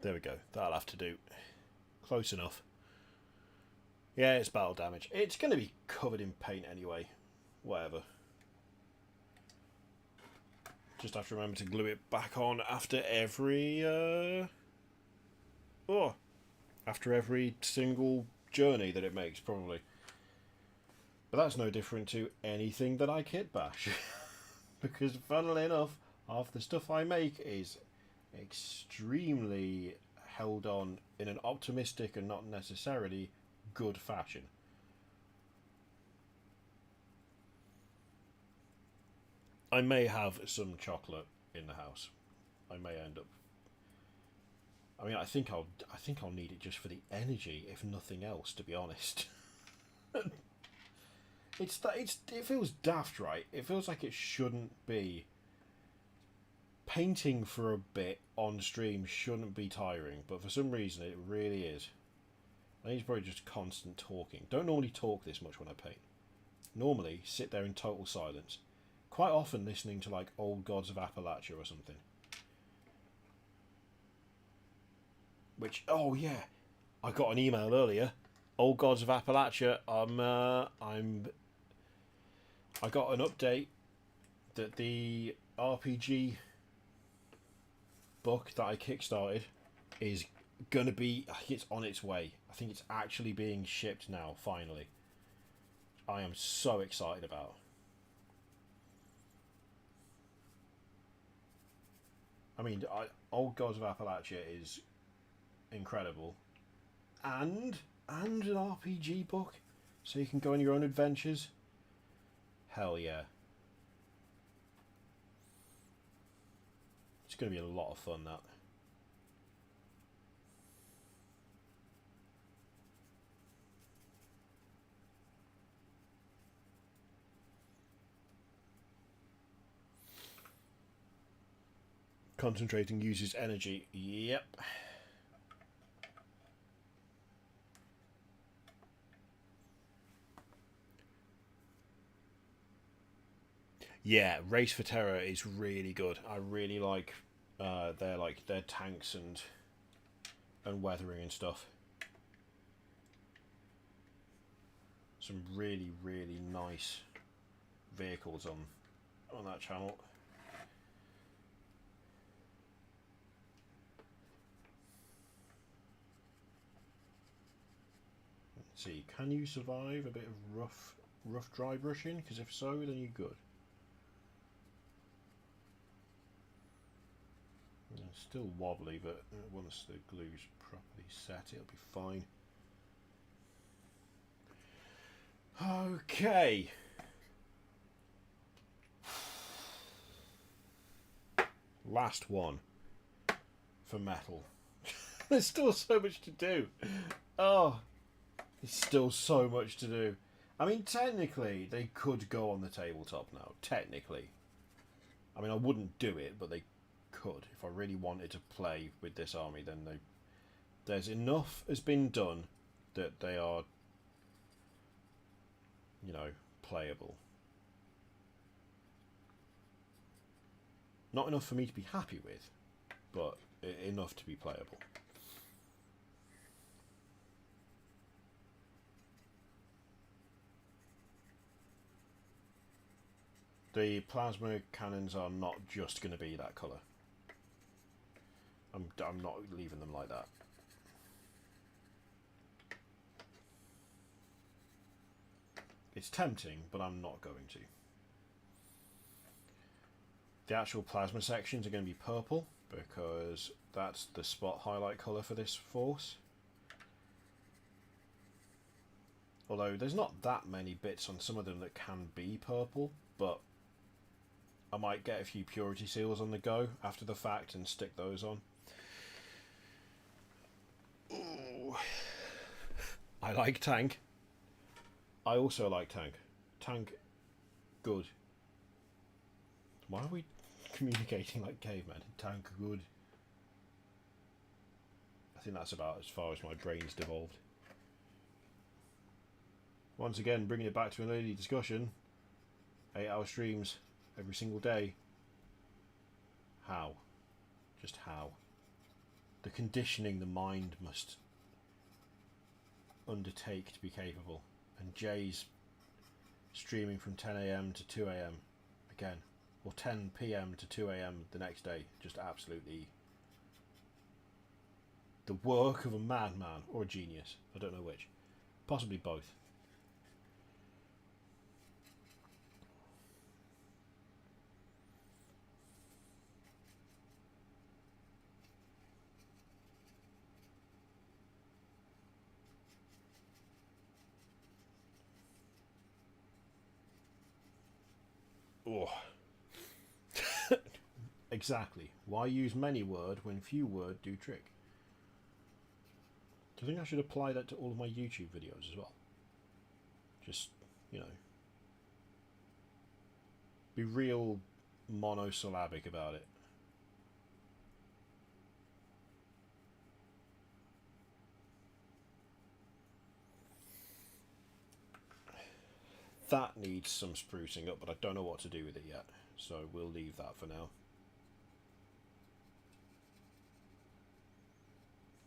There we go. That'll have to do. Close enough. Yeah, it's battle damage. It's going to be covered in paint anyway. Whatever. Just have to remember to glue it back on after every... after every single journey that it makes, probably. But that's no different to anything that I kit bash. Because, funnily enough, half the stuff I make is extremely held on in an optimistic and not necessarily good fashion. I may have some chocolate in the house. I may end up. I mean, I think I'll need it just for the energy, if nothing else. To be honest, it feels daft, right? It feels like it shouldn't be. Painting for a bit on stream shouldn't be tiring, but for some reason it really is. I think it's probably just constant talking. Don't normally talk this much when I paint. Normally sit there in total silence. Quite often listening to like Old Gods of Appalachia or something. Which, oh yeah, I got an email earlier. Old Gods of Appalachia. I got an update that the RPG book that I kickstarted is gonna be. I think it's on its way. I think it's actually being shipped now. Finally, I am so excited about. I mean, Old Gods of Appalachia is incredible, and an RPG book, so you can go on your own adventures. Hell yeah! It's going to be a lot of fun, that. Concentrating uses energy. Yep. Yeah, Race for Terror is really good. I really like their tanks and weathering and stuff. Some really, really nice vehicles on that channel. Let's see, can you survive a bit of rough dry brushing? Because if so, then you're good. It's still wobbly, but once the glue's properly set, it'll be fine. Okay. Last one for metal. There's still so much to do. Oh, there's still so much to do. I mean, technically, they could go on the tabletop now. Technically. I mean, I wouldn't do it, but they could. If I really wanted to play with this army, then there's enough has been done that they are, you know, playable. Not enough for me to be happy with, but enough to be playable. The plasma cannons are not just going to be that colour. I'm not leaving them like that. It's tempting, but I'm not going to. The actual plasma sections are going to be purple, because that's the spot highlight colour for this force. Although there's not that many bits on some of them that can be purple, but I might get a few purity seals on the go after the fact and stick those on. Ooh. I like tank. I also like tank. Tank good. Why are we communicating like cavemen? Tank good. I think that's about as far as my brain's devolved. Once again, bringing it back to an early discussion. 8-hour streams every single day. How? Just how? The conditioning the mind must undertake to be capable. And Jay's streaming from 10 AM to 2 AM again. Or 10 PM to 2 AM the next day. Just absolutely the work of a madman or a genius. I don't know which. Possibly both. Oh. Exactly. Why use many word when few word do trick? Do you think I should apply that to all of my YouTube videos as well? Just, you know, be real monosyllabic about it. That needs some sprucing up, but I don't know what to do with it yet, so we'll leave that for now.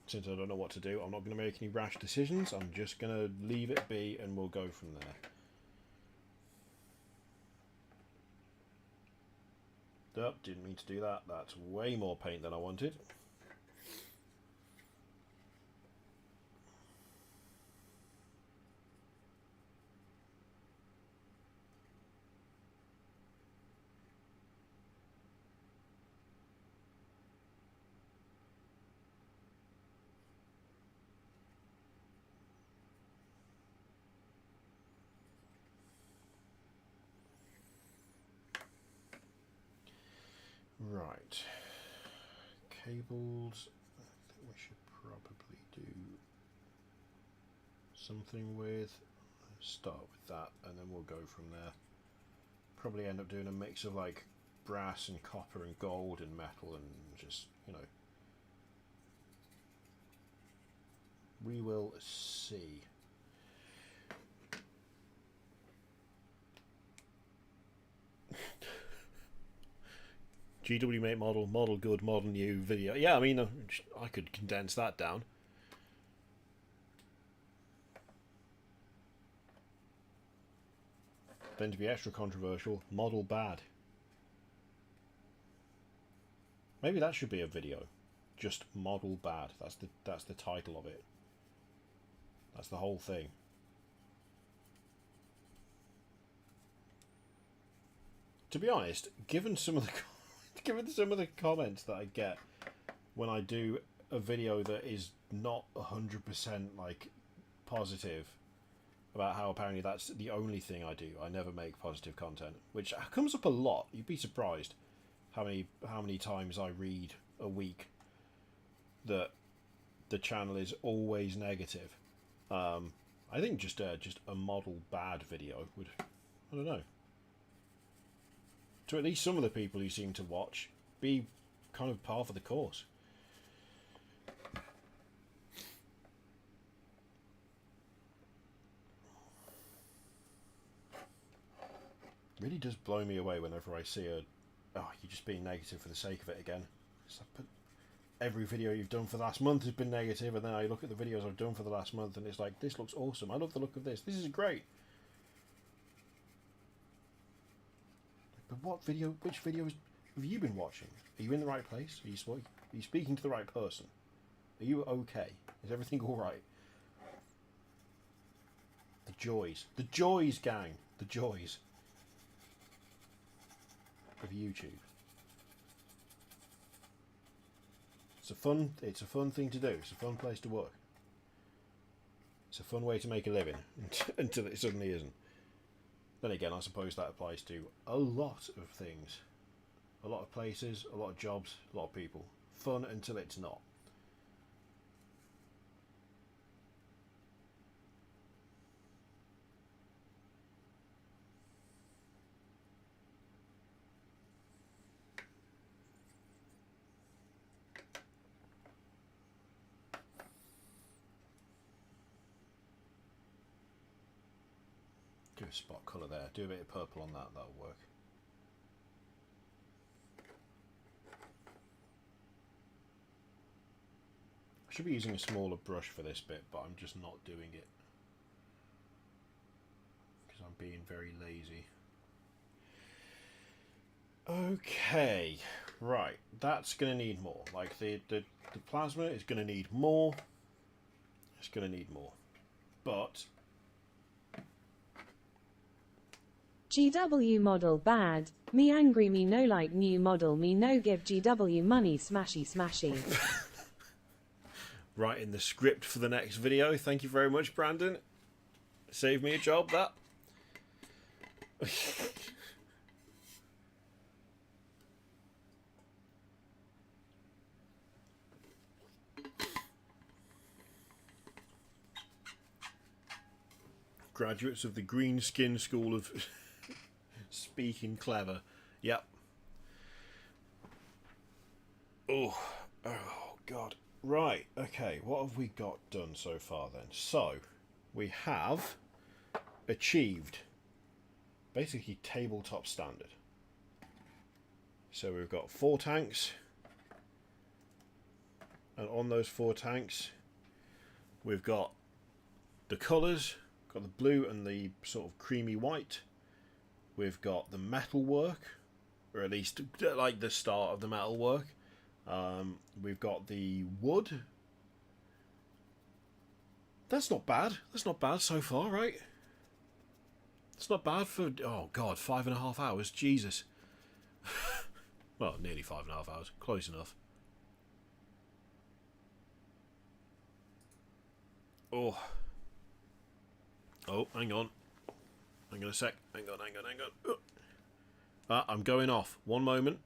Since I don't know what to do, I'm not going to make any rash decisions. I'm just going to leave it be and we'll go from there. Oh, didn't mean to do that. That's way more paint than I wanted. Right, cables, I think we should probably do something with, start with that and then we'll go from there. Probably end up doing a mix of like brass and copper and gold and metal and just, you know, we will see. GW mate model, model good, model new, video. Yeah, I mean, I could condense that down. Then to be extra controversial, model bad. Maybe that should be a video. Just model bad. That's the title of it. That's the whole thing. To be honest, given some of the comments that I get when I do a video that is not 100% like positive about how apparently that's the only thing I do. I never make positive content, which comes up a lot. You'd be surprised how many times I read a week that the channel is always negative. I think just a model bad video would, I don't know, to at least some of the people who seem to watch, be kind of par for the course. Really does blow me away whenever I see oh, you're just being negative for the sake of it again. It's like, but every video you've done for the last month has been negative, and then I look at the videos I've done for the last month and it's like, this looks awesome, I love the look of this, this is great. But which videos have you been watching? Are you in the right place? Are you speaking to the right person? Are you okay? Is everything alright? The joys, gang, the joys of YouTube. It's a fun thing to do. It's a fun place to work. It's a fun way to make a living until it suddenly isn't. Then again, I suppose that applies to a lot of things. A lot of places, a lot of jobs, a lot of people. Fun until it's not. Do a spot colour there. Do a bit of purple on that. That'll work. I should be using a smaller brush for this bit, but I'm just not doing it because I'm being very lazy. Okay, right. That's going to need more. Like the plasma is going to need more. It's going to need more, but. GW model bad. Me angry, me no like new model, me no give GW money, smashy smashy. Writing the script for the next video. Thank you very much, Brandon. Saved me a job, that. Graduates of the Green Skin School of Speaking Clever. Yep. Oh God. Right, okay, what have we got done so far then? So, we have achieved basically tabletop standard. So we've got 4 tanks, and on those 4 tanks we've got the colours, got the blue and the sort of creamy white. We've got the metal work, or at least like the start of the metal work. We've got the wood. That's not bad. That's not bad so far, right? It's not bad for, oh God, 5.5 hours. Jesus. Well, nearly 5.5 hours. Close enough. Oh. Oh, hang on. Hang on a sec. Hang on. I'm going off. One moment.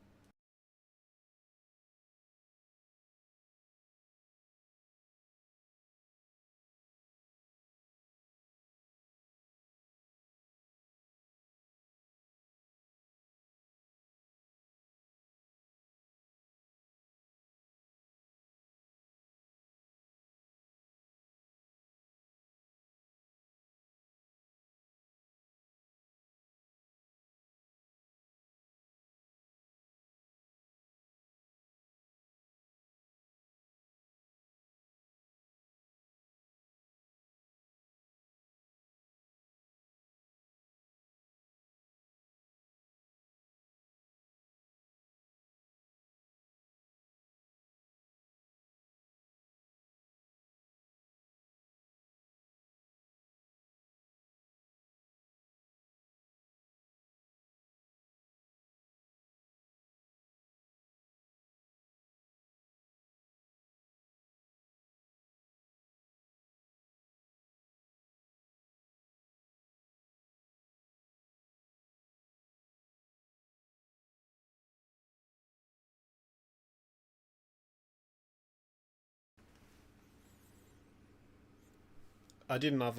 I didn't have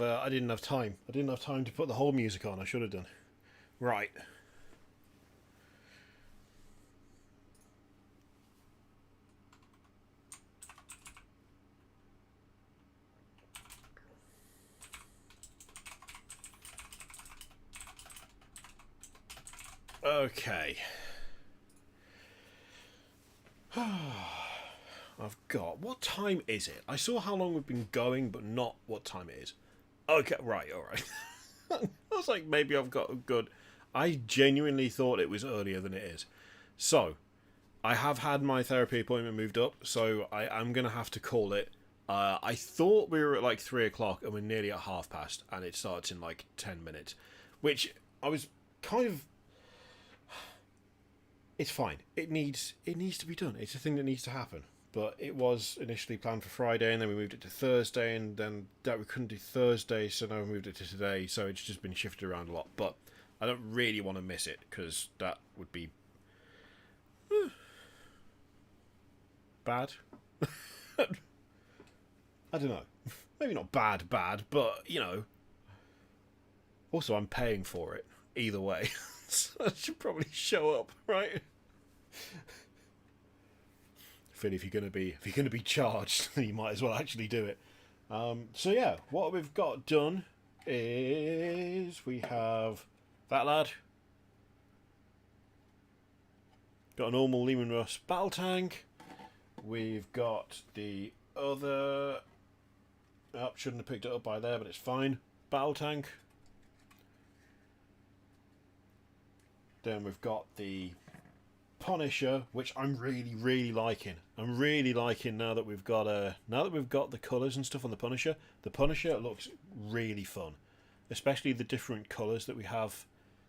time. I didn't have time to put the whole music on. I should have done. Right. Okay. I've got... What time is it? I saw how long we've been going, but not what time it is. Okay, right, alright. I was like, maybe I've got a good... I genuinely thought it was earlier than it is. So, I have had my therapy appointment moved up, so I am going to have to call it. I thought we were at like 3 o'clock, and we're nearly at past, and it starts in like 10 minutes. Which, I was kind of... It's fine. It needs to be done. It's a thing that needs to happen. But it was initially planned for Friday, and then we moved it to Thursday, and then that we couldn't do Thursday, so now we moved it to today, so it's just been shifted around a lot. But I don't really want to miss it, because that would be... bad? I don't know. Maybe not bad, but, you know. Also, I'm paying for it, either way. So I should probably show up, right? Feel if you're gonna be charged, then you might as well actually do it. So yeah, what we've got done is we have that lad. Got a normal Lehman Russ battle tank. We've got the other... Oh, shouldn't have picked it up by there, but it's fine. Battle tank. Then we've got the Punisher, which I'm really liking. I'm really liking now that we've got the colours and stuff on the Punisher. The Punisher looks really fun, especially the different colours that we have.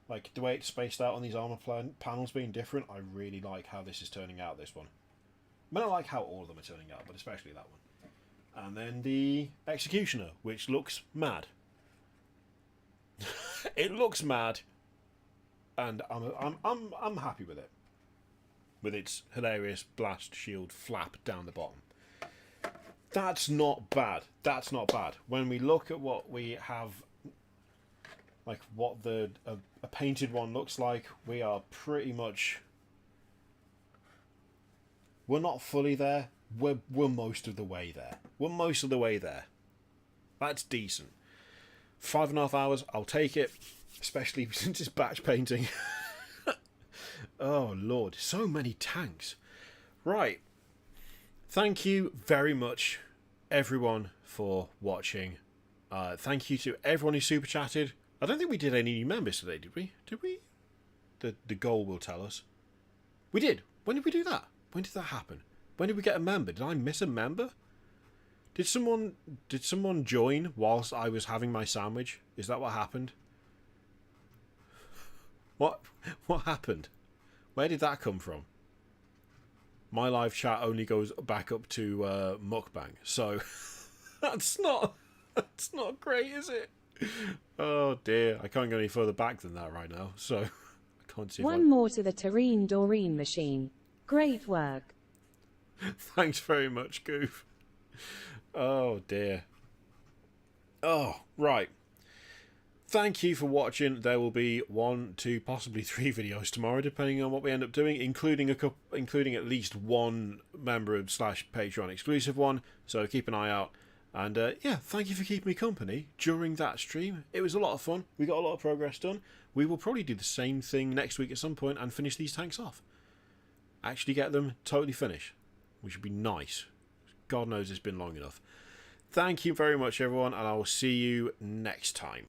Like the way it's spaced out on these armor panels being different. I really like how this is turning out. This one. I mean, I like how all of them are turning out, but especially that one. And then the Executioner, which looks mad. It looks mad, and I'm happy with it. With its hilarious blast shield flap down the bottom. That's not bad. That's not bad. When we look at what we have, like what a painted one looks like, we are pretty much... We're not fully there. We're most of the way there. We're most of the way there. That's decent. 5.5 hours, I'll take it. Especially since it's batch painting. Oh lord, so many tanks. Right. Thank you very much, everyone, for watching. Thank you to everyone who super chatted. I don't think we did any new members today, did we? Did we? The goal will tell us. We did. When did we do that? When did that happen? When did we get a member? Did I miss a member? Did someone join whilst I was having my sandwich? Is that what happened? What happened? Where did that come from? My live chat only goes back up to mukbang, so that's not great, is it? Oh dear, I can't go any further back than that right now, so I can't see. One more to the Doreen machine. Great work. Thanks very much, Goof. Oh dear. Oh, right. Thank you for watching. There will be 1, 2, possibly 3 videos tomorrow, depending on what we end up doing, including at least one member / Patreon exclusive one. So keep an eye out. And yeah, thank you for keeping me company during that stream. It was a lot of fun. We got a lot of progress done. We will probably do the same thing next week at some point and finish these tanks off. Actually get them totally finished, which would be nice. God knows it's been long enough. Thank you very much, everyone, and I will see you next time.